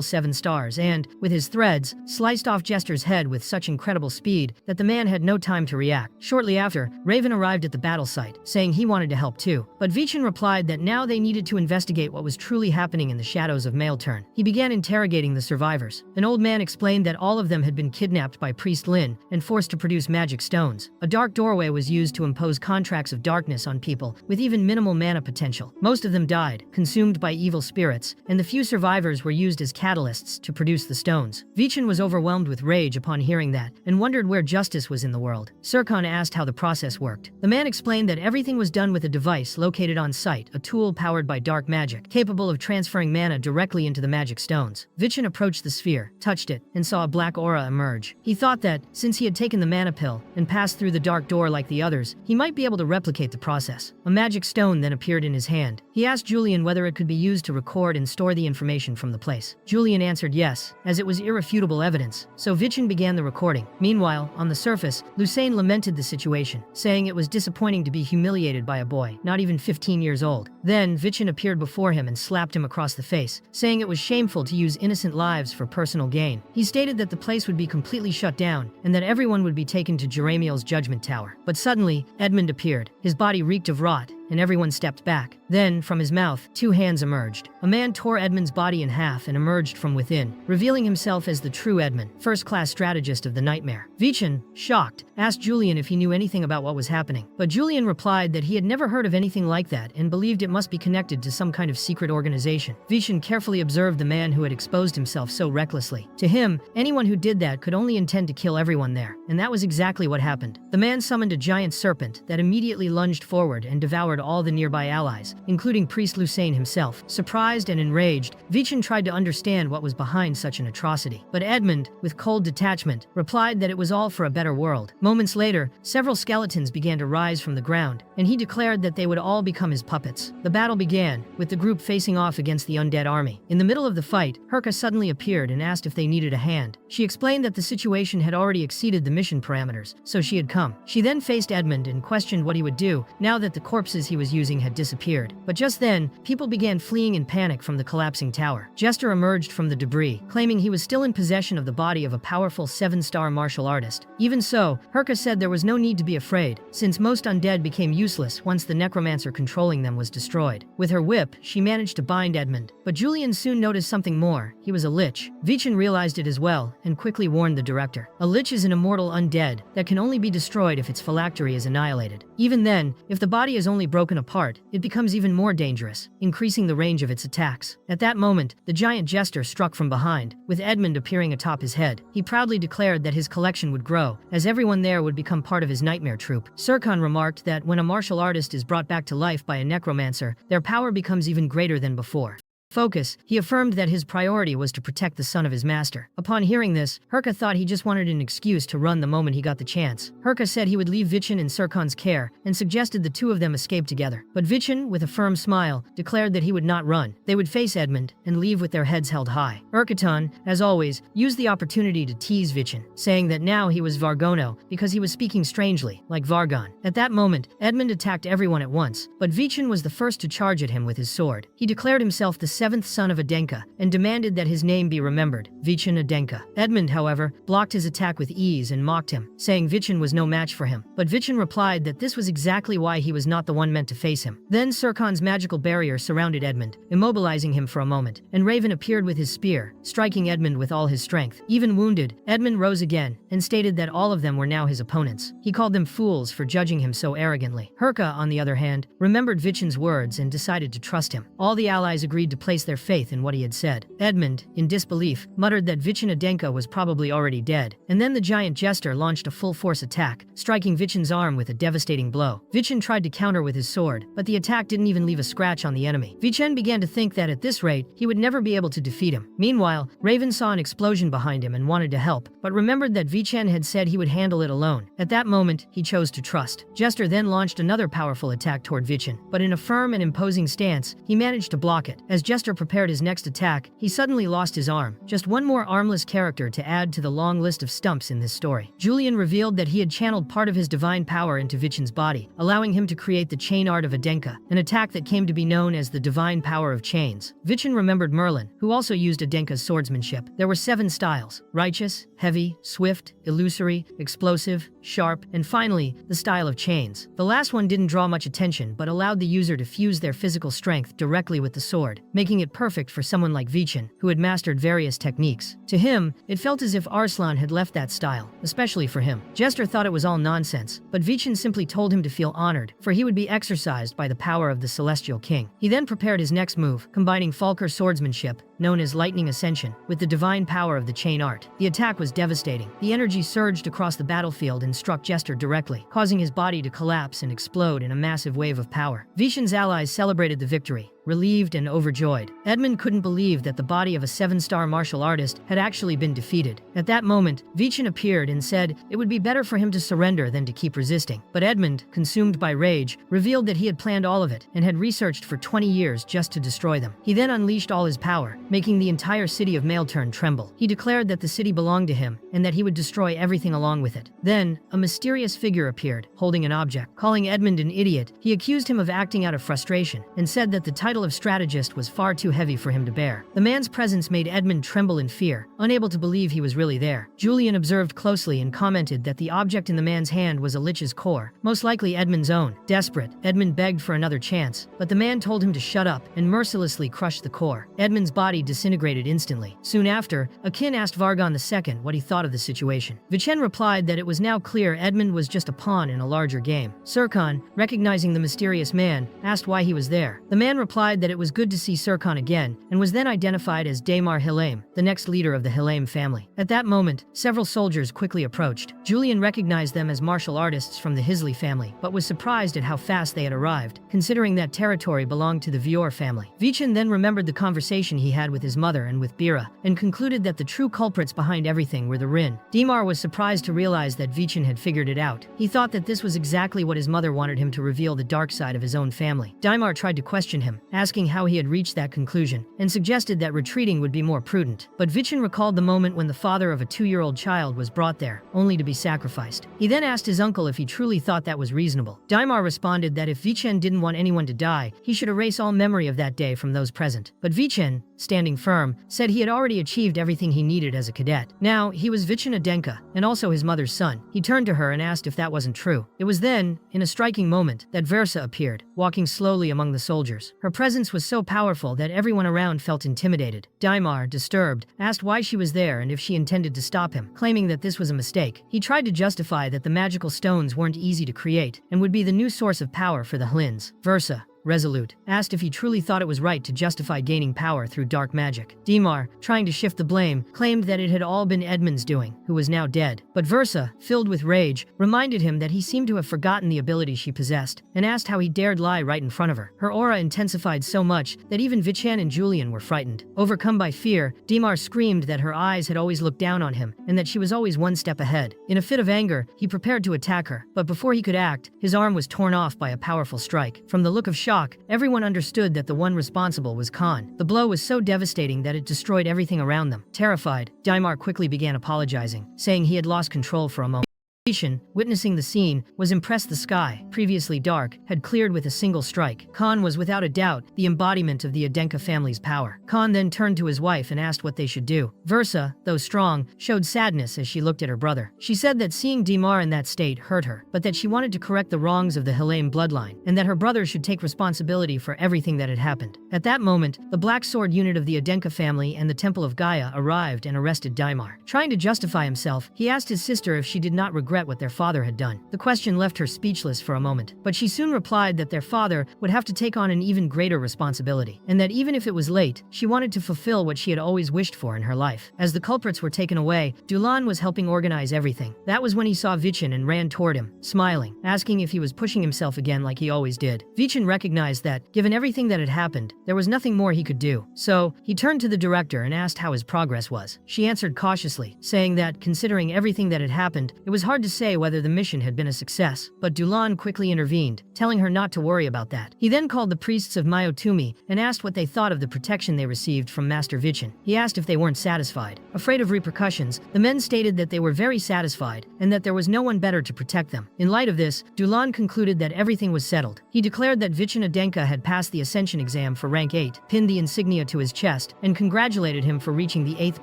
7 stars and, with his threads, sliced off Jester's head with such incredible speed that the man had no time to react. Shortly after, Raven arrived at the battle site, saying he wanted to help too. But Vichin replied that now they needed to investigate what was truly happening in the shadows of Mailturn. He began interrogating the survivors. An old man explained that all of them had been kidnapped by Priest Lin and forced to produce magic stones. A dark doorway was used to impose contracts of darkness on people with even minimal mana potential. Most of them died, consumed by evil spirits, and the few survivors were used as catalysts to produce the stones. Vichin was overwhelmed with rage upon hearing that and wondered where justice was in the world. Serkan asked how the process worked. The man explained that everything was done with a device located on site, a tool powered by dark magic, capable of transferring mana directly into the magic stones. Vichin approached the sphere, touched it, and saw saw a black aura emerge. He thought that, since he had taken the mana pill and passed through the dark door like the others, he might be able to replicate the process. A magic stone then appeared in his hand. He asked Julian whether it could be used to record and store the information from the place. Julian answered yes, as it was irrefutable evidence, so Vichin began the recording. Meanwhile, on the surface, Lucene lamented the situation, saying it was disappointing to be humiliated by a boy, not even 15 years old. Then, Vichin appeared before him and slapped him across the face, saying it was shameful to use innocent lives for personal gain. He stated that the place would be completely shut down, and that everyone would be taken to Jeremiel's judgment tower. But suddenly, Edmund appeared. His body reeked of rot, and everyone stepped back. Then, from his mouth, 2 hands emerged. A man tore Edmund's body in half and emerged from within, revealing himself as the true Edmund, first-class strategist of the nightmare. Vichin, shocked, asked Julian if he knew anything about what was happening. But Julian replied that he had never heard of anything like that and believed it must be connected to some kind of secret organization. Vichin carefully observed the man who had exposed himself so recklessly. To him, anyone who did that could only intend to kill everyone there, and that was exactly what happened. The man summoned a giant serpent that immediately lunged forward and devoured all the nearby allies, including Priest Lucene himself. Surprised and enraged, Vichin tried to understand what was behind such an atrocity. But Edmund, with cold detachment, replied that it was all for a better world. Moments later, several skeletons began to rise from the ground, and he declared that they would all become his puppets. The battle began, with the group facing off against the undead army. In the middle of the fight, Herka suddenly appeared and asked if they needed a hand. She explained that the situation had already exceeded the mission parameters, so she had come. She then faced Edmund and questioned what he would do now that the corpses he was using had disappeared. But just then, people began fleeing in panic from the collapsing tower. Jester emerged from the debris, claiming he was still in possession of the body of a powerful 7-star martial artist. Even so, Herka said there was no need to be afraid, since most undead became useless once the necromancer controlling them was destroyed. With her whip, she managed to bind Edmund. But Julian soon noticed something more. He was a lich. Vichin realized it as well, and quickly warned the director. A lich is an immortal undead that can only be destroyed if its phylactery is annihilated. Even then, if the body is only broken apart, it becomes even more dangerous, increasing the range of its attacks. At that moment, the giant jester struck from behind, with Edmund appearing atop his head. He proudly declared that his collection would grow, as everyone there would become part of his nightmare troupe. Serkan remarked that when a martial artist is brought back to life by a necromancer, their power becomes even greater than before. Focus, he affirmed that his priority was to protect the son of his master. Upon hearing this, Herka thought he just wanted an excuse to run the moment he got the chance. Herka said he would leave Vichin in Serkan's care and suggested the two of them escape together. But Vichin, with a firm smile, declared that he would not run. They would face Edmund and leave with their heads held high. Erkaton, as always, used the opportunity to tease Vichin, saying that now he was Vargono because he was speaking strangely, like Vargon. At that moment, Edmund attacked everyone at once, but Vichin was the first to charge at him with his sword. He declared himself the 7th son of Adenka, and demanded that his name be remembered, Vichin Adenka. Edmund, however, blocked his attack with ease and mocked him, saying Vichin was no match for him. But Vichin replied that this was exactly why he was not the one meant to face him. Then Serkan's magical barrier surrounded Edmund, immobilizing him for a moment, and Raven appeared with his spear, striking Edmund with all his strength. Even wounded, Edmund rose again, and stated that all of them were now his opponents. He called them fools for judging him so arrogantly. Herka, on the other hand, remembered Vichin's words and decided to trust him. All the allies agreed to place their faith in what he had said. Edmund, in disbelief, muttered that Vichin Adenka was probably already dead, and then the giant jester launched a full-force attack, striking Vichin's arm with a devastating blow. Vichin tried to counter with his sword, but the attack didn't even leave a scratch on the enemy. Vichin began to think that at this rate, he would never be able to defeat him. Meanwhile, Raven saw an explosion behind him and wanted to help, but remembered that Vichin had said he would handle it alone. At that moment, he chose to trust. Jester then launched another powerful attack toward Vichin, but in a firm and imposing stance, he managed to block it. As Jester prepared his next attack, he suddenly lost his arm. Just one more armless character to add to the long list of stumps in this story. Julian revealed that he had channeled part of his divine power into Vichin's body, allowing him to create the chain art of Adenka, an attack that came to be known as the divine power of chains. Vichin remembered Merlin, who also used Adenka's swordsmanship. There were 7 styles: righteous, heavy, swift, illusory, explosive, sharp, and finally, the style of chains. The last one didn't draw much attention but allowed the user to fuse their physical strength directly with the sword, making it perfect for someone like Vichin, who had mastered various techniques. To him, it felt as if Arslan had left that style, especially for him. Jester thought it was all nonsense, but Vichin simply told him to feel honored, for he would be exercised by the power of the Celestial King. He then prepared his next move, combining Falker swordsmanship, known as Lightning Ascension, with the divine power of the chain art. The attack was devastating. The energy surged across the battlefield and struck Jester directly, causing his body to collapse and explode in a massive wave of power. Vishen's allies celebrated the victory, relieved and overjoyed. Edmund couldn't believe that the body of a 7-star martial artist had actually been defeated. At that moment, Vishen appeared and said it would be better for him to surrender than to keep resisting. But Edmund, consumed by rage, revealed that he had planned all of it and had researched for 20 years just to destroy them. He then unleashed all his power, making the entire city of Maelturn tremble. He declared that the city belonged to him and that he would destroy everything along with it. Then, a mysterious figure appeared, holding an object. Calling Edmund an idiot, he accused him of acting out of frustration and said that the title of strategist was far too heavy for him to bear. The man's presence made Edmund tremble in fear, unable to believe he was really there. Julian observed closely and commented that the object in the man's hand was a lich's core, most likely Edmund's own. Desperate, Edmund begged for another chance, but the man told him to shut up and mercilessly crushed the core. Edmund's body disintegrated instantly. Soon after, Akin asked Vargon II what he thought of the situation. Vichen replied that it was now clear Edmund was just a pawn in a larger game. Sirkon, recognizing the mysterious man, asked why he was there. The man replied that it was good to see Sirkon again, and was then identified as Daimar Hilaim, the next leader of the Hilaim family. At that moment, several soldiers quickly approached. Julian recognized them as martial artists from the Hisley family, but was surprised at how fast they had arrived, considering that territory belonged to the Vior family. Vichen then remembered the conversation he had with his mother and with Bira, and concluded that the true culprits behind everything were the Rin. Daimar was surprised to realize that Vichen had figured it out. He thought that this was exactly what his mother wanted him to reveal, the dark side of his own family. Daimar tried to question him, asking how he had reached that conclusion, and suggested that retreating would be more prudent. But Vichen recalled the moment when the father of a 2-year-old child was brought there, only to be sacrificed. He then asked his uncle if he truly thought that was reasonable. Daimar responded that if Vichen didn't want anyone to die, he should erase all memory of that day from those present. But Vichen, standing firm, said he had already achieved everything he needed as a cadet. Now, he was Vichen Adenka, and also his mother's son. He turned to her and asked if that wasn't true. It was then, in a striking moment, that Versa appeared, walking slowly among the soldiers. Her presence was so powerful that everyone around felt intimidated. Daimar, disturbed, asked why she was there and if she intended to stop him, claiming that this was a mistake. He tried to justify that the magical stones weren't easy to create and would be the new source of power for the Hlins. Versa, resolute, asked if he truly thought it was right to justify gaining power through dark magic. Daimar, trying to shift the blame, claimed that it had all been Edmund's doing, who was now dead. But Versa, filled with rage, reminded him that he seemed to have forgotten the ability she possessed, and asked how he dared lie right in front of her. Her aura intensified so much that even Vichen and Julian were frightened. Overcome by fear, Daimar screamed that her eyes had always looked down on him, and that she was always one step ahead. In a fit of anger, he prepared to attack her, but before he could act, his arm was torn off by a powerful strike. From the look of shock, everyone understood that the one responsible was Khan. The blow was so devastating that it destroyed everything around them. Terrified, Daimar quickly began apologizing, saying he had lost control for a moment. Vishen, witnessing the scene, was impressed. The sky, previously dark, had cleared with a single strike. Khan was without a doubt the embodiment of the Adenka family's power. Khan then turned to his wife and asked what they should do. Versa, though strong, showed sadness as she looked at her brother. She said that seeing Daimar in that state hurt her, but that she wanted to correct the wrongs of the Hilaim bloodline, and that her brother should take responsibility for everything that had happened. At that moment, the Black Sword unit of the Adenka family and the Temple of Gaia arrived and arrested Daimar. Trying to justify himself, he asked his sister if she did not regret what their father had done. The question left her speechless for a moment, but she soon replied that their father would have to take on an even greater responsibility, and that even if it was late, she wanted to fulfill what she had always wished for in her life. As the culprits were taken away, Dulan was helping organize everything. That was when he saw Vichen and ran toward him, smiling, asking if he was pushing himself again like he always did. Vichen recognized that, given everything that had happened, there was nothing more he could do. So, he turned to the director and asked how his progress was. She answered cautiously, saying that, considering everything that had happened, it was hard to say whether the mission had been a success. But Dulan quickly intervened, telling her not to worry about that. He then called the priests of Myotumi and asked what they thought of the protection they received from Master Vichen. He asked if they weren't satisfied. Afraid of repercussions, the men stated that they were very satisfied and that there was no one better to protect them. In light of this, Dulan concluded that everything was settled. He declared that Vichen Adenka had passed the Ascension exam for rank 8, pinned the insignia to his chest, and congratulated him for reaching the 8th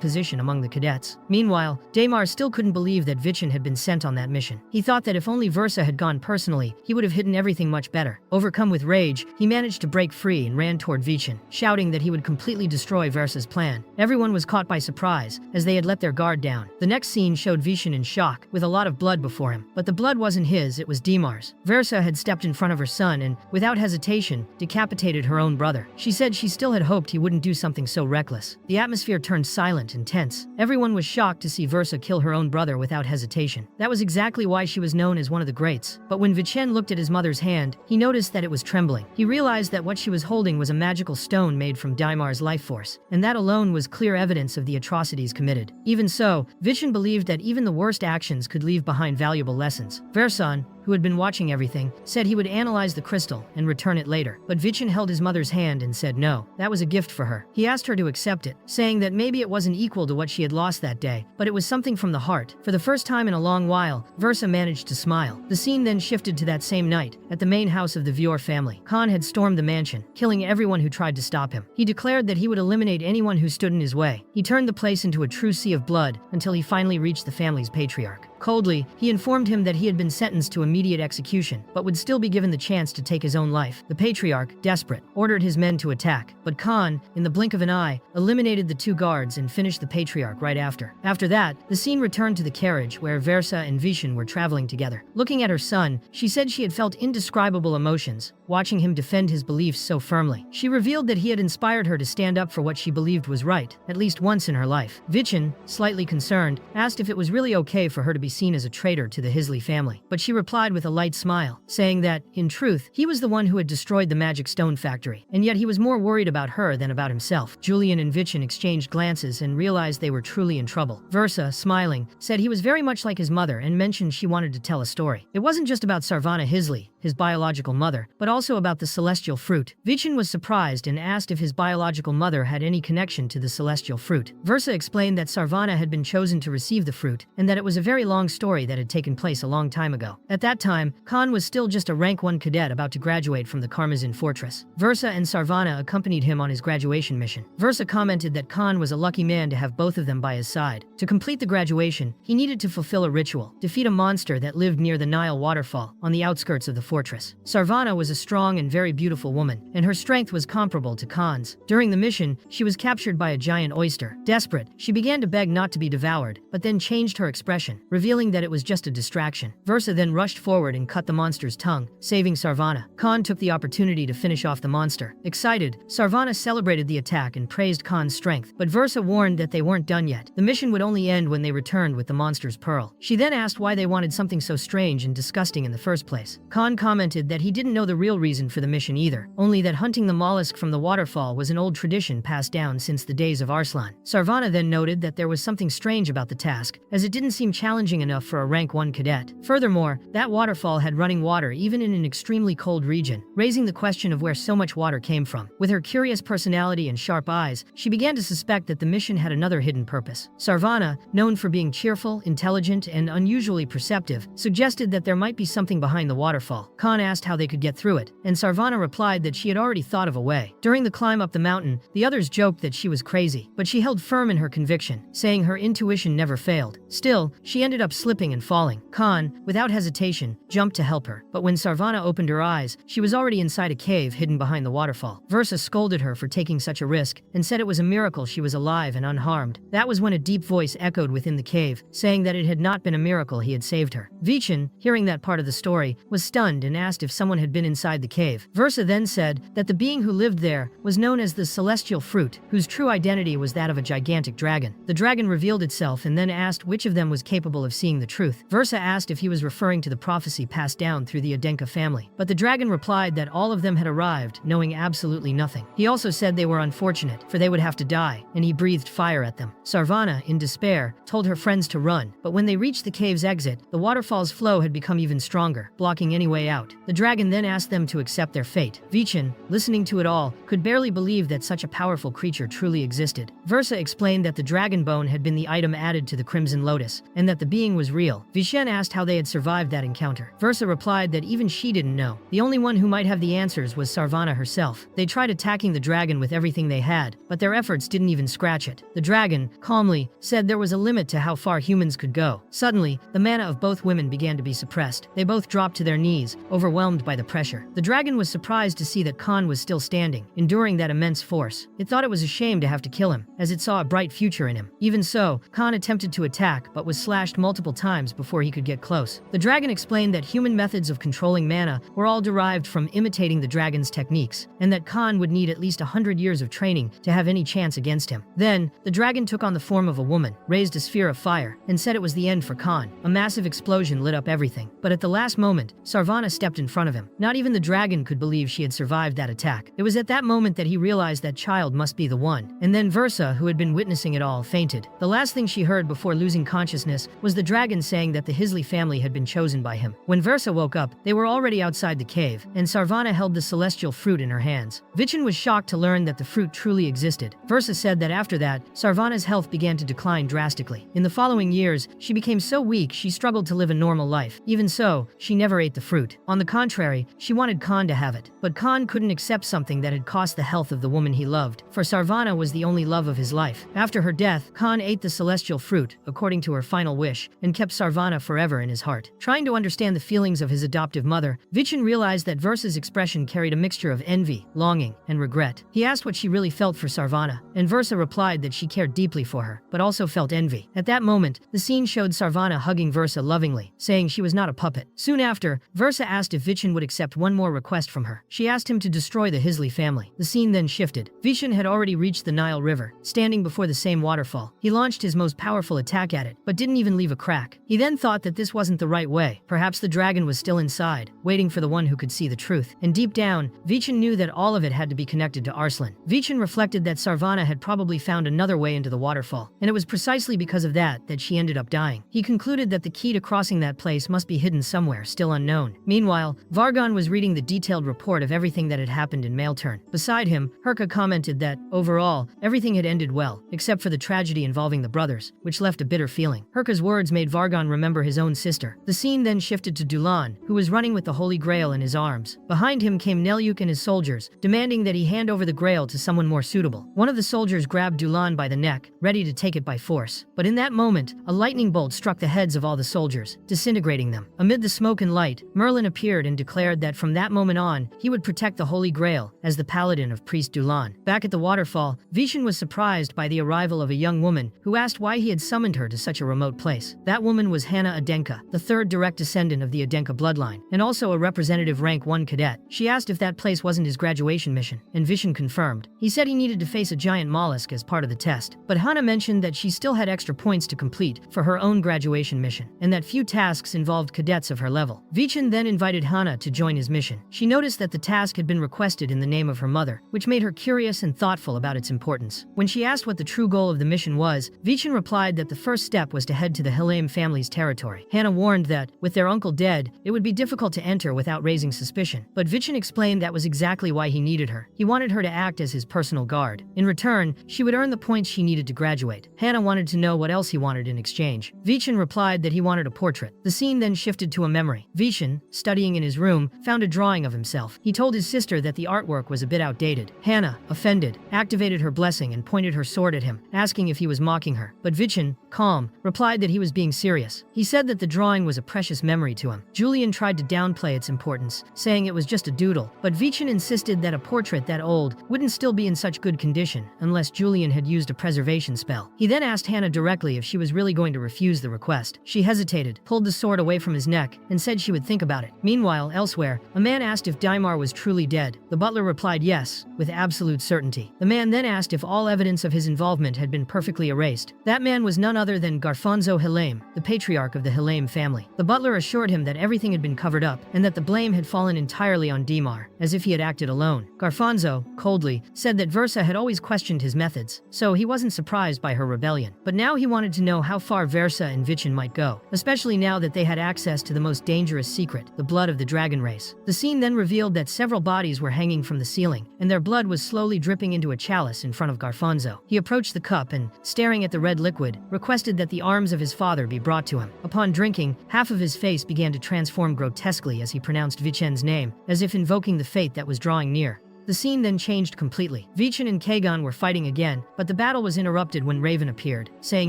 position among the cadets. Meanwhile, Daimar still couldn't believe that Vichen had been sent on that mission. He thought that if only Versa had gone personally, he would have hidden everything much better. Overcome with rage, he managed to break free and ran toward Vichin, shouting that he would completely destroy Versa's plan. Everyone was caught by surprise, as they had let their guard down. The next scene showed Vichin in shock, with a lot of blood before him. But the blood wasn't his, it was Dimar's. Versa had stepped in front of her son and, without hesitation, decapitated her own brother. She said she still had hoped he wouldn't do something so reckless. The atmosphere turned silent and tense. Everyone was shocked to see Versa kill her own brother without hesitation. That was exactly why she was known as one of the greats. But when Vichin looked at his mother's hand, he noticed that it was trembling. He realized that what she was holding was a magical stone made from Dimar's life force, and that alone was clear evidence of the atrocities committed. Even so, Vichin believed that even the worst actions could leave behind valuable lessons. Versan, who had been watching everything, said he would analyze the crystal and return it later. But Vichin held his mother's hand and said no, that was a gift for her. He asked her to accept it, saying that maybe it wasn't equal to what she had lost that day, but it was something from the heart. For the first time in a long while, Versa managed to smile. The scene then shifted to that same night, at the main house of the Vior family. Khan had stormed the mansion, killing everyone who tried to stop him. He declared that he would eliminate anyone who stood in his way. He turned the place into a true sea of blood until he finally reached the family's patriarch. Coldly, he informed him that he had been sentenced to immediate execution, but would still be given the chance to take his own life. The patriarch, desperate, ordered his men to attack, but Khan, in the blink of an eye, eliminated the two guards and finished the patriarch right after. After that, the scene returned to the carriage where Versa and Vichin were traveling together. Looking at her son, she said she had felt indescribable emotions, watching him defend his beliefs so firmly. She revealed that he had inspired her to stand up for what she believed was right, at least once in her life. Vichin, slightly concerned, asked if it was really okay for her to be seen as a traitor to the Hisley family, but she replied with a light smile, saying that, in truth, he was the one who had destroyed the magic stone factory, and yet he was more worried about her than about himself. Julian and Vichin exchanged glances and realized they were truly in trouble. Versa, smiling, said he was very much like his mother and mentioned she wanted to tell a story. It wasn't just about Sarvana Hisley, his biological mother, but also about the celestial fruit. Vichin was surprised and asked if his biological mother had any connection to the celestial fruit. Versa explained that Sarvana had been chosen to receive the fruit, and that it was a very long story that had taken place a long time ago. At that time, Khan was still just a rank 1 cadet about to graduate from the Karmazin fortress. Versa and Sarvana accompanied him on his graduation mission. Versa commented that Khan was a lucky man to have both of them by his side. To complete the graduation, he needed to fulfill a ritual, defeat a monster that lived near the Nile waterfall, on the outskirts of the fortress. Sarvana was a strong and very beautiful woman, and her strength was comparable to Khan's. During the mission, she was captured by a giant oyster. Desperate, she began to beg not to be devoured, but then changed her expression, revealing that it was just a distraction. Versa then rushed forward and cut the monster's tongue, saving Sarvana. Khan took the opportunity to finish off the monster. Excited, Sarvana celebrated the attack and praised Khan's strength, but Versa warned that they weren't done yet. The mission would only end when they returned with the monster's pearl. She then asked why they wanted something so strange and disgusting in the first place. Khan commented that he didn't know the real reason for the mission either, only that hunting the mollusk from the waterfall was an old tradition passed down since the days of Arslan. Sarvana then noted that there was something strange about the task, as it didn't seem challenging enough for a rank 1 cadet. Furthermore, that waterfall had running water even in an extremely cold region, raising the question of where so much water came from. With her curious personality and sharp eyes, she began to suspect that the mission had another hidden purpose. Sarvana, known for being cheerful, intelligent, and unusually perceptive, suggested that there might be something behind the waterfall. Khan asked how they could get through it, and Sarvana replied that she had already thought of a way. During the climb up the mountain, the others joked that she was crazy, but she held firm in her conviction, saying her intuition never failed. Still, she ended up slipping and falling. Khan, without hesitation, jumped to help her, but when Sarvana opened her eyes, she was already inside a cave hidden behind the waterfall. Versa scolded her for taking such a risk, and said it was a miracle she was alive and unharmed. That was when a deep voice echoed within the cave, saying that it had not been a miracle he had saved her. Vichin, hearing that part of the story, was stunned and asked if someone had been inside the cave. Versa then said that the being who lived there was known as the celestial fruit, whose true identity was that of a gigantic dragon. The dragon revealed itself and then asked which of them was capable of seeing the truth. Versa asked if he was referring to the prophecy passed down through the Adenka family, but the dragon replied that all of them had arrived, knowing absolutely nothing. He also said they were unfortunate, for they would have to die, and he breathed fire at them. Sarvana, in despair, told her friends to run, but when they reached the cave's exit, the waterfall's flow had become even stronger, blocking any way out. out. The dragon then asked them to accept their fate. Vichin, listening to it all, could barely believe that such a powerful creature truly existed. Versa explained that the dragon bone had been the item added to the Crimson Lotus, and that the being was real. Vichin asked how they had survived that encounter. Versa replied that even she didn't know. The only one who might have the answers was Sarvana herself. They tried attacking the dragon with everything they had, but their efforts didn't even scratch it. The dragon, calmly, said there was a limit to how far humans could go. Suddenly, the mana of both women began to be suppressed. They both dropped to their knees, overwhelmed by the pressure. The dragon was surprised to see that Khan was still standing, enduring that immense force. It thought it was a shame to have to kill him, as it saw a bright future in him. Even so, Khan attempted to attack, but was slashed multiple times before he could get close. The dragon explained that human methods of controlling mana were all derived from imitating the dragon's techniques, and that Khan would need at least 100 years of training to have any chance against him. Then, the dragon took on the form of a woman, raised a sphere of fire, and said it was the end for Khan. A massive explosion lit up everything. But at the last moment, Sarvana stepped in front of him. Not even the dragon could believe she had survived that attack. It was at that moment that he realized that child must be the one. And then Versa, who had been witnessing it all, fainted. The last thing she heard before losing consciousness was the dragon saying that the Hisley family had been chosen by him. When Versa woke up, they were already outside the cave, and Sarvana held the celestial fruit in her hands. Vichin was shocked to learn that the fruit truly existed. Versa said that after that, Sarvana's health began to decline drastically. In the following years, she became so weak she struggled to live a normal life. Even so, she never ate the fruit. On the contrary, she wanted Khan to have it. But Khan couldn't accept something that had cost the health of the woman he loved, for Sarvana was the only love of his life. After her death, Khan ate the celestial fruit, according to her final wish, and kept Sarvana forever in his heart. Trying to understand the feelings of his adoptive mother, Vichin realized that Versa's expression carried a mixture of envy, longing, and regret. He asked what she really felt for Sarvana, and Versa replied that she cared deeply for her, but also felt envy. At that moment, the scene showed Sarvana hugging Versa lovingly, saying she was not a puppet. Soon after, Versa asked if Vichin would accept one more request from her. She asked him to destroy the Hisley family. The scene then shifted. Vichin had already reached the Nile River, standing before the same waterfall. He launched his most powerful attack at it, but didn't even leave a crack. He then thought that this wasn't the right way. Perhaps the dragon was still inside, waiting for the one who could see the truth. And deep down, Vichin knew that all of it had to be connected to Arslan. Vichin reflected that Sarvana had probably found another way into the waterfall, and it was precisely because of that she ended up dying. He concluded that the key to crossing that place must be hidden somewhere, still unknown. Meanwhile, Vargon was reading the detailed report of everything that had happened in Mailturn. Beside him, Herka commented that, overall, everything had ended well, except for the tragedy involving the brothers, which left a bitter feeling. Herka's words made Vargon remember his own sister. The scene then shifted to Dulan, who was running with the Holy Grail in his arms. Behind him came Nelyuk and his soldiers, demanding that he hand over the Grail to someone more suitable. One of the soldiers grabbed Dulan by the neck, ready to take it by force. But in that moment, a lightning bolt struck the heads of all the soldiers, disintegrating them. Amid the smoke and light, Merlin appeared and declared that from that moment on, he would protect the Holy Grail as the paladin of Priest Dulan. Back at the waterfall, Vishen was surprised by the arrival of a young woman who asked why he had summoned her to such a remote place. That woman was Hannah Adenka, the third direct descendant of the Adenka bloodline, and also a representative rank 1 cadet. She asked if that place wasn't his graduation mission, and Vishen confirmed. He said he needed to face a giant mollusk as part of the test, but Hannah mentioned that she still had extra points to complete for her own graduation mission, and that few tasks involved cadets of her level. Vichin then invited Hannah to join his mission. She noticed that the task had been requested in the name of her mother, which made her curious and thoughtful about its importance. When she asked what the true goal of the mission was, Vichin replied that the first step was to head to the Hilaim family's territory. Hannah warned that, with their uncle dead, it would be difficult to enter without raising suspicion, but Vichin explained that was exactly why he needed her. He wanted her to act as his personal guard. In return, she would earn the points she needed to graduate. Hannah wanted to know what else he wanted in exchange. Vichin replied that he wanted a portrait. The scene then shifted to a memory. Vichin, studying in his room, found a drawing of himself. He told his sister that the artwork was a bit outdated. Hannah, offended, activated her blessing and pointed her sword at him, asking if he was mocking her. But Vichin, calm, replied that he was being serious. He said that the drawing was a precious memory to him. Julian tried to downplay its importance, saying it was just a doodle, but Vichin insisted that a portrait that old wouldn't still be in such good condition unless Julian had used a preservation spell. He then asked Hannah directly if she was really going to refuse the request. She hesitated, pulled the sword away from his neck, and said she would think about it. Meanwhile, elsewhere, a man asked if Daimar was truly dead. The butler replied yes, with absolute certainty. The man then asked if all evidence of his involvement had been perfectly erased. That man was none other than Garfonzo Hilaim, the patriarch of the Hilaim family. The butler assured him that everything had been covered up, and that the blame had fallen entirely on Daimar, as if he had acted alone. Garfonzo, coldly, said that Versa had always questioned his methods, so he wasn't surprised by her rebellion. But now he wanted to know how far Versa and Vichin might go, especially now that they had access to the most dangerous secret, the blood of the dragon race. The scene then revealed that several bodies were hanging from the ceiling, and their blood was slowly dripping into a chalice in front of Garfonzo. He approached the cup and, staring at the red liquid, requested that the arms of his father be brought to him. Upon drinking, half of his face began to transform grotesquely as he pronounced Vichen's name, as if invoking the fate that was drawing near. The scene then changed completely. Vichen and Kagon were fighting again, but the battle was interrupted when Raven appeared, saying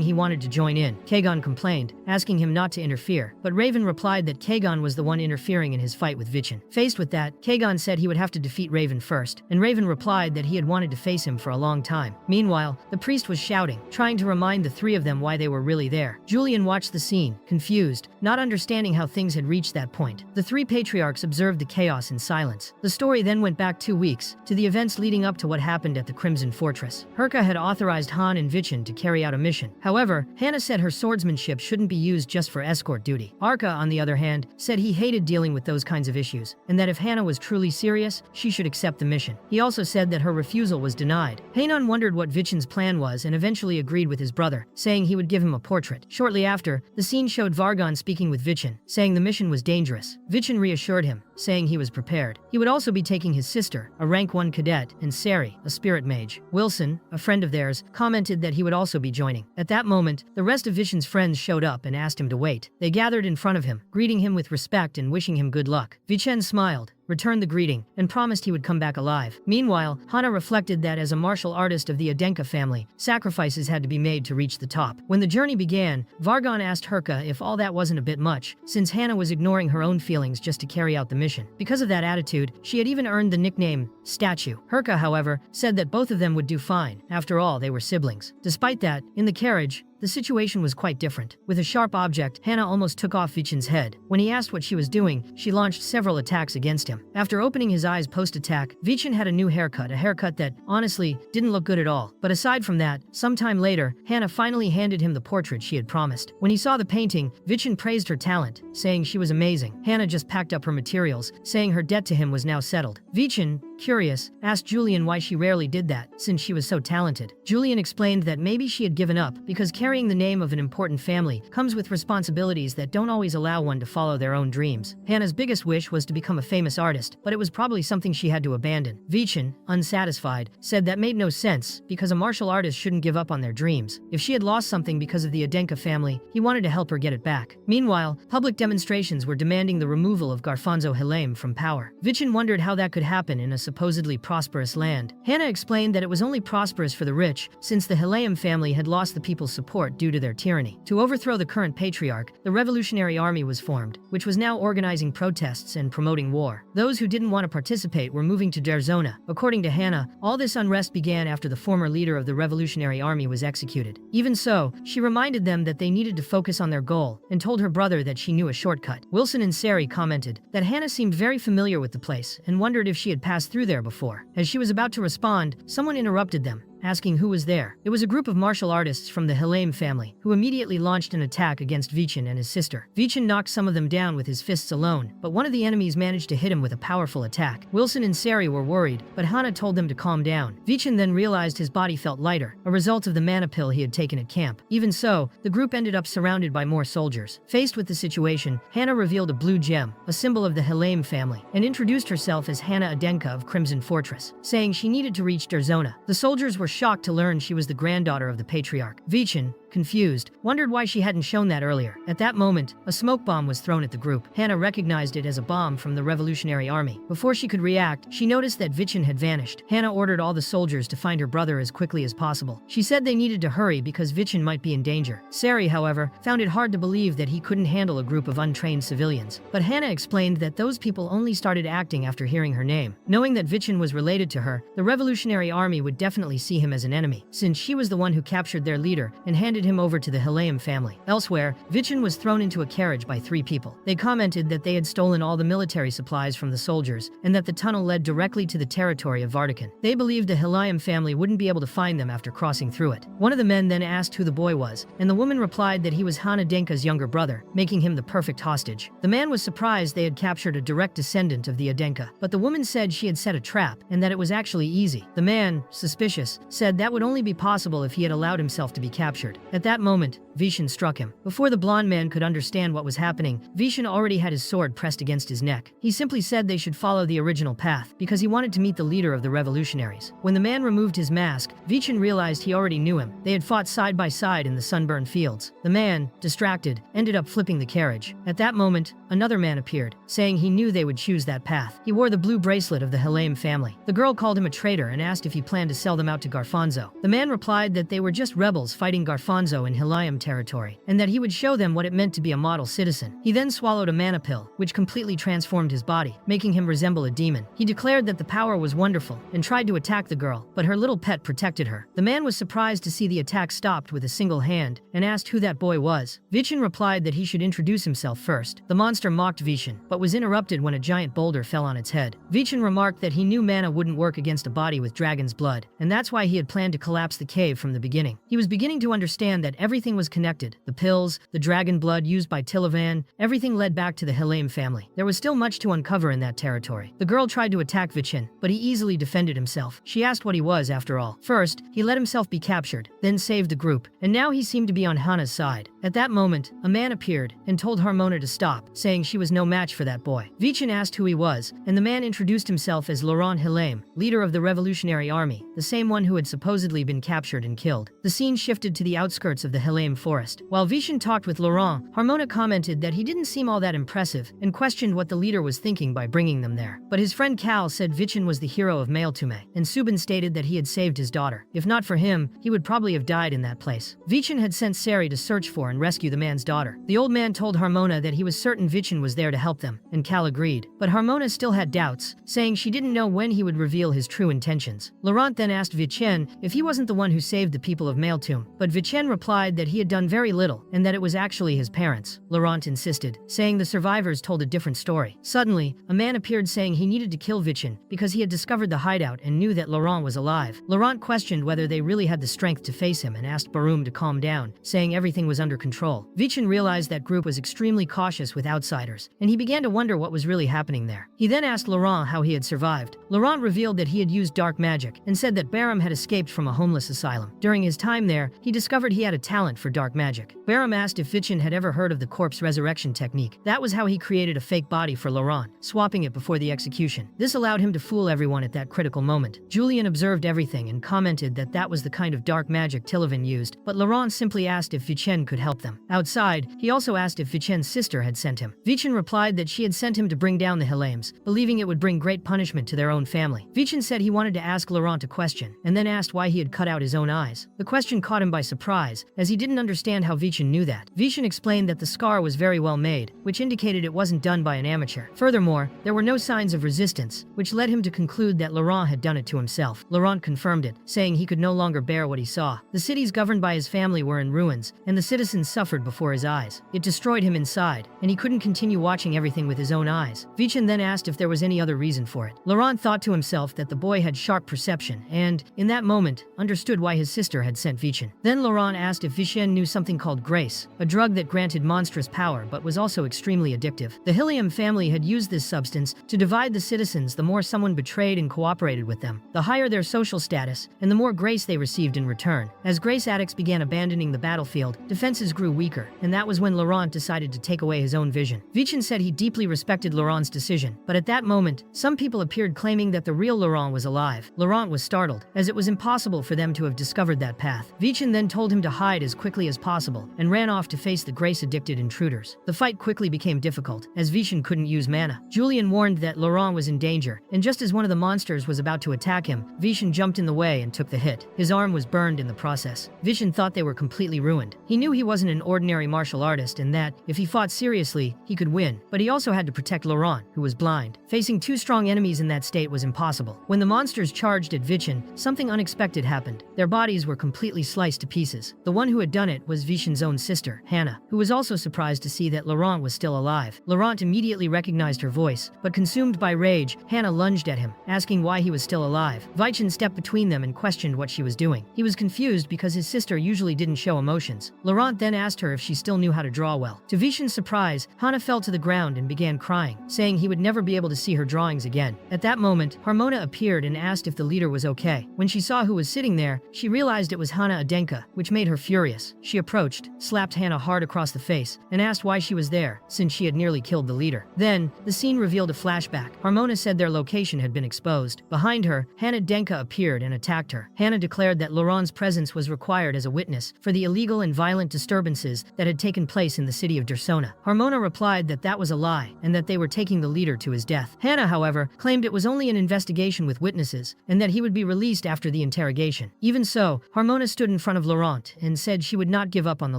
he wanted to join in. Kagon complained, asking him not to interfere, but Raven replied that Kagon was the one interfering in his fight with Vichen. Faced with that, Kagon said he would have to defeat Raven first, and Raven replied that he had wanted to face him for a long time. Meanwhile, the priest was shouting, trying to remind the three of them why they were really there. Julian watched the scene, confused, not understanding how things had reached that point. The three patriarchs observed the chaos in silence. The story then went back 2 weeks, to the events leading up to what happened at the Crimson Fortress. Herka had authorized Han and Vichen to carry out a mission. However, Hannah said her swordsmanship shouldn't be used just for escort duty. Arka, on the other hand, said he hated dealing with those kinds of issues, and that if Hannah was truly serious, she should accept the mission. He also said that her refusal was denied. Hainan wondered what Vichen's plan was and eventually agreed with his brother, saying he would give him a portrait. Shortly after, the scene showed Vargon speaking with Vichen, saying the mission was dangerous. Vichen reassured him, saying he was prepared. He would also be taking his sister, a rank 1 cadet, and Sari, a spirit mage. Wilson, a friend of theirs, commented that he would also be joining. At that moment, the rest of Vichen's friends showed up and asked him to wait. They gathered in front of him, greeting him with respect and wishing him good luck. Vichen smiled, returned the greeting, and promised he would come back alive. Meanwhile, Hana reflected that as a martial artist of the Adenka family, sacrifices had to be made to reach the top. When the journey began, Vargon asked Herka if all that wasn't a bit much, since Hannah was ignoring her own feelings just to carry out the mission. Because of that attitude, she had even earned the nickname Statue. Herka, however, said that both of them would do fine. After all, they were siblings. Despite that, in the carriage, the situation was quite different. With a sharp object, Hannah almost took off Vichen's head. When he asked what she was doing, she launched several attacks against him. After opening his eyes post-attack, Vichen had a new haircut, a haircut that, honestly, didn't look good at all. But aside from that, sometime later, Hannah finally handed him the portrait she had promised. When he saw the painting, Vichen praised her talent, saying she was amazing. Hannah just packed up her materials, saying her debt to him was now settled. Vichen, curious, asked Julian why she rarely did that, since she was so talented. Julian explained that maybe she had given up because carrying the name of an important family comes with responsibilities that don't always allow one to follow their own dreams. Hannah's biggest wish was to become a famous artist, but it was probably something she had to abandon. Vichen, unsatisfied, said that made no sense because a martial artist shouldn't give up on their dreams. If she had lost something because of the Adenka family, he wanted to help her get it back. Meanwhile, public demonstrations were demanding the removal of Garfonzo Hilame from power. Vichen wondered how that could happen in a supposedly prosperous land. Hannah explained that it was only prosperous for the rich, since the Hilame family had lost the people's support due to their tyranny. To overthrow the current patriarch, the Revolutionary Army was formed, which was now organizing protests and promoting war. Those who didn't want to participate were moving to Derzona. According to Hannah, all this unrest began after the former leader of the Revolutionary Army was executed. Even so, she reminded them that they needed to focus on their goal, and told her brother that she knew a shortcut. Wilson and Sari commented that Hannah seemed very familiar with the place, and wondered if she had passed through there before. As she was about to respond, someone interrupted them, asking who was there. It was a group of martial artists from the Hilame family, who immediately launched an attack against Vichen and his sister. Vichen knocked some of them down with his fists alone, but one of the enemies managed to hit him with a powerful attack. Wilson and Sari were worried, but Hana told them to calm down. Vichen then realized his body felt lighter, a result of the mana pill he had taken at camp. Even so, the group ended up surrounded by more soldiers. Faced with the situation, Hannah revealed a blue gem, a symbol of the Hilame family, and introduced herself as Hannah Adenka of Crimson Fortress, saying she needed to reach Derzona. The soldiers were shocked to learn she was the granddaughter of the patriarch. Vichen, confused, wondered why she hadn't shown that earlier. At that moment, a smoke bomb was thrown at the group. Hannah recognized it as a bomb from the Revolutionary Army. Before she could react, she noticed that Vichen had vanished. Hannah ordered all the soldiers to find her brother as quickly as possible. She said they needed to hurry because Vichen might be in danger. Sari, however, found it hard to believe that he couldn't handle a group of untrained civilians. But Hannah explained that those people only started acting after hearing her name. Knowing that Vichen was related to her, the Revolutionary Army would definitely see him as an enemy, since she was the one who captured their leader and handed him over to the Hilame family. Elsewhere, Vichen was thrown into a carriage by 3 people. They commented that they had stolen all the military supplies from the soldiers, and that the tunnel led directly to the territory of Vartican. They believed the Hilame family wouldn't be able to find them after crossing through it. One of the men then asked who the boy was, and the woman replied that he was Hana Denka's younger brother, making him the perfect hostage. The man was surprised they had captured a direct descendant of the Adenka, but the woman said she had set a trap, and that it was actually easy. The man, suspicious, said that would only be possible if he had allowed himself to be captured. At that moment, Vishen struck him. Before the blonde man could understand what was happening, Vishen already had his sword pressed against his neck. He simply said they should follow the original path, because he wanted to meet the leader of the revolutionaries. When the man removed his mask, Vishen realized he already knew him. They had fought side by side in the sunburned fields. The man, distracted, ended up flipping the carriage. At that moment, another man appeared, saying he knew they would choose that path. He wore the blue bracelet of the Helame family. The girl called him a traitor and asked if he planned to sell them out to Garfonzo. The man replied that they were just rebels fighting Garfonzo in Hilayam territory, and that he would show them what it meant to be a model citizen. He then swallowed a mana pill, which completely transformed his body, making him resemble a demon. He declared that the power was wonderful and tried to attack the girl, but her little pet protected her. The man was surprised to see the attack stopped with a single hand and asked who that boy was. Vishen replied that he should introduce himself first. The monster mocked Vishen, but was interrupted when a giant boulder fell on its head. Vishen remarked that he knew mana wouldn't work against a body with dragon's blood, and that's why he had planned to collapse the cave from the beginning. He was beginning to understand that everything was connected. The pills, the dragon blood used by Tilavan, everything led back to the Helame family. There was still much to uncover in that territory. The girl tried to attack Vishen, but he easily defended himself. She asked what he was after all. First, he let himself be captured, then saved the group, and now he seemed to be on Hana's side. At that moment, a man appeared and told Harmona to stop, saying she was no match for that boy. Vishen asked who he was, and the man introduced himself as Laurent Helame, leader of the Revolutionary Army, the same one who had supposedly been captured and killed. The scene shifted to the outskirts of the Helame forest. While Vishen talked with Laurent, Harmona commented that he didn't seem all that impressive and questioned what the leader was thinking by bringing them there. But his friend Cal said Vishen was the hero of Maeltume, and Subin stated that he had saved his daughter. If not for him, he would probably have died in that place. Vishen had sent Sari to search for and rescue the man's daughter. The old man told Harmona that he was certain Vishen was there to help them, and Cal agreed. But Harmona still had doubts, saying she didn't know when he would reveal his true intentions. Laurent then asked Vishen if he wasn't the one who saved the people of Maeltume, but Vishen replied that he had done very little and that it was actually his parents. Laurent insisted, saying the survivors told a different story. Suddenly, a man appeared saying he needed to kill Vishen because he had discovered the hideout and knew that Laurent was alive. Laurent questioned whether they really had the strength to face him and asked Barum to calm down, saying everything was under control. Vishen realized that group was extremely cautious with outsiders, and he began to wonder what was really happening there. He then asked Laurent how he had survived. Laurent revealed that he had used dark magic and said that Barum had escaped from a homeless asylum. During his time there, he discovered he had a talent for dark magic. Barum asked if Vishen had ever heard of the corpse resurrection technique. That was how he created a fake body for Laurent, swapping it before the execution. This allowed him to fool everyone at that critical moment. Julian observed everything and commented that that was the kind of dark magic Tilavan used, but Laurent simply asked if Vishen could help them. Outside, he also asked if Vishen's sister had sent him. Vishen replied that she had sent him to bring down the Helames, believing it would bring great punishment to their own family. Vishen said he wanted to ask Laurent a question, and then asked why he had cut out his own eyes. The question caught him by surprise, as he didn't understand how Vishen knew that. Vishen explained that the scar was very well made, which indicated it wasn't done by an amateur. Furthermore, there were no signs of resistance, which led him to conclude that Laurent had done it to himself. Laurent confirmed it, saying he could no longer bear what he saw. The cities governed by his family were in ruins, and the citizens suffered before his eyes. It destroyed him inside, and he couldn't continue watching everything with his own eyes. Vishen then asked if there was any other reason for it. Laurent thought to himself that the boy had sharp perception, and, in that moment, understood why his sister had sent Vishen. Then Laurent asked if Vishen knew something called grace, a drug that granted monstrous power but was also extremely addictive. The Helium family had used this substance to divide the citizens. The more someone betrayed and cooperated with them, the higher their social status, and the more grace they received in return. As grace addicts began abandoning the battlefield, defenses grew weaker, and that was when Laurent decided to take away his own vision. Vishen said he deeply respected Laurent's decision, but at that moment, some people appeared claiming that the real Laurent was alive. Laurent was startled, as it was impossible for them to have discovered that path. Vishen then told him to hide as quickly as possible, and ran off to face the grace-addicted intruders. The fight quickly became difficult, as Vishen couldn't use mana. Julian warned that Laurent was in danger, and just as one of the monsters was about to attack him, Vishen jumped in the way and took the hit. His arm was burned in the process. Vishen thought they were completely ruined. He knew he wasn't an ordinary martial artist and that, if he fought seriously, he could win, but he also had to protect Laurent, who was blind. Facing two strong enemies in that state was impossible. When the monsters charged at Vishen, something unexpected happened. Their bodies were completely sliced to pieces. The one who had done it was Vishen's own sister, Hannah, who was also surprised to see that Laurent was still alive. Laurent immediately recognized her voice, but consumed by rage, Hannah lunged at him, asking why he was still alive. Vishen stepped between them and questioned what she was doing. He was confused because his sister usually didn't show emotions. Laurent then asked her if she still knew how to draw well. To Vishen's surprise, Hannah fell to the ground and began crying, saying he would never be able to see her drawings again. At that moment, Harmona appeared and asked if the leader was okay. When she saw who was sitting there, she realized it was Hana Adenka, which made her furious. She approached, slapped Hannah hard across the face, and asked why she was there, since she had nearly killed the leader. Then, the scene revealed a flashback. Harmona said their location had been exposed. Behind her, Hannah Denka appeared and attacked her. Hannah declared that Laurent's presence was required as a witness for the illegal and violent disturbances that had taken place in the city of Dersona. Harmona replied that that was a lie, and that they were taking the leader to his death. Hannah, however, claimed it was only an investigation with witnesses, and that he would be released after the interrogation. Even so, Harmona stood in front of Laurent and said she would not give up on the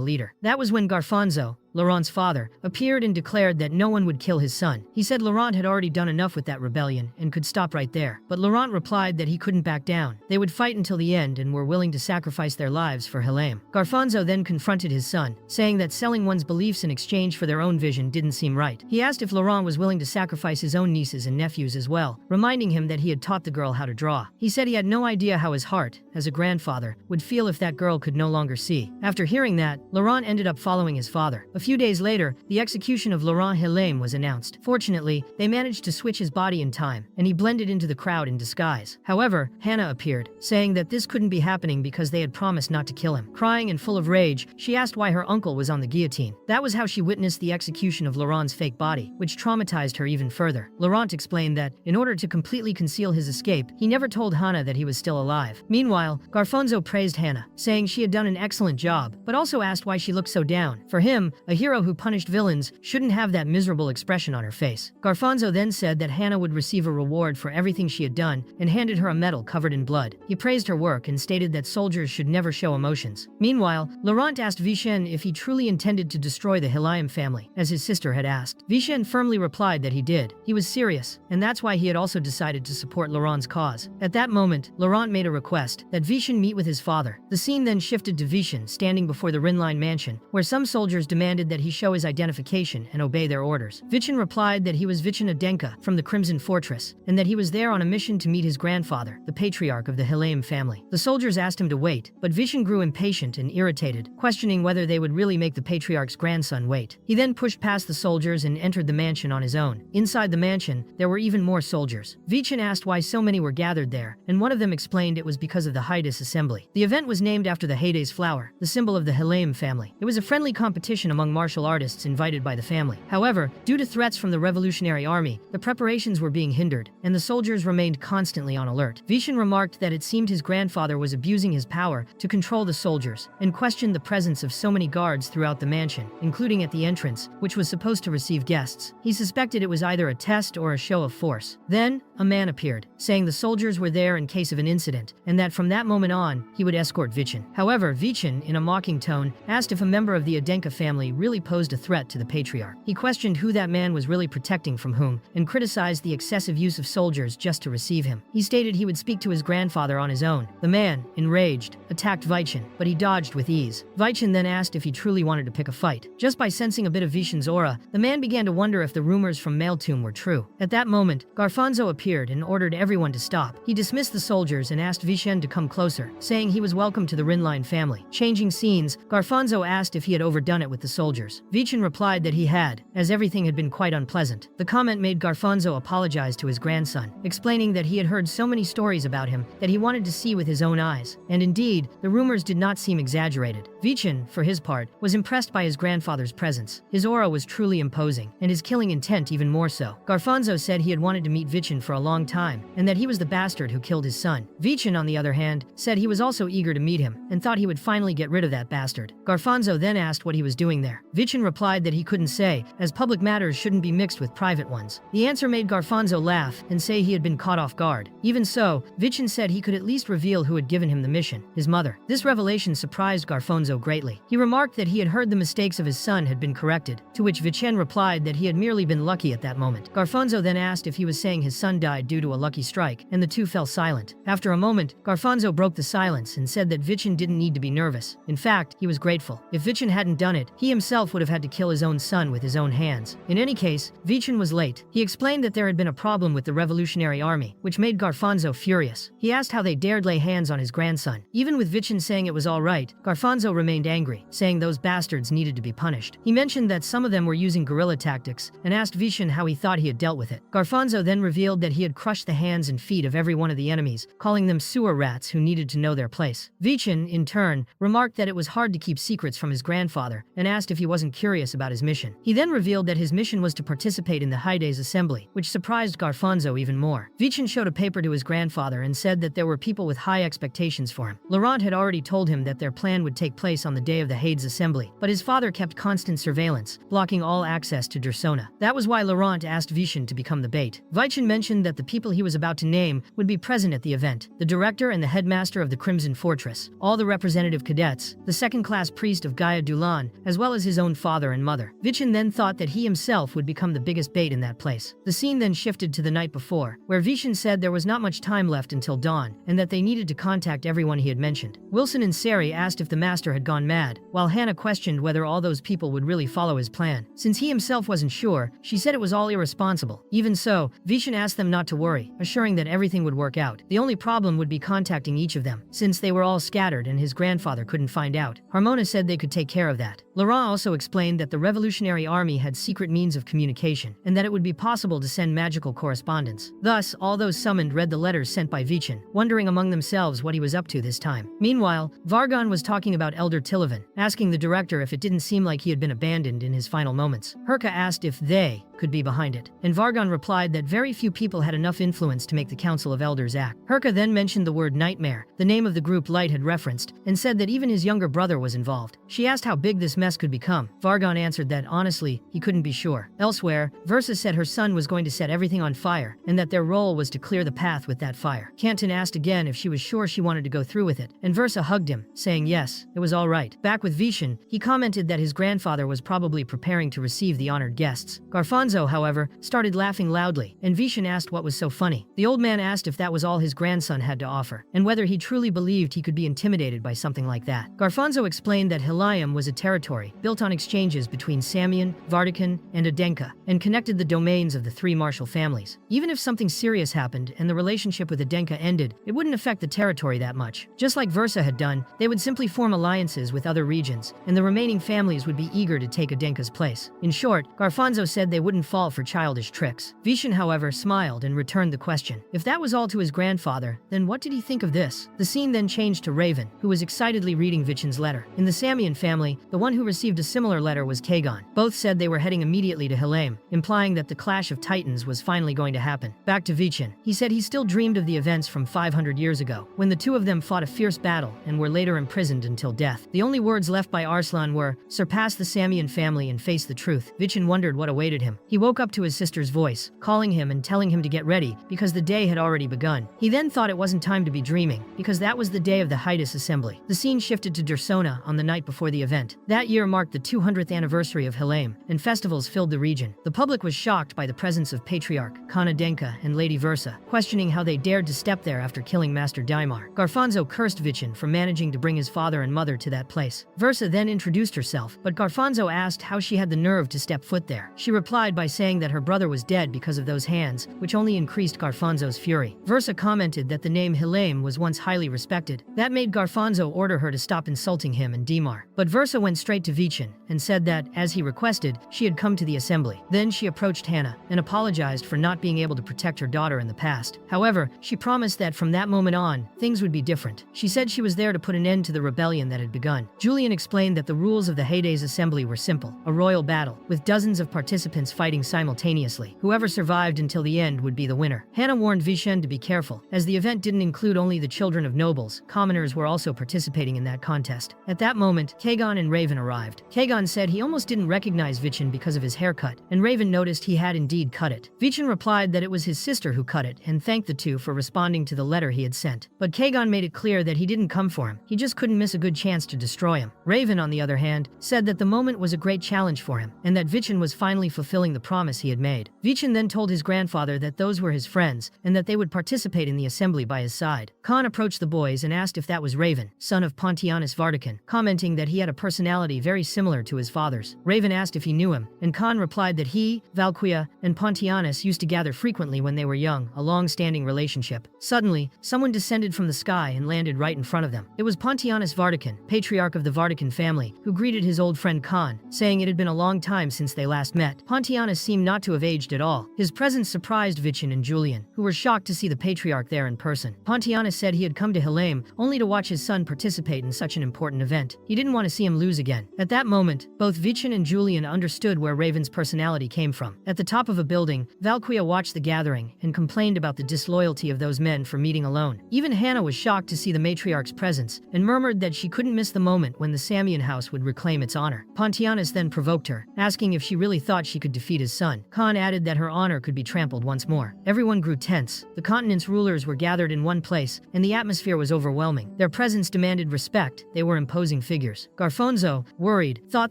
leader. That was when Garfonzo, Laurent's father, appeared and declared that no one would kill his son. He said Laurent had already done enough with that rebellion and could stop right there. But Laurent replied that he couldn't back down. They would fight until the end and were willing to sacrifice their lives for Helem. Garfonzo then confronted his son, saying that selling one's beliefs in exchange for their own vision didn't seem right. He asked if Laurent was willing to sacrifice his own nieces and nephews as well, reminding him that he had taught the girl how to draw. He said he had no idea how his heart, as a grandfather, would feel if that girl could no longer see. After hearing that, Laurent ended up following his father. A few days later, the execution of Laurent Helem was announced. Fortunately, they managed to switch his body in time, and he blended into the crowd in disguise. However, Hannah appeared, saying that this couldn't be happening because they had promised not to kill him. Crying and full of rage, she asked why her uncle was on the guillotine. That was how she witnessed the execution of Laurent's fake body, which traumatized her even further. Laurent explained that, in order to completely conceal his escape, he never told Hannah that he was still alive. Meanwhile, Garfonzo praised Hannah, saying she had done an excellent job, but also asked why she looked so down. For him, a hero who punished villains shouldn't have that miserable expression on her face. Garfonzo then said that Hannah would receive a reward for everything she had done and handed her a medal covered in blood. He praised her work and stated that soldiers should never show emotions. Meanwhile, Laurent asked Vishen if he truly intended to destroy the Hilliam family, as his sister had asked. Vishen firmly replied that he did. He was serious, and that's why he had also decided to support Laurent's cause. At that moment, Laurent made a request that Vishen meet with his father. The scene then shifted to Vishen standing before the Rinline mansion, where some soldiers demanded that he show his identification and obey their orders. Vishen replied that he was Vishen Adenka from the Crimson Fortress, and that he was there on a mission to meet his grandfather, the patriarch of the Hilliam family. The soldiers asked him to wait, but Vishen grew impatient and irritated, questioning whether they would really make the patriarch's grandson wait. He then pushed past the soldiers and entered the mansion on his own. Inside the mansion, there were even more soldiers. Vishen asked why so many were gathered there, and one of them explained it was because of the Hades assembly. The event was named after the Hades flower, the symbol of the Hilliam family. It was a friendly competition among martial artists invited by the family. However, due to threats from the Revolutionary Army, the preparations were being hindered, and the soldiers remained constantly on alert. Vishen remarked that it seemed his grandfather was abusing his power to control the soldiers, and questioned the presence of so many guards throughout the mansion, including at the entrance, which was supposed to receive guests. He suspected it was either a test or a show of force. Then, a man appeared, saying the soldiers were there in case of an incident, and that from that moment on, he would escort Vishen. However, Vishen, in a mocking tone, asked if a member of the Adenka family really posed a threat to the patriarch. He questioned who that man was really protecting from whom, and criticized the excessive use of soldiers just to receive him. He stated he would speak to his grandfather on his own. The man, enraged, attacked Vishen, but he dodged with ease. Vishen then asked if he truly wanted to pick a fight. Just by sensing a bit of Vishen's aura, the man began to wonder if the rumors from Mailtomb were true. At that moment, Garfonzo appeared and ordered everyone to stop. He dismissed the soldiers and asked Vishen to come closer, saying he was welcome to the Rinline family. Changing scenes, Garfonzo asked if he had overdone it with the soldiers. Vishen replied that he had, as everything had been quite unpleasant. The comment made Garfonzo apologize to his grandson, explaining that he had heard so many stories about him that he wanted to see with his own eyes. And indeed, the rumors did not seem exaggerated. Vishen, for his part, was impressed by his grandfather's presence. His aura was truly imposing, and his killing intent even more so. Garfonzo said he had wanted to meet Vishen for a long time, and that he was the bastard who killed his son. Vishen, on the other hand, said he was also eager to meet him, and thought he would finally get rid of that bastard. Garfonzo then asked what he was doing there. Vishen replied that he couldn't say, as public matters shouldn't be mixed with private ones. The answer made Garfonzo laugh and say he had been caught off guard. Even so, Vishen said he could at least reveal who had given him the mission, his mother. This revelation surprised Garfonzo greatly. He remarked that he had heard the mistakes of his son had been corrected, to which Vishen replied that he had merely been lucky at that moment. Garfonzo then asked if he was saying his son died due to a lucky strike, and the two fell silent. After a moment, Garfonzo broke the silence and said that Vishen didn't need to be nervous. In fact, he was grateful. If Vishen hadn't done it, he himself himself would have had to kill his own son with his own hands. In any case, Vichin was late. He explained that there had been a problem with the Revolutionary Army, which made Garfonzo furious. He asked how they dared lay hands on his grandson. Even with Vichin saying it was all right, Garfonzo remained angry, saying those bastards needed to be punished. He mentioned that some of them were using guerrilla tactics and asked Vichin how he thought he had dealt with it. Garfonzo then revealed that he had crushed the hands and feet of every one of the enemies, calling them sewer rats who needed to know their place. Vichin, in turn, remarked that it was hard to keep secrets from his grandfather and asked if he wasn't curious about his mission. He then revealed that his mission was to participate in the Haide's assembly, which surprised Garfonzo even more. Vichin showed a paper to his grandfather and said that there were people with high expectations for him. Laurent had already told him that their plan would take place on the day of the Haide's assembly, but his father kept constant surveillance, blocking all access to Dersona. That was why Laurent asked Vichin to become the bait. Vichin mentioned that the people he was about to name would be present at the event: the director and the headmaster of the Crimson Fortress, all the representative cadets, the second-class priest of Gaia Dulan, as well as his own father and mother. Vichin then thought that he himself would become the biggest bait in that place. The scene then shifted to the night before, where Vichin said there was not much time left until dawn, and that they needed to contact everyone he had mentioned. Wilson and Sari asked if the master had gone mad, while Hannah questioned whether all those people would really follow his plan. Since he himself wasn't sure, she said it was all irresponsible. Even so, Vichin asked them not to worry, assuring that everything would work out. The only problem would be contacting each of them, since they were all scattered and his grandfather couldn't find out. Harmona said they could take care of that. Laurent also explained that the Revolutionary Army had secret means of communication, and that it would be possible to send magical correspondence. Thus, all those summoned read the letters sent by Vichin, wondering among themselves what he was up to this time. Meanwhile, Vargon was talking about Elder Tilovan, asking the director if it didn't seem like he had been abandoned in his final moments. Herka asked if they could be behind it, and Vargon replied that very few people had enough influence to make the Council of Elders act. Herka then mentioned the word nightmare, the name of the group Light had referenced, and said that even his younger brother was involved. She asked how big this mess could become. Vargon answered that honestly, he couldn't be sure. Elsewhere, Versa said her son was going to set everything on fire, and that their role was to clear the path with that fire. Canton asked again if she was sure she wanted to go through with it, and Versa hugged him, saying yes, it was all right. Back with Vichin, he commented that his grandfather was probably preparing to receive the honored guests. Garfonzo, however, started laughing loudly, and Vichin asked what was so funny. The old man asked if that was all his grandson had to offer, and whether he truly believed he could be intimidated by something like that. Garfonzo explained that Helium was a territory built on exchanges between Samian, Vardican, and Adenka, and connected the domains of the three martial families. Even if something serious happened and the relationship with Adenka ended, it wouldn't affect the territory that much. Just like Versa had done, they would simply form alliances with other regions, and the remaining families would be eager to take Adenka's place. In short, Garfonzo said they wouldn't fall for childish tricks. Vichin, however, smiled and returned the question. If that was all to his grandfather, then what did he think of this? The scene then changed to Raven, who was excitedly reading Vichin's letter. In the Samian family, the one who received a similar letter was Kagon. Both said they were heading immediately to Helame, implying that the clash of titans was finally going to happen. Back to Vichin. He said he still dreamed of the events from 500 years ago, when the two of them fought a fierce battle and were later imprisoned until death. The only words left by Arslan were, "Surpass the Samian family and face the truth." Vichin wondered what awaited him. He woke up to his sister's voice, calling him and telling him to get ready, because the day had already begun. He then thought it wasn't time to be dreaming, because that was the day of the Haides assembly. The scene shifted to Dersona on the night before the event. That year marked the 200th anniversary of Helame, and festivals filled the region. The public was shocked by the presence of Patriarch, Kana Denka, and Lady Versa, questioning how they dared to step there after killing Master Daimar. Garfonzo cursed Vichin for managing to bring his father and mother to that place. Versa then introduced herself, but Garfonzo asked how she had the nerve to step foot there. She replied by saying that her brother was dead because of those hands, which only increased Garfonzo's fury. Versa commented that the name Helame was once highly respected. That made Garfonzo order her to stop insulting him and Dimar. But Versa went straight to Vichin and said that, as he requested, she had come to the assembly. Then she approached Hannah and apologized for not being able to protect her daughter in the past. However, she promised that from that moment on, things would be different. She said she was there to put an end to the rebellion that had begun. Julian explained that the rules of the Hades assembly were simple: a royal battle, with dozens of participants fighting simultaneously. Whoever survived until the end would be the winner. Hannah warned Vichin to be careful, as the event didn't include only the children of nobles. Commoners were also participating in that contest. At that moment, Kagon and Raven arrived. Kagon said he almost didn't recognize Vichin because of his haircut, and Raven noticed he had indeed cut it. Vichin replied that it was his sister who cut it, and thanked the two for responding to the letter he had sent. But Kagon made it clear that he didn't come for him. He just couldn't miss a good chance to destroy him. Raven, on the other hand, said that the moment was a great challenge for him, and that Vichin was finally fulfilling fulfilling the promise he had made. Vichin then told his grandfather that those were his friends and that they would participate in the assembly by his side. Khan approached the boys and asked if that was Raven, son of Pontianus Vardakan, commenting that he had a personality very similar to his father's. Raven asked if he knew him, and Khan replied that he, Valquia, and Pontianus used to gather frequently when they were young, a long-standing relationship. Suddenly, someone descended from the sky and landed right in front of them. It was Pontianus Vardakan, patriarch of the Vardakan family, who greeted his old friend Khan, saying it had been a long time since they last met. Pontianus seemed not to have aged at all. His presence surprised Vichin and Julian, who were shocked to see the patriarch there in person. Pontianus said he had come to Helame only to watch his son participate in such an important event. He didn't want to see him lose again. At that moment, both Vichin and Julian understood where Raven's personality came from. At the top of a building, Valquia watched the gathering and complained about the disloyalty of those men for meeting alone. Even Hannah was shocked to see the matriarch's presence and murmured that she couldn't miss the moment when the Samian house would reclaim its honor. Pontianus then provoked her, asking if she really thought she could defeat his son. Khan added that her honor could be trampled once more. Everyone grew tense. The continent's rulers were gathered in one place, and the atmosphere was overwhelming. Their presence demanded respect. They were imposing figures. Garfonzo, worried, thought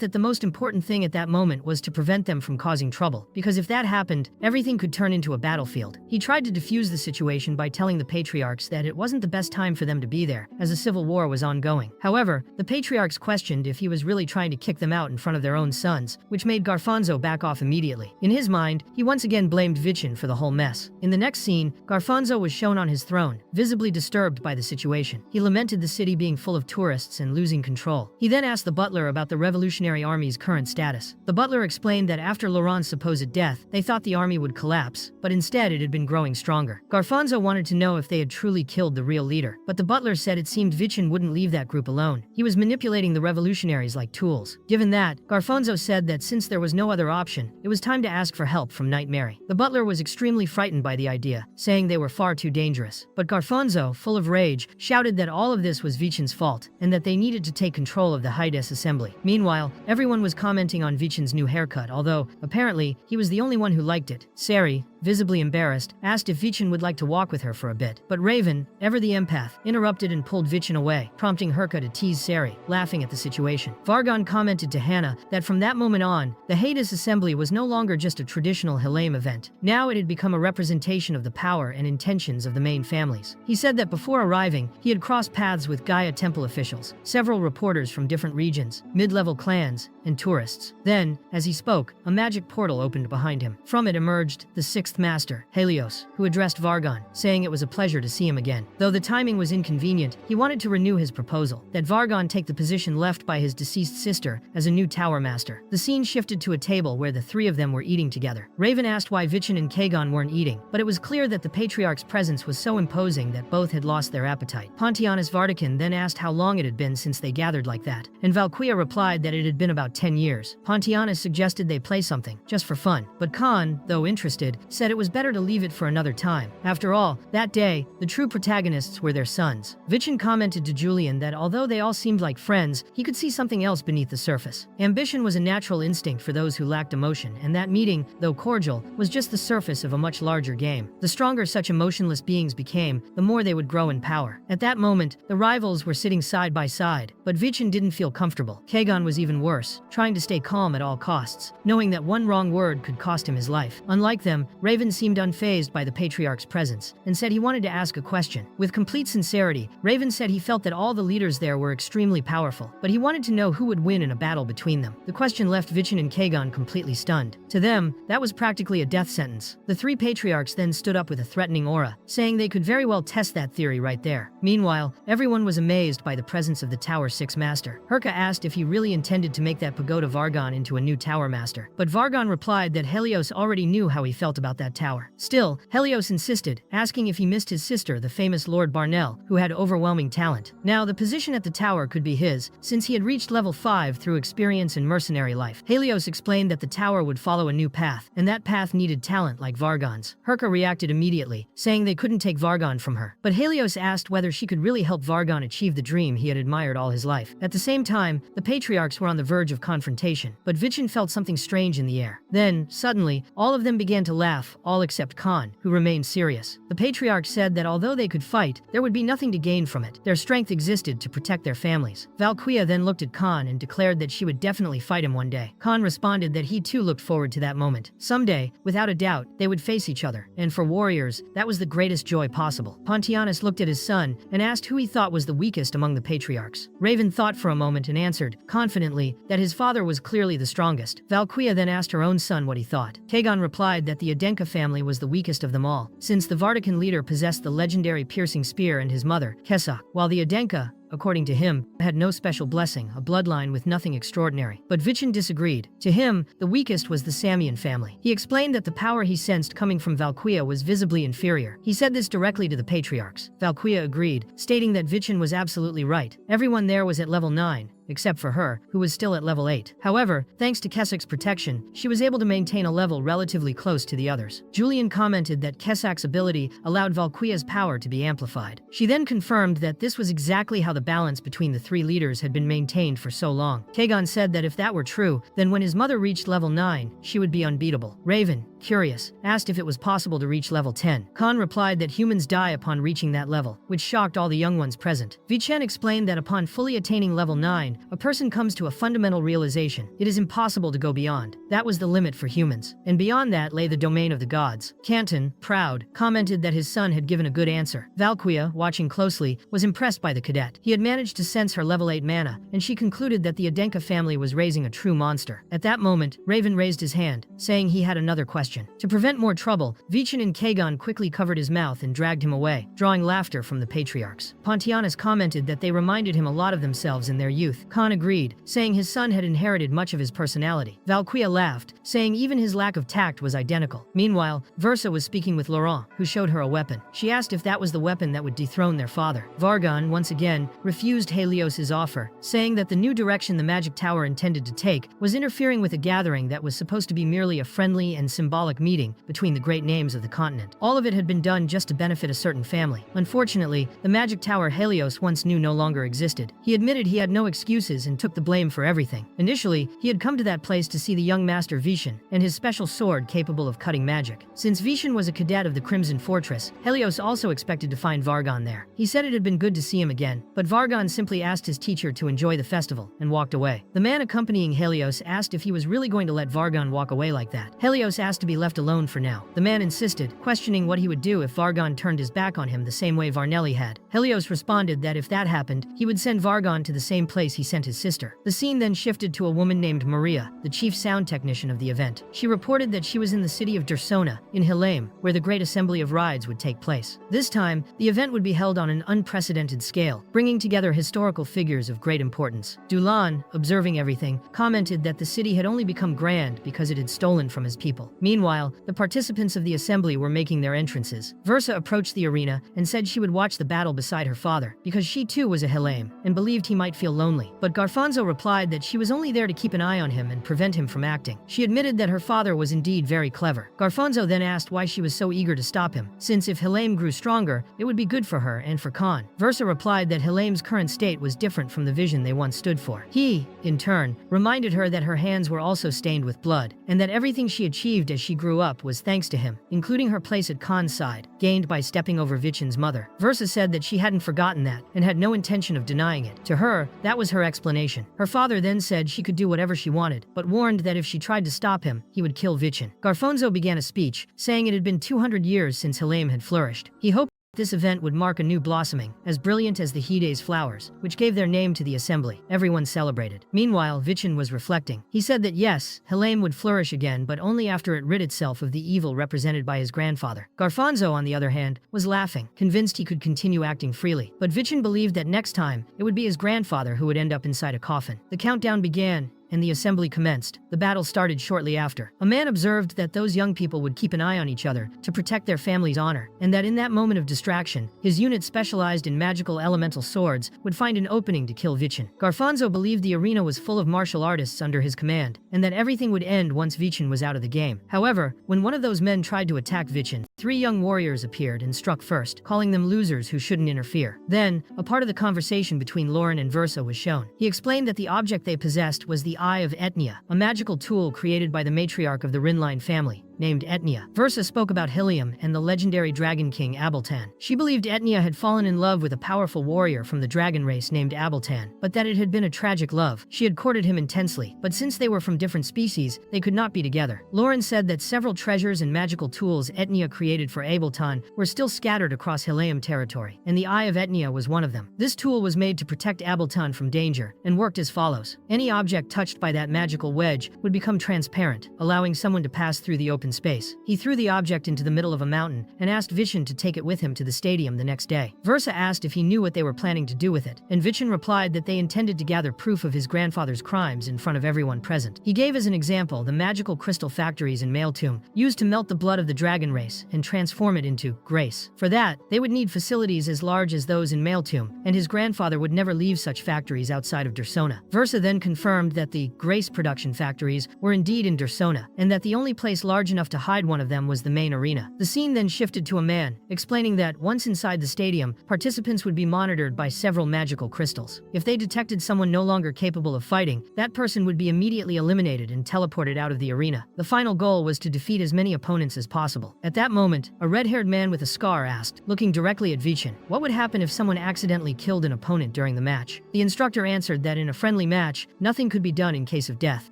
that the most important thing at that moment was to prevent them from causing trouble, because if that happened, everything could turn into a battlefield. He tried to defuse the situation by telling the patriarchs that it wasn't the best time for them to be there, as a civil war was ongoing. However, the patriarchs questioned if he was really trying to kick them out in front of their own sons, which made Garfonzo back off immediately. In his mind, he once again blamed Vichin for the whole mess. In the next scene, Garfonzo was shown on his throne, visibly disturbed by the situation. He lamented the city being full of tourists and losing control. He then asked the butler about the Revolutionary Army's current status. The butler explained that after Laurent's supposed death, they thought the army would collapse, but instead it had been growing stronger. Garfonzo wanted to know if they had truly killed the real leader, but the butler said it seemed Vichin wouldn't leave that group alone. He was manipulating the revolutionaries like tools. Given that, Garfonzo said that since there was no other option, it was time to ask for help from Knight Mary. The butler was extremely frightened by the idea, saying they were far too dangerous. But Garfonzo, full of rage, shouted that all of this was Vichin's fault, and that they needed to take control of the Hydes assembly. Meanwhile, everyone was commenting on Vichin's new haircut, although, apparently, he was the only one who liked it. Sari, visibly embarrassed, asked if Vichin would like to walk with her for a bit. But Raven, ever the empath, interrupted and pulled Vichin away, prompting Herka to tease Sari, laughing at the situation. Vargon commented to Hannah that from that moment on, the Hades assembly was no longer just a traditional Helame event. Now it had become a representation of the power and intentions of the main families. He said that before arriving, he had crossed paths with Gaia temple officials, several reporters from different regions, mid-level clans, and tourists. Then, as he spoke, a magic portal opened behind him. From it emerged the sixth master, Helios, who addressed Vargon, saying it was a pleasure to see him again. Though the timing was inconvenient, he wanted to renew his proposal, that Vargon take the position left by his deceased sister as a new tower master. The scene shifted to a table where the three of them were eating together. Raven asked why Vichin and Kagon weren't eating, but it was clear that the patriarch's presence was so imposing that both had lost their appetite. Pontianus Vardakan then asked how long it had been since they gathered like that, and Valquia replied that it had been about 10 years. Pontianus suggested they play something, just for fun, but Khan, though interested, said it was better to leave it for another time. After all, that day, the true protagonists were their sons. Vichin commented to Julian that although they all seemed like friends, he could see something else beneath the surface. Ambition was a natural instinct for those who lacked emotion, and that meeting, though cordial, was just the surface of a much larger game. The stronger such emotionless beings became, the more they would grow in power. At that moment, the rivals were sitting side by side, but Vichin didn't feel comfortable. Kagon was even worse, trying to stay calm at all costs, knowing that one wrong word could cost him his life. Unlike them, Raven seemed unfazed by the patriarch's presence, and said he wanted to ask a question. With complete sincerity, Raven said he felt that all the leaders there were extremely powerful, but he wanted to know who would win in a battle between them. The question left Vichin and Kagon completely stunned. To them, that was practically a death sentence. The three patriarchs then stood up with a threatening aura, saying they could very well test that theory right there. Meanwhile, everyone was amazed by the presence of the Tower 6 Master. Herka asked if he really intended to make that pagoda Vargon into a new Tower Master, but Vargon replied that Helios already knew how he felt about that tower. Still, Helios insisted, asking if he missed his sister, the famous Lord Barnell, who had overwhelming talent. Now, the position at the tower could be his, since he had reached level 5 through experience in mercenary life. Helios explained that the tower would follow a new path, and that path needed talent like Vargon's. Herka reacted immediately, saying they couldn't take Vargon from her. But Helios asked whether she could really help Vargon achieve the dream he had admired all his life. At the same time, the patriarchs were on the verge of confrontation, but Vichin felt something strange in the air. Then, suddenly, all of them began to laugh, off, all except Khan, who remained serious. The patriarch said that although they could fight, there would be nothing to gain from it. Their strength existed to protect their families. Valkyria then looked at Khan and declared that she would definitely fight him one day. Khan responded that he too looked forward to that moment. Someday, without a doubt, they would face each other, and for warriors, that was the greatest joy possible. Pontianus looked at his son and asked who he thought was the weakest among the patriarchs. Raven thought for a moment and answered, confidently, that his father was clearly the strongest. Valkyria then asked her own son what he thought. Kagon replied that the Adenka family was the weakest of them all, since the Vardakan leader possessed the legendary piercing spear and his mother, Kesak, while the Adenka, according to him, had no special blessing, a bloodline with nothing extraordinary. But Vichin disagreed. To him, the weakest was the Samian family. He explained that the power he sensed coming from Valkyria was visibly inferior. He said this directly to the patriarchs. Valkyria agreed, stating that Vichin was absolutely right. Everyone there was at level 9. Except for her, who was still at level 8. However, thanks to Kesak's protection, she was able to maintain a level relatively close to the others. Julian commented that Kesak's ability allowed Valkyria's power to be amplified. She then confirmed that this was exactly how the balance between the three leaders had been maintained for so long. Kagon said that if that were true, then when his mother reached level 9, she would be unbeatable. Raven, curious, asked if it was possible to reach level 10. Khan replied that humans die upon reaching that level, which shocked all the young ones present. Vichen explained that upon fully attaining level 9, a person comes to a fundamental realization. It is impossible to go beyond. That was the limit for humans. And beyond that lay the domain of the gods. Canton, proud, commented that his son had given a good answer. Valkyria, watching closely, was impressed by the cadet. He had managed to sense her level 8 mana, and she concluded that the Adenka family was raising a true monster. At that moment, Raven raised his hand, saying he had another question. To prevent more trouble, Vichin and Kagon quickly covered his mouth and dragged him away, drawing laughter from the patriarchs. Pontianus commented that they reminded him a lot of themselves in their youth. Khan agreed, saying his son had inherited much of his personality. Valkyria laughed, saying even his lack of tact was identical. Meanwhile, Versa was speaking with Laurent, who showed her a weapon. She asked if that was the weapon that would dethrone their father. Vargon, once again, refused Helios's offer, saying that the new direction the magic tower intended to take was interfering with a gathering that was supposed to be merely a friendly and symbolic meeting between the great names of the continent. All of it had been done just to benefit a certain family. Unfortunately, the magic tower Helios once knew no longer existed. He admitted he had no excuses and took the blame for everything. Initially, he had come to that place to see the young master Vishen and his special sword capable of cutting magic. Since Vishen was a cadet of the Crimson Fortress, Helios also expected to find Vargon there. He said it had been good to see him again, but Vargon simply asked his teacher to enjoy the festival and walked away. The man accompanying Helios asked if he was really going to let Vargon walk away like that. Helios asked to be left alone for now. The man insisted, questioning what he would do if Vargon turned his back on him the same way Varnelli had. Helios responded that if that happened, he would send Vargon to the same place he sent his sister. The scene then shifted to a woman named Maria, the chief sound technician of the event. She reported that she was in the city of Dersona, in Hilame, where the Great Assembly of Rides would take place. This time, the event would be held on an unprecedented scale, bringing together historical figures of great importance. Dulan, observing everything, commented that the city had only become grand because it had stolen from his people. Meanwhile, the participants of the assembly were making their entrances. Versa approached the arena and said she would watch the battle beside her father, because she too was a Hilame, and believed he might feel lonely. But Garfonzo replied that she was only there to keep an eye on him and prevent him from acting. She admitted that her father was indeed very clever. Garfonzo then asked why she was so eager to stop him, since if Hilame grew stronger, it would be good for her and for Khan. Versa replied that Hilame's current state was different from the vision they once stood for. He, in turn, reminded her that her hands were also stained with blood, and that everything she achieved as she grew up was thanks to him, including her place at Khan's side, gained by stepping over Vichin's mother. Versa said that she hadn't forgotten that, and had no intention of denying it. To her, that was her explanation. Her father then said she could do whatever she wanted, but warned that if she tried to stop him, he would kill Vichin. Garfonzo began a speech, saying it had been 200 years since Hilame had flourished. He hoped this event would mark a new blossoming, as brilliant as the Hide's flowers, which gave their name to the assembly. Everyone celebrated. Meanwhile, Vichin was reflecting. He said that yes, Hilame would flourish again, but only after it rid itself of the evil represented by his grandfather. Garfonzo, on the other hand, was laughing, convinced he could continue acting freely. But Vichin believed that next time, it would be his grandfather who would end up inside a coffin. The countdown began, and the assembly commenced. The battle started shortly after. A man observed that those young people would keep an eye on each other to protect their family's honor, and that in that moment of distraction, his unit specialized in magical elemental swords would find an opening to kill Vichin. Garfonzo believed the arena was full of martial artists under his command, and that everything would end once Vichin was out of the game. However, when one of those men tried to attack Vichin, 3 young warriors appeared and struck first, calling them losers who shouldn't interfere. Then, a part of the conversation between Lauren and Versa was shown. He explained that the object they possessed was the Eye of Etnia, a magical tool created by the matriarch of the Rinline family, named Etnia. Versa spoke about Helium and the legendary Dragon King Abeltan. She believed Etnia had fallen in love with a powerful warrior from the dragon race named Abeltan, but that it had been a tragic love. She had courted him intensely, but since they were from different species, they could not be together. Lauren said that several treasures and magical tools Etnia created for Abeltan were still scattered across Helium territory, and the Eye of Etnia was one of them. This tool was made to protect Abeltan from danger, and worked as follows. Any object touched by that magical wedge would become transparent, allowing someone to pass through the open space. He threw the object into the middle of a mountain and asked Vichin to take it with him to the stadium the next day. Versa asked if he knew what they were planning to do with it, and Vichin replied that they intended to gather proof of his grandfather's crimes in front of everyone present. He gave as an example the magical crystal factories in Maeltoom, used to melt the blood of the dragon race and transform it into grace. For that, they would need facilities as large as those in Maeltoom, and his grandfather would never leave such factories outside of Dursona. Versa then confirmed that the grace production factories were indeed in Dursona, and that the only place large enough to hide one of them was the main arena. The scene then shifted to a man, explaining that once inside the stadium, participants would be monitored by several magical crystals. If they detected someone no longer capable of fighting, that person would be immediately eliminated and teleported out of the arena. The final goal was to defeat as many opponents as possible. At that moment, a red-haired man with a scar asked, looking directly at Vichin, what would happen if someone accidentally killed an opponent during the match? The instructor answered that in a friendly match, nothing could be done in case of death.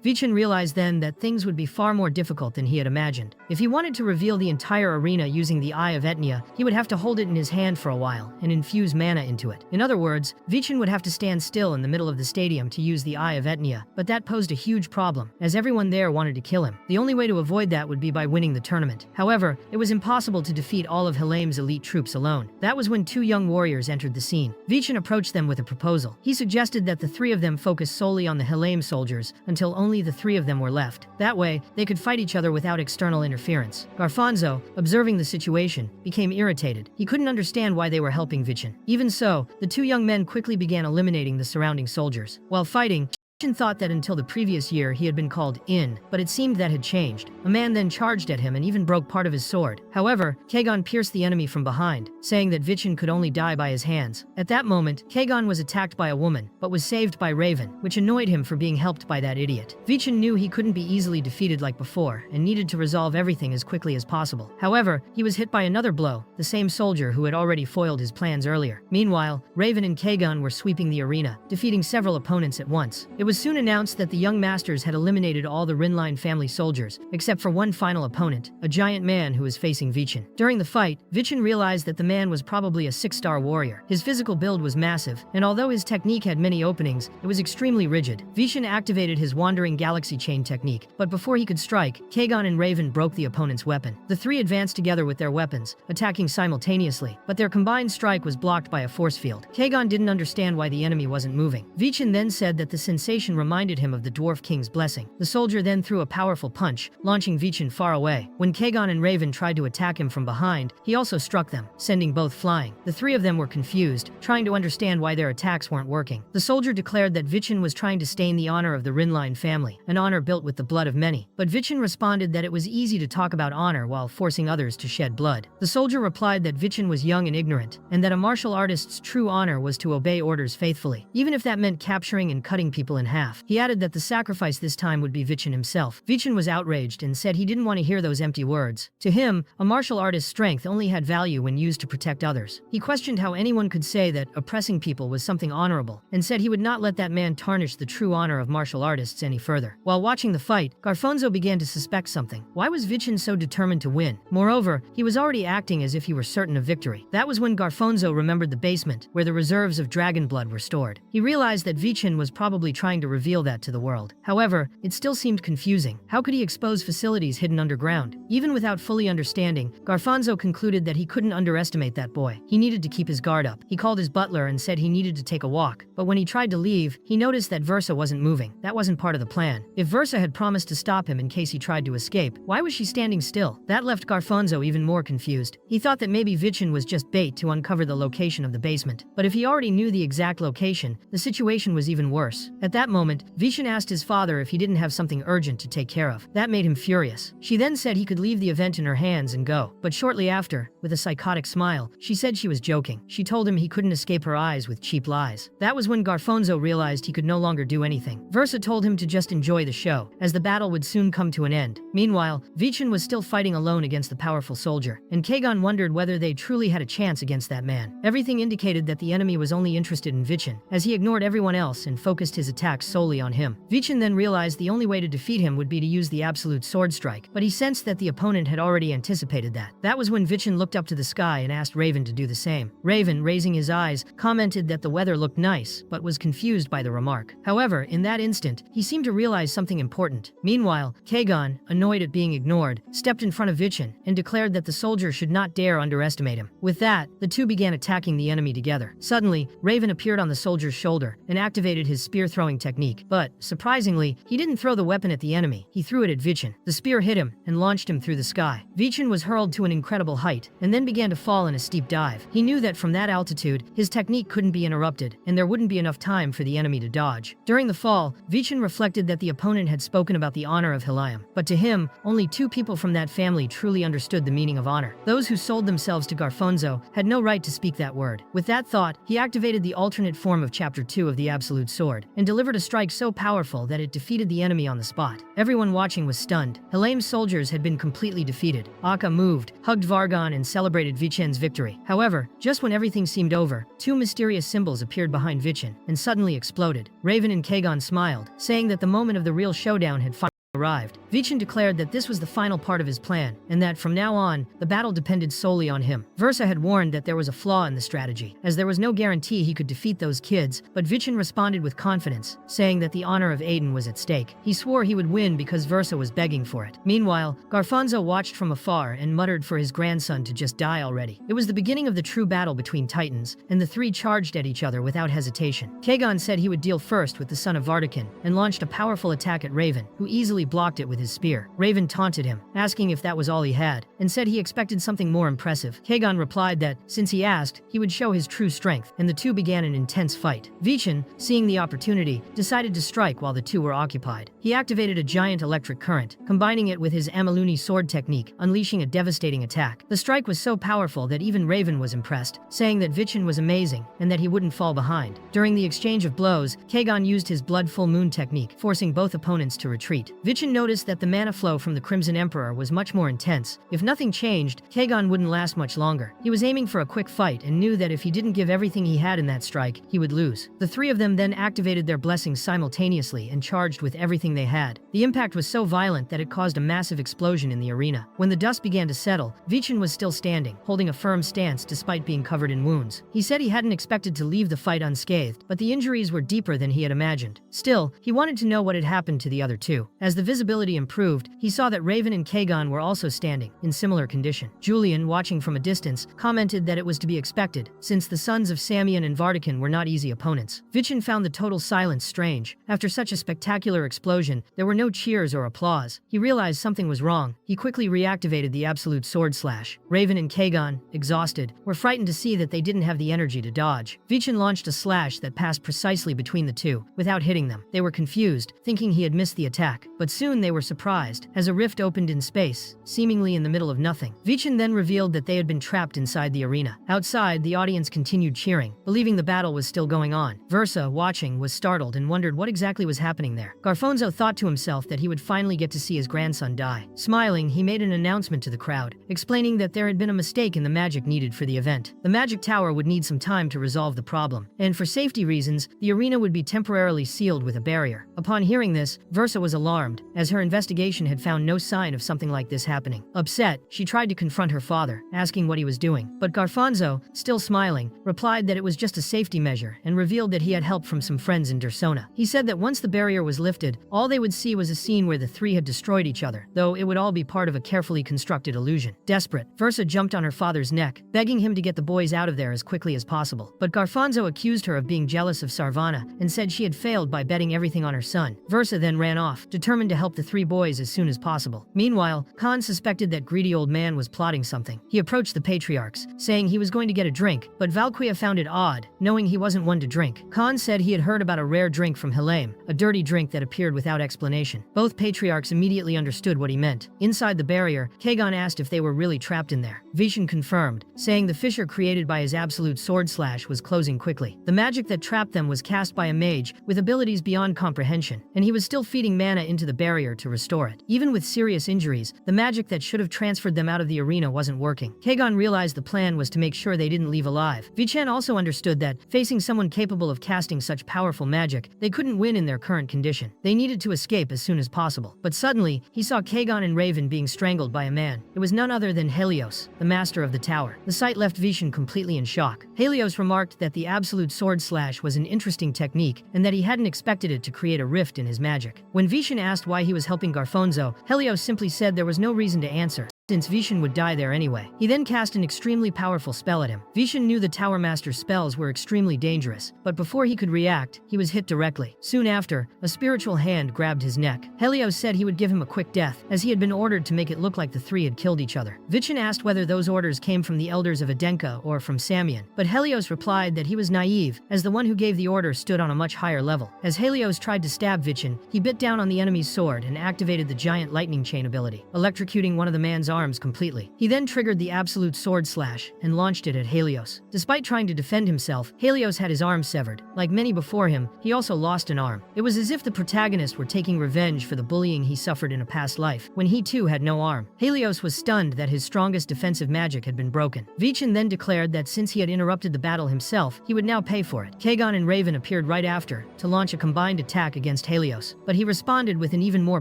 Vichin realized then that things would be far more difficult than he had imagined. If he wanted to reveal the entire arena using the Eye of Etnia, he would have to hold it in his hand for a while and infuse mana into it. In other words, Vichin would have to stand still in the middle of the stadium to use the Eye of Etnia, but that posed a huge problem, as everyone there wanted to kill him. The only way to avoid that would be by winning the tournament. However, it was impossible to defeat all of Helium's elite troops alone. That was when two young warriors entered the scene. Vichin approached them with a proposal. He suggested that the three of them focus solely on the Helium soldiers until only the three of them were left. That way, they could fight each other without external interference. Garfonzo, observing the situation, became irritated. He couldn't understand why they were helping Vichin. Even so, the two young men quickly began eliminating the surrounding soldiers. While fighting, Vichin thought that until the previous year he had been called in, but it seemed that had changed. A man then charged at him and even broke part of his sword. However, Kagon pierced the enemy from behind, saying that Vichin could only die by his hands. At that moment, Kagon was attacked by a woman, but was saved by Raven, which annoyed him for being helped by that idiot. Vichin knew he couldn't be easily defeated like before, and needed to resolve everything as quickly as possible. However, he was hit by another blow, the same soldier who had already foiled his plans earlier. Meanwhile, Raven and Kagon were sweeping the arena, defeating several opponents at once. It was soon announced that the young masters had eliminated all the Rinline family soldiers, except for one final opponent, a giant man who was facing Vichin. During the fight, Vichin realized that the man was probably a 6-star warrior. His physical build was massive, and although his technique had many openings, it was extremely rigid. Vichin activated his Wandering Galaxy Chain technique, but before he could strike, Kagon and Raven broke the opponent's weapon. The three advanced together with their weapons, attacking simultaneously, but their combined strike was blocked by a force field. Kagon didn't understand why the enemy wasn't moving. Vichin then said that the sensation reminded him of the Dwarf King's blessing. The soldier then threw a powerful punch, launching Vichin far away. When Kagon and Raven tried to attack him from behind, he also struck them, sending both flying. The three of them were confused, trying to understand why their attacks weren't working. The soldier declared that Vichin was trying to stain the honor of the Rinline family, an honor built with the blood of many. But Vichin responded that it was easy to talk about honor while forcing others to shed blood. The soldier replied that Vichin was young and ignorant, and that a martial artist's true honor was to obey orders faithfully, even if that meant capturing and cutting people in half. He added that the sacrifice this time would be Vichin himself. Vichin was outraged and said he didn't want to hear those empty words. To him, a martial artist's strength only had value when used to protect others. He questioned how anyone could say that oppressing people was something honorable, and said he would not let that man tarnish the true honor of martial artists any further. While watching the fight, Garfonzo began to suspect something. Why was Vichin so determined to win? Moreover, he was already acting as if he were certain of victory. That was when Garfonzo remembered the basement, where the reserves of dragon blood were stored. He realized that Vichin was probably trying to reveal that to the world. However, it still seemed confusing. How could he expose facilities hidden underground? Even without fully understanding, Garfonzo concluded that he couldn't underestimate that boy. He needed to keep his guard up. He called his butler and said he needed to take a walk, but when he tried to leave, he noticed that Versa wasn't moving. That wasn't part of the plan. If Versa had promised to stop him in case he tried to escape, why was she standing still? That left Garfonzo even more confused. He thought that maybe Vichin was just bait to uncover the location of the basement. But if he already knew the exact location, the situation was even worse. At that that moment, Vishen asked his father if he didn't have something urgent to take care of. That made him furious. She then said he could leave the event in her hands and go. But shortly after, with a psychotic smile, she said she was joking. She told him he couldn't escape her eyes with cheap lies. That was when Garfonzo realized he could no longer do anything. Versa told him to just enjoy the show, as the battle would soon come to an end. Meanwhile, Vishen was still fighting alone against the powerful soldier, and Kagon wondered whether they truly had a chance against that man. Everything indicated that the enemy was only interested in Vishen, as he ignored everyone else and focused his attacks solely on him. Vishen then realized the only way to defeat him would be to use the absolute sword strike, but he sensed that the opponent had already anticipated that. That was when Vishen looked up to the sky and asked Raven to do the same. Raven, raising his eyes, commented that the weather looked nice, but was confused by the remark. However, in that instant, he seemed to realize something important. Meanwhile, Kagon, annoyed at being ignored, stepped in front of Vishen and declared that the soldier should not dare underestimate him. With that, the two began attacking the enemy together. Suddenly, Raven appeared on the soldier's shoulder and activated his spear-throwing technique. But, surprisingly, he didn't throw the weapon at the enemy. He threw it at Vishen. The spear hit him and launched him through the sky. Vishen was hurled to an incredible height and then began to fall in a steep dive. He knew that from that altitude, his technique couldn't be interrupted and there wouldn't be enough time for the enemy to dodge. During the fall, Vishen reflected that the opponent had spoken about the honor of Helium. But to him, only two people from that family truly understood the meaning of honor. Those who sold themselves to Garfonzo had no right to speak that word. With that thought, he activated the alternate form of Chapter 2 of the Absolute Sword and delivered a strike so powerful that it defeated the enemy on the spot. Everyone watching was stunned. Helium's soldiers had been completely defeated. Akka moved, hugged Vargon, and celebrated Vishen's victory. However, just when everything seemed over, two mysterious symbols appeared behind Vishen and suddenly exploded. Raven and Kagon smiled, saying that the moment of the real showdown had finally arrived. Vishen declared that this was the final part of his plan, and that from now on, the battle depended solely on him. Versa had warned that there was a flaw in the strategy, as there was no guarantee he could defeat those kids, but Vishen responded with confidence, saying that the honor of Aiden was at stake. He swore he would win because Versa was begging for it. Meanwhile, Garfonzo watched from afar and muttered for his grandson to just die already. It was the beginning of the true battle between titans, and the three charged at each other without hesitation. Kagon said he would deal first with the son of Vardakin, and launched a powerful attack at Raven, who easily blocked it with his spear. Raven taunted him, asking if that was all he had, and said he expected something more impressive. Kagon replied that, since he asked, he would show his true strength, and the two began an intense fight. Vishen, seeing the opportunity, decided to strike while the two were occupied. He activated a giant electric current, combining it with his Amaluni sword technique, unleashing a devastating attack. The strike was so powerful that even Raven was impressed, saying that Vishen was amazing, and that he wouldn't fall behind. During the exchange of blows, Kagon used his blood full moon technique, forcing both opponents to retreat. Vishen noticed that the mana flow from the Crimson Emperor was much more intense. If nothing changed, Kagon wouldn't last much longer. He was aiming for a quick fight and knew that if he didn't give everything he had in that strike, he would lose. The three of them then activated their blessings simultaneously and charged with everything they had. The impact was so violent that it caused a massive explosion in the arena. When the dust began to settle, Vishen was still standing, holding a firm stance despite being covered in wounds. He said he hadn't expected to leave the fight unscathed, but the injuries were deeper than he had imagined. Still, he wanted to know what had happened to the other two. As the visibility improved, he saw that Raven and Kagon were also standing, in similar condition. Julian, watching from a distance, commented that it was to be expected, since the sons of Samian and Vardakin were not easy opponents. Vishen found the total silence strange. After such a spectacular explosion, there were no cheers or applause. He realized something was wrong. He quickly reactivated the absolute sword slash. Raven and Kagon, exhausted, were frightened to see that they didn't have the energy to dodge. Vishen launched a slash that passed precisely between the two, without hitting them. They were confused, thinking he had missed the attack, but soon they were surprised, as a rift opened in space, seemingly in the middle of nothing. Vishen then revealed that they had been trapped inside the arena. Outside, the audience continued cheering, believing the battle was still going on. Versa, watching, was startled and wondered what exactly was happening there. Garfonzo thought to himself that he would finally get to see his grandson die. Smiling, he made an announcement to the crowd, explaining that there had been a mistake in the magic needed for the event. The magic tower would need some time to resolve the problem, and for safety reasons, the arena would be temporarily sealed with a barrier. Upon hearing this, Versa was alarmed, as her investigation had found no sign of something like this happening. Upset, she tried to confront her father, asking what he was doing. But Garfonzo, still smiling, replied that it was just a safety measure and revealed that he had help from some friends in Dersona. He said that once the barrier was lifted, all All they would see was a scene where the three had destroyed each other, though it would all be part of a carefully constructed illusion. Desperate, Versa jumped on her father's neck, begging him to get the boys out of there as quickly as possible. But Garfonzo accused her of being jealous of Sarvana and said she had failed by betting everything on her son. Versa then ran off, determined to help the three boys as soon as possible. Meanwhile, Khan suspected that greedy old man was plotting something. He approached the patriarchs, saying he was going to get a drink, but Valkyria found it odd, knowing he wasn't one to drink. Khan said he had heard about a rare drink from Helame, a dirty drink that appeared without explanation. Both patriarchs immediately understood what he meant. Inside the barrier, Kagon asked if they were really trapped in there. Vishen confirmed, saying the fissure created by his absolute sword slash was closing quickly. The magic that trapped them was cast by a mage with abilities beyond comprehension, and he was still feeding mana into the barrier to restore it. Even with serious injuries, the magic that should have transferred them out of the arena wasn't working. Kagon realized the plan was to make sure they didn't leave alive. Vichan also understood that, facing someone capable of casting such powerful magic, they couldn't win in their current condition. They needed to escape as soon as possible. But suddenly, he saw Kagon and Raven being strangled by a man. It was none other than Helios, the master of the tower. The sight left Vishen completely in shock. Helios remarked that the absolute sword slash was an interesting technique and that he hadn't expected it to create a rift in his magic. When Vishen asked why he was helping Garfonzo, Helios simply said there was no reason to answer, since Vishen would die there anyway. He then cast an extremely powerful spell at him. Vishen knew the Tower Master's spells were extremely dangerous, but before he could react, he was hit directly. Soon after, a spiritual hand grabbed his neck. Helios said he would give him a quick death, as he had been ordered to make it look like the three had killed each other. Vishen asked whether those orders came from the elders of Adenka or from Samian, but Helios replied that he was naive, as the one who gave the order stood on a much higher level. As Helios tried to stab Vishen, he bit down on the enemy's sword and activated the giant lightning chain ability, electrocuting one of the man's arms completely. He then triggered the absolute sword slash and launched it at Helios. Despite trying to defend himself, Helios had his arm severed. Like many before him, he also lost an arm. It was as if the protagonist were taking revenge for the bullying he suffered in a past life, when he too had no arm. Helios was stunned that his strongest defensive magic had been broken. Vichan then declared that since he had interrupted the battle himself, he would now pay for it. Kagon and Raven appeared right after, to launch a combined attack against Helios, but he responded with an even more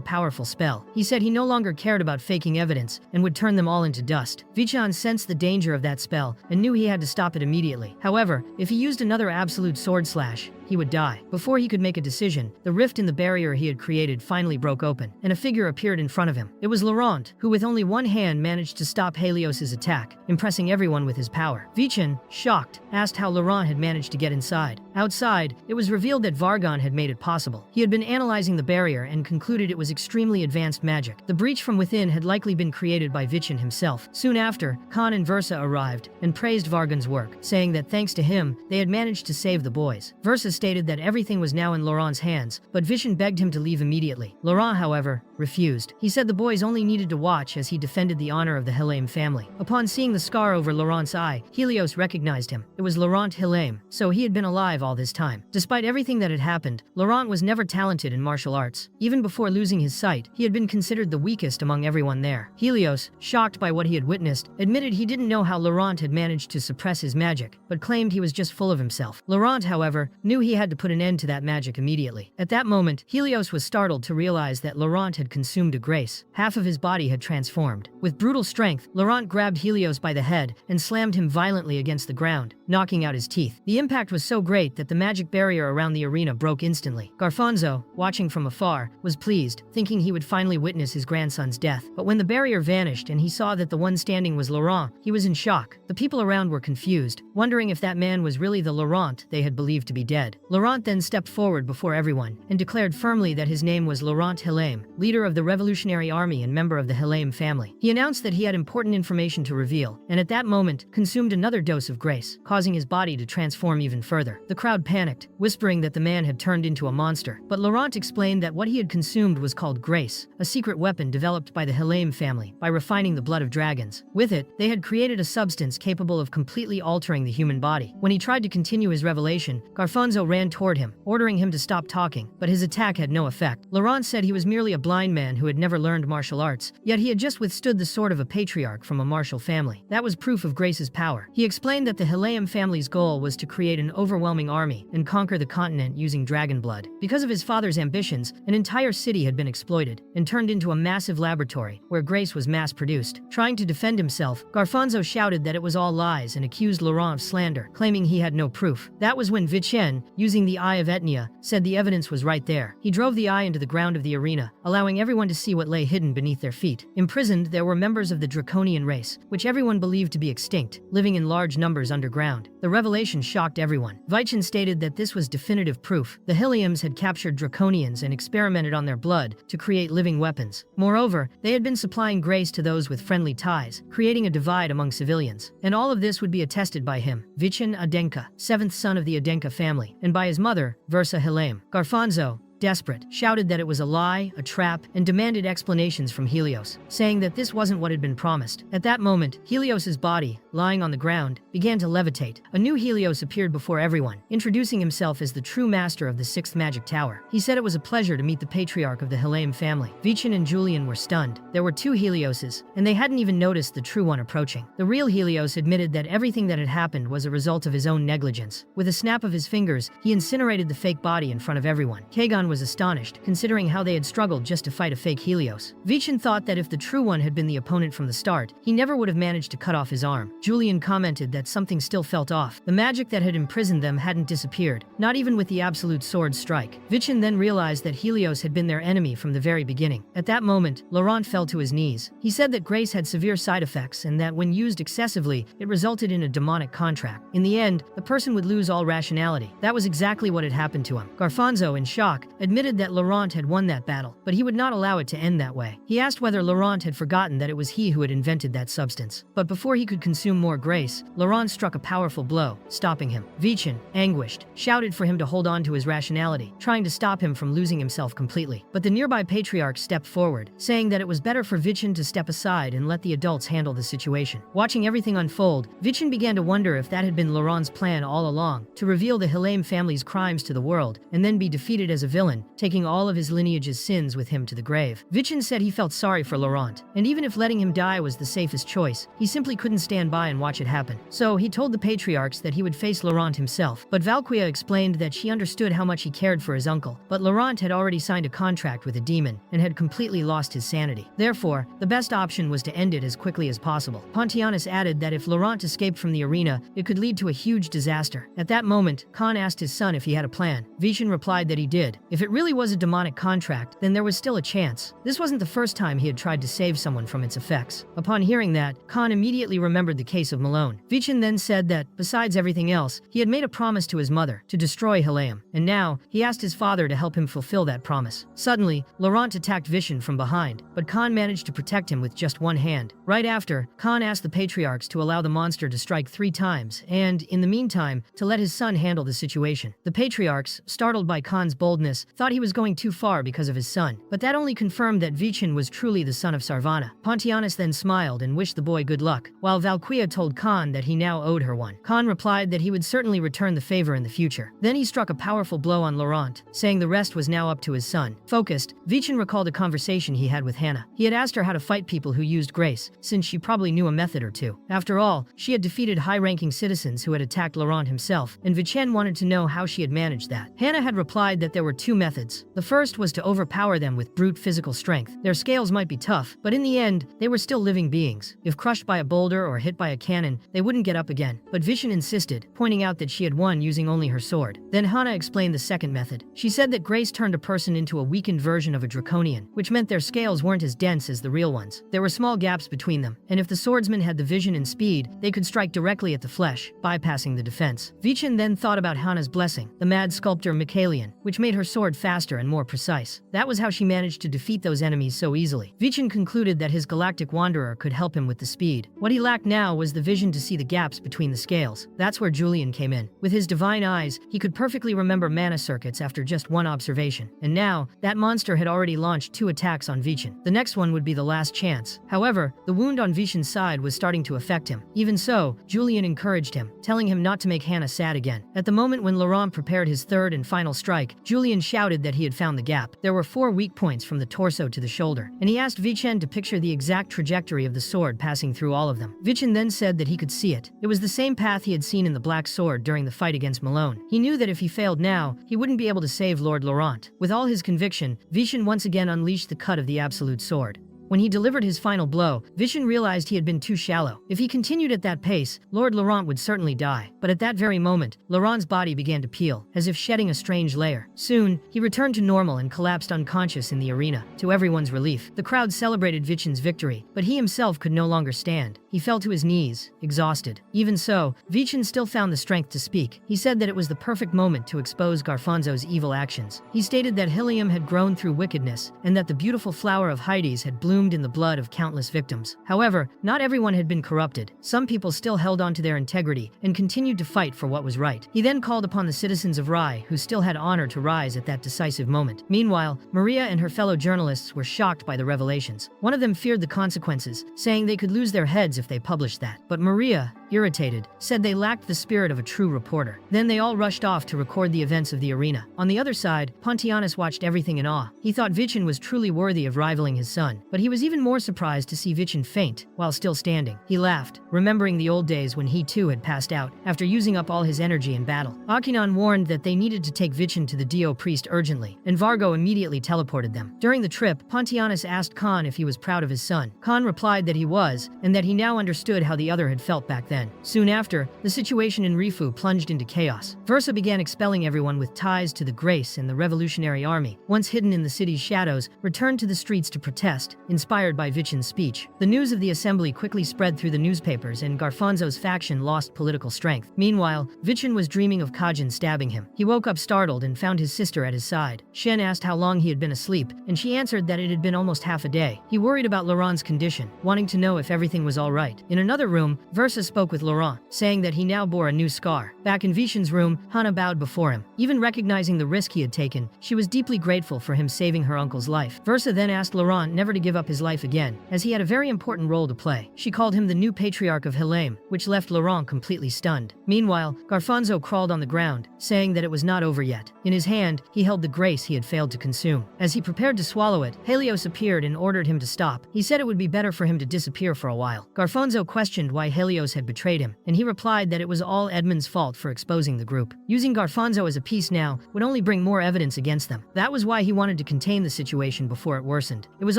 powerful spell. He said he no longer cared about faking evidence, and would turn them all into dust. Vichan sensed the danger of that spell, and knew he had to stop it immediately. However, if he used another absolute sword slash, he would die. Before he could make a decision, the rift in the barrier he had created finally broke open, and a figure appeared in front of him. It was Laurent, who with only one hand managed to stop Helios' attack, impressing everyone with his power. Vichan, shocked, asked how Laurent had managed to get inside. Outside, it was revealed that Vargon had made it possible. He had been analyzing the barrier and concluded it was extremely advanced magic. The breach from within had likely been created by Vichan himself. Soon after, Khan and Versa arrived and praised Vargon's work, saying that thanks to him, they had managed to save the boys. Versa stated that everything was now in Laurent's hands, but Vishen begged him to leave immediately. Laurent, however, refused. He said the boys only needed to watch as he defended the honor of the Helame family. Upon seeing the scar over Laurent's eye, Helios recognized him. It was Laurent Helame, so he had been alive all this time. Despite everything that had happened, Laurent was never talented in martial arts. Even before losing his sight, he had been considered the weakest among everyone there. Helios, shocked by what he had witnessed, admitted he didn't know how Laurent had managed to suppress his magic, but claimed he was just full of himself. Laurent, however, knew he had to put an end to that magic immediately. At that moment, Helios was startled to realize that Laurent had consumed a grace. Half of his body had transformed. With brutal strength, Laurent grabbed Helios by the head and slammed him violently against the ground, knocking out his teeth. The impact was so great that the magic barrier around the arena broke instantly. Garfonzo, watching from afar, was pleased, thinking he would finally witness his grandson's death. But when the barrier vanished and he saw that the one standing was Laurent, he was in shock. The people around were confused, wondering if that man was really the Laurent they had believed to be dead. Laurent then stepped forward before everyone and declared firmly that his name was Laurent Helame, leader of the Revolutionary Army and member of the Helame family. He announced that he had important information to reveal, and at that moment, consumed another dose of grace, causing his body to transform even further. The crowd panicked, whispering that the man had turned into a monster. But Laurent explained that what he had consumed was called grace, a secret weapon developed by the Helame family by refining the blood of dragons. With it, they had created a substance capable of completely altering the human body. When he tried to continue his revelation, Garfonzo ran toward him, ordering him to stop talking, but his attack had no effect. Laurent said he was merely a blind man who had never learned martial arts, yet he had just withstood the sword of a patriarch from a martial family. That was proof of Grace's power. He explained that the Helame family's goal was to create an overwhelming army and conquer the continent using dragon blood. Because of his father's ambitions, an entire city had been exploited and turned into a massive laboratory where Grace was mass-produced. Trying to defend himself, Garfonzo shouted that it was all lies and accused Laurent of slander, claiming he had no proof. That was when Vichen, using the Eye of Etnia, said the evidence was right there. He drove the eye into the ground of the arena, allowing everyone to see what lay hidden beneath their feet. Imprisoned, there were members of the Draconian race, which everyone believed to be extinct, living in large numbers underground. The revelation shocked everyone. Vichen stated that this was definitive proof. The Heliums had captured Draconians and experimented on their blood to create living weapons. Moreover, they had been supplying grace to those with friendly ties, creating a divide among civilians. And all of this would be attested by him, Vichen Adenka, seventh son of the Adenka family, and by his mother, Versa Hilame. Garfonzo, desperate, shouted that it was a lie, a trap, and demanded explanations from Helios, saying that this wasn't what had been promised. At that moment, Helios's body, lying on the ground, began to levitate. A new Helios appeared before everyone, introducing himself as the true master of the sixth magic tower. He said it was a pleasure to meet the patriarch of the Hilame family. Vichen and Julian were stunned. There were two Helioses, and they hadn't even noticed the true one approaching. The real Helios admitted that everything that had happened was a result of his own negligence. With a snap of his fingers, he incinerated the fake body in front of everyone. Kagan was astonished, considering how they had struggled just to fight a fake Helios. Vichen thought that if the true one had been the opponent from the start, he never would have managed to cut off his arm. Julian commented that something still felt off. The magic that had imprisoned them hadn't disappeared, not even with the absolute sword strike. Vichen then realized that Helios had been their enemy from the very beginning. At that moment, Laurent fell to his knees. He said that grace had severe side effects and that when used excessively, it resulted in a demonic contract. In the end, the person would lose all rationality. That was exactly what had happened to him. Garfonzo, in shock, admitted that Laurent had won that battle, but he would not allow it to end that way. He asked whether Laurent had forgotten that it was he who had invented that substance. But before he could consume more grace, Laurent struck a powerful blow, stopping him. Vichen, anguished, shouted for him to hold on to his rationality, trying to stop him from losing himself completely. But the nearby patriarch stepped forward, saying that it was better for Vichen to step aside and let the adults handle the situation. Watching everything unfold, Vichen began to wonder if that had been Laurent's plan all along, to reveal the Hilame family's crimes to the world, and then be defeated as a villain, taking all of his lineage's sins with him to the grave. Vichen said he felt sorry for Laurent, and even if letting him die was the safest choice, he simply couldn't stand by and watch it happen. So he told the patriarchs that he would face Laurent himself, but Valquia explained that she understood how much he cared for his uncle, but Laurent had already signed a contract with a demon and had completely lost his sanity. Therefore, the best option was to end it as quickly as possible. Pontianus added that if Laurent escaped from the arena, it could lead to a huge disaster. At that moment, Khan asked his son if he had a plan. Vichen replied that he did. If it really was a demonic contract, then there was still a chance. This wasn't the first time he had tried to save someone from its effects. Upon hearing that, Khan immediately remembered the case of Malone. Vichen then said that, besides everything else, he had made a promise to his mother to destroy Hilame, and now he asked his father to help him fulfill that promise. Suddenly, Laurent attacked Vichen from behind, but Khan managed to protect him with just one hand. Right after, Khan asked the patriarchs to allow the monster to strike 3 times, and, in the meantime, to let his son handle the situation. The patriarchs, startled by Khan's boldness, thought he was going too far because of his son, but that only confirmed that Vichen was truly the son of Sarvana. Pontianus then smiled and wished the boy good luck, while Valquia told Khan that he now owed her one. Khan replied that he would certainly return the favor in the future. Then he struck a powerful blow on Laurent, saying the rest was now up to his son. Focused, Vichen recalled a conversation he had with Hannah. He had asked her how to fight people who used grace, since she probably knew a method or two. After all, she had defeated high-ranking citizens who had attacked Laurent himself, and Vichen wanted to know how she had managed that. Hannah had replied that there were 2 methods. The first was to overpower them with brute physical strength. Their scales might be tough, but in the end, they were still living beings. If crushed by a boulder or hit by a cannon, they wouldn't get up again. But Vichen insisted, pointing out that she had won using only her sword. Then Hannah explained the second method. She said that grace turned a person into a weakened version of a draconian, which meant their scales weren't as dense as the real ones. There were small gaps between them, and if the swordsman had the vision and speed, they could strike directly at the flesh, bypassing the defense. Vichen then thought about Hannah's blessing, the mad sculptor Michaelian, which made her sword faster and more precise. That was how she managed to defeat those enemies so easily. Vichen concluded that his galactic wanderer could help him with the speed. What he lacked now was the vision to see the gaps between the scales. That's where Julian came in. With his divine eyes, he could perfectly remember mana circuits after just one observation. And now, that monster had already launched 2 attacks on Vichen. The next one would be the last chance. However, the wound on Vichen's side was starting to affect him. Even so, Julian encouraged him, telling him not to make Hannah sad again. At the moment when Laurent prepared his third and final strike, Julian shouted that he had found the gap. There were 4 weak points from the torso to the shoulder, and he asked Vichen to picture the exact trajectory of the sword passing through all of them. Vichen then said that he could see it. It was the same path he had seen in the Black Sword during the fight against Malone. He knew that if he failed now, he wouldn't be able to save Lord Laurent. With all his conviction, Vichen once again unleashed the cut of the Absolute Sword. When he delivered his final blow, Vichen realized he had been too shallow. If he continued at that pace, Lord Laurent would certainly die. But at that very moment, Laurent's body began to peel, as if shedding a strange layer. Soon, he returned to normal and collapsed unconscious in the arena. To everyone's relief, the crowd celebrated Vichen's victory, but he himself could no longer stand. He fell to his knees, exhausted. Even so, Vichen still found the strength to speak. He said that it was the perfect moment to expose Garfonzo's evil actions. He stated that Helium had grown through wickedness, and that the beautiful flower of Hades had bloomed in the blood of countless victims. However, not everyone had been corrupted. Some people still held on to their integrity and continued to fight for what was right. He then called upon the citizens of Rai, who still had honor to rise at that decisive moment. Meanwhile, Maria and her fellow journalists were shocked by the revelations. One of them feared the consequences, saying they could lose their heads if they published that. But Maria, irritated, said they lacked the spirit of a true reporter. Then they all rushed off to record the events of the arena. On the other side, Pontianus watched everything in awe. He thought Vichen was truly worthy of rivaling his son, but he was even more surprised to see Vichen faint while still standing. He laughed, remembering the old days when he too had passed out after using up all his energy in battle. Akinon warned that they needed to take Vichen to the Dio priest urgently, and Vargo immediately teleported them. During the trip, Pontianus asked Khan if he was proud of his son. Khan replied that he was, and that he now understood how the other had felt back then. Soon after, the situation in Rifu plunged into chaos. Versa began expelling everyone with ties to the Grace and the Revolutionary Army, once hidden in the city's shadows, returned to the streets to protest, inspired by Vichen's speech. The news of the assembly quickly spread through the newspapers, and Garfonzo's faction lost political strength. Meanwhile, Vichen was dreaming of Kajin stabbing him. He woke up startled and found his sister at his side. Shen asked how long he had been asleep, and she answered that it had been almost half a day. He worried about Laurent's condition, wanting to know if everything was all right. In another room, Versa spoke with Laurent, saying that he now bore a new scar. Back in Vichen's room, Hana bowed before him. Even recognizing the risk he had taken, she was deeply grateful for him saving her uncle's life. Versa then asked Laurent never to give up his life again, as he had a very important role to play. She called him the new patriarch of Helem, which left Laurent completely stunned. Meanwhile, Garfonzo crawled on the ground, saying that it was not over yet. In his hand, he held the grace he had failed to consume. As he prepared to swallow it, Helios appeared and ordered him to stop. He said it would be better for him to disappear for a while. Garfonzo questioned why Helios had betrayed him, and he replied that it was all Edmund's fault for exposing the group. Using Garfonzo as a piece now would only bring more evidence against them. That was why he wanted to contain the situation before it worsened. It was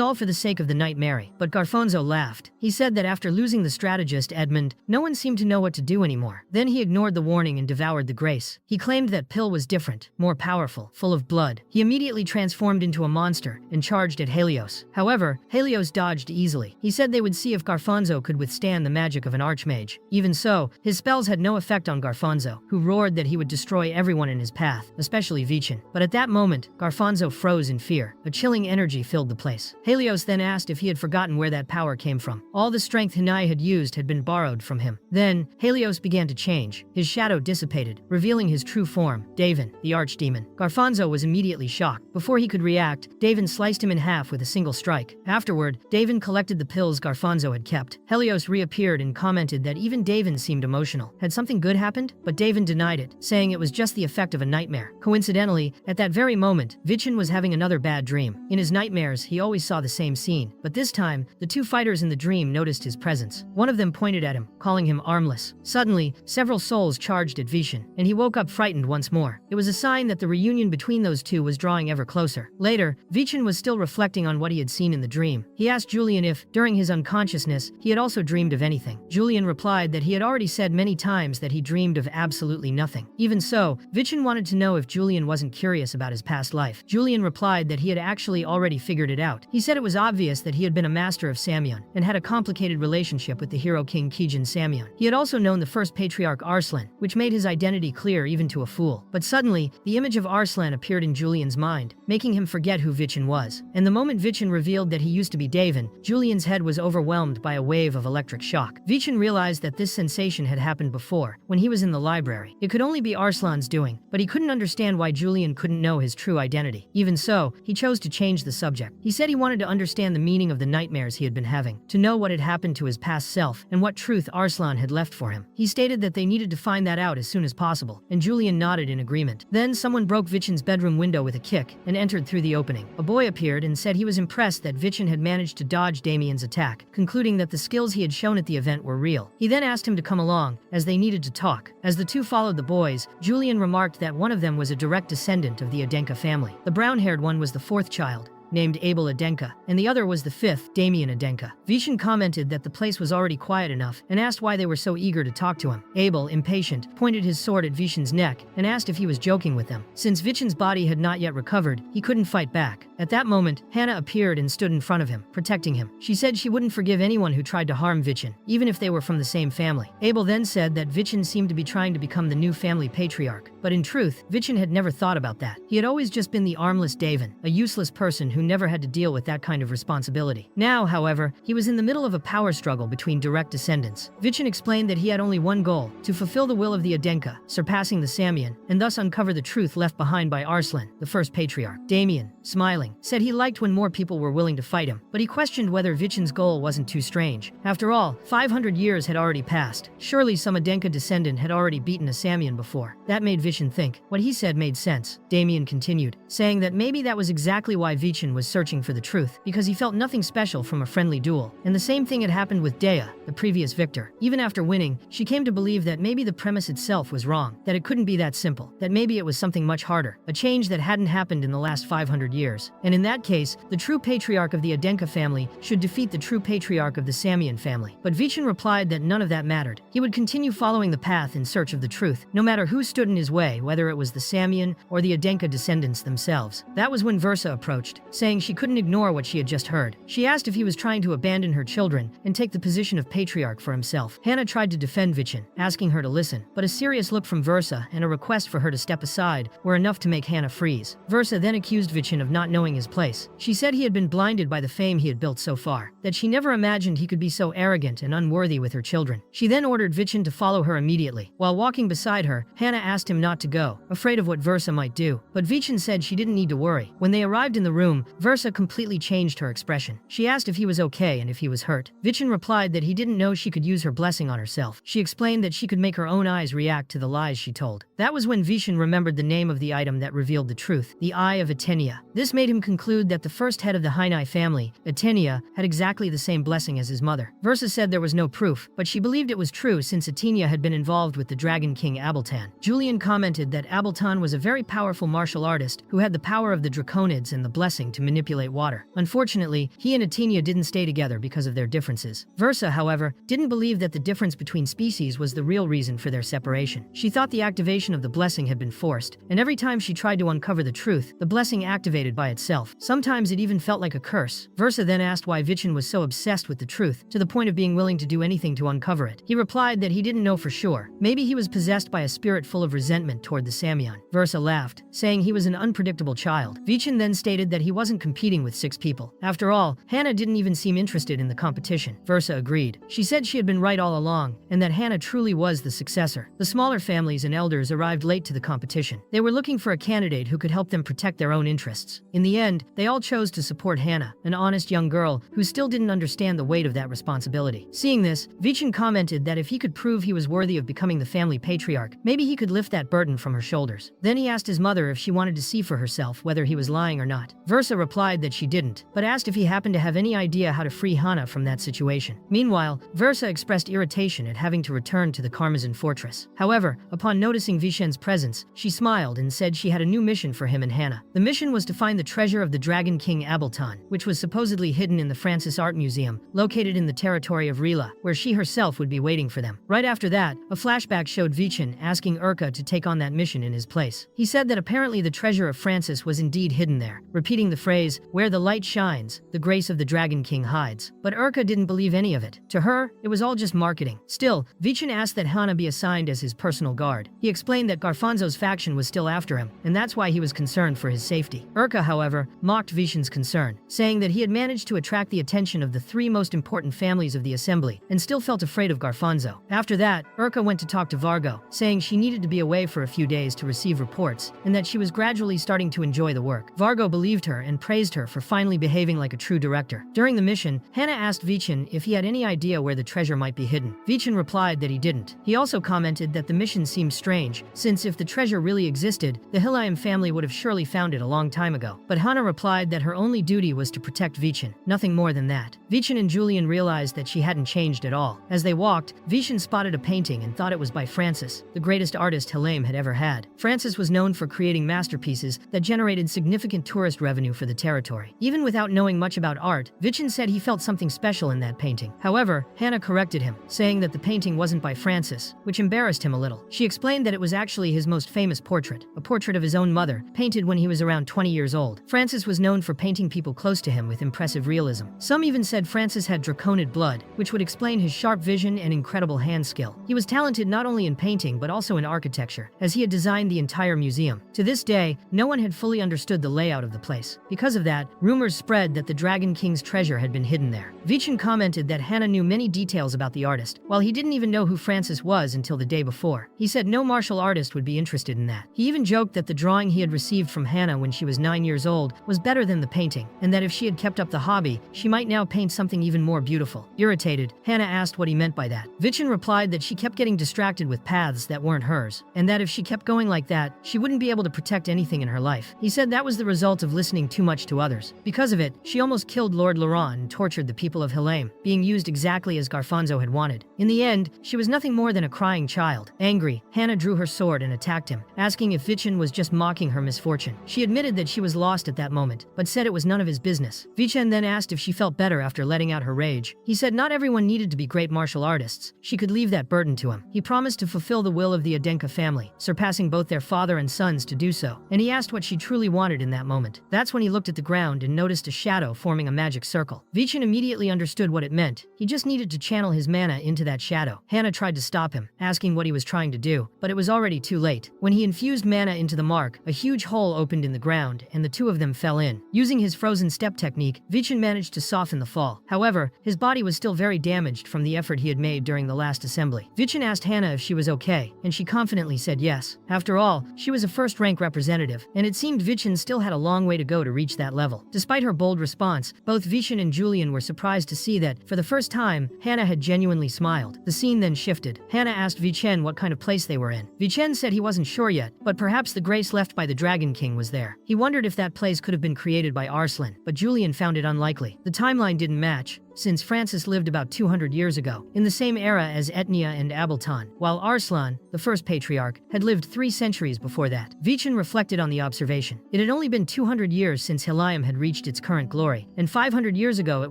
all for the sake of the Knight Mary. But Garfonzo laughed. He said that after losing the strategist Edmund, no one seemed to know what to do anymore. Then he ignored the warning and devoured the grace. He claimed that Pill was different, more powerful, full of blood. He immediately transformed into a monster and charged at Helios. However, Helios dodged easily. He said they would see if Garfonzo could withstand the magic of an archmage. Even so, his spells had no effect on Garfonzo, who roared that he would destroy everyone in his path, especially Vichen. But at that moment, Garfonzo froze in fear. A chilling energy filled the place. Helios then asked if he had forgotten where that power came from. All the strength Hinai had used had been borrowed from him. Then, Helios began to change. His shadow dissipated, revealing his true form, Davin, the archdemon. Garfonzo was immediately shocked. Before he could react, Davin sliced him in half with a single strike. Afterward, Davin collected the pills Garfonzo had kept. Helios reappeared and commented that even Davin seemed emotional. Had something good happened? But Davin denied it, saying it was just the effect of a nightmare. Coincidentally, at that very moment, Vichen was having another bad dream. In his nightmares, he always saw the same scene, but this time, the two fighters in the dream noticed his presence. One of them pointed at him, calling him armless. Suddenly, several souls charged at Vichen, and he woke up frightened once more. It was a sign that the reunion between those two was drawing ever closer. Later, Vichen was still reflecting on what he had seen in the dream. He asked Julian if, during his unconsciousness, he had also dreamed of anything. Julian replied that he had already said many times that he dreamed of absolutely nothing. Even so, Vichen wanted to know if Julian wasn't curious about his past life. Julian replied that he had actually already figured it out. He said it was obvious that he had been a master of Samyeon and had a complicated relationship with the hero king Kijin Samyeon. He had also known the first patriarch Arslan, which made his identity clear even to a fool. But suddenly, the image of Arslan appeared in Julian's mind, making him forget who Vichen was. And the moment Vichen revealed that he used to be Davin, Julian's head was overwhelmed by a wave of electric shock. Vichen realized that this sensation had happened before, when he was in the library. It could only be Arslan's doing, but he couldn't understand why Julian couldn't know his true identity. Even so, he chose to change the subject. He said he wanted to understand the meaning of the nightmares he had been having, to know what had happened to his past self, and what truth Arslan had left for him. He stated that they needed to find that out as soon as possible, and Julian nodded in agreement. Then someone broke Vichin's bedroom window with a kick and entered through the opening. A boy appeared and said he was impressed that Vichin had managed to dodge Damien's attack, concluding that the skills he had shown at the event were real. He then asked him to come along, as they needed to talk. As the two followed the boys, Julian remarked that one of them was a direct descendant of the Adenka family. The brown-haired one was the fourth child, named Abel Adenka, and the other was the fifth, Damien Adenka. Vichin commented that the place was already quiet enough and asked why they were so eager to talk to him. Abel, impatient, pointed his sword at Vichin's neck and asked if he was joking with them. Since Vichin's body had not yet recovered, he couldn't fight back. At that moment, Hannah appeared and stood in front of him, protecting him. She said she wouldn't forgive anyone who tried to harm Vichin, even if they were from the same family. Abel then said that Vichin seemed to be trying to become the new family patriarch, but in truth, Vichin had never thought about that. He had always just been the armless Daven, a useless person who never had to deal with that kind of responsibility. Now, however, he was in the middle of a power struggle between direct descendants. Vichin explained that he had only one goal, to fulfill the will of the Adenka, surpassing the Samian, and thus uncover the truth left behind by Arslan, the first patriarch. Damien, smiling, said he liked when more people were willing to fight him, but he questioned whether Vichin's goal wasn't too strange. After all, 500 years had already passed. Surely some Adenka descendant had already beaten a Samian before. That made Vichin think. What he said made sense. Damien continued, saying that maybe that was exactly why Vichin was searching for the truth, because he felt nothing special from a friendly duel. And the same thing had happened with Dea, the previous victor. Even after winning, she came to believe that maybe the premise itself was wrong, that it couldn't be that simple, that maybe it was something much harder, a change that hadn't happened in the last 500 years. And in that case, the true patriarch of the Adenka family should defeat the true patriarch of the Samian family. But Vichin replied that none of that mattered. He would continue following the path in search of the truth, no matter who stood in his way, whether it was the Samian or the Adenka descendants themselves. That was when Versa approached, saying she couldn't ignore what she had just heard. She asked if he was trying to abandon her children and take the position of patriarch for himself. Hannah tried to defend Vichin, asking her to listen, but a serious look from Versa and a request for her to step aside were enough to make Hannah freeze. Versa then accused Vichin of not knowing his place. She said he had been blinded by the fame he had built so far, that she never imagined he could be so arrogant and unworthy with her children. She then ordered Vichin to follow her immediately. While walking beside her, Hannah asked him not to go, afraid of what Versa might do, but Vichin said she didn't need to worry. When they arrived in the room, Versa completely changed her expression. She asked if he was okay and if he was hurt. Vichin replied that he didn't know she could use her blessing on herself. She explained that she could make her own eyes react to the lies she told. That was when Vichin remembered the name of the item that revealed the truth, the Eye of Atenia. This made him conclude that the first head of the Hainai family, Atenia, had exactly the same blessing as his mother. Versa said there was no proof, but she believed it was true since Atenia had been involved with the Dragon King Abeltan. Julian commented that Abeltan was a very powerful martial artist who had the power of the Draconids and the blessing to manipulate water. Unfortunately, he and Atenia didn't stay together because of their differences. Versa, however, didn't believe that the difference between species was the real reason for their separation. She thought the activation of the blessing had been forced, and every time she tried to uncover the truth, the blessing activated by itself. Sometimes it even felt like a curse. Versa then asked why Vichin was so obsessed with the truth, to the point of being willing to do anything to uncover it. He replied that he didn't know for sure. Maybe he was possessed by a spirit full of resentment toward the Samian. Versa laughed, saying he was an unpredictable child. Vichin then stated that he wasn't competing with 6 people. After all, Hannah didn't even seem interested in the competition. Versa agreed. She said she had been right all along, and that Hannah truly was the successor. The smaller families and elders arrived late to the competition. They were looking for a candidate who could help them protect their own interests. In the end, they all chose to support Hannah, an honest young girl who still didn't understand the weight of that responsibility. Seeing this, Vichin commented that if he could prove he was worthy of becoming the family patriarch, maybe he could lift that burden from her shoulders. Then he asked his mother if she wanted to see for herself whether he was lying or not. Versa replied that she didn't, but asked if he happened to have any idea how to free Hannah from that situation. Meanwhile, Versa expressed irritation at having to return to the Karmazin fortress. However, upon noticing Vichin's presence, she smiled and said she had a new mission for him and Hannah. The mission was to find the treasure of the Dragon King Abeltan, which was supposedly hidden in the Francis Art Museum, located in the territory of Rila, where she herself would be waiting for them. Right after that, a flashback showed Vichin asking Urka to take on that mission in his place. He said that apparently the treasure of Francis was indeed hidden there, repeating the phrase, "Where the light shines, the grace of the Dragon King hides." But Urka didn't believe any of it. To her, it was all just marketing. Still, Vichin asked that Hannah be assigned as his personal guard. He explained that Garfonzo's faction was still after him, and that's why he was concerned for his safety. Urka, however, however, mocked Vishen's concern, saying that he had managed to attract the attention of the three most important families of the assembly and still felt afraid of Garfonzo. After that, Urka went to talk to Vargo, saying she needed to be away for a few days to receive reports and that she was gradually starting to enjoy the work. Vargo believed her and praised her for finally behaving like a true director. During the mission, Hana asked Vichen if he had any idea where the treasure might be hidden. Vichen replied that he didn't. He also commented that the mission seemed strange, since if the treasure really existed, the Hilliam family would have surely found it a long time ago. But Hana replied that her only duty was to protect Vichen, nothing more than that. Vichen and Julian realized that she hadn't changed at all. As they walked, Vichen spotted a painting and thought it was by Francis, the greatest artist Hilliam had ever had. Francis was known for creating masterpieces that generated significant tourist revenue for the territory. Even without knowing much about art, Vichen said he felt something special in that painting. However, Hannah corrected him, saying that the painting wasn't by Francis, which embarrassed him a little. She explained that it was actually his most famous portrait, a portrait of his own mother, painted when he was around 20 years old. Francis was known for painting people close to him with impressive realism. Some even said Francis had draconid blood, which would explain his sharp vision and incredible hand skill. He was talented not only in painting but also in architecture, as he had designed the entire museum. To this day, no one had fully understood the layout of the place. Because of that, rumors spread that the Dragon King's treasure had been hidden there. Vichen commented that Hannah knew many details about the artist, while he didn't even know who Francis was until the day before. He said no martial artist would be interested in that. He even joked that the drawing he had received from Hannah when she was 9 years old was better than the painting, and that if she had kept up the hobby, she might now paint something even more beautiful. Irritated, Hannah asked what he meant by that. Vichen replied that she kept getting distracted with paths that weren't hers, and that if she kept going like that, she wouldn't be able to protect anything in her life. He said that was the result of listening too much to others. Because of it, she almost killed Lord Laurent and tortured the people of Hilliam, being used exactly as Garfonzo had wanted. In the end, she was nothing more than a crying child. Angry, Hannah drew her sword and attacked him, asking if Vichen was just mocking her misfortune. She admitted that she was lost at that moment, but said it was none of his business. Vichen then asked if she felt better after letting out her rage. He said not everyone needed to be great martial artists. She could leave that burden to him. He promised to fulfill the will of the Adenka family, surpassing both their father and sons to do so, and he asked what she truly wanted in that moment. That's when he looked at the ground and noticed a shadow forming a magic circle. Vichen immediately understood what it meant. He just needed to channel his mana into that shadow. Hannah tried to stop him, asking what he was trying to do, but it was already too late. When he infused mana into the mark, a huge hole opened in the ground, and the two of them fell in. Using his frozen step technique, Vichen managed to soften the fall. However, his body was still very damaged from the effort he had made during the last assembly. Vichen asked Hannah if she was okay, and she confidently said yes. After all, she was a first-rank representative, and it seemed Vichen still had a long way to go to reach that level. Despite her bold response, both Vichen and Julian were surprised to see that, for the first time, Hannah had genuinely smiled. The scene then shifted. Hannah asked Vichen what kind of place they were in. Vichen said he wasn't sure yet, but perhaps the grace left by the Dragon King was there. He wondered if that place could have been created by Arslan, but Julian found it unlikely. The timeline didn't match, since Francis lived about 200 years ago, in the same era as Etnia and Abeltan, while Arslan, the first patriarch, had lived 3 centuries before that. Vichen reflected on the observation. It had only been 200 years since Hilliam had reached its current glory, and 500 years ago it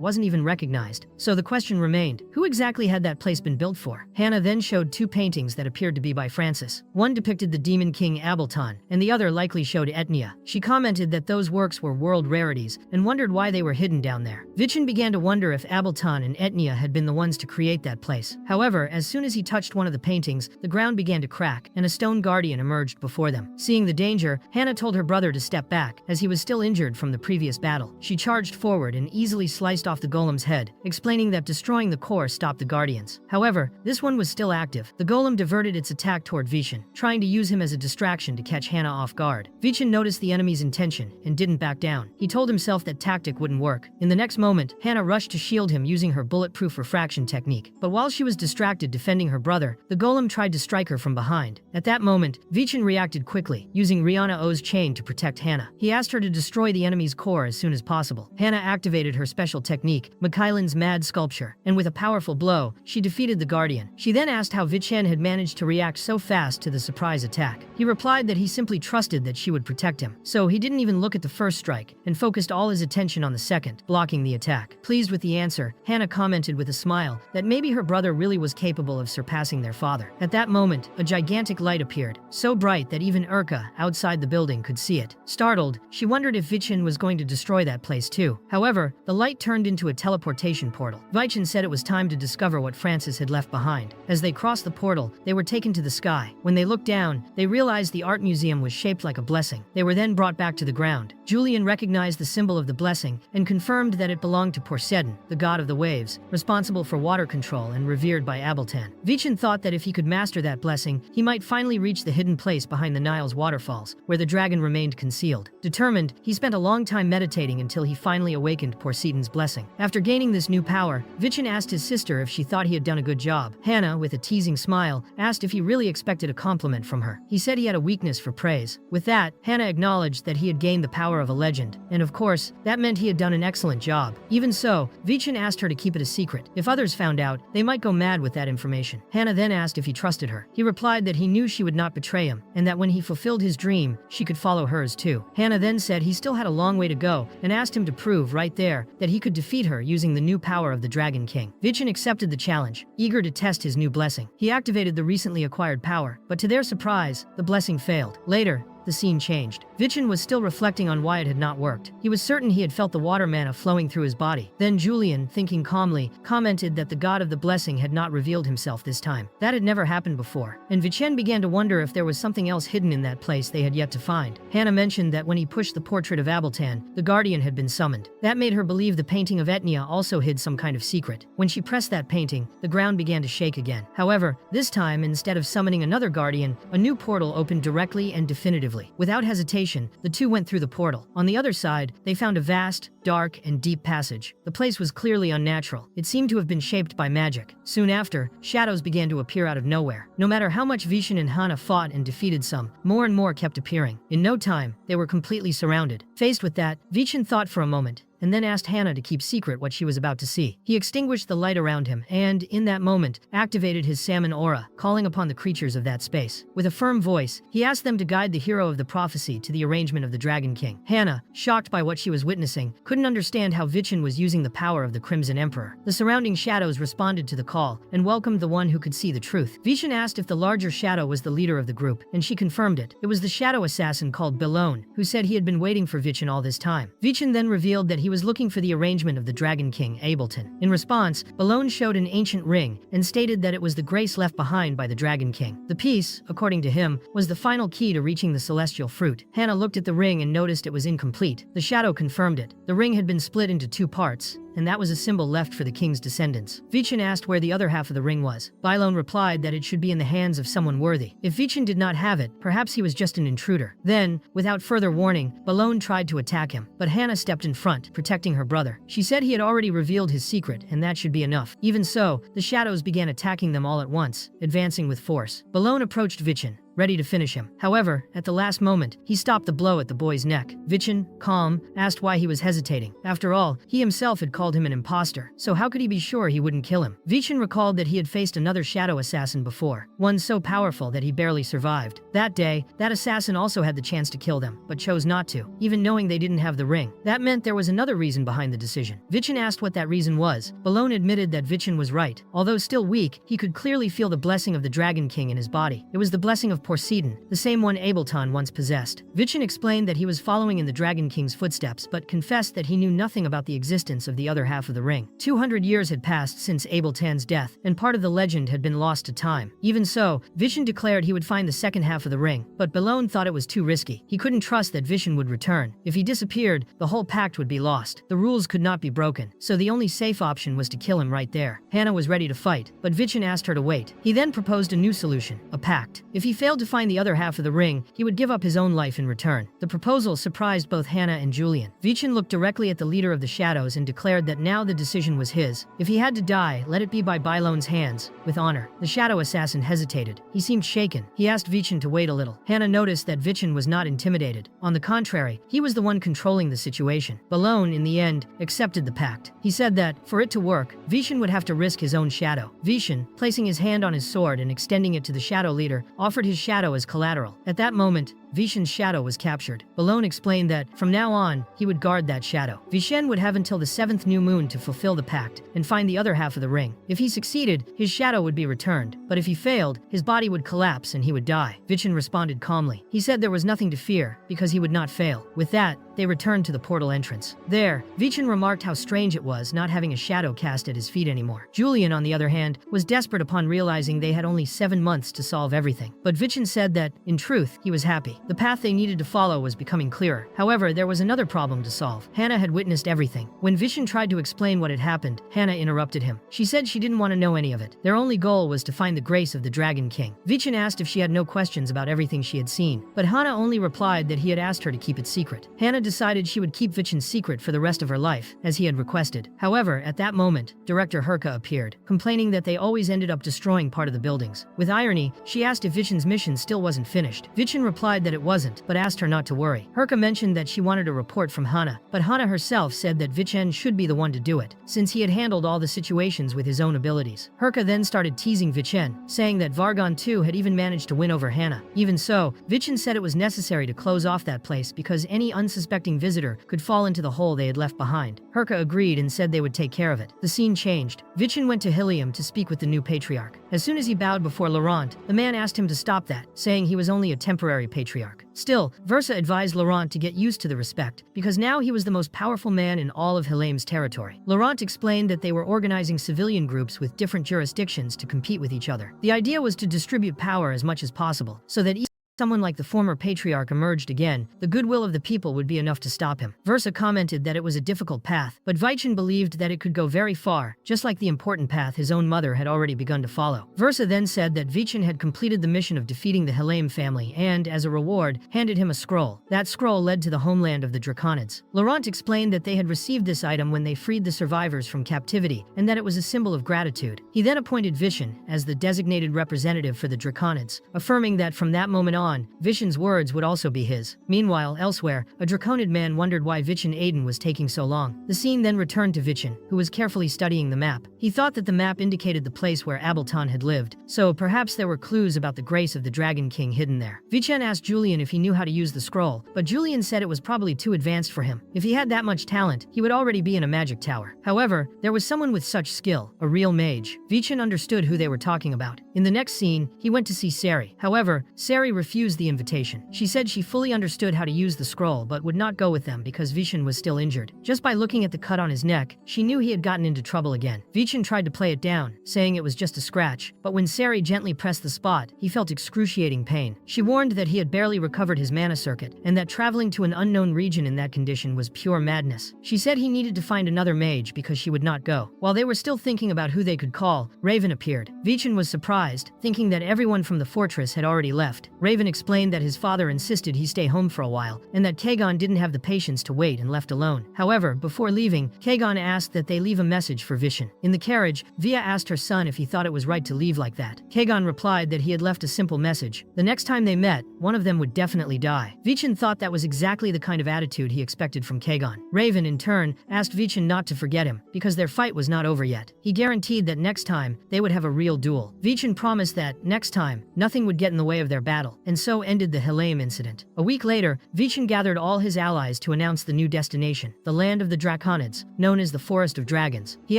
wasn't even recognized. So the question remained, who exactly had that place been built for? Hannah then showed 2 paintings that appeared to be by Francis. One depicted the demon king Abeltan, and the other likely showed Etnia. She commented that those works were world rarities, and wondered why they were hidden down there. Vichen began to wonder if Abeltan and Etnia had been the ones to create that place. However, as soon as he touched one of the paintings, the ground began to crack, and a stone guardian emerged before them. Seeing the danger, Hannah told her brother to step back, as he was still injured from the previous battle. She charged forward and easily sliced off the golem's head, explaining that destroying the core stopped the guardians. However, this one was still active. The golem diverted its attack toward Vichen, trying to use him as a distraction to catch Hannah off guard. Vichen noticed the enemy's intention and didn't back down. He told himself that tactic wouldn't work. In the next moment, Hannah rushed to shield him using her bulletproof refraction technique. But while she was distracted defending her brother, the golem tried to strike her from behind. At that moment, Vichen reacted quickly, using Rihanna O's chain to protect Hannah. He asked her to destroy the enemy's core as soon as possible. Hannah activated her special technique, Mikhailin's Mad Sculpture, and with a powerful blow, she defeated the Guardian. She then asked how Vichen had managed to react so fast to the surprise attack. He replied that he simply trusted that she would protect him, so he didn't even look at the first strike, and focused all his attention on the second, blocking the attack. Pleased with the answer, Hannah commented with a smile that maybe her brother really was capable of surpassing their father. At that moment, a gigantic light appeared, so bright that even Urka, outside the building, could see it. Startled, she wondered if Vichen was going to destroy that place too. However, the light turned into a teleportation portal. Vichen said it was time to discover what Francis had left behind. As they crossed the portal, they were taken to the sky. When they looked down, they realized the art museum was shaped like a blessing. They were then brought back to the ground. Julian recognized the symbol of the blessing and confirmed that it belonged to Poseidon, the god of the waves, responsible for water control and revered by Abeltan. Vichin thought that if he could master that blessing, he might finally reach the hidden place behind the Nile's waterfalls, where the dragon remained concealed. Determined, he spent a long time meditating until he finally awakened Poseidon's blessing. After gaining this new power, Vichin asked his sister if she thought he had done a good job. Hannah, with a teasing smile, asked if he really expected a compliment from her. He said he had a weakness for praise. With that, Hannah acknowledged that he had gained the power of a legend, and of course, that meant he had done an excellent job. Even so, Vichin asked her to keep it a secret. If others found out, they might go mad with that information. Hannah then asked if he trusted her. He replied that he knew she would not betray him, and that when he fulfilled his dream, she could follow hers too. Hannah then said he still had a long way to go, and asked him to prove right there that he could defeat her using the new power of the Dragon King. Vichin accepted the challenge, eager to test his new blessing. He activated the recently acquired power, but to their surprise, the blessing failed. Later, the scene changed. Vichin was still reflecting on why it had not worked. He was certain he had felt the water mana flowing through his body. Then Julian, thinking calmly, commented that the god of the blessing had not revealed himself this time. That had never happened before, and Vichin began to wonder if there was something else hidden in that place they had yet to find. Hannah mentioned that when he pushed the portrait of Abeltan, the guardian had been summoned. That made her believe the painting of Etnia also hid some kind of secret. When she pressed that painting, the ground began to shake again. However, this time, instead of summoning another guardian, a new portal opened directly and definitively. Without hesitation, the two went through the portal. On the other side, they found a vast, dark, and deep passage. The place was clearly unnatural. It seemed to have been shaped by magic. Soon after, shadows began to appear out of nowhere. No matter how much Vichin and Hannah fought and defeated some, more and more kept appearing. In no time, they were completely surrounded. Faced with that, Vichin thought for a moment, and then asked Hannah to keep secret what she was about to see. He extinguished the light around him and, in that moment, activated his salmon aura, calling upon the creatures of that space. With a firm voice, he asked them to guide the hero of the prophecy to the arrangement of the Dragon King. Hannah, shocked by what she was witnessing, couldn't understand how Vichin was using the power of the Crimson Emperor. The surrounding shadows responded to the call and welcomed the one who could see the truth. Vichin asked if the larger shadow was the leader of the group, and she confirmed it. It was the shadow assassin called Belone, who said he had been waiting for Vichin all this time. Vichin then revealed that he was looking for the arrangement of the Dragon King, Abeltan. In response, Belone showed an ancient ring and stated that it was the grace left behind by the Dragon King. The piece, according to him, was the final key to reaching the celestial fruit. Hannah looked at the ring and noticed it was incomplete. The shadow confirmed it. The ring had been split into two parts, and that was a symbol left for the king's descendants. Vichin asked where the other half of the ring was. Belone replied that it should be in the hands of someone worthy. If Vichin did not have it, perhaps he was just an intruder. Then, without further warning, Belone tried to attack him, but Hannah stepped in front, protecting her brother. She said he had already revealed his secret, and that should be enough. Even so, the shadows began attacking them all at once, advancing with force. Belone approached Vichin, ready to finish him. However, at the last moment, he stopped the blow at the boy's neck. Vichin, calm, asked why he was hesitating. After all, he himself had called him an imposter, so how could he be sure he wouldn't kill him? Vichin recalled that he had faced another shadow assassin before, one so powerful that he barely survived. That day, that assassin also had the chance to kill them, but chose not to, even knowing they didn't have the ring. That meant there was another reason behind the decision. Vichin asked what that reason was. Belone admitted that Vichin was right. Although still weak, he could clearly feel the blessing of the Dragon King in his body. It was the blessing of Poseidon, the same one Abeltan once possessed. Vichin explained that he was following in the Dragon King's footsteps, but confessed that he knew nothing about the existence of the other half of the ring. 200 years had passed since Abeltan's death, and part of the legend had been lost to time. Even so, Vichin declared he would find the second half of the ring, but Belone thought it was too risky. He couldn't trust that Vichin would return. If he disappeared, the whole pact would be lost. The rules could not be broken, so the only safe option was to kill him right there. Hannah was ready to fight, but Vichin asked her to wait. He then proposed a new solution, a pact. If he failed to find the other half of the ring, he would give up his own life in return. The proposal surprised both Hannah and Julian. Vichin looked directly at the leader of the shadows and declared that now the decision was his. If he had to die, let it be by Belone's hands, with honor. The shadow assassin hesitated. He seemed shaken. He asked Vichin to wait a little. Hannah noticed that Vichin was not intimidated. On the contrary, he was the one controlling the situation. Belone, in the end, accepted the pact. He said that, for it to work, Vichin would have to risk his own shadow. Vichin, placing his hand on his sword and extending it to the shadow leader, offered his shadow as collateral. At that moment, Vichin's shadow was captured. Belone explained that, from now on, he would guard that shadow. Vichin would have until the 7th new moon to fulfill the pact and find the other half of the ring. If he succeeded, his shadow would be returned, but if he failed, his body would collapse and he would die. Vichin responded calmly. He said there was nothing to fear, because he would not fail. With that, they returned to the portal entrance. There, Vichin remarked how strange it was not having a shadow cast at his feet anymore. Julian, on the other hand, was desperate upon realizing they had only 7 months to solve everything. But Vichin said that, in truth, he was happy. The path they needed to follow was becoming clearer. However, there was another problem to solve. Hannah had witnessed everything. When Vichin tried to explain what had happened, Hannah interrupted him. She said she didn't want to know any of it. Their only goal was to find the grace of the Dragon King. Vichin asked if she had no questions about everything she had seen, but Hannah only replied that he had asked her to keep it secret. Hannah decided she would keep Vichin's secret for the rest of her life, as he had requested. However, at that moment, Director Herka appeared, complaining that they always ended up destroying part of the buildings. With irony, she asked if Vichin's mission still wasn't finished. Vichin replied that it wasn't, but asked her not to worry. Herka mentioned that she wanted a report from Hannah, but Hannah herself said that Vichin should be the one to do it, since he had handled all the situations with his own abilities. Herka then started teasing Vichin, saying that Vargon too had even managed to win over Hannah. Even so, Vichin said it was necessary to close off that place because any unsuspecting visitor could fall into the hole they had left behind. Herka agreed and said they would take care of it. The scene changed. Vichin went to Helium to speak with the new patriarch. As soon as he bowed before Laurent, the man asked him to stop that, saying he was only a temporary patriarch. Still, Versa advised Laurent to get used to the respect, because now he was the most powerful man in all of Helim's territory. Laurent explained that they were organizing civilian groups with different jurisdictions to compete with each other. The idea was to distribute power as much as possible, so that someone like the former patriarch emerged again, the goodwill of the people would be enough to stop him. Versa commented that it was a difficult path, but Vichin believed that it could go very far, just like the important path his own mother had already begun to follow. Versa then said that Vichin had completed the mission of defeating the Helim family and, as a reward, handed him a scroll. That scroll led to the homeland of the Draconids. Laurent explained that they had received this item when they freed the survivors from captivity, and that it was a symbol of gratitude. He then appointed Vichin as the designated representative for the Draconids, affirming that from that moment on, Vichin's words would also be his. Meanwhile, elsewhere, a Draconid man wondered why Vichin Aiden was taking so long. The scene then returned to Vichin, who was carefully studying the map. He thought that the map indicated the place where Abelton had lived, so perhaps there were clues about the grace of the Dragon King hidden there. Vichin asked Julian if he knew how to use the scroll, but Julian said it was probably too advanced for him. If he had that much talent, he would already be in a magic tower. However, there was someone with such skill, a real mage. Vichin understood who they were talking about. In the next scene, he went to see Sari. However, Sari refused the invitation. She said she fully understood how to use the scroll but would not go with them because Vichin was still injured. Just by looking at the cut on his neck, she knew he had gotten into trouble again. Vichin tried to play it down, saying it was just a scratch, but when Sari gently pressed the spot, he felt excruciating pain. She warned that he had barely recovered his mana circuit, and that traveling to an unknown region in that condition was pure madness. She said he needed to find another mage because she would not go. While they were still thinking about who they could call, Raven appeared. Vichin was surprised, thinking that everyone from the fortress had already left. Raven explained that his father insisted he stay home for a while, and that Kagon didn't have the patience to wait and left alone. However, before leaving, Kagon asked that they leave a message for Vichin. In the carriage, Via asked her son if he thought it was right to leave like that. Kagon replied that he had left a simple message. The next time they met, one of them would definitely die. Vichin thought that was exactly the kind of attitude he expected from Kagon. Raven, in turn, asked Vichin not to forget him, because their fight was not over yet. He guaranteed that next time, they would have a real duel. Vichin promised that, next time, nothing would get in the way of their battle, and so ended the Helim incident. A week later, Vichin gathered all his allies to announce the new destination, the land of the Draconids, known as the Forest of Dragons. He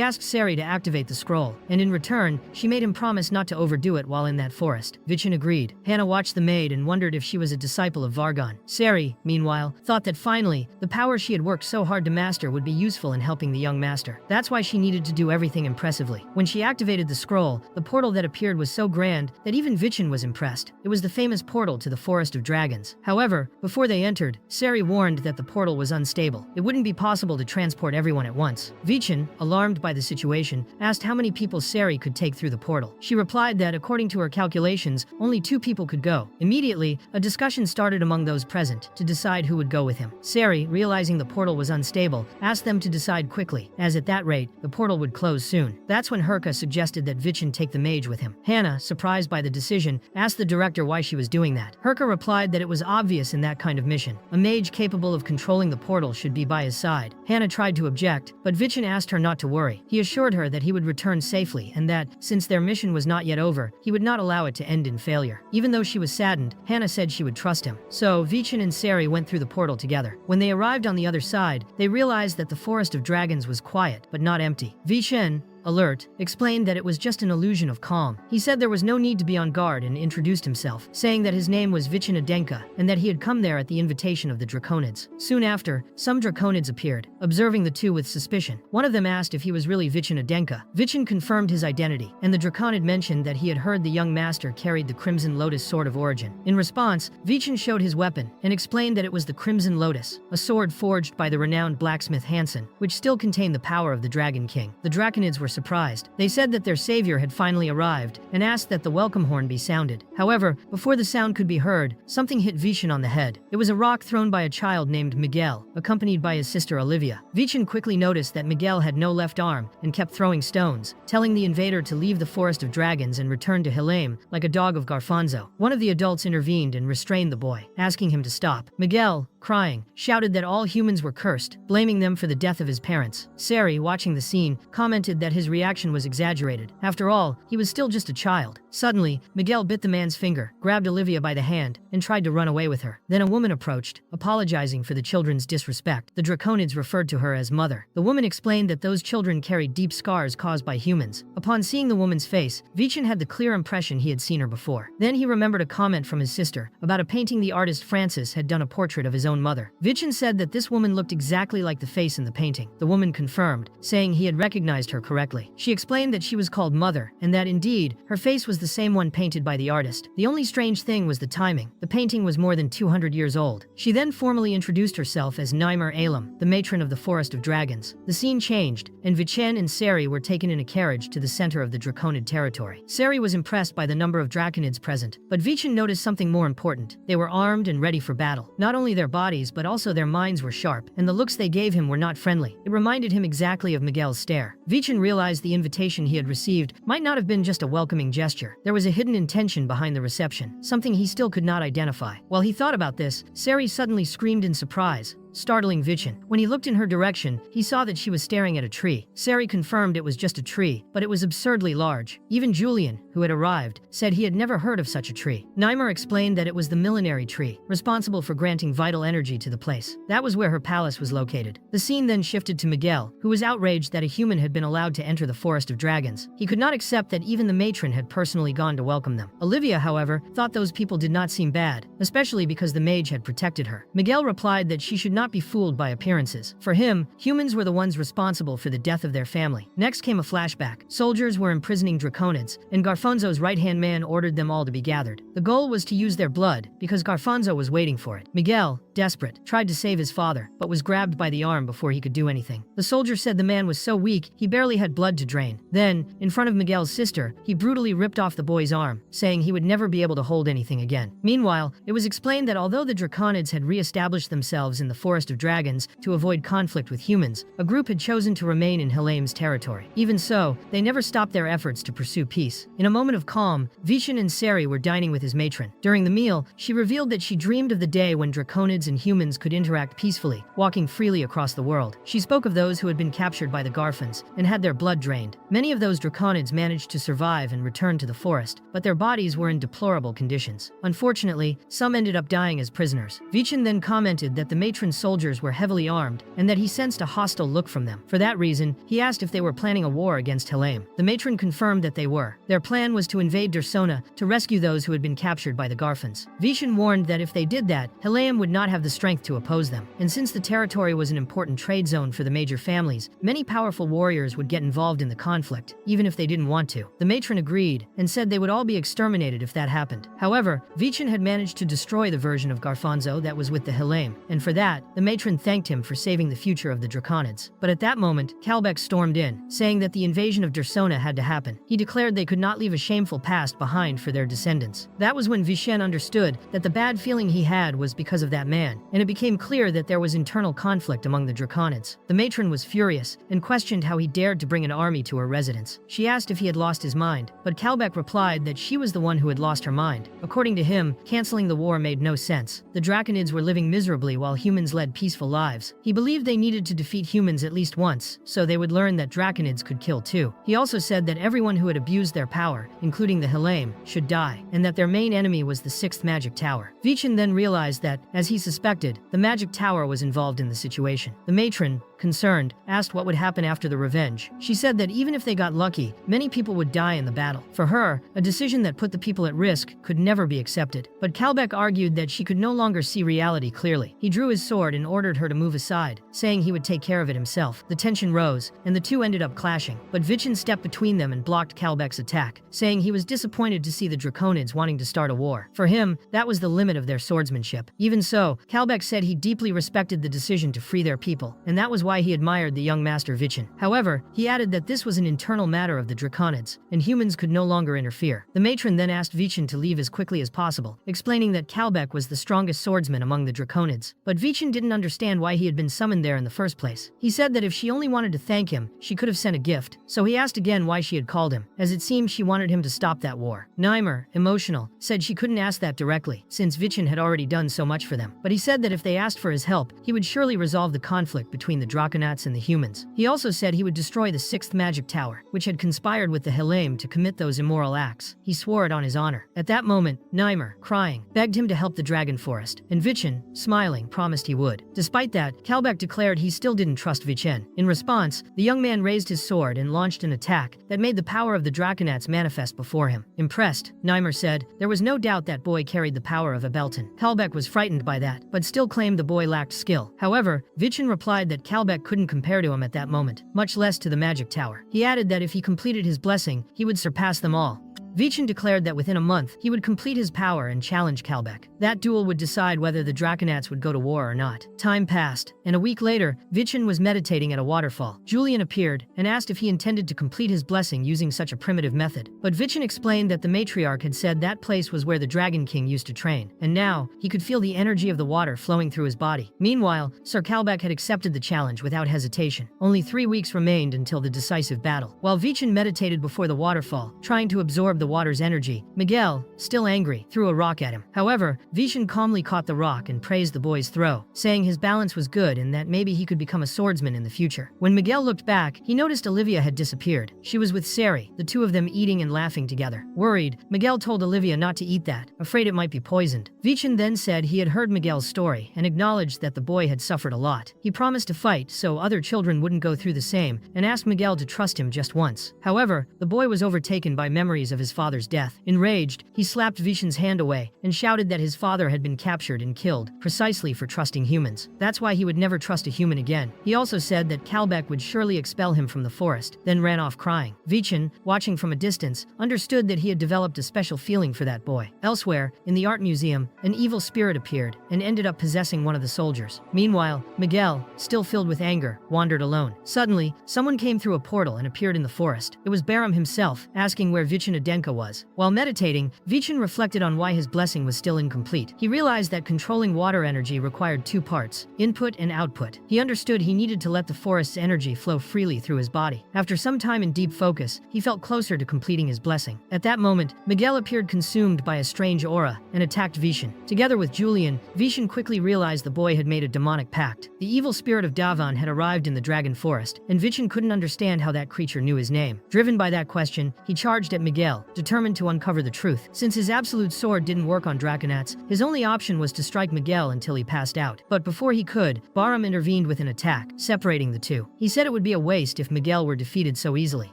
asked Sari to activate the scroll, and in return, she made him promise not to overdo it while in that forest. Vichin agreed. Hannah watched the maid and wondered if she was a disciple of Vargon. Sari, meanwhile, thought that finally, the power she had worked so hard to master would be useful in helping the young master. That's why she needed to do everything impressively. When she activated the scroll, the portal that appeared was so grand that even Vichin was impressed. It was the famous portal to the Forest of Dragons. However, before they entered, Sari warned that the portal was unstable. It wouldn't be possible to transport everyone at once. Vichin, alarmed by the situation, asked how many people Sari could take through the portal. She replied that, according to her calculations, only 2 people could go. Immediately, a discussion started among those present to decide who would go with him. Sari, realizing the portal was unstable, asked them to decide quickly, as at that rate, the portal would close soon. That's when Herka suggested that Vichin take the mage with him. Hannah, surprised by the decision, asked the director why she was doing that. Herka replied that it was obvious in that kind of mission. A mage capable of controlling the portal should be by his side. Hannah tried to object, but Vichin asked her not to worry. He assured her that he would return safely and that, since their mission was not yet over, he would not allow it to end in failure. Even though she was saddened, Hannah said she would trust him. So, Vichin and Sari went through the portal together. When they arrived on the other side, they realized that the Forest of Dragons was quiet, but not empty. Vichin, alert, explained that it was just an illusion of calm. He said there was no need to be on guard and introduced himself, saying that his name was Vichinadenka and that he had come there at the invitation of the Draconids. Soon after, some Draconids appeared, observing the two with suspicion. One of them asked if he was really Vichinadenka. Vichin confirmed his identity, and the Draconid mentioned that he had heard the young master carried the Crimson Lotus sword of origin. In response, Vichin showed his weapon and explained that it was the Crimson Lotus, a sword forged by the renowned blacksmith Hansen, which still contained the power of the Dragon King. The Draconids were surprised. They said that their savior had finally arrived and asked that the welcome horn be sounded. However, before the sound could be heard, something hit Vichin on the head. It was a rock thrown by a child named Miguel, accompanied by his sister Olivia. Vichin quickly noticed that Miguel had no left arm and kept throwing stones, telling the invader to leave the Forest of Dragons and return to Helheim like a dog of Garfonzo. One of the adults intervened and restrained the boy, asking him to stop. Miguel, crying, shouted that all humans were cursed, blaming them for the death of his parents. Sari, watching the scene, commented that his reaction was exaggerated. After all, he was still just a child. Suddenly, Miguel bit the man's finger, grabbed Olivia by the hand, and tried to run away with her. Then a woman approached, apologizing for the children's disrespect. The Draconids referred to her as Mother. The woman explained that those children carried deep scars caused by humans. Upon seeing the woman's face, Vichin had the clear impression he had seen her before. Then he remembered a comment from his sister about a painting the artist Francis had done a portrait of his own mother. Vichin said that this woman looked exactly like the face in the painting. The woman confirmed, saying he had recognized her correctly. She explained that she was called Mother, and that indeed, her face was the same one painted by the artist. The only strange thing was the timing. The painting was more than 200 years old. She then formally introduced herself as Naimer Alam, the matron of the Forest of Dragons. The scene changed, and Vichin and Sari were taken in a carriage to the center of the Draconid territory. Sari was impressed by the number of Draconids present, but Vichin noticed something more important. They were armed and ready for battle. Not only their bodies, but also their minds were sharp, and the looks they gave him were not friendly. It reminded him exactly of Miguel's stare. Vichin realized the invitation he had received might not have been just a welcoming gesture. There was a hidden intention behind the reception, something he still could not identify. While he thought about this, Sari suddenly screamed in surprise, startling Vichin. When he looked in her direction, he saw that she was staring at a tree. Sari confirmed it was just a tree, but it was absurdly large. Even Julian, who had arrived, said he had never heard of such a tree. Naimer explained that it was the millenary tree, responsible for granting vital energy to the place. That was where her palace was located. The scene then shifted to Miguel, who was outraged that a human had been allowed to enter the Forest of Dragons. He could not accept that even the matron had personally gone to welcome them. Olivia, however, thought those people did not seem bad, especially because the mage had protected her. Miguel replied that she should not be fooled by appearances. For him, humans were the ones responsible for the death of their family. Next came a flashback. Soldiers were imprisoning Draconids, and Garfonzo's right-hand man ordered them all to be gathered. The goal was to use their blood, because Garfonzo was waiting for it. Miguel, desperate, tried to save his father, but was grabbed by the arm before he could do anything. The soldier said the man was so weak, he barely had blood to drain. Then, in front of Miguel's sister, he brutally ripped off the boy's arm, saying he would never be able to hold anything again. Meanwhile, it was explained that although the Draconids had re-established themselves in the Forest of Dragons to avoid conflict with humans, a group had chosen to remain in Helheim's territory. Even so, they never stopped their efforts to pursue peace. In a moment of calm, Vichin and Sari were dining with his matron. During the meal, she revealed that she dreamed of the day when Draconids and humans could interact peacefully, walking freely across the world. She spoke of those who had been captured by the Garfons and had their blood drained. Many of those Draconids managed to survive and return to the forest, but their bodies were in deplorable conditions. Unfortunately, some ended up dying as prisoners. Vichin then commented that the matron's soldiers were heavily armed and that he sensed a hostile look from them. For that reason, he asked if they were planning a war against Helheim. The matron confirmed that they were. Their plan was to invade Dersona to rescue those who had been captured by the Garfons. Vichin warned that if they did that, Helheim would not have the strength to oppose them. And since the territory was an important trade zone for the major families, many powerful warriors would get involved in the conflict, even if they didn't want to. The matron agreed and said they would all be exterminated if that happened. However, Vichin had managed to destroy the version of Garfonzo that was with the Helheim, and for that, the matron thanked him for saving the future of the Draconids. But at that moment, Kalbeck stormed in, saying that the invasion of Dersona had to happen. He declared they could not leave a shameful past behind for their descendants. That was when Vichin understood that the bad feeling he had was because of that man, and it became clear that there was internal conflict among the Draconids. The matron was furious and questioned how he dared to bring an army to her residence. She asked if he had lost his mind, but Kalbeck replied that she was the one who had lost her mind. According to him, canceling the war made no sense. The Draconids were living miserably while humans led led peaceful lives. He believed they needed to defeat humans at least once, so they would learn that draconids could kill too. He also said that everyone who had abused their power, including the Helame, should die, and that their main enemy was the 6th magic tower. Vichin then realized that, as he suspected, the magic tower was involved in the situation. The matron, concerned, asked what would happen after the revenge. She said that even if they got lucky, many people would die in the battle. For her, a decision that put the people at risk could never be accepted. But Kalbeck argued that she could no longer see reality clearly. He drew his sword and ordered her to move aside, saying he would take care of it himself. The tension rose, and the two ended up clashing. But Vichin stepped between them and blocked Kalbeck's attack, saying he was disappointed to see the Draconids wanting to start a war. For him, that was the limit of their swordsmanship. Even so, Kalbeck said he deeply respected the decision to free their people, and that was why he admired the young master Vichin. However, he added that this was an internal matter of the Draconids, and humans could no longer interfere. The matron then asked Vichin to leave as quickly as possible, explaining that Kalbeck was the strongest swordsman among the Draconids. But Vichin didn't understand why he had been summoned there in the first place. He said that if she only wanted to thank him, she could have sent a gift, so he asked again why she had called him, as it seemed she wanted him to stop that war. Nymer, emotional, said she couldn't ask that directly, since Vichin had already done so much for them. But he said that if they asked for his help, he would surely resolve the conflict between the Draconats and the humans. He also said he would destroy the 6th magic tower, which had conspired with the Helame to commit those immoral acts. He swore it on his honor. At that moment, Nymer, crying, begged him to help the dragon forest, and Vichin, smiling, promised he would. Despite that, Kalbeck declared he still didn't trust Vichin. In response, the young man raised his sword and launched an attack that made the power of the Draconats manifest before him. Impressed, Nymer said, there was no doubt that boy carried the power of a Belton. Kalbeck was frightened by that, but still claimed the boy lacked skill. However, Vichin replied that Kalbeck couldn't compare to him at that moment, much less to the magic tower. He added that if he completed his blessing, he would surpass them all. Vichin declared that within a month, he would complete his power and challenge Kalbeck. That duel would decide whether the Draconats would go to war or not. Time passed, and a week later, Vichin was meditating at a waterfall. Julian appeared and asked if he intended to complete his blessing using such a primitive method. But Vichin explained that the matriarch had said that place was where the Dragon King used to train, and now, he could feel the energy of the water flowing through his body. Meanwhile, Sir Kalbeck had accepted the challenge without hesitation. Only 3 weeks remained until the decisive battle. While Vichin meditated before the waterfall, trying to absorb the water's energy, Miguel, still angry, threw a rock at him. However, Vichin calmly caught the rock and praised the boy's throw, saying his balance was good and that maybe he could become a swordsman in the future. When Miguel looked back, he noticed Olivia had disappeared. She was with Sari, the two of them eating and laughing together. Worried, Miguel told Olivia not to eat that, afraid it might be poisoned. Vichin then said he had heard Miguel's story and acknowledged that the boy had suffered a lot. He promised to fight so other children wouldn't go through the same and asked Miguel to trust him just once. However, the boy was overtaken by memories of his father's death. Enraged, he slapped Vichin's hand away and shouted that his father had been captured and killed, precisely for trusting humans. That's why he would never trust a human again. He also said that Kalbeck would surely expel him from the forest, then ran off crying. Vichin, watching from a distance, understood that he had developed a special feeling for that boy. Elsewhere, in the art museum, an evil spirit appeared and ended up possessing one of the soldiers. Meanwhile, Miguel, still filled with anger, wandered alone. Suddenly, someone came through a portal and appeared in the forest. It was Barum himself, asking where Vichin Adenka was. While meditating, Vichin reflected on why his blessing was still incomplete. He realized that controlling water energy required 2 parts, input and output. He understood he needed to let the forest's energy flow freely through his body. After some time in deep focus, he felt closer to completing his blessing. At that moment, Miguel appeared consumed by a strange aura and attacked Vichin. Together with Julian, Vichin quickly realized the boy had made a demonic pact. The evil spirit of Davan had arrived in the dragon forest, and Vichin couldn't understand how that creature knew his name. Driven by that question, he charged at Miguel, determined to uncover the truth. Since his absolute sword didn't work on Draconats, his only option was to strike Miguel until he passed out. But before he could, Barum intervened with an attack, separating the two. He said it would be a waste if Miguel were defeated so easily.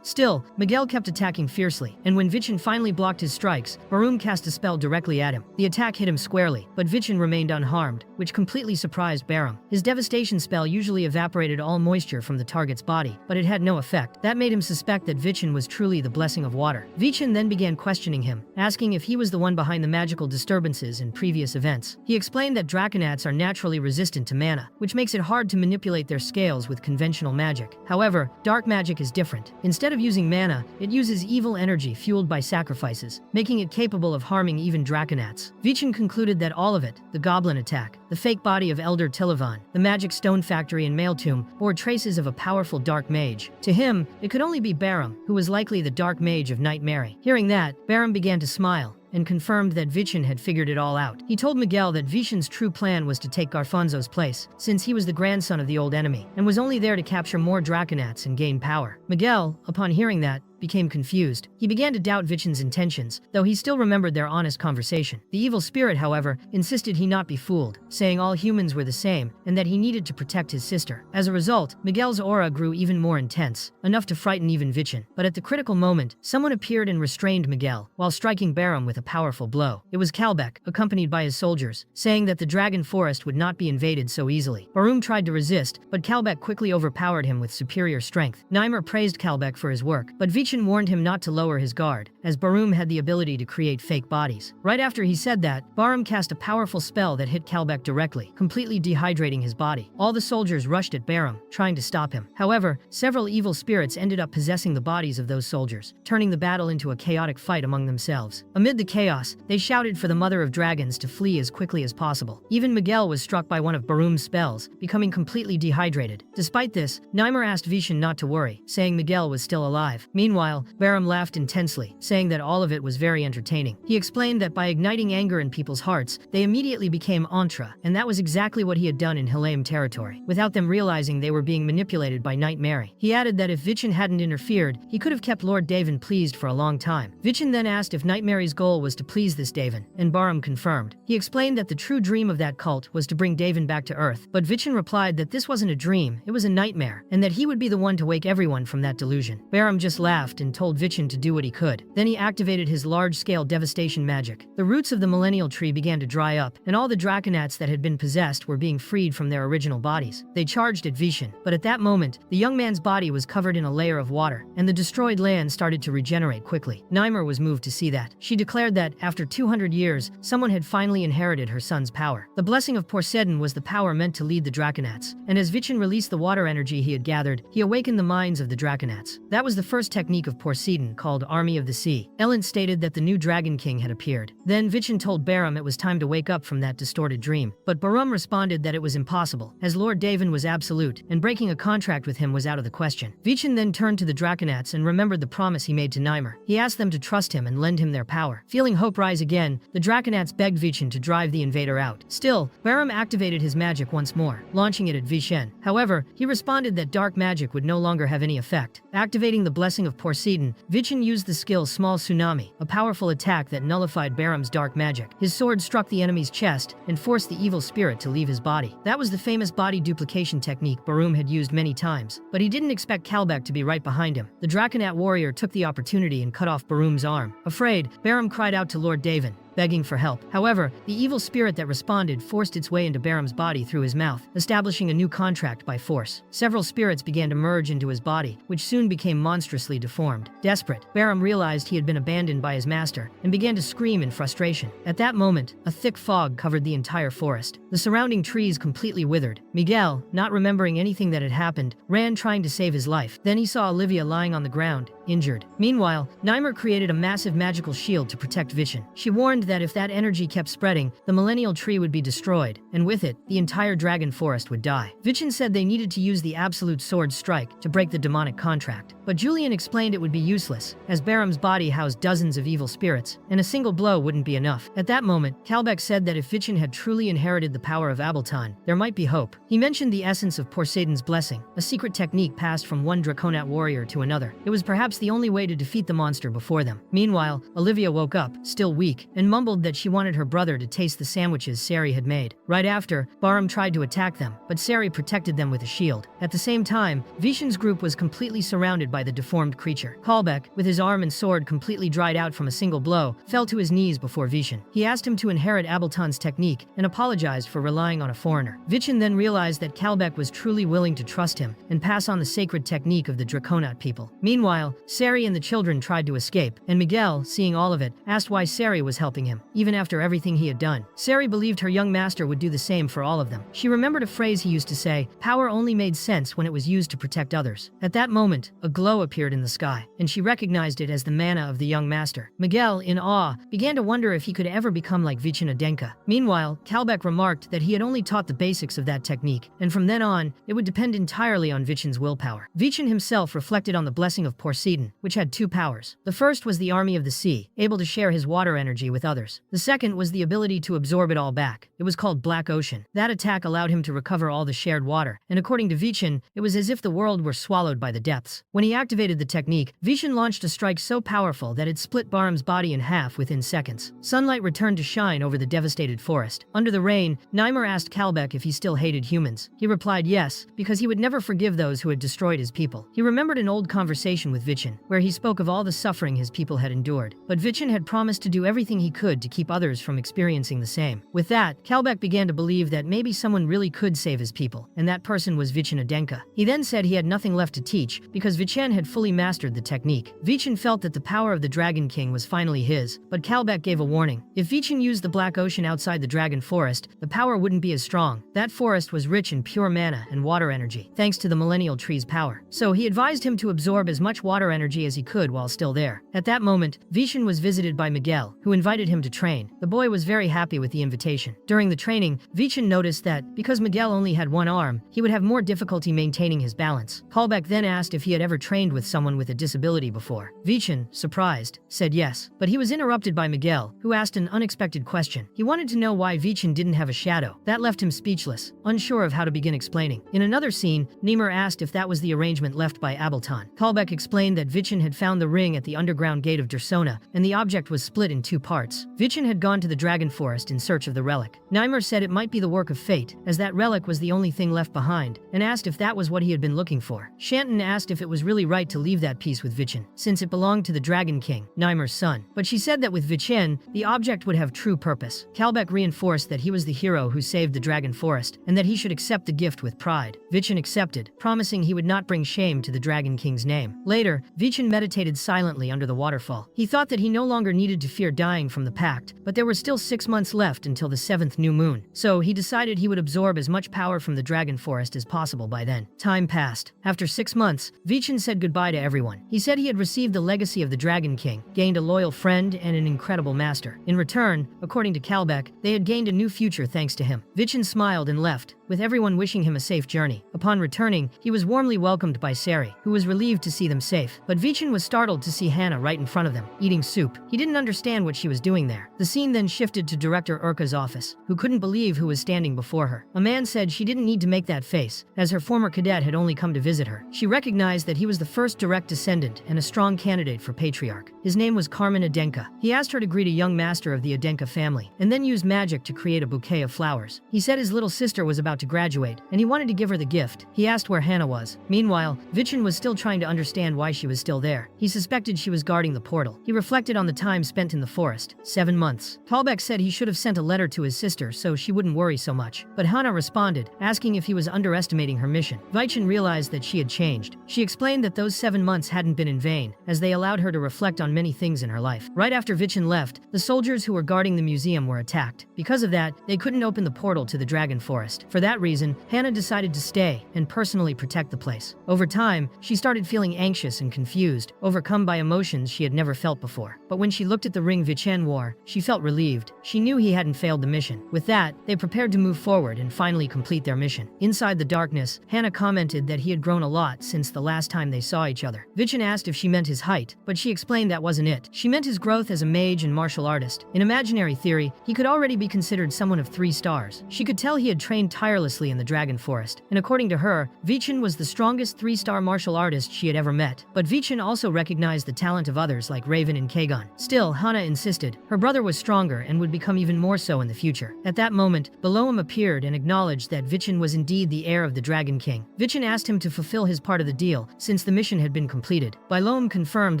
Still, Miguel kept attacking fiercely, and when Vichin finally blocked his strikes, Barum cast a spell directly at him. The attack hit him squarely, but Vichin remained unharmed, which completely surprised Barum. His devastation spell usually evaporated all moisture from the target's body, but it had no effect. That made him suspect that Vichin was truly the blessing of water. Vichin then began questioning him, asking if he was the one behind the magical disturbances in previous events. He explained that Draconats are naturally resistant to mana, which makes it hard to manipulate their scales with conventional magic. However, dark magic is different. Instead of using mana, it uses evil energy fueled by sacrifices, making it capable of harming even Draconats. Vichin concluded that all of it, the goblin attack, the fake body of Elder Tilavan, the magic stone factory and mail tomb, bore traces of a powerful dark mage. To him, it could only be Barum, who was likely the dark mage of Night Mary. Hearing that, Barum began to smile, and confirmed that Vichin had figured it all out. He told Miguel that Vichin's true plan was to take Garfonzo's place, since he was the grandson of the old enemy, and was only there to capture more Draconats and gain power. Miguel, upon hearing that, became confused. He began to doubt Vichin's intentions, though he still remembered their honest conversation. The evil spirit, however, insisted he not be fooled, saying all humans were the same and that he needed to protect his sister. As a result, Miguel's aura grew even more intense, enough to frighten even Vichin. But at the critical moment, someone appeared and restrained Miguel, while striking Barum with a powerful blow. It was Kalbeck, accompanied by his soldiers, saying that the dragon forest would not be invaded so easily. Barum tried to resist, but Kalbeck quickly overpowered him with superior strength. Naimer praised Kalbeck for his work, but Vichin warned him not to lower his guard, as Barum had the ability to create fake bodies. Right after he said that, Barum cast a powerful spell that hit Kalbeck directly, completely dehydrating his body. All the soldiers rushed at Barum, trying to stop him. However, several evil spirits ended up possessing the bodies of those soldiers, turning the battle into a chaotic fight among themselves. Amid the chaos, they shouted for the Mother of Dragons to flee as quickly as possible. Even Miguel was struck by one of Barum's spells, becoming completely dehydrated. Despite this, Naimer asked Vichin not to worry, saying Miguel was still alive. Meanwhile, Barum laughed intensely, saying that all of it was very entertaining. He explained that by igniting anger in people's hearts, they immediately became Entra, and that was exactly what he had done in Helheim territory, without them realizing they were being manipulated by Knight Mary. He added that if Vichin hadn't interfered, he could have kept Lord Davin pleased for a long time. Vichin then asked if Knight Mary's goal was to please this Davin, and Barum confirmed. He explained that the true dream of that cult was to bring Davin back to Earth, but Vichin replied that this wasn't a dream, it was a nightmare, and that he would be the one to wake everyone from that delusion. Barum just laughed and told Vichin to do what he could. Then he activated his large-scale devastation magic. The roots of the millennial tree began to dry up, and all the Draconats that had been possessed were being freed from their original bodies. They charged at Vichin, but at that moment, the young man's body was covered in a layer of water, and the destroyed land started to regenerate quickly. Naimer was moved to see that. She declared that, after 200 years, someone had finally inherited her son's power. The blessing of Poseidon was the power meant to lead the Draconats, and as Vichin released the water energy he had gathered, he awakened the minds of the Draconats. That was the first technique of Poseidon, called Army of the Sea. Ellen stated that the new Dragon King had appeared. Then Vichin told Barum it was time to wake up from that distorted dream. But Barum responded that it was impossible, as Lord Davin was absolute, and breaking a contract with him was out of the question. Vichin then turned to the Draconats and remembered the promise he made to Naimer. He asked them to trust him and lend him their power. Feeling hope rise again, the Draconats begged Vichin to drive the invader out. Still, Barum activated his magic once more, launching it at Vichin. However, he responded that dark magic would no longer have any effect. Activating the blessing of Poseidon, Vichin used the skill Small Tsunami, a powerful attack that nullified Barum's dark magic. His sword struck the enemy's chest and forced the evil spirit to leave his body. That was the famous body duplication technique Barum had used many times, but he didn't expect Kalbeck to be right behind him. The Draconat warrior took the opportunity and cut off Barum's arm. Afraid, Barum cried out to Lord Davin, begging for help. However, the evil spirit that responded forced its way into Barum's body through his mouth, establishing a new contract by force. Several spirits began to merge into his body, which soon became monstrously deformed. Desperate, Barum realized he had been abandoned by his master and began to scream in frustration. At that moment, a thick fog covered the entire forest. The surrounding trees completely withered. Miguel, not remembering anything that had happened, ran trying to save his life. Then he saw Olivia lying on the ground, injured. Meanwhile, Naimer created a massive magical shield to protect Vichin. She warned that if that energy kept spreading, the millennial tree would be destroyed, and with it, the entire dragon forest would die. Vichin said they needed to use the absolute sword strike to break the demonic contract, but Julian explained it would be useless, as Barum's body housed dozens of evil spirits, and a single blow wouldn't be enough. At that moment, Kalbeck said that if Vichin had truly inherited the power of Abeltan, there might be hope. He mentioned the essence of Poseidon's blessing, a secret technique passed from one Draconat warrior to another. It was perhaps the only way to defeat the monster before them. Meanwhile, Olivia woke up, still weak, and mumbled that she wanted her brother to taste the sandwiches Sari had made. Right after, Barum tried to attack them, but Sari protected them with a shield. At the same time, Vichin's group was completely surrounded by the deformed creature. Kalbeck, with his arm and sword completely dried out from a single blow, fell to his knees before Vichin. He asked him to inherit Abeltan's technique and apologized for relying on a foreigner. Vichin then realized that Kalbeck was truly willing to trust him and pass on the sacred technique of the Draconat people. Meanwhile, Sari and the children tried to escape, and Miguel, seeing all of it, asked why Sari was helping him, even after everything he had done. Sari believed her young master would do the same for all of them. She remembered a phrase he used to say, "Power only made sense when it was used to protect others." At that moment, a glow appeared in the sky, and she recognized it as the mana of the young master. Miguel, in awe, began to wonder if he could ever become like Vichin Adenka. Meanwhile, Kalbeck remarked that he had only taught the basics of that technique, and from then on, it would depend entirely on Vichin's willpower. Vichin himself reflected on the blessing of Poseidon Sweden, which had two powers. The first was the Army of the Sea, able to share his water energy with others. The second was the ability to absorb it all back. It was called Black Ocean. That attack allowed him to recover all the shared water, and according to Vichin, it was as if the world were swallowed by the depths. When he activated the technique, Vichin launched a strike so powerful that it split Barham's body in half within seconds. Sunlight returned to shine over the devastated forest. Under the rain, Naimer asked Kalbeck if he still hated humans. He replied yes, because he would never forgive those who had destroyed his people. He remembered an old conversation with Vichin, where he spoke of all the suffering his people had endured. But Vichin had promised to do everything he could to keep others from experiencing the same. With that, Kalbeck began to believe that maybe someone really could save his people, and that person was Vichin Adenka. He then said he had nothing left to teach, because Vichin had fully mastered the technique. Vichin felt that the power of the Dragon King was finally his, but Kalbeck gave a warning. If Vichin used the Black Ocean outside the Dragon Forest, the power wouldn't be as strong. That forest was rich in pure mana and water energy, thanks to the Millennial Tree's power. So he advised him to absorb as much water energy as he could while still there. At that moment, Vichin was visited by Miguel, who invited him to train. The boy was very happy with the invitation. During the training, Vichin noticed that, because Miguel only had one arm, he would have more difficulty maintaining his balance. Kalbeck then asked if he had ever trained with someone with a disability before. Vichin, surprised, said yes, but he was interrupted by Miguel, who asked an unexpected question. He wanted to know why Vichin didn't have a shadow. That left him speechless, unsure of how to begin explaining. In another scene, Neimer asked if that was the arrangement left by Abelton. Kalbeck explained that Vichin had found the ring at the underground gate of Dersona, and the object was split in two parts. Vichin had gone to the Dragon Forest in search of the relic. Neimer said it might be the work of fate, as that relic was the only thing left behind, and asked if that was what he had been looking for. Shanton asked if it was really right to leave that piece with Vichin, since it belonged to the Dragon King, Neimer's son. But she said that with Vichin, the object would have true purpose. Kalbeck reinforced that he was the hero who saved the Dragon Forest, and that he should accept the gift with pride. Vichin accepted, promising he would not bring shame to the Dragon King's name. Later, Vichin meditated silently under the waterfall. He thought that he no longer needed to fear dying from the pact, but there were still 6 months left until the 7th new moon. So he decided he would absorb as much power from the Dragon Forest as possible by then. Time passed. After 6 months, Vichin said goodbye to everyone. He said he had received the legacy of the Dragon King, gained a loyal friend, and an incredible master. In return, according to Kalbeck, they had gained a new future thanks to him. Vichin smiled and left, with everyone wishing him a safe journey. Upon returning, he was warmly welcomed by Sari, who was relieved to see them safe. But Vichin was startled to see Hannah right in front of them, eating soup. He didn't understand what she was doing there. The scene then shifted to Director Urka's office, who couldn't believe who was standing before her. A man said she didn't need to make that face, as her former cadet had only come to visit her. She recognized that he was the first direct descendant and a strong candidate for patriarch. His name was Carmen Adenka. He asked her to greet a young master of the Adenka family, and then used magic to create a bouquet of flowers. He said his little sister was about to graduate, and he wanted to give her the gift. He asked where Hannah was. Meanwhile, Vichin was still trying to understand why she was still there. He suspected she was guarding the portal. He reflected on the time spent in the forest. 7 months. Kalbeck said he should have sent a letter to his sister so she wouldn't worry so much. But Hannah responded, asking if he was underestimating her mission. Vichin realized that she had changed. She explained that those 7 months hadn't been in vain, as they allowed her to reflect on many things in her life. Right after Vichin left, the soldiers who were guarding the museum were attacked. Because of that, they couldn't open the portal to the Dragon Forest. For that reason, Hannah decided to stay and personally protect the place. Over time, she started feeling anxious and confused, overcome by emotions she had never felt before. But when she looked at the ring Vichin wore, she felt relieved. She knew he hadn't failed the mission. With that, they prepared to move forward and finally complete their mission. Inside the darkness, Hannah commented that he had grown a lot since the last time they saw each other. Vichin asked if she meant his height, but she explained that wasn't it. She meant his growth as a mage and martial artist. In imaginary theory, he could already be considered someone of 3 stars. She could tell he had trained tirelessly in the Dragon Forest, and according to her, Vichin was the strongest 3-star martial artist she had ever met. But Vichin also recognized the talent of others like Raven and Kagon. Still, Hannah insisted. Her brother was stronger and would become even more so in the future. At that moment, Baloam appeared and acknowledged that Vichin was indeed the heir of the Dragon King. Vichin asked him to fulfill his part of the deal, since the mission had been completed. Baloam confirmed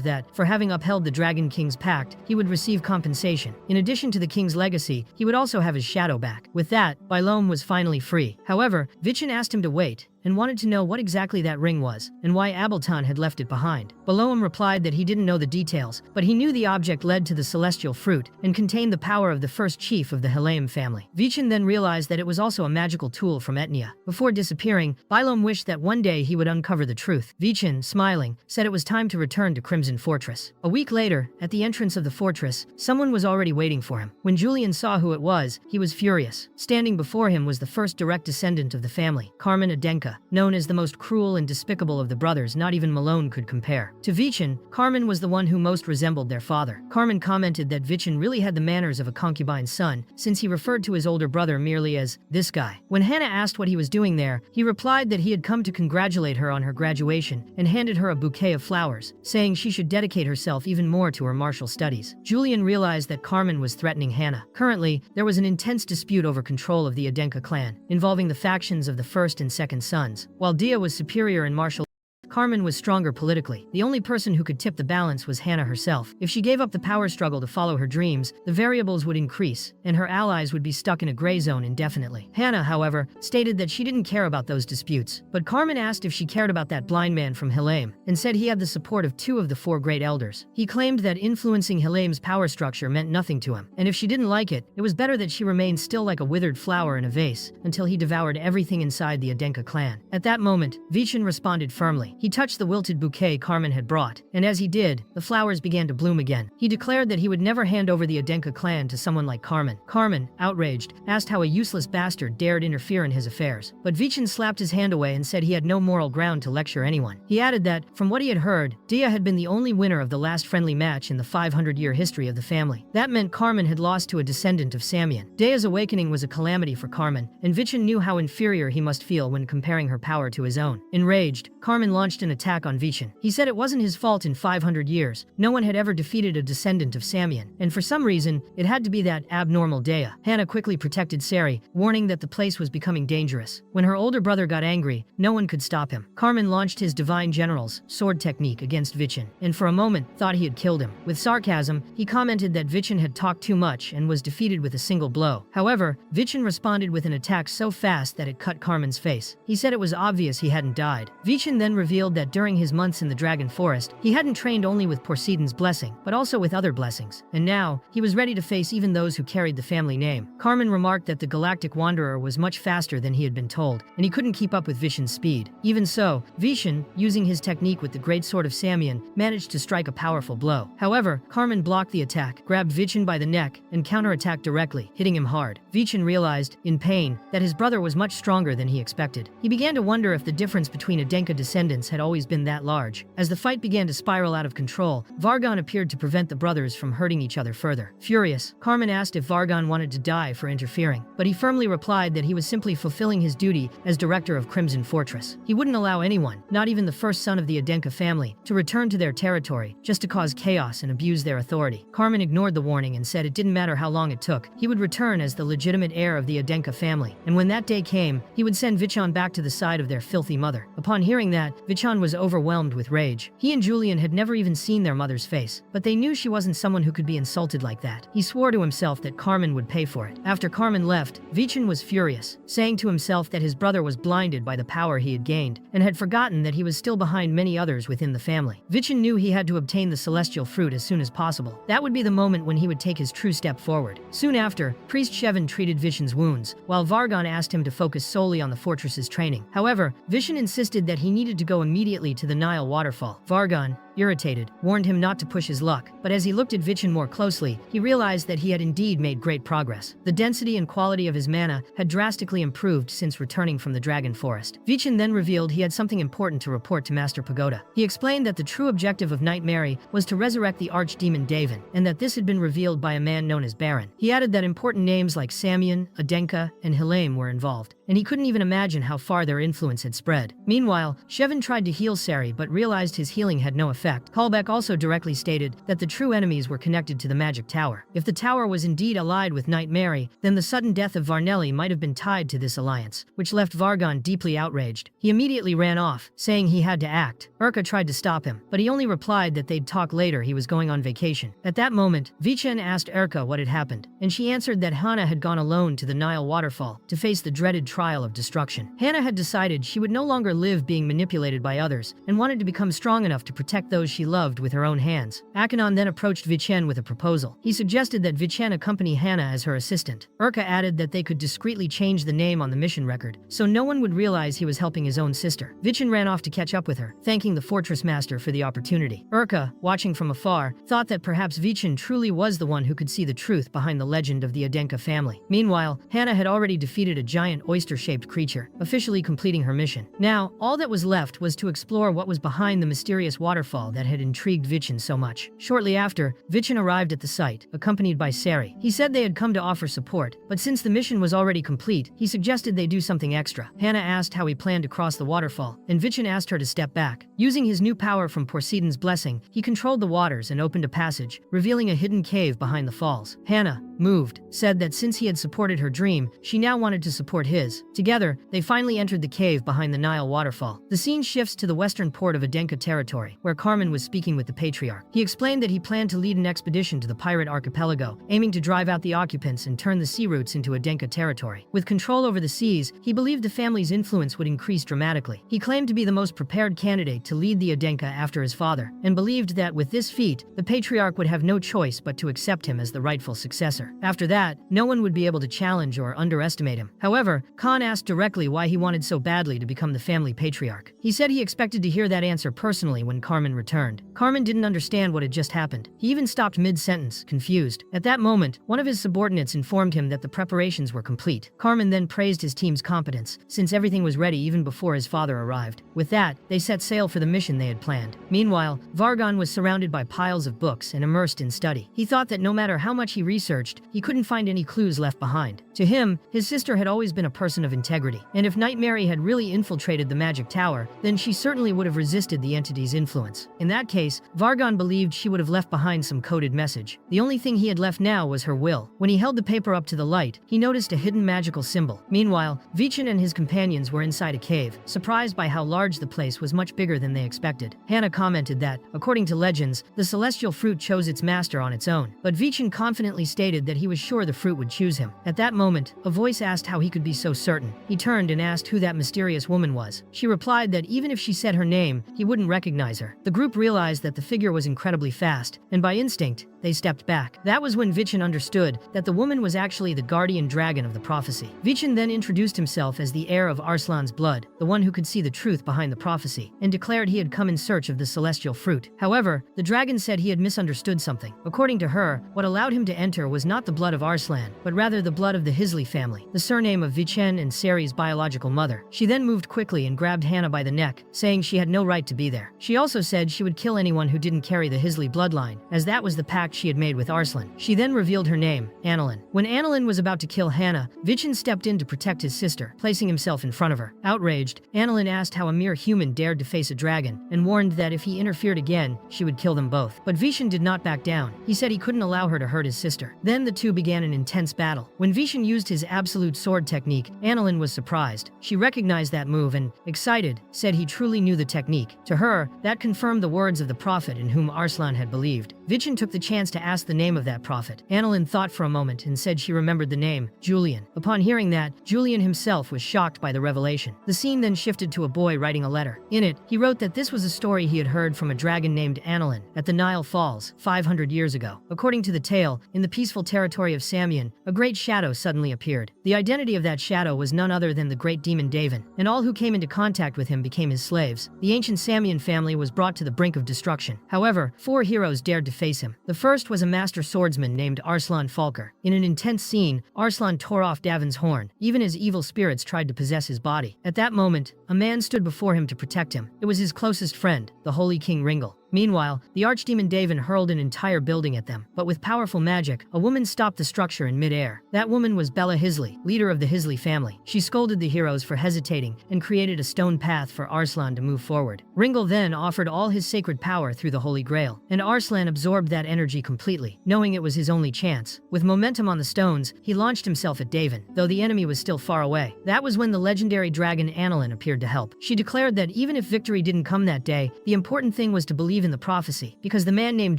that, for having upheld the Dragon King's pact, he would receive compensation. In addition to the king's legacy, he would also have his shadow back. With that, Baloam was finally free. However, Vichin asked him to wait, and wanted to know what exactly that ring was, and why Abelton had left it behind. Baloam replied that he didn't know the details, but he knew the object led to the celestial fruit, and contained the power of the first chief of the Helaim family. Vichin then realized that it was also a magical tool from Etnia. Before disappearing, Baloam wished that one day he would uncover the truth. Vichin, smiling, said it was time to return to Crimson Fortress. A week later, at the entrance of the fortress, someone was already waiting for him. When Julian saw who it was, he was furious. Standing before him was the first direct descendant of the family, Carmen Adenka. Adenka, known as the most cruel and despicable of the brothers not even Malone could compare. To Vichin, Carmen was the one who most resembled their father. Carmen commented that Vichin really had the manners of a concubine's son, since he referred to his older brother merely as this guy. When Hannah asked what he was doing there, he replied that he had come to congratulate her on her graduation and handed her a bouquet of flowers, saying she should dedicate herself even more to her martial studies. Julian realized that Carmen was threatening Hannah. Currently, there was an intense dispute over control of the Adenka clan, involving the factions of the first and second sons. While Dia was superior in martial Carmen was stronger politically. The only person who could tip the balance was Hannah herself. If she gave up the power struggle to follow her dreams, the variables would increase, and her allies would be stuck in a gray zone indefinitely. Hannah, however, stated that she didn't care about those disputes. But Carmen asked if she cared about that blind man from Hilaim, and said he had the support of 2 of the 4 great elders. He claimed that influencing Hilaim's power structure meant nothing to him, and if she didn't like it, it was better that she remained still like a withered flower in a vase, until he devoured everything inside the Adenka clan. At that moment, Vichin responded firmly. He touched the wilted bouquet Carmen had brought, and as he did, the flowers began to bloom again. He declared that he would never hand over the Adenka clan to someone like Carmen. Carmen, outraged, asked how a useless bastard dared interfere in his affairs, but Vichin slapped his hand away and said he had no moral ground to lecture anyone. He added that, from what he had heard, Dia had been the only winner of the last friendly match in the 500-year history of the family. That meant Carmen had lost to a descendant of Samian. Dia's awakening was a calamity for Carmen, and Vichin knew how inferior he must feel when comparing her power to his own. Enraged, Carmen launched an attack on Vichin. He said it wasn't his fault in 500 years. No one had ever defeated a descendant of Samian, and for some reason, it had to be that abnormal Dia. Hannah quickly protected Sari, warning that the place was becoming dangerous. When her older brother got angry, no one could stop him. Carmen launched his Divine General's sword technique against Vichin, and for a moment, thought he had killed him. With sarcasm, he commented that Vichin had talked too much and was defeated with a single blow. However, Vichin responded with an attack so fast that it cut Carmen's face. He said it was obvious he hadn't died. Vichin then revealed that during his months in the Dragon Forest, he hadn't trained only with Poseidon's blessing, but also with other blessings, and now, he was ready to face even those who carried the family name. Carmen remarked that the Galactic Wanderer was much faster than he had been told, and he couldn't keep up with Vichin's speed. Even so, Vichin, using his technique with the Great Sword of Samian, managed to strike a powerful blow. However, Carmen blocked the attack, grabbed Vichin by the neck, and counterattacked directly, hitting him hard. Vichin realized, in pain, that his brother was much stronger than he expected. He began to wonder if the difference between Adenka descendants had always been that large. As the fight began to spiral out of control, Vargon appeared to prevent the brothers from hurting each other further. Furious, Carmen asked if Vargon wanted to die for interfering, but he firmly replied that he was simply fulfilling his duty as director of Crimson Fortress. He wouldn't allow anyone, not even the first son of the Adenka family, to return to their territory just to cause chaos and abuse their authority. Carmen ignored the warning and said it didn't matter how long it took, he would return as the legitimate heir of the Adenka family, and when that day came, he would send Vichan back to the side of their filthy mother. Upon hearing that, Vichan was overwhelmed with rage. He and Julian had never even seen their mother's face, but they knew she wasn't someone who could be insulted like that. He swore to himself that Carmen would pay for it. After Carmen left, Vichan was furious, saying to himself that his brother was blinded by the power he had gained, and had forgotten that he was still behind many others within the family. Vichan knew he had to obtain the celestial fruit as soon as possible. That would be the moment when he would take his true step forward. Soon after, Priest Shevin treated Vichan's wounds, while Vargon asked him to focus solely on the fortress's training. However, Vichan insisted that he needed to go immediately to the Nile waterfall. Vargon, irritated, warned him not to push his luck, but as he looked at Vichan more closely, he realized that he had indeed made great progress. The density and quality of his mana had drastically improved since returning from the Dragon Forest. Vichan then revealed he had something important to report to Master Pagoda. He explained that the true objective of Knight Mary was to resurrect the archdemon Davin, and that this had been revealed by a man known as Baron. He added that important names like Samian, Adenka, and Hilaim were involved, and he couldn't even imagine how far their influence had spread. Meanwhile, Shevin tried to heal Sari but realized his healing had no effect. Callback also directly stated that the true enemies were connected to the magic tower. If the tower was indeed allied with Knight Mary, then the sudden death of Varnelli might have been tied to this alliance, which left Vargon deeply outraged. He immediately ran off, saying he had to act. Urka tried to stop him, but he only replied that they'd talk later, he was going on vacation. At that moment, Vichan asked Urka what had happened, and she answered that Hannah had gone alone to the Nile waterfall to face the dreaded trial of destruction. Hannah had decided she would no longer live being manipulated by others, and wanted to become strong enough to protect those she loved with her own hands. Akhenaten then approached Vichen with a proposal. He suggested that Vichen accompany Hannah as her assistant. Urka added that they could discreetly change the name on the mission record, so no one would realize he was helping his own sister. Vichen ran off to catch up with her, thanking the fortress master for the opportunity. Urka, watching from afar, thought that perhaps Vichen truly was the one who could see the truth behind the legend of the Adenka family. Meanwhile, Hannah had already defeated a giant oyster-shaped creature, officially completing her mission. Now, all that was left was to explore what was behind the mysterious waterfall that had intrigued Vichen so much. Shortly after, Vichen arrived at the site, accompanied by Sari. He said they had come to offer support, but since the mission was already complete, he suggested they do something extra. Hannah asked how he planned to cross the waterfall, and Vichen asked her to step back. Using his new power from Poseida's blessing, he controlled the waters and opened a passage, revealing a hidden cave behind the falls. Hannah, moved, said that since he had supported her dream, she now wanted to support his. Together, they finally entered the cave behind the Nile waterfall. The scene shifts to the western port of Adenka territory, where Carmen was speaking with the patriarch. He explained that he planned to lead an expedition to the pirate archipelago, aiming to drive out the occupants and turn the sea routes into Adenka territory. With control over the seas, he believed the family's influence would increase dramatically. He claimed to be the most prepared candidate to lead the Adenka after his father, and believed that with this feat, the patriarch would have no choice but to accept him as the rightful successor. After that, no one would be able to challenge or underestimate him. However, Khan asked directly why he wanted so badly to become the family patriarch. He said he expected to hear that answer personally when Carmen returned. Carmen didn't understand what had just happened. He even stopped mid-sentence, confused. At that moment, one of his subordinates informed him that the preparations were complete. Carmen then praised his team's competence, since everything was ready even before his father arrived. With that, they set sail for the mission they had planned. Meanwhile, Vargon was surrounded by piles of books and immersed in study. He thought that no matter how much he researched, he couldn't find any clues left behind. To him, his sister had always been a person of integrity, and if Night Mary had really infiltrated the magic tower, then she certainly would have resisted the entity's influence. In that case, Vargon believed she would have left behind some coded message. The only thing he had left now was her will. When he held the paper up to the light, he noticed a hidden magical symbol. Meanwhile, Vichen and his companions were inside a cave, surprised by how large the place was much bigger than they expected. Hannah commented that, according to legends, the celestial fruit chose its master on its own, but Vichen confidently stated that he was sure the fruit would choose him. At that moment, a voice asked how he could be so certain. He turned and asked who that mysterious woman was. She replied that even if she said her name, he wouldn't recognize her. The group realized that the figure was incredibly fast, and by instinct, they stepped back. That was when Vichen understood that the woman was actually the guardian dragon of the prophecy. Vichen then introduced himself as the heir of Arslan's blood, the one who could see the truth behind the prophecy, and declared he had come in search of the celestial fruit. However, the dragon said he had misunderstood something. According to her, what allowed him to enter was not the blood of Arslan, but rather the blood of the Hisley family, the surname of Vichen and Sari's biological mother. She then moved quickly and grabbed Hannah by the neck, saying she had no right to be there. She also said she would kill anyone who didn't carry the Hisley bloodline, as that was the pact she had made with Arslan. She then revealed her name, Annalyn. When Annalyn was about to kill Hannah, Vichen stepped in to protect his sister, placing himself in front of her. Outraged, Annalyn asked how a mere human dared to face a dragon, and warned that if he interfered again, she would kill them both. But Vichen did not back down. He said he couldn't allow her to hurt his sister. Then the two began an intense battle. When Vichen used his absolute sword technique, Annalyn was surprised. She recognized that move and, excited, said he truly knew the technique. To her, that confirmed the words of the prophet in whom Arslan had believed. Vichen took the chance to ask the name of that prophet. Annalyn thought for a moment and said she remembered the name, Julian. Upon hearing that, Julian himself was shocked by the revelation. The scene then shifted to a boy writing a letter. In it, he wrote that this was a story he had heard from a dragon named Annalyn at the Nile Falls 500 years ago. According to the tale, in the peaceful territory of Samian, a great shadow suddenly appeared. The identity of that shadow was none other than the great demon Davin, and all who came into contact with him became his slaves. The ancient Samian family was brought to the brink of destruction. However, 4 heroes dared to face him. The first was a master swordsman named Arslan Falker. In an intense scene, Arslan tore off Davin's horn. Even as evil spirits tried to possess his body. At that moment, a man stood before him to protect him. It was his closest friend, the Holy King Ringle. Meanwhile, the archdemon Davin hurled an entire building at them, but with powerful magic, a woman stopped the structure in mid-air. That woman was Bella Hisley, leader of the Hisley family. She scolded the heroes for hesitating and created a stone path for Arslan to move forward. Ringle then offered all his sacred power through the Holy Grail, and Arslan absorbed that energy completely, knowing it was his only chance. With momentum on the stones, he launched himself at Davin, though the enemy was still far away. That was when the legendary dragon Annalyn appeared to help. She declared that even if victory didn't come that day, the important thing was to believe in the prophecy, because the man named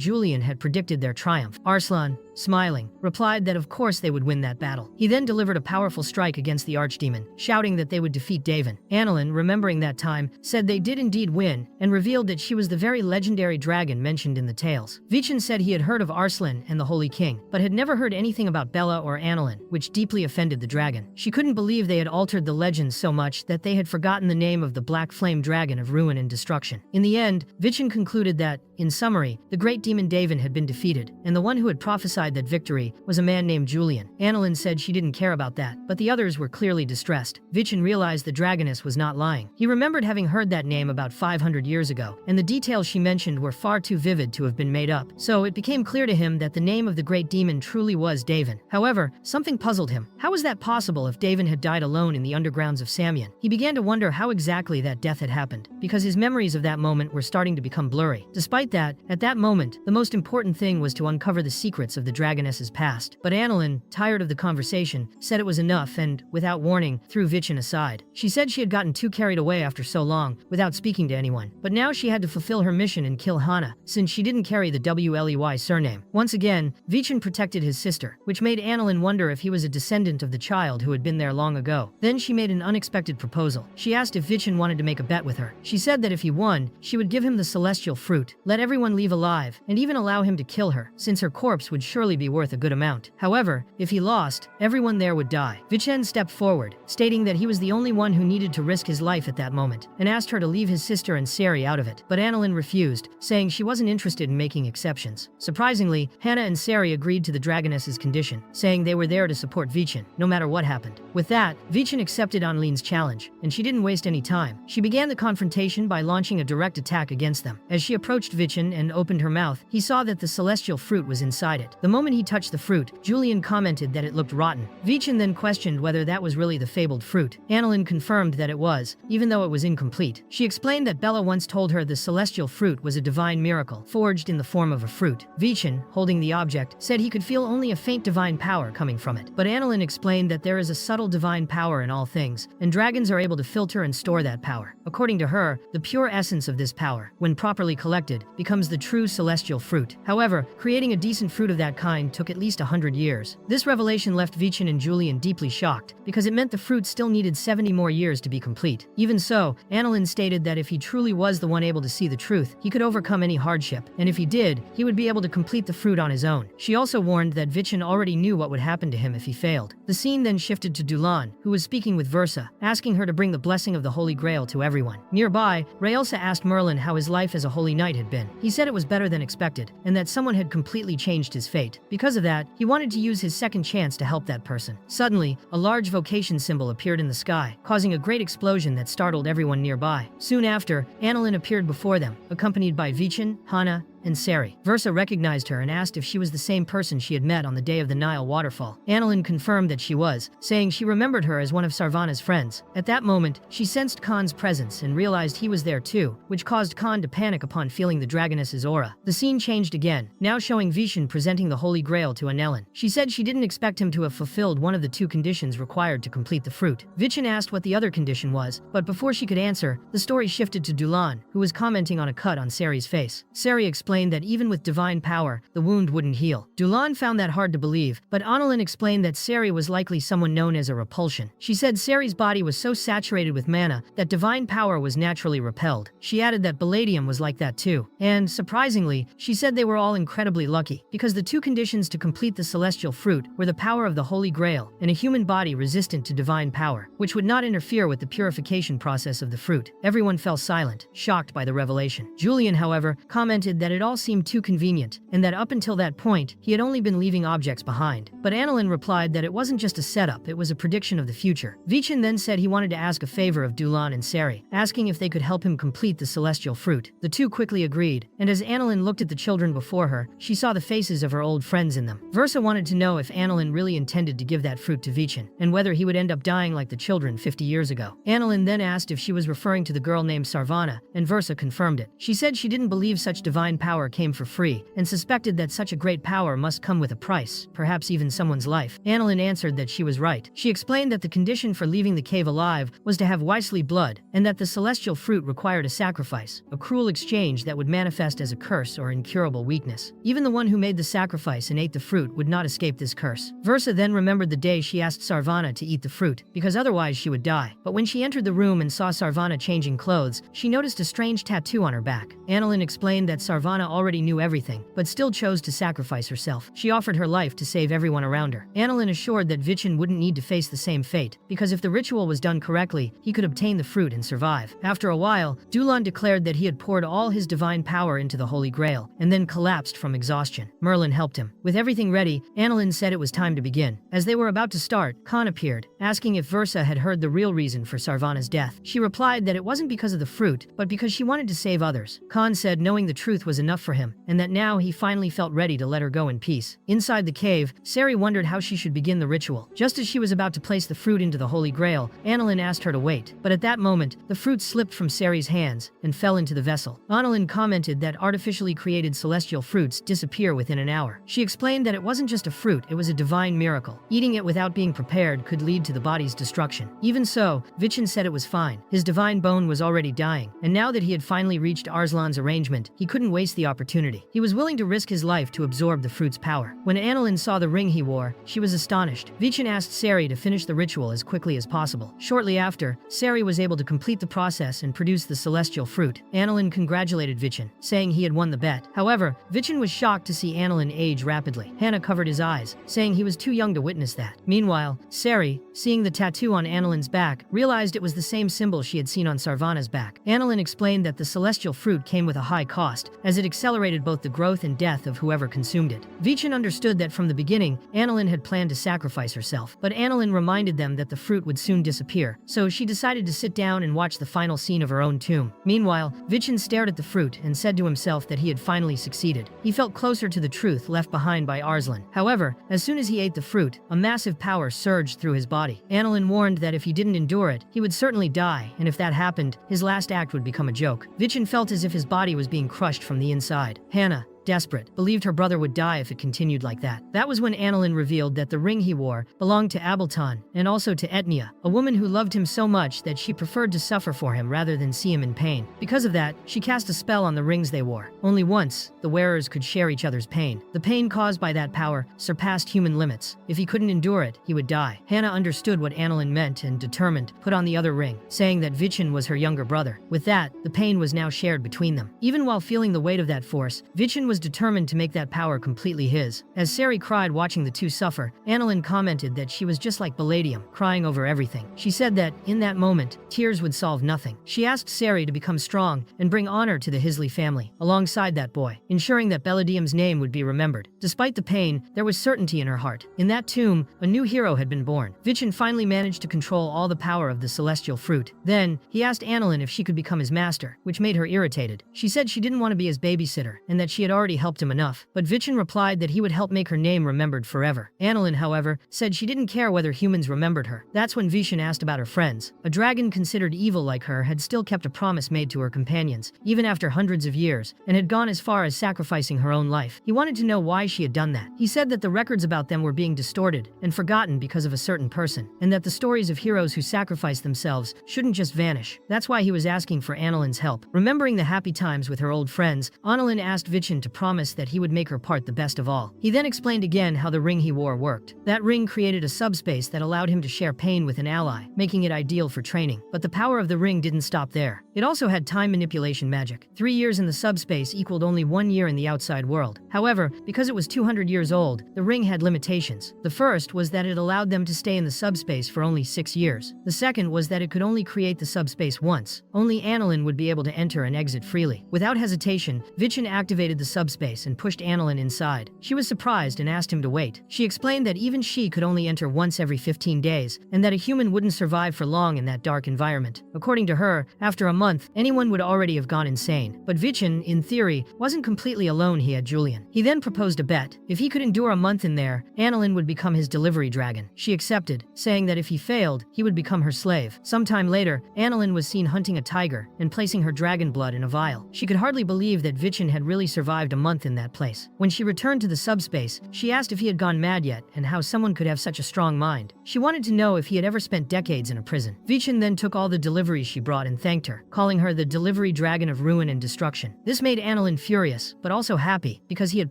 Julian had predicted their triumph. Arslan, smiling, replied that of course they would win that battle. He then delivered a powerful strike against the archdemon, shouting that they would defeat Davin. Annalyn, remembering that time, said they did indeed win, and revealed that she was the very legendary dragon mentioned in the tales. Vichin said he had heard of Arslan and the Holy King, but had never heard anything about Bella or Annalyn, which deeply offended the dragon. She couldn't believe they had altered the legends so much that they had forgotten the name of the black flame dragon of ruin and destruction. In the end, Vichin concluded that, in summary, the great demon Davin had been defeated, and the one who had prophesied that victory was a man named Julian. Annalyn said she didn't care about that, but the others were clearly distressed. Vichin realized the dragoness was not lying. He remembered having heard that name about 500 years ago, and the details she mentioned were far too vivid to have been made up, so it became clear to him that the name of the great demon truly was Davin. However, something puzzled him. How was that possible if Davin had died alone in the undergrounds of Samian? He began to wonder how exactly that death had happened, because his memories of that moment were starting to become blurry. Despite that, at that moment, the most important thing was to uncover the secrets of the dragoness's past. But Annalyn, tired of the conversation, said it was enough and, without warning, threw Vichin aside. She said she had gotten too carried away after so long, without speaking to anyone. But now she had to fulfill her mission and kill Hana, since she didn't carry the WLEY surname. Once again, Vichin protected his sister, which made Annalyn wonder if he was a descendant of the child who had been there long ago. Then she made an unexpected proposal. She asked if Vichin wanted to make a bet with her. She said that if he won, she would give him the celestial fruit, let everyone leave alive, and even allow him to kill her, since her corpse would surely be worth a good amount. However, if he lost, everyone there would die. Vichin stepped forward, stating that he was the only one who needed to risk his life at that moment, and asked her to leave his sister and Sari out of it. But Annalyn refused, saying she wasn't interested in making exceptions. Surprisingly, Hana and Sari agreed to the dragoness's condition, saying they were there to support Vichin, no matter what happened. With that, Vichin accepted Annalyn's challenge, and she didn't waste any time. She began the confrontation by launching a direct attack against them. As she approached Vichin and opened her mouth, he saw that the celestial fruit was inside it. The moment he touched the fruit, Julian commented that it looked rotten. Vichin then questioned whether that was really the fabled fruit. Annalyn confirmed that it was, even though it was incomplete. She explained that Bella once told her the celestial fruit was a divine miracle, forged in the form of a fruit. Vichin, holding the object, said he could feel only a faint divine power coming from it. But Annalyn explained that there is a subtle divine power in all things, and dragons are able to filter and store that power. According to her, the pure essence of this power, when properly collected, becomes the true celestial fruit. However, creating a decent fruit of that kind took at least 100 years. This revelation left Vichin and Julian deeply shocked, because it meant the fruit still needed 70 more years to be complete. Even so, Annalyn stated that if he truly was the one able to see the truth, he could overcome any hardship, and if he did, he would be able to complete the fruit on his own. She also warned that Vichin already knew what would happen to him if he failed. The scene then shifted to Dulan, who was speaking with Versa, asking her to bring the blessing of the Holy Grail to everyone. Nearby, Raelsa asked Merlin how his life as a holy knight had been. He said it was better than expected, and that someone had completely changed his fate. Because of that, he wanted to use his second chance to help that person. Suddenly, a large vocation symbol appeared in the sky, causing a great explosion that startled everyone nearby. Soon after, Annalyn appeared before them, accompanied by Vichin, Hana, and Sari. Versa recognized her and asked if she was the same person she had met on the day of the Nile waterfall. Annalyn confirmed that she was, saying she remembered her as one of Sarvana's friends. At that moment, she sensed Khan's presence and realized he was there too, which caused Khan to panic upon feeling the dragoness's aura. The scene changed again, now showing Vichin presenting the Holy Grail to Annalyn. She said she didn't expect him to have fulfilled one of the two conditions required to complete the fruit. Vichin asked what the other condition was, but before she could answer, the story shifted to Dulan, who was commenting on a cut on Sari's face. Sari explained that even with divine power, the wound wouldn't heal. Dulan found that hard to believe, but Annalyn explained that Sari was likely someone known as a repulsion. She said Sari's body was so saturated with mana that divine power was naturally repelled. She added that Palladium was like that too. And, surprisingly, she said they were all incredibly lucky, because the two conditions to complete the celestial fruit were the power of the Holy Grail and a human body resistant to divine power, which would not interfere with the purification process of the fruit. Everyone fell silent, shocked by the revelation. Julian, however, commented that it all seemed too convenient, and that up until that point, he had only been leaving objects behind. But Annalyn replied that it wasn't just a setup, it was a prediction of the future. Vichin then said he wanted to ask a favor of Dulan and Sari, asking if they could help him complete the celestial fruit. The two quickly agreed, and as Annalyn looked at the children before her, she saw the faces of her old friends in them. Versa wanted to know if Annalyn really intended to give that fruit to Vichin, and whether he would end up dying like the children 50 years ago. Annalyn then asked if she was referring to the girl named Sarvana, and Versa confirmed it. She said she didn't believe such divine power power came for free, and suspected that such a great power must come with a price, perhaps even someone's life. Annalyn answered that she was right. She explained that the condition for leaving the cave alive was to have wisely blood, and that the celestial fruit required a sacrifice, a cruel exchange that would manifest as a curse or incurable weakness. Even the one who made the sacrifice and ate the fruit would not escape this curse. Versa then remembered the day she asked Sarvana to eat the fruit, because otherwise she would die. But when she entered the room and saw Sarvana changing clothes, she noticed a strange tattoo on her back. Annalyn explained that Sarvana already knew everything, but still chose to sacrifice herself. She offered her life to save everyone around her. Annalyn assured that Vichin wouldn't need to face the same fate, because if the ritual was done correctly, he could obtain the fruit and survive. After a while, Dulan declared that he had poured all his divine power into the Holy Grail, and then collapsed from exhaustion. Merlin helped him. With everything ready, Annalyn said it was time to begin. As they were about to start, Khan appeared, asking if Versa had heard the real reason for Sarvana's death. She replied that it wasn't because of the fruit, but because she wanted to save others. Khan said knowing the truth was enough for him, and that now he finally felt ready to let her go in peace. Inside the cave, Sari wondered how she should begin the ritual. Just as she was about to place the fruit into the Holy Grail, Annalyn asked her to wait. But at that moment, the fruit slipped from Sari's hands and fell into the vessel. Annalyn commented that artificially created celestial fruits disappear within an hour. She explained that it wasn't just a fruit, it was a divine miracle. Eating it without being prepared could lead to the body's destruction. Even so, Vichin said it was fine. His divine bone was already dying, and now that he had finally reached Arslan's arrangement, he couldn't waste the opportunity. He was willing to risk his life to absorb the fruit's power. When Annalyn saw the ring he wore, she was astonished. Vichin asked Sari to finish the ritual as quickly as possible. Shortly after, Sari was able to complete the process and produce the celestial fruit. Annalyn congratulated Vichin, saying he had won the bet. However, Vichin was shocked to see Annalyn age rapidly. Hannah covered his eyes, saying he was too young to witness that. Meanwhile, Sari, seeing the tattoo on Annalyn's back, realized it was the same symbol she had seen on Sarvana's back. Annalyn explained that the celestial fruit came with a high cost, as it accelerated both the growth and death of whoever consumed it. Vichin understood that from the beginning, Annalyn had planned to sacrifice herself, but Annalyn reminded them that the fruit would soon disappear, so she decided to sit down and watch the final scene of her own tomb. Meanwhile, Vichin stared at the fruit and said to himself that he had finally succeeded. He felt closer to the truth left behind by Arslan. However, as soon as he ate the fruit, a massive power surged through his body. Annalyn warned that if he didn't endure it, he would certainly die, and if that happened, his last act would become a joke. Vichin felt as if his body was being crushed from the inside. Hannah, desperate, believed her brother would die if it continued like that. That was when Annalyn revealed that the ring he wore belonged to Abeltan, and also to Etnia, a woman who loved him so much that she preferred to suffer for him rather than see him in pain. Because of that, she cast a spell on the rings they wore. Only once, the wearers could share each other's pain. The pain caused by that power surpassed human limits. If he couldn't endure it, he would die. Hannah understood what Annalyn meant and, determined, put on the other ring, saying that Vichin was her younger brother. With that, the pain was now shared between them. Even while feeling the weight of that force, Vichin was determined to make that power completely his. As Sari cried watching the two suffer, Annalyn commented that she was just like Palladium, crying over everything. She said that, in that moment, tears would solve nothing. She asked Sari to become strong and bring honor to the Hisley family, alongside that boy, ensuring that Palladium's name would be remembered. Despite the pain, there was certainty in her heart. In that tomb, a new hero had been born. Vichin finally managed to control all the power of the celestial fruit. Then, he asked Annalyn if she could become his master, which made her irritated. She said she didn't want to be his babysitter, and that she had already helped him enough, but Vichin replied that he would help make her name remembered forever. Annalyn, however, said she didn't care whether humans remembered her. That's when Vichin asked about her friends. A dragon considered evil like her had still kept a promise made to her companions, even after hundreds of years, and had gone as far as sacrificing her own life. He wanted to know why she had done that. He said that the records about them were being distorted and forgotten because of a certain person, and that the stories of heroes who sacrificed themselves shouldn't just vanish. That's why he was asking for Annalyn's help. Remembering the happy times with her old friends, Annalyn asked Vichin to promise that he would make her part the best of all. He then explained again how the ring he wore worked. That ring created a subspace that allowed him to share pain with an ally, making it ideal for training. But the power of the ring didn't stop there. It also had time manipulation magic. 3 years in the subspace equaled only 1 year in the outside world. However, because it was 200 years old, the ring had limitations. The first was that it allowed them to stay in the subspace for only 6 years. The second was that it could only create the subspace once. Only Annalyn would be able to enter and exit freely. Without hesitation, Vichin activated the subspace and pushed Annalyn inside. She was surprised and asked him to wait. She explained that even she could only enter once every 15 days, and that a human wouldn't survive for long in that dark environment. According to her, after a month, anyone would already have gone insane. But Vichin, in theory, wasn't completely alone. He had Julian. He then proposed a bet. If he could endure a month in there, Annalyn would become his delivery dragon. She accepted, saying that if he failed, he would become her slave. Sometime later, Annalyn was seen hunting a tiger and placing her dragon blood in a vial. She could hardly believe that Vichin had really survived a month in that place. When she returned to the subspace, she asked if he had gone mad yet and how someone could have such a strong mind. She wanted to know if he had ever spent decades in a prison. Vichin then took all the deliveries she brought and thanked her, calling her the delivery dragon of ruin and destruction. This made Annalyn furious, but also happy, because he had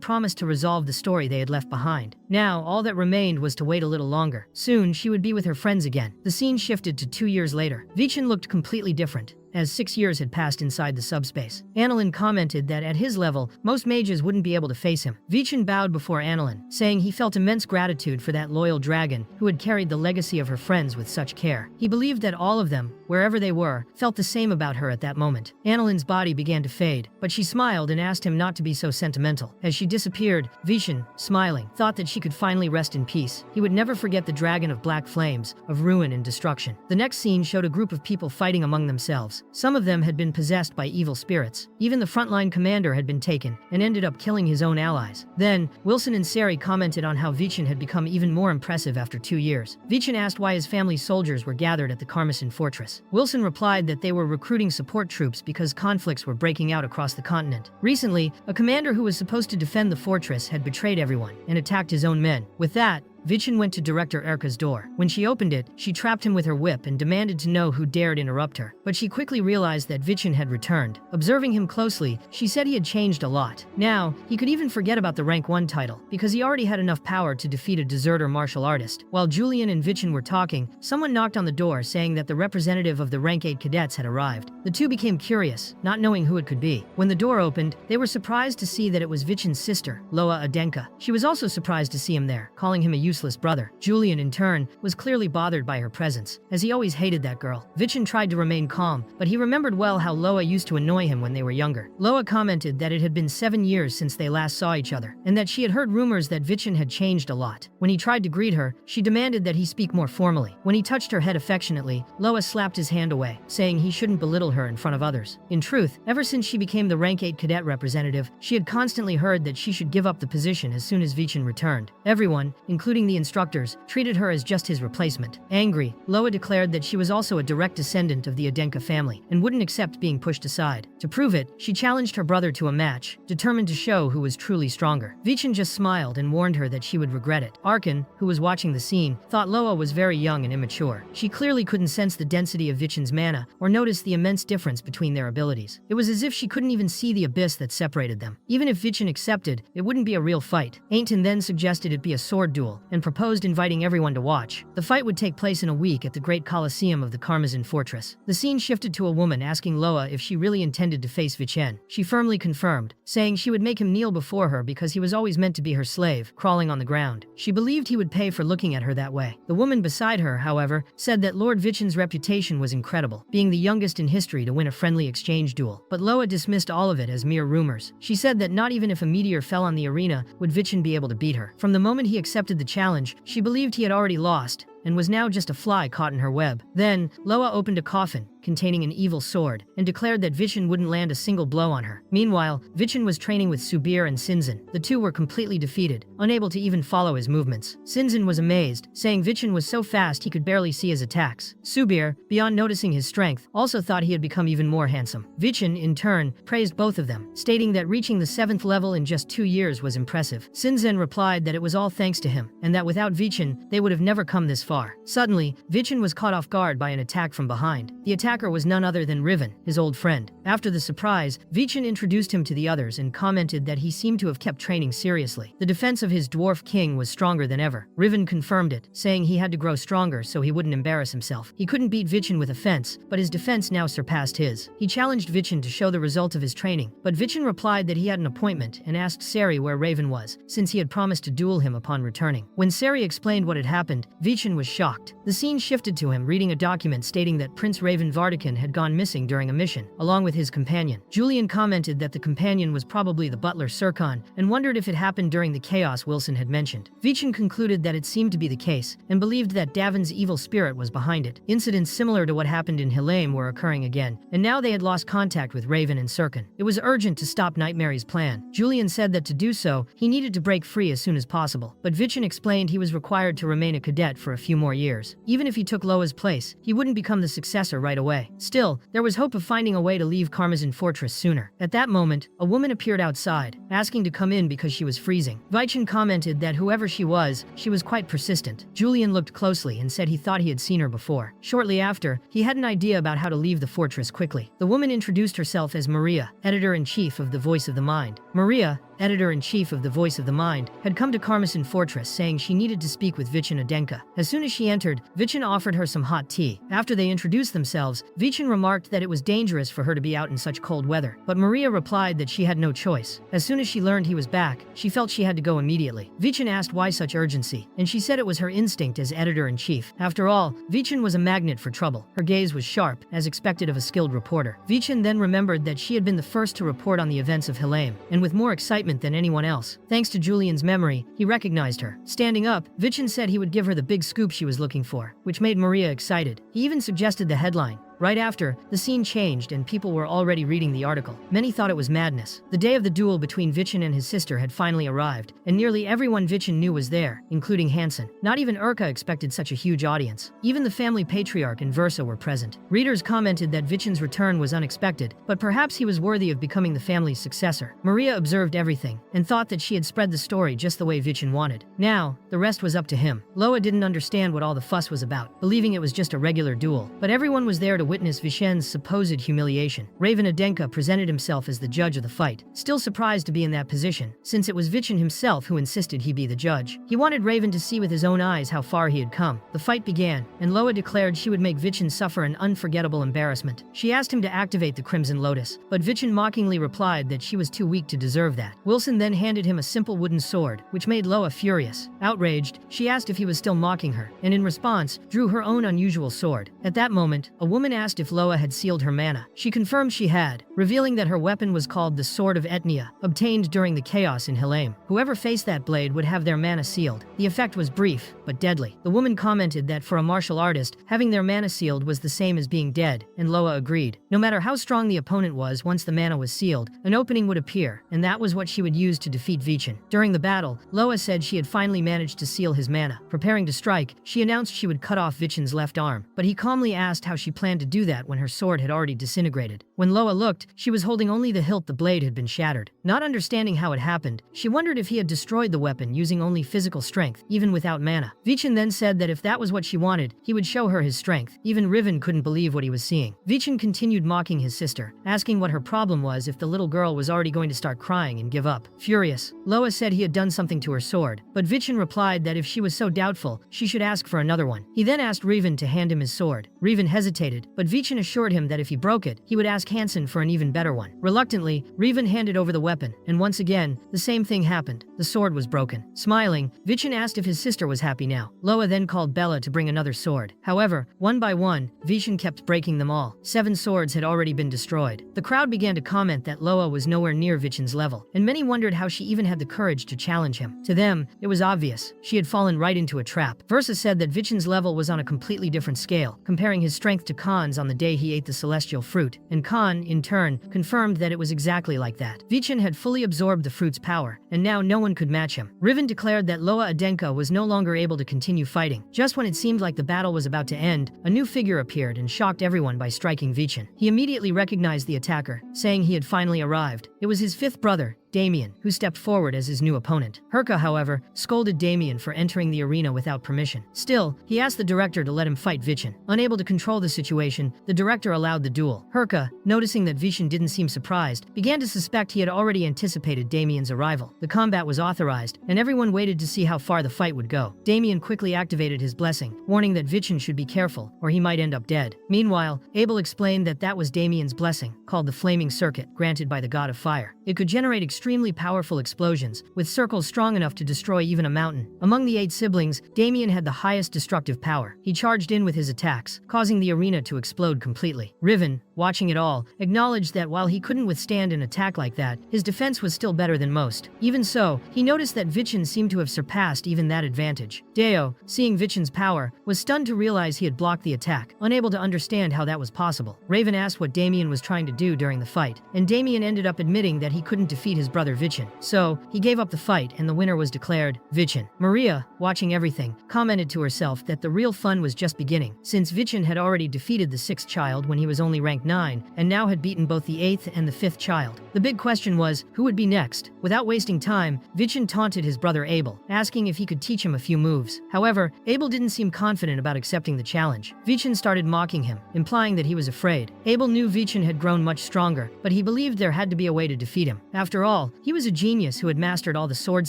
promised to resolve the story they had left behind. Now, all that remained was to wait a little longer. Soon, she would be with her friends again. The scene shifted to 2 years later. Vichin looked completely different, as 6 years had passed inside the subspace. Annalyn commented that at his level, most mages wouldn't be able to face him. Vichin bowed before Annalyn, saying he felt immense gratitude for that loyal dragon who had carried the legacy of her friends with such care. He believed that all of them, wherever they were, felt the same about her at that moment. Annalyn's body began to fade, but she smiled and asked him not to be so sentimental. As she disappeared, Vichin, smiling, thought that she could finally rest in peace. He would never forget the dragon of black flames, of ruin and destruction. The next scene showed a group of people fighting among themselves. Some of them had been possessed by evil spirits. Even the frontline commander had been taken and ended up killing his own allies. Then, Wilson and Sari commented on how Vichin had become even more impressive after 2 years. Vichin asked why his family's soldiers were gathered at the Karmasin fortress. Wilson replied that they were recruiting support troops because conflicts were breaking out across the continent. Recently, a commander who was supposed to defend the fortress had betrayed everyone and attacked his own men. With that, Vichin went to Director Erka's door. When she opened it, she trapped him with her whip and demanded to know who dared interrupt her. But she quickly realized that Vichin had returned. Observing him closely, she said he had changed a lot. Now, he could even forget about the rank 1 title, because he already had enough power to defeat a deserter martial artist. While Julian and Vichin were talking, someone knocked on the door saying that the representative of the rank 8 cadets had arrived. The two became curious, not knowing who it could be. When the door opened, they were surprised to see that it was Vichin's sister, Loa Adenka. She was also surprised to see him there, calling him a useless brother. Julian, in turn, was clearly bothered by her presence, as he always hated that girl. Vichin tried to remain calm, but he remembered well how Loa used to annoy him when they were younger. Loa commented that it had been 7 years since they last saw each other, and that she had heard rumors that Vichin had changed a lot. When he tried to greet her, she demanded that he speak more formally. When he touched her head affectionately, Loa slapped his hand away, saying he shouldn't belittle her in front of others. In truth, ever since she became the rank 8 cadet representative, she had constantly heard that she should give up the position as soon as Vichin returned. Everyone, including the instructors, treated her as just his replacement. Angry, Loa declared that she was also a direct descendant of the Adenka family and wouldn't accept being pushed aside. To prove it, she challenged her brother to a match, determined to show who was truly stronger. Vichin just smiled and warned her that she would regret it. Arkan, who was watching the scene, thought Loa was very young and immature. She clearly couldn't sense the density of Vichin's mana or notice the immense difference between their abilities. It was as if she couldn't even see the abyss that separated them. Even if Vichin accepted, it wouldn't be a real fight. Ainton then suggested it be a sword duel and proposed inviting everyone to watch. The fight would take place in a week at the Great Colosseum of the Karmazin Fortress. The scene shifted to a woman asking Loa if she really intended to face Vichin. She firmly confirmed, saying she would make him kneel before her because he was always meant to be her slave, crawling on the ground. She believed he would pay for looking at her that way. The woman beside her, however, said that Lord Vichin's reputation was incredible, being the youngest in history to win a friendly exchange duel. But Loa dismissed all of it as mere rumors. She said that not even if a meteor fell on the arena would Vichin be able to beat her. From the moment he accepted the challenge, she believed he had already lost and was now just a fly caught in her web. Then, Loa opened a coffin containing an evil sword and declared that Vichin wouldn't land a single blow on her. Meanwhile, Vichin was training with Subir and Sinzin. The two were completely defeated, unable to even follow his movements. Sinzin was amazed, saying Vichin was so fast he could barely see his attacks. Subir, beyond noticing his strength, also thought he had become even more handsome. Vichin, in turn, praised both of them, stating that reaching the 7th level in just 2 years was impressive. Sinzin replied that it was all thanks to him, and that without Vichin, they would have never come this far. Suddenly, Vichin was caught off guard by an attack from behind. The attacker was none other than Riven, his old friend. After the surprise, Vichin introduced him to the others and commented that he seemed to have kept training seriously. The defense of his dwarf king was stronger than ever. Riven confirmed it, saying he had to grow stronger so he wouldn't embarrass himself. He couldn't beat Vichin with a fence, but his defense now surpassed his. He challenged Vichin to show the result of his training, but Vichin replied that he had an appointment and asked Sari where Raven was, since he had promised to duel him upon returning. When Sari explained what had happened, Vichin was shocked. The scene shifted to him reading a document stating that Prince Raven Vartican had gone missing during a mission, along with his companion. Julian commented that the companion was probably the butler Sircon, and wondered if it happened during the chaos Wilson had mentioned. Vichin concluded that it seemed to be the case, and believed that Davin's evil spirit was behind it. Incidents similar to what happened in Hilame were occurring again, and now they had lost contact with Raven and Sircon. It was urgent to stop Nightmary's plan. Julian said that to do so, he needed to break free as soon as possible, but Vichin explained he was required to remain a cadet for a few more years. Even if he took Loa's place, he wouldn't become the successor right away. Still, there was hope of finding a way to leave Karmazin Fortress sooner. At that moment, a woman appeared outside, asking to come in because she was freezing. Vichin commented that whoever she was quite persistent. Julian looked closely and said he thought he had seen her before. Shortly after, he had an idea about how to leave the fortress quickly. The woman introduced herself as Maria, editor-in-chief of The Voice of the Mind. Maria, editor-in-chief of The Voice of the Mind, had come to Karmazin Fortress saying she needed to speak with Vichin Adenka. As soon as she entered, Vichin offered her some hot tea. After they introduced themselves, Vichin remarked that it was dangerous for her to be out in such cold weather, but Maria replied that she had no choice. As soon as she learned he was back, she felt she had to go immediately. Vichin asked why such urgency, and she said it was her instinct as editor-in-chief. After all, Vichin was a magnet for trouble. Her gaze was sharp, as expected of a skilled reporter. Vichin then remembered that she had been the first to report on the events of Hilame, and with more excitement than anyone else. Thanks to Julian's memory, he recognized her. Standing up, Vichin said he would give her the big scoop she was looking for, which made Maria excited. He even suggested the headline. Right after, the scene changed and people were already reading the article. Many thought it was madness. The day of the duel between Vichin and his sister had finally arrived, and nearly everyone Vichin knew was there, including Hansen. Not even Urka expected such a huge audience. Even the family patriarch and Versa were present. Readers commented that Vichin's return was unexpected, but perhaps he was worthy of becoming the family's successor. Maria observed everything, and thought that she had spread the story just the way Vichin wanted. Now, the rest was up to him. Loa didn't understand what all the fuss was about, believing it was just a regular duel, but everyone was there to witness Vichen's supposed humiliation. Raven Adenka presented himself as the judge of the fight, still surprised to be in that position, since it was Vichin himself who insisted he be the judge. He wanted Raven to see with his own eyes how far he had come. The fight began, and Loa declared she would make Vichin suffer an unforgettable embarrassment. She asked him to activate the Crimson Lotus, but Vichin mockingly replied that she was too weak to deserve that. Wilson then handed him a simple wooden sword, which made Loa furious. Outraged, she asked if he was still mocking her, and in response, drew her own unusual sword. At that moment, a woman asked if Loa had sealed her mana. She confirmed she had, revealing that her weapon was called the Sword of Etnia, obtained during the chaos in Hilame. Whoever faced that blade would have their mana sealed. The effect was brief, but deadly. The woman commented that for a martial artist, having their mana sealed was the same as being dead, and Loa agreed. No matter how strong the opponent was, once the mana was sealed, an opening would appear, and that was what she would use to defeat Vichin. During the battle, Loa said she had finally managed to seal his mana. Preparing to strike, she announced she would cut off Vichin's left arm, but he calmly asked how she planned to do that when her sword had already disintegrated. When Loa looked, she was holding only the hilt. The blade had been shattered. Not understanding how it happened, she wondered if he had destroyed the weapon using only physical strength, even without mana. Vichin then said that if that was what she wanted, he would show her his strength. Even Riven couldn't believe what he was seeing. Vichin continued mocking his sister, asking what her problem was if the little girl was already going to start crying and give up. Furious, Loa said he had done something to her sword, but Vichin replied that if she was so doubtful, she should ask for another one. He then asked Riven to hand him his sword. Riven hesitated, but Vichin assured him that if he broke it, he would ask Hansen for an even better one. Reluctantly, Riven handed over the weapon, and once again, the same thing happened. The sword was broken. Smiling, Vichin asked if his sister was happy now. Loa then called Bella to bring another sword. However, one by one, Vichin kept breaking them all. 7 swords had already been destroyed. The crowd began to comment that Loa was nowhere near Vichin's level, and many wondered how she even had the courage to challenge him. To them, it was obvious. She had fallen right into a trap. Versa said that Vichin's level was on a completely different scale, comparing his strength to Khan's on the day he ate the celestial fruit, and Khan, in turn, confirmed that it was exactly like that. Vichin had fully absorbed the fruit's power, and now no one could match him. Riven declared that Loa Adenka was no longer able to continue fighting. Just when it seemed like the battle was about to end, a new figure appeared and shocked everyone by striking Vichin. He immediately recognized the attacker, saying he had finally arrived. It was his 5th brother, Damien, who stepped forward as his new opponent. Herka, however, scolded Damien for entering the arena without permission. Still, he asked the director to let him fight Vichin. Unable to control the situation, the director allowed the duel. Herka, noticing that Vichin didn't seem surprised, began to suspect he had already anticipated Damien's arrival. The combat was authorized, and everyone waited to see how far the fight would go. Damien quickly activated his blessing, warning that Vichin should be careful, or he might end up dead. Meanwhile, Abel explained that that was Damien's blessing, called the Flaming Circuit, granted by the god of fire. It could generate extremely powerful explosions, with circles strong enough to destroy even a mountain. Among the 8 siblings, Damien had the highest destructive power. He charged in with his attacks, causing the arena to explode completely. Riven, watching it all, acknowledged that while he couldn't withstand an attack like that, his defense was still better than most. Even so, he noticed that Vichin seemed to have surpassed even that advantage. Deo, seeing Vichin's power, was stunned to realize he had blocked the attack, unable to understand how that was possible. Raven asked what Damien was trying to do during the fight, and Damien ended up admitting that he couldn't defeat his brother Vichin. So, he gave up the fight and the winner was declared Vichin. Maria, watching everything, commented to herself that the real fun was just beginning, since Vichin had already defeated the 6th child when he was only ranked 9, and now had beaten both the 8th and the 5th child. The big question was, who would be next? Without wasting time, Vichin taunted his brother Abel, asking if he could teach him a few moves. However, Abel didn't seem confident about accepting the challenge. Vichin started mocking him, implying that he was afraid. Abel knew Vichin had grown much stronger, but he believed there had to be a way to defeat him. After all, he was a genius who had mastered all the sword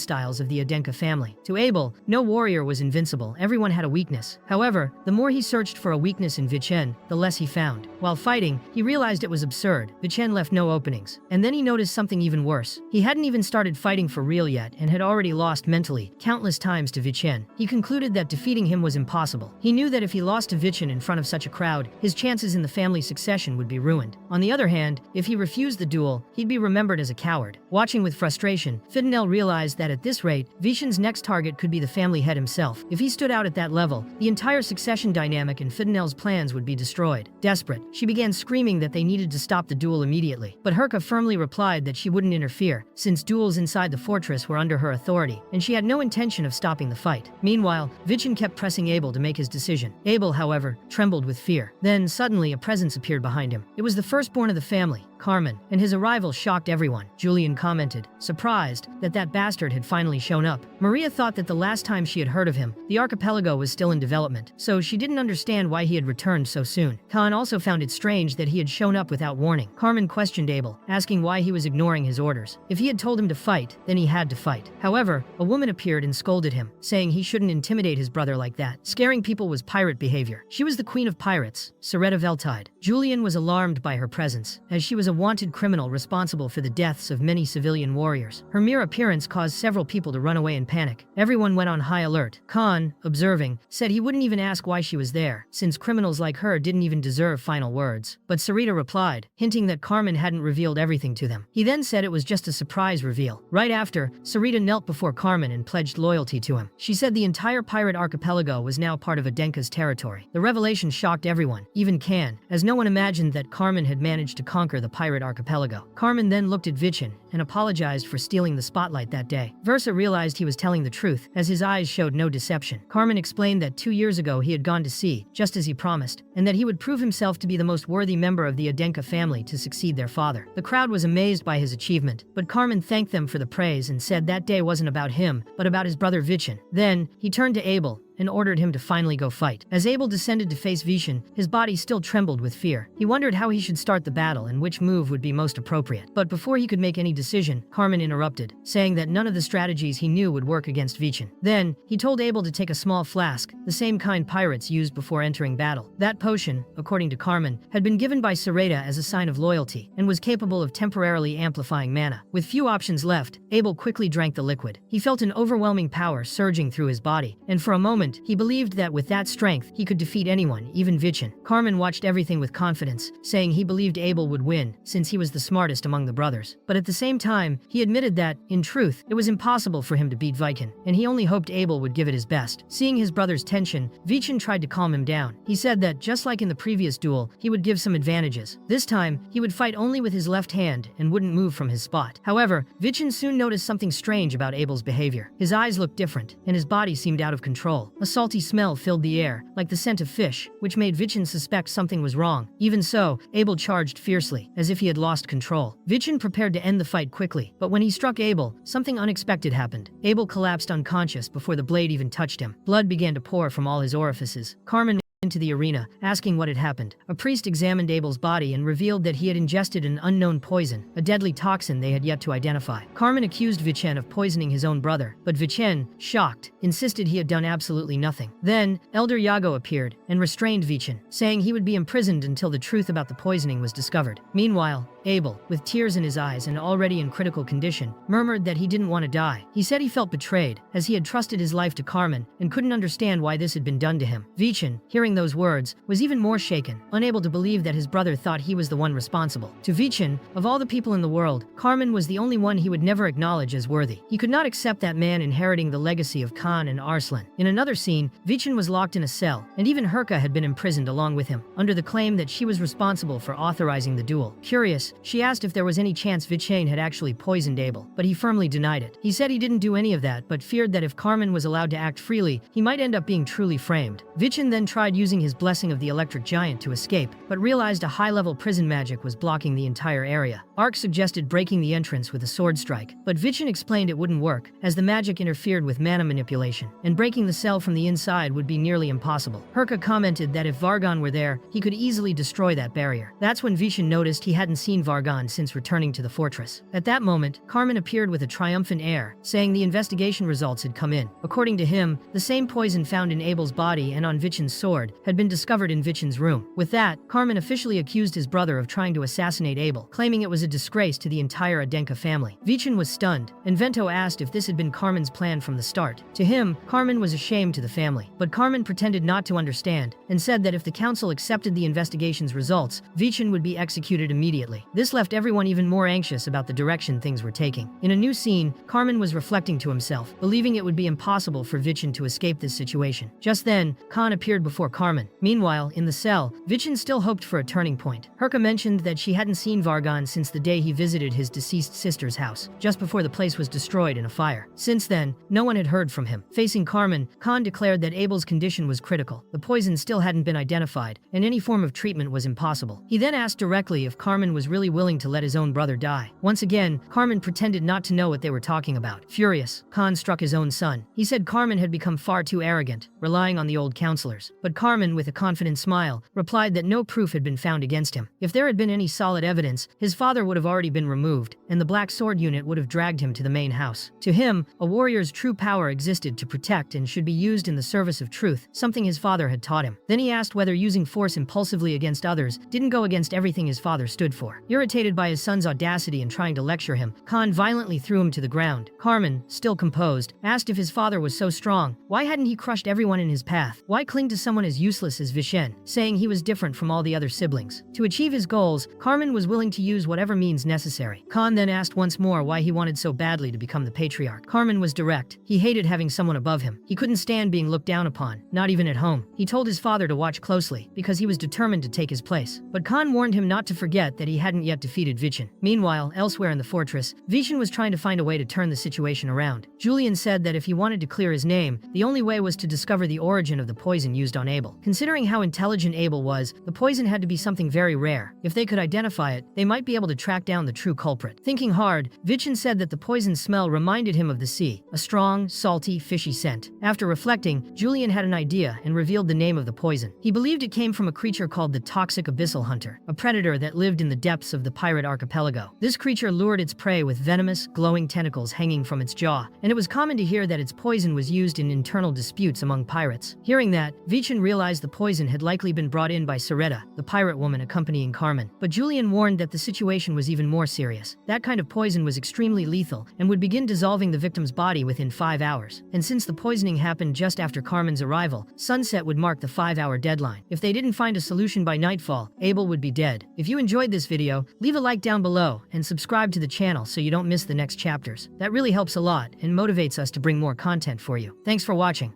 styles of the Adenka family. To Abel, no warrior was invincible, everyone had a weakness. However, the more he searched for a weakness in Vichin, the less he found. While fighting, he realized it was absurd. Vichin left no openings. And then he noticed something even worse. He hadn't even started fighting for real yet and had already lost mentally countless times to Vichin. He concluded that defeating him was impossible. He knew that if he lost to Vichin in front of such a crowd, his chances in the family succession would be ruined. On the other hand, if he refused the duel, he'd be remembered as a coward. Watching with frustration, Fidenel realized that at this rate, Vichin's next target could be the family head himself. If he stood out at that level, the entire succession dynamic in Fidenel's plans would be destroyed. Desperate, she began screaming that they needed to stop the duel immediately. But Herka firmly replied that she wouldn't interfere, since duels inside the fortress were under her authority, and she had no intention of stopping the fight. Meanwhile, Vichin kept pressing Abel to make his decision. Abel, however, trembled with fear. Then, suddenly, a presence appeared behind him. It was the firstborn of the family, Carmen, and his arrival shocked everyone. Julian commented, surprised that that bastard had finally shown up. Maria thought that the last time she had heard of him, the archipelago was still in development, so she didn't understand why he had returned so soon. Khan also found it strange that he had shown up without warning. Carmen questioned Abel, asking why he was ignoring his orders. If he had told him to fight, then he had to fight. However, a woman appeared and scolded him, saying he shouldn't intimidate his brother like that. Scaring people was pirate behavior. She was the queen of pirates, Soretta Veltide. Julian was alarmed by her presence, as she was a wanted criminal responsible for the deaths of many civilian warriors. Her mere appearance caused several people to run away in panic. Everyone went on high alert. Khan, observing, said he wouldn't even ask why she was there, since criminals like her didn't even deserve final words. But Sarita replied, hinting that Carmen hadn't revealed everything to them. He then said it was just a surprise reveal. Right after, Sarita knelt before Carmen and pledged loyalty to him. She said the entire pirate archipelago was now part of Adenka's territory. The revelation shocked everyone, even Kan, as no one imagined that Carmen had managed to conquer the pirate archipelago. Carmen then looked at Vichin and apologized for stealing the spotlight that day. Versa realized he was telling the truth, as his eyes showed no deception. Carmen explained that 2 years ago he had gone to sea, just as he promised, and that he would prove himself to be the most worthy member of the Adenka family to succeed their father. The crowd was amazed by his achievement, but Carmen thanked them for the praise and said that day wasn't about him, but about his brother Vichin. Then, he turned to Abel and ordered him to finally go fight. As Abel descended to face Vichin, his body still trembled with fear. He wondered how he should start the battle and which move would be most appropriate. But before he could make any decision, Carmen interrupted, saying that none of the strategies he knew would work against Vichin. Then, he told Abel to take a small flask, the same kind pirates used before entering battle. That potion, according to Carmen, had been given by Sarita as a sign of loyalty, and was capable of temporarily amplifying mana. With few options left, Abel quickly drank the liquid. He felt an overwhelming power surging through his body, and for a moment, he believed that with that strength, he could defeat anyone, even Vichin. Carmen watched everything with confidence, saying he believed Abel would win, since he was the smartest among the brothers. But at the same time, he admitted that, in truth, it was impossible for him to beat Vichin, and he only hoped Abel would give it his best. Seeing his brother's tension, Vichin tried to calm him down. He said that, just like in the previous duel, he would give some advantages. This time, he would fight only with his left hand and wouldn't move from his spot. However, Vichin soon noticed something strange about Abel's behavior. His eyes looked different, and his body seemed out of control. A salty smell filled the air, like the scent of fish, which made Vichin suspect something was wrong. Even so, Abel charged fiercely, as if he had lost control. Vichin prepared to end the fight quickly, but when he struck Abel, something unexpected happened. Abel collapsed unconscious before the blade even touched him. Blood began to pour from all his orifices. Carmen into the arena, asking what had happened. A priest examined Abel's body and revealed that he had ingested an unknown poison, a deadly toxin they had yet to identify. Carmen accused Vichin of poisoning his own brother, but Vichin, shocked, insisted he had done absolutely nothing. Then, Elder Yago appeared and restrained Vichin, saying he would be imprisoned until the truth about the poisoning was discovered. Meanwhile, Abel, with tears in his eyes and already in critical condition, murmured that he didn't want to die. He said he felt betrayed, as he had trusted his life to Carmen and couldn't understand why this had been done to him. Vichin, hearing those words, was even more shaken, unable to believe that his brother thought he was the one responsible. To Vichin, of all the people in the world, Carmen was the only one he would never acknowledge as worthy. He could not accept that man inheriting the legacy of Khan and Arslan. In another scene, Vichin was locked in a cell, and even Herka had been imprisoned along with him, under the claim that she was responsible for authorizing the duel. Curious, she asked if there was any chance Vichin had actually poisoned Abel, but he firmly denied it. He said he didn't do any of that, but feared that if Carmen was allowed to act freely, he might end up being truly framed. Vichin then tried using his blessing of the electric giant to escape, but realized a high-level prison magic was blocking the entire area. Ark suggested breaking the entrance with a sword strike, but Vichin explained it wouldn't work, as the magic interfered with mana manipulation, and breaking the cell from the inside would be nearly impossible. Herka commented that if Vargan were there, he could easily destroy that barrier. That's when Vichin noticed he hadn't seen Vargan since returning to the fortress. At that moment, Carmen appeared with a triumphant air, saying the investigation results had come in. According to him, the same poison found in Abel's body and on Vichin's sword had been discovered in Vichin's room. With that, Carmen officially accused his brother of trying to assassinate Abel, claiming it was a disgrace to the entire Adenka family. Vichin was stunned, and Vento asked if this had been Carmen's plan from the start. To him, Carmen was a shame to the family, but Carmen pretended not to understand, and said that if the council accepted the investigation's results, Vichin would be executed immediately. This left everyone even more anxious about the direction things were taking. In a new scene, Carmen was reflecting to himself, believing it would be impossible for Vichin to escape this situation. Just then, Khan appeared before Carmen. Meanwhile, in the cell, Vichin still hoped for a turning point. Herka mentioned that she hadn't seen Vargan since the day he visited his deceased sister's house, just before the place was destroyed in a fire. Since then, no one had heard from him. Facing Carmen, Khan declared that Abel's condition was critical. The poison still hadn't been identified, and any form of treatment was impossible. He then asked directly if Carmen was really willing to let his own brother die. Once again, Carmen pretended not to know what they were talking about. Furious, Khan struck his own son. He said Carmen had become far too arrogant, relying on the old counselors. But Carmen, with a confident smile, replied that no proof had been found against him. If there had been any solid evidence, his father would have already been removed, and the Black Sword unit would have dragged him to the main house. To him, a warrior's true power existed to protect and should be used in the service of truth, something his father had taught him. Then he asked whether using force impulsively against others didn't go against everything his father stood for. Irritated by his son's audacity in trying to lecture him, Khan violently threw him to the ground. Carmen, still composed, asked if his father was so strong, why hadn't he crushed everyone in his path? Why cling to someone as useless as Vichin, saying he was different from all the other siblings? To achieve his goals, Carmen was willing to use whatever means necessary. Khan then asked once more why he wanted so badly to become the patriarch. Carmen was direct. He hated having someone above him. He couldn't stand being looked down upon, not even at home. He told his father to watch closely, because he was determined to take his place. But Khan warned him not to forget that he hadn't yet defeated Vichin. Meanwhile, elsewhere in the fortress, Vichin was trying to find a way to turn the situation around. Julian said that if he wanted to clear his name, the only way was to discover the origin of the poison used on Abel. Considering how intelligent Abel was, the poison had to be something very rare. If they could identify it, they might be able to track down the true culprit. Thinking hard, Vichin said that the poison's smell reminded him of the sea, a strong, salty, fishy scent. After reflecting, Julian had an idea and revealed the name of the poison. He believed it came from a creature called the Toxic Abyssal Hunter, a predator that lived in the depths of the pirate archipelago. This creature lured its prey with venomous, glowing tentacles hanging from its jaw, and it was common to hear that its poison was used in internal disputes among pirates. Hearing that, Vichin realized the poison had likely been brought in by Soretta, the pirate woman accompanying Carmen. But Julian warned that the situation was even more serious. That kind of poison was extremely lethal and would begin dissolving the victim's body within 5 hours. And since the poisoning happened just after Carmen's arrival, sunset would mark the 5-hour deadline. If they didn't find a solution by nightfall, Abel would be dead. If you enjoyed this video, leave a like down below and subscribe to the channel so you don't miss the next chapters. That really helps a lot and motivates us to bring more content for you. Thanks for watching.